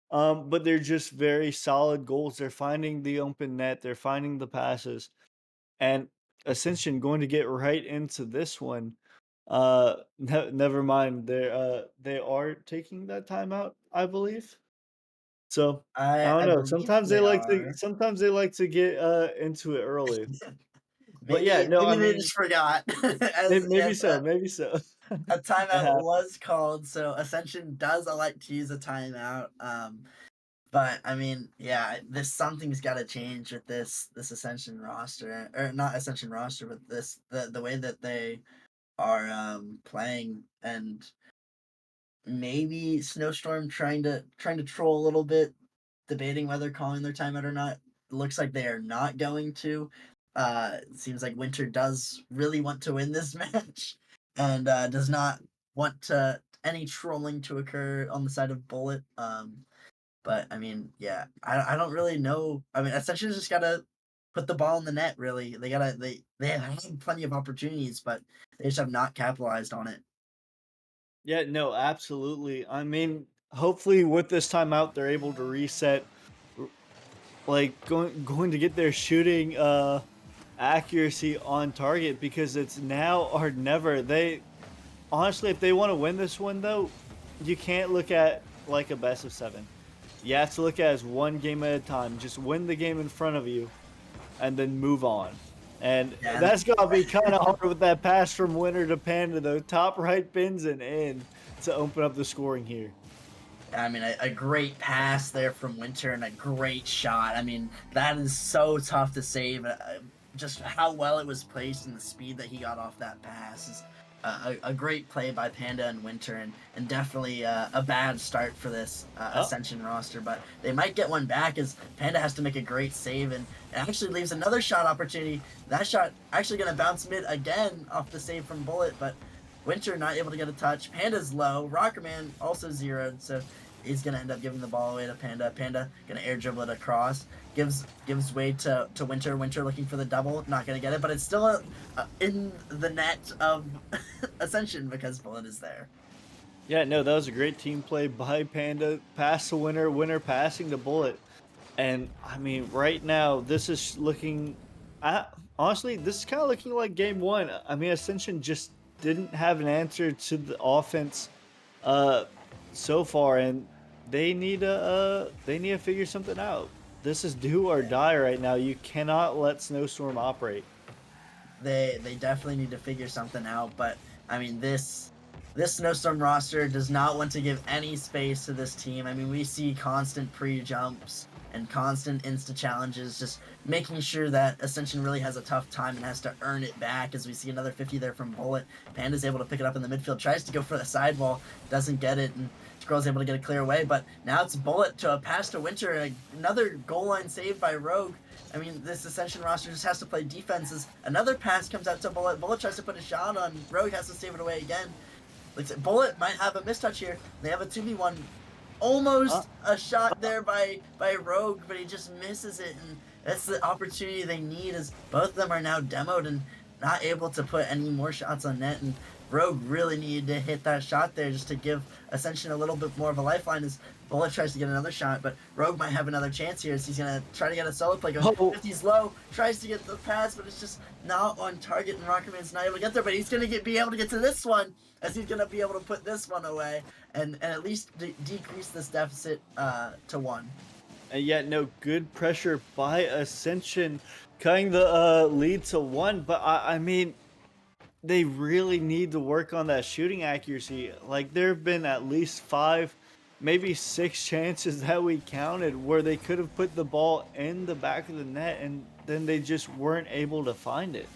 But they're just very solid goals. They're finding the open net. They're finding the passes. And Ascension going to get right into this one. Never mind. They are taking that timeout, I believe. So I I don't I know. believe Sometimes they they like to. are. Sometimes they like to get into it early. But yeah, no, I Maybe they mean, just forgot as maybe if so, maybe so. a It timeout happens. was called. So Ascension does elect to use a timeout. But I mean, yeah, this something's got to change with this Ascension roster, or not Ascension roster, but the way that they are playing, and maybe Snowstorm trying to troll a little bit, debating whether calling their timeout or not. Looks like they are not going to. It seems like Winter does really want to win this match, and does not want to any trolling to occur on the side of Bullet. But I mean, yeah, I don't really know. I mean, Ascension's just gotta put the ball in the net. Really, they have had plenty of opportunities, but they just have not capitalized on it. Yeah, no, absolutely. I mean, hopefully with this timeout, they're able to reset, r- like going to get their shooting accuracy on target because it's now or never. They honestly, if they want to win this one though, you can't look at like a best of seven. You have to look at it as one game at a time. Just win the game in front of you and then move on. And Yeah, and that's gonna be kind of hard with that pass from Winter to Panda though. Top right pins and in to open up the scoring here. I mean, a great pass there from Winter and a great shot. I mean, that is so tough to save. Just how well it was placed and the speed that he got off that pass is a great play by Panda and Winter, and definitely a bad start for this Oh, Ascension roster. But they might get one back as Panda has to make a great save, and it actually leaves another shot opportunity. That shot actually going to bounce mid again off the save from Bullet, but Winter not able to get a touch. Panda's low. Rockerman also zeroed, so he's gonna end up giving the ball away to Panda. Panda gonna air dribble it across. Gives way to Winter. Winter looking for the double, not gonna get it, but it's still in the net of Ascension because Bullet is there. yeah, no, that was a great team play by Panda. Pass to Winter, Winter passing the Bullet. And I mean, right now, this is looking. Honestly, this is kind of looking like game one. I mean, Ascension just didn't have an answer to the offense uh, so far, and they need to figure something out. This is do or die right now. You cannot let Snowstorm operate. They definitely need to figure something out. But I mean, this Snowstorm roster does not want to give any space to this team. I mean, we see constant pre jumps and constant insta challenges, just making sure that Ascension really has a tough time and has to earn it back. As we see another 50 there from Bullet, Panda's able to pick it up in the midfield, tries to go for the sidewall, doesn't get it, and Scroll's able to get a clear away. But now it's Bullet to a pass to Winter, another goal line save by Rogue. I mean, this Ascension roster just has to play defenses. Another pass comes out to Bullet. Bullet tries to put a shot on. Rogue has to save it away again. Like Bullet might have a mistouch here. They have a 2v1. Uh, Almost a shot there by Rogue, but he just misses it, and that's the opportunity they need. As both of them are now demoed and not able to put any more shots on net, and Rogue really needed to hit that shot there just to give Ascension a little bit more of a lifeline. As Bullet tries to get another shot, but Rogue might have another chance here. So he's gonna try to get a solo play going. oh, 50's low, tries to get the pass, but it's just not on target, and Rockerman's not able to get there. But he's gonna be able to get to this one, as he's gonna be able to put this one away and at least decrease this deficit to one. and yet, no good pressure by Ascension, cutting the lead to one. But I mean, they really need to work on that shooting accuracy. Like there have been at least five, maybe six chances that we counted where they could have put the ball in the back of the net and then they just weren't able to find it.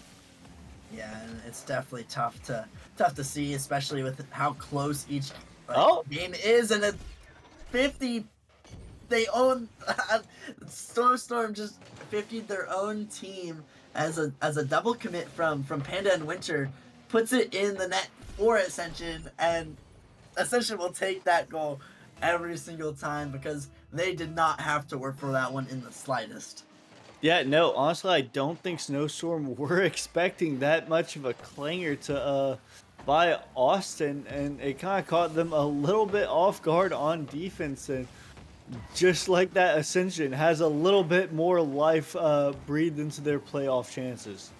Yeah, and it's definitely tough to see, especially with how close each Oh, game is. And at 50, they own Storm just 50 their own team as a double commit from Panda and Winter, puts it in the net for Ascension, and Ascension will take that goal every single time because they did not have to work for that one in the slightest. yeah, no, honestly, I don't think Snowstorm were expecting that much of a clanger to by Austin, and it kind of caught them a little bit off guard on defense. And just like that, Ascension has a little bit more life breathed into their playoff chances.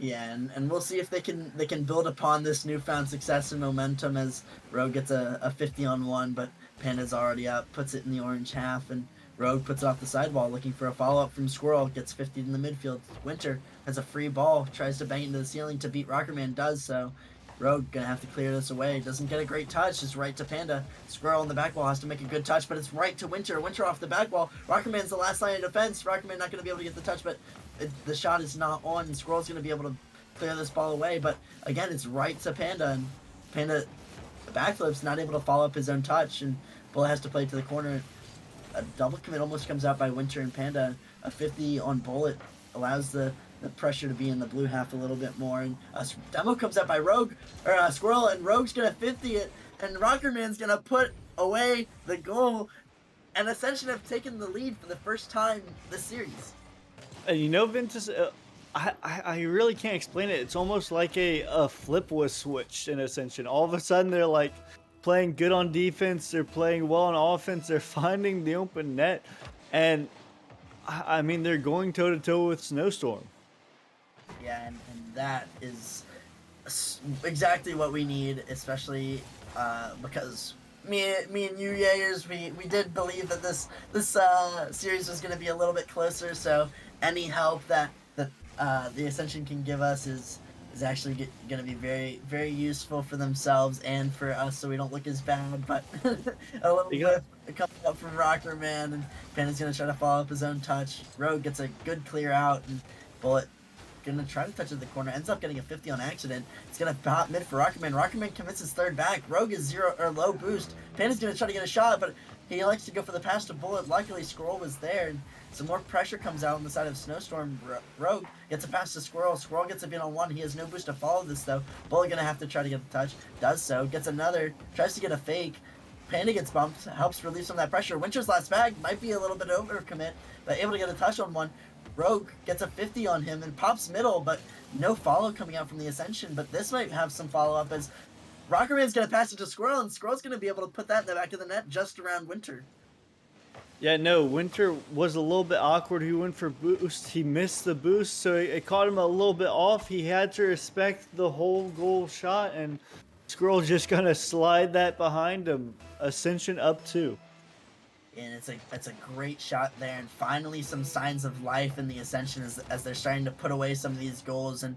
Yeah, and we'll see if they can build upon this newfound success and momentum as Rogue gets a 50 on one, but Panda's already up, puts it in the orange half, and Rogue puts it off the sidewall looking for a follow up from Squirrel, gets 50 in the midfield. Winter has a free ball, tries to bang it into the ceiling to beat Rockerman, does so. Rogue gonna have to clear this away. Doesn't get a great touch. It's right to Panda. Squirrel in the back wall has to make a good touch, but it's right to Winter. Winter off the back wall. Rockerman's the last line of defense. Rockerman not gonna be able to get the touch, but the shot is not on, and Squirrel's gonna be able to clear this ball away. But again, it's right to Panda, and Panda backflips, not able to follow up his own touch, and Bullet has to play to the corner. A double commit almost comes out by Winter and Panda. A 50 on Bullet allows the pressure to be in the blue half a little bit more. And a demo comes out by Rogue, or Squirrel, and Rogue's gonna 50 it, and Rockerman's gonna put away the goal. And Ascension have taken the lead for the first time this series. And you know, Ventus, I really can't explain it. It's almost like a flip was switched in Ascension. All of a sudden, they're like playing good on defense. They're playing well on offense. They're finding the open net. And I mean, they're going toe to toe with Snowstorm. Yeah, and that is exactly what we need, especially because me and you Jaegers, we did believe that this series was going to be a little bit closer. So any help that the Ascension can give us is actually going to be very, very useful for themselves and for us, so we don't look as bad. But a little bit coming up from Rockerman, and Panda's going to try to follow up his own touch. Rogue gets a good clear out, and Bullet gonna try to touch at the corner, ends up getting a 50 on accident. It's gonna pop mid for Rockerman. Rockerman commits his third back. Rogue is zero or low boost. Panda's gonna try to get a shot, but he likes to go for the pass to Bullet. Luckily, Squirrel was there, and some more pressure comes out on the side of Snowstorm. Rogue gets a pass to Squirrel. Squirrel gets a bit on one. He has no boost to follow this though. Bullet gonna have to try to get the touch. Does so. Gets another. Tries to get a fake. Panda gets bumped. Helps relieve some of that pressure. Winter's last bag might be a little bit overcommit, but able to get a touch on one. Rogue gets a 50 on him and pops middle, but no follow coming out from the Ascension. But this might have some follow-up as Rockerman's going to pass it to Squirrel, and Squirrel's going to be able to put that in the back of the net just around Winter. Yeah, no, Winter was a little bit awkward. He went for boost. He missed the boost, so it caught him a little bit off. He had to respect the whole goal shot, and Squirrel just going to slide that behind him. Ascension up 2. And it's a great shot there, and finally some signs of life in the Ascension as they're starting to put away some of these goals and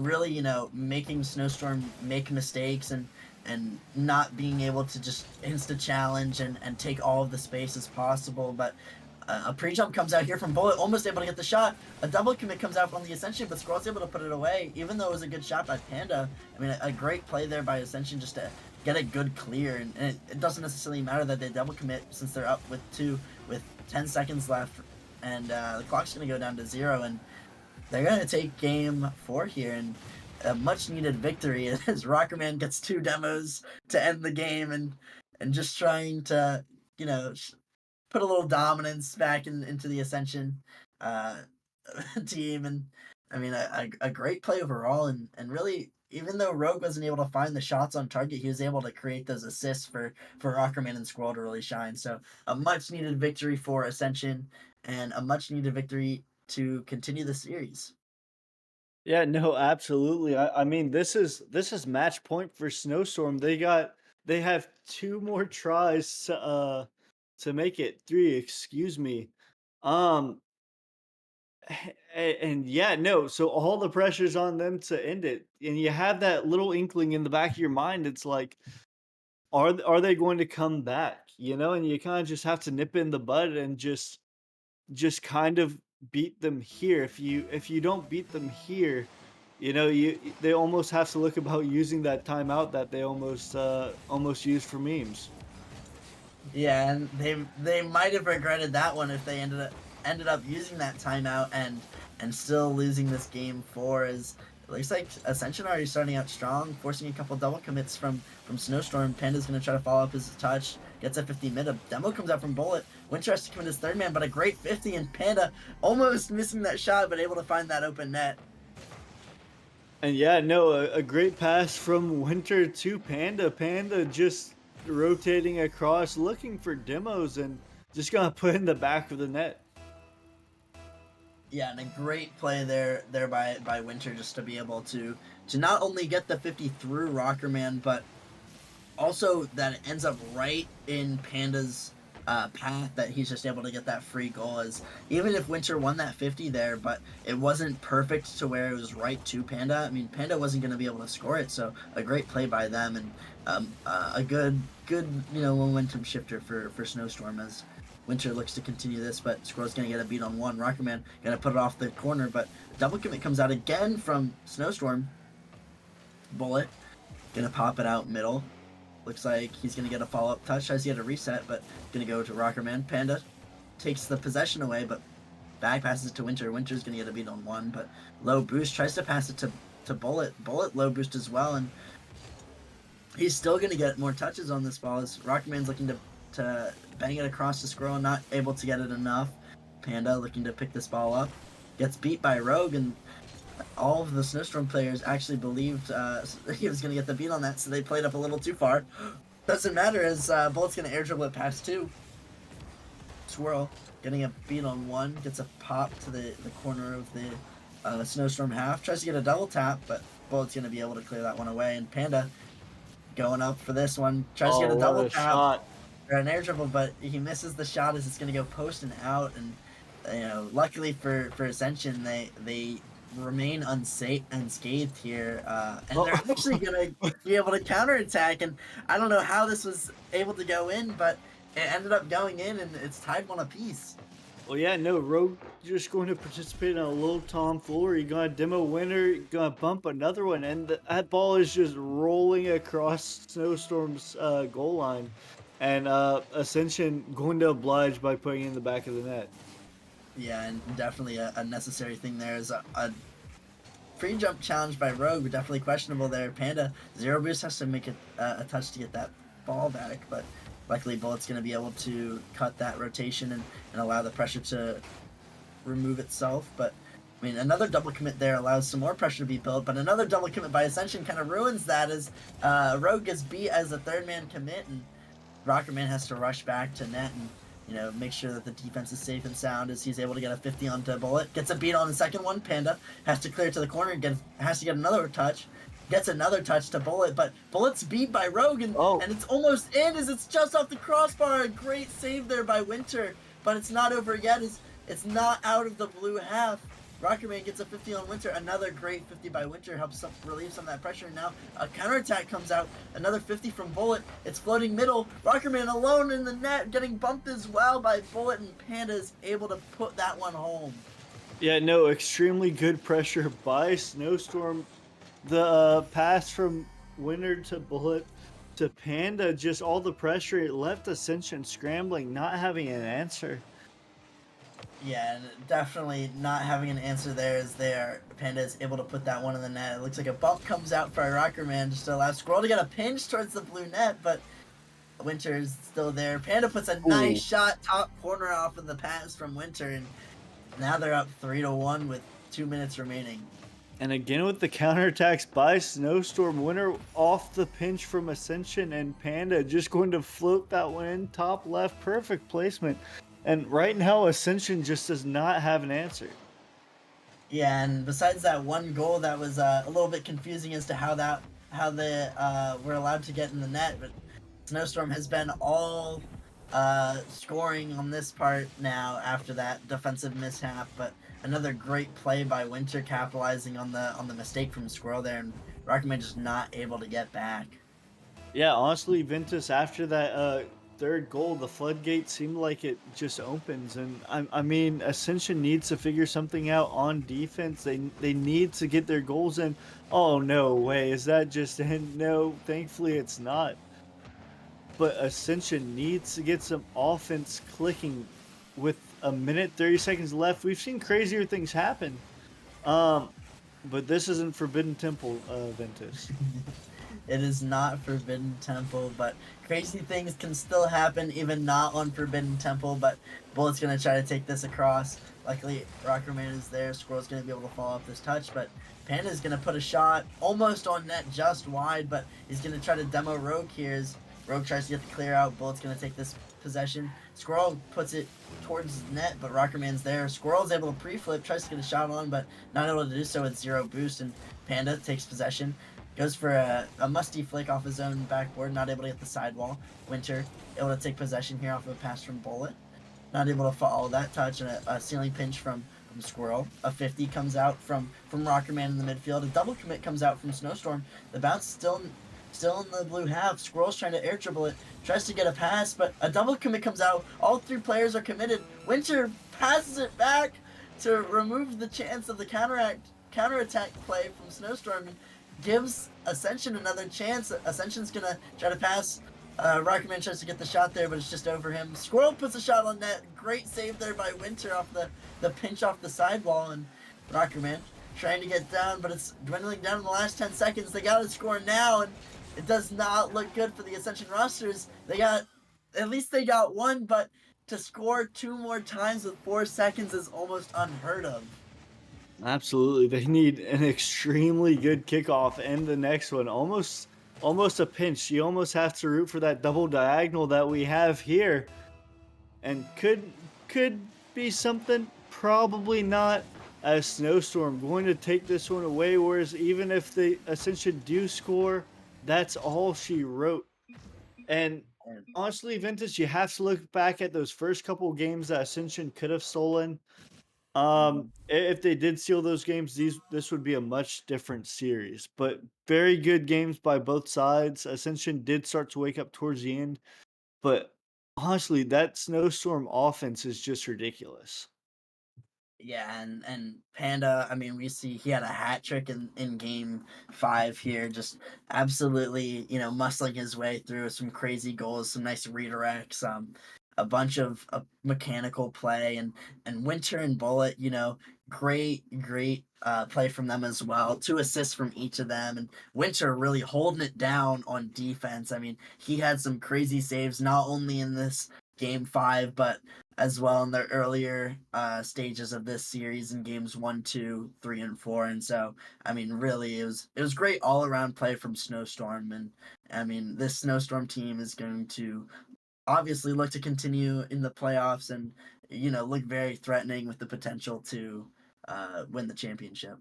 really, you know, making Snowstorm make mistakes and not being able to just insta challenge and take all of the space as possible. But a pre-jump comes out here from Bullet, almost able to get the shot. A double commit comes out from the Ascension, but Squirrel's able to put it away, even though it was a good shot by Panda. I mean, a great play there by Ascension just to get a good clear, and it doesn't necessarily matter that they double commit since they're up with 2 with 10 seconds left, and the clock's going to go down to 0, and they're going to take game 4 here, and a much needed victory as Rockerman gets 2 demos to end the game, and just trying to, you know, put a little dominance back into the Ascension team. And I mean, a great play overall, and really, even though Rogue wasn't able to find the shots on target, he was able to create those assists for Rockerman and Squirrel to really shine. So a much needed victory for Ascension, and a much needed victory to continue the series. Yeah, no, absolutely. I mean, this is match point for Snowstorm. They have 2 more tries to make it 3, excuse me. Um and yeah, no, so all the pressure's on them to end it. And you have that little inkling in the back of your mind. It's like, are they going to come back? You know, and you kind of just have to nip in the bud and just kind of beat them here. If you don't beat them here, you know, they almost have to look about using that timeout that they almost used for memes. Yeah, and they might have regretted that one if they ended up using that timeout and still losing this game 4. As it looks like Ascension already starting out strong, forcing a couple double commits from Snowstorm. Panda's gonna try to follow up his touch, gets a 50 mid. A demo comes out from Bullet. Winter has to commit his third man, but a great 50, and Panda almost missing that shot, but able to find that open net. And yeah, no, a great pass from Winter to Panda. Panda just rotating across, looking for demos, and just gonna put in the back of the net. Yeah, and a great play there by Winter, just to be able to not only get the 50 through Rockerman, but also that it ends up right in Panda's path, that he's just able to get that free goal. As even if Winter won that 50 there, but it wasn't perfect to where it was right to Panda. I mean, Panda wasn't going to be able to score it, so a great play by them, and a good momentum shifter for Snowstorm, as Winter looks to continue this, but Squirrel's going to get a beat on one. Rockerman going to put it off the corner, but double commit comes out again from Snowstorm. Bullet going to pop it out middle. Looks like he's going to get a follow-up touch. Tries to get a reset, but going to go to Rockerman. Panda takes the possession away, but back passes it to Winter. Winter's going to get a beat on one, but low boost. Tries to pass it to Bullet. Bullet low boost as well, and he's still going to get more touches on this ball, as Rockerman's looking to bang it across the Squirrel, not able to get it enough. Panda looking to pick this ball up. Gets beat by Rogue, and all of the Snowstorm players actually believed he was going to get the beat on that, so they played up a little too far. Doesn't matter, as Bullet's going to air dribble it past two. Swirl getting a beat on one, gets a pop to the corner of the Snowstorm half, tries to get a double tap, but Bullet's going to be able to clear that one away, and Panda going up for this one, tries to get a double tap shot. or an air dribble, but he misses the shot as it's going to go post and out, and luckily for Ascension, they remain unscathed here, and they're actually gonna be able to counterattack. And I don't know how this was able to go in, but it ended up going in, and it's tied one apiece. Well, yeah, no, Rogue just going to participate in a little tomfoolery. Gonna demo Winter, gonna bump another one, and that ball is just rolling across Snowstorm's goal line, and Ascension going to oblige by putting it in the back of the net. Yeah, and definitely a necessary thing there is a free jump challenge by Rogue, definitely questionable there. Panda, zero boost, has to make a touch to get that ball back, but luckily Bullet's going to be able to cut that rotation and allow the pressure to remove itself. But I mean, another double commit there allows some more pressure to be built, but another double commit by Ascension kind of ruins that, as Rogue gets beat as a third man commit, and Rockerman has to rush back to net and make sure that the defense is safe and sound, as he's able to get a 50 onto Bullet. Gets a beat on the second one. Panda has to clear to the corner and has to get another touch. Gets another touch to Bullet, but Bullet's beat by Rogue, and it's almost in, as it's just off the crossbar. A great save there by Winter, but it's not over yet. It's not out of the blue half. Rockerman gets a 50 on Winter. Another great 50 by Winter helps relieve some of that pressure. Now a counterattack comes out. Another 50 from Bullet. It's floating middle. Rockerman alone in the net, getting bumped as well by Bullet, and Panda is able to put that one home. Yeah, no, extremely good pressure by Snowstorm. The pass from Winter to Bullet to Panda, just all the pressure, it left Ascension scrambling, not having an answer. Yeah, and definitely not having an answer there, as Panda is able to put that one in the net. It looks like a bump comes out for Rockerman, just to allow Squirrel to get a pinch towards the blue net, but Winter's still there. Panda puts a nice shot, top corner off of the pass from Winter, and now they're up 3-1 with 2 minutes remaining. And again with the counterattacks by Snowstorm, Winter off the pinch from Ascension, and Panda just going to float that one in, top left, perfect placement. And right now, Ascension just does not have an answer. Yeah, and besides that one goal, that was a little bit confusing as to how they were allowed to get in the net. But Snowstorm has been all scoring on this part now after that defensive mishap. But another great play by Winter, capitalizing on the mistake from Squirrel there, and Rockman just not able to get back. Yeah, honestly, Ventus, after that third goal, the floodgate seemed like it just opens, and I mean, Ascension needs to figure something out on defense. They need to get their goals in. Oh, no way, is that just in? No, thankfully it's not. But Ascension needs to get some offense clicking with a minute 30 seconds left. We've seen crazier things happen, but this isn't Forbidden Temple, Ventus. It is not Forbidden Temple, but crazy things can still happen, even not on Forbidden Temple. But Bullet's going to try to take this across. Luckily, Rockerman is there. Squirrel's going to be able to follow up this touch, but Panda's going to put a shot almost on net, just wide, but he's going to try to demo Rogue here. Rogue tries to get the clear out. Bullet's gonna take this possession. Squirrel puts it towards net, but Rockerman's there. Squirrel's able to pre-flip, tries to get a shot on, but not able to do so with 0 boost, and Panda takes possession. Goes for a musty flick off his own backboard, not able to get the sidewall. Winter able to take possession here off of a pass from Bullet. Not able to follow that touch, and a ceiling pinch from Squirrel. A 50 comes out from Rockerman in the midfield. A double commit comes out from Snowstorm. The bounce still in the blue half. Squirrel's trying to air dribble it. Tries to get a pass, but a double commit comes out. All 3 players are committed. Winter passes it back to remove the chance of the counterattack play from Snowstorm. Gives Ascension another chance. Ascension's gonna try to pass. Rocketman tries to get the shot there, but it's just over him. Squirrel puts a shot on net. Great save there by Winter off the pinch off the sidewall, and Rocketman trying to get down, but it's dwindling down in the last 10 seconds. They got to score now, and it does not look good for the Ascension rosters. At least they got one, but to score 2 more times with 4 seconds is almost unheard of. Absolutely. They need an extremely good kickoff and the next one. Almost a pinch. You almost have to root for that double diagonal that we have here. And could be something, probably not, as Snowstorm going to take this one away, whereas even if the Ascension do score, that's all she wrote. And honestly, Ventus, you have to look back at those first couple games that Ascension could have stolen. If they did steal those games, this would be a much different series. But very good games by both sides. Ascension did start to wake up towards the end, but honestly, that Snowstorm offense is just ridiculous. Yeah, and Panda, I mean, we see he had a hat trick in game 5 here, just absolutely, muscling his way through some crazy goals, some nice redirects, a bunch of mechanical play, and Winter and Bullet, great play from them as well. 2 assists from each of them, and Winter really holding it down on defense. I mean, he had some crazy saves not only in this game 5, but as well in the earlier stages of this series in games 1, 2, 3, and 4. And so, I mean, really, it was great all around play from Snowstorm. And I mean, this Snowstorm team is going to obviously look to continue in the playoffs and look very threatening with the potential to win the championship.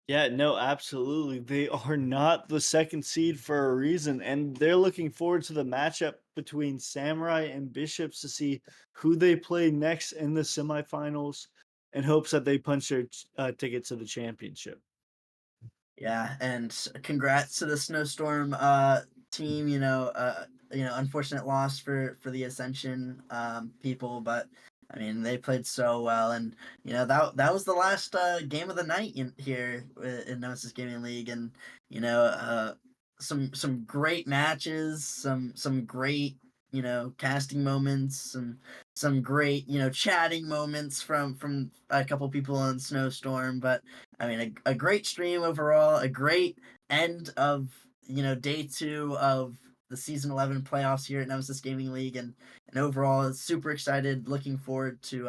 Yeah, no, absolutely. They are not the second seed for a reason, and they're looking forward to the matchup between Samurai and Bishops to see who they play next in the semifinals in hopes that they punch their ticket to the championship. Yeah, and congrats to the Snowstorm team. Unfortunate loss for the Ascension people, but I mean they played so well, and that was the last game of the night here in Nemesis Gaming League, and some great matches, some great casting moments, and some great chatting moments from a couple people on Snowstorm, but I mean a great stream overall, a great end of day 2 of the season 11 playoffs here at Nemesis Gaming League, and overall super excited, looking forward to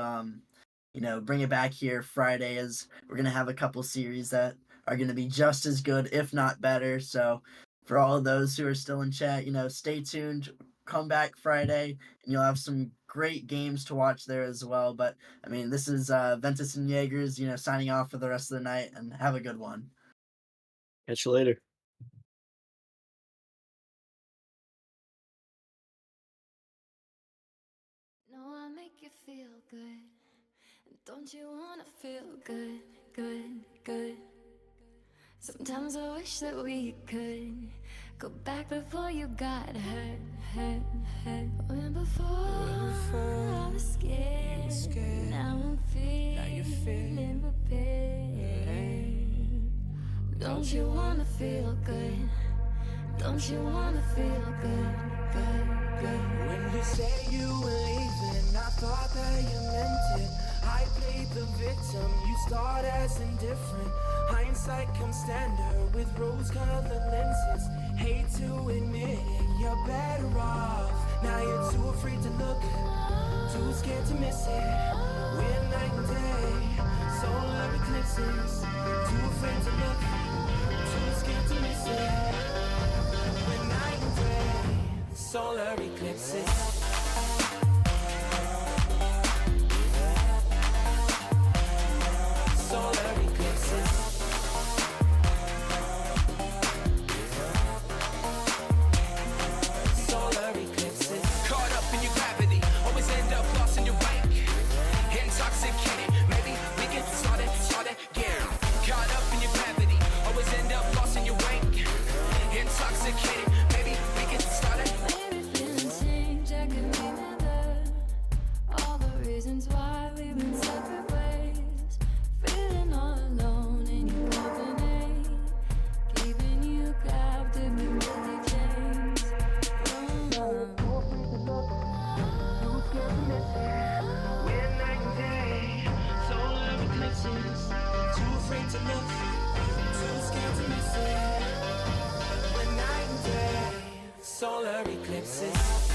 bring it back here Friday, as we're gonna have a couple series that are gonna be just as good, if not better. So for all of those who are still in chat, stay tuned. Come back Friday, and you'll have some great games to watch there as well. But I mean, this is Ventus and Jaegers, signing off for the rest of the night, and have a good one. Catch you later. No, I make you feel good. Don't you wanna feel good, good, good? Sometimes I wish that we could go back before you got hurt, hurt, hurt. When before I was scared, now I'm feeling prepared. Don't you wanna feel good? Don't you wanna feel good, good, good? When you said you were leaving, I thought that you meant it. I played the victim, you start as indifferent. Hindsight comes standard with rose-colored lenses. Hate to admit it, you're better off. Now you're too afraid to look, too scared to miss it. We're night and day, solar eclipses. Too afraid to look, too scared to miss it. We're night and day. eclipses. Solar eclipses. Solar eclipses. Caught up in your gravity, always end up lost in your wake. Intoxicated, maybe we can start again. Caught up in your gravity, always end up lost in your wake. Intoxicated, maybe we can start it. Maybe feelings change, I can remember all the reasons why we've been separate ways. Feeling all alone in your company, keeping you captive with guilty chains. When night and day, solar eclipses. Too afraid to look, too scared to miss it. When night and day, solar eclipses.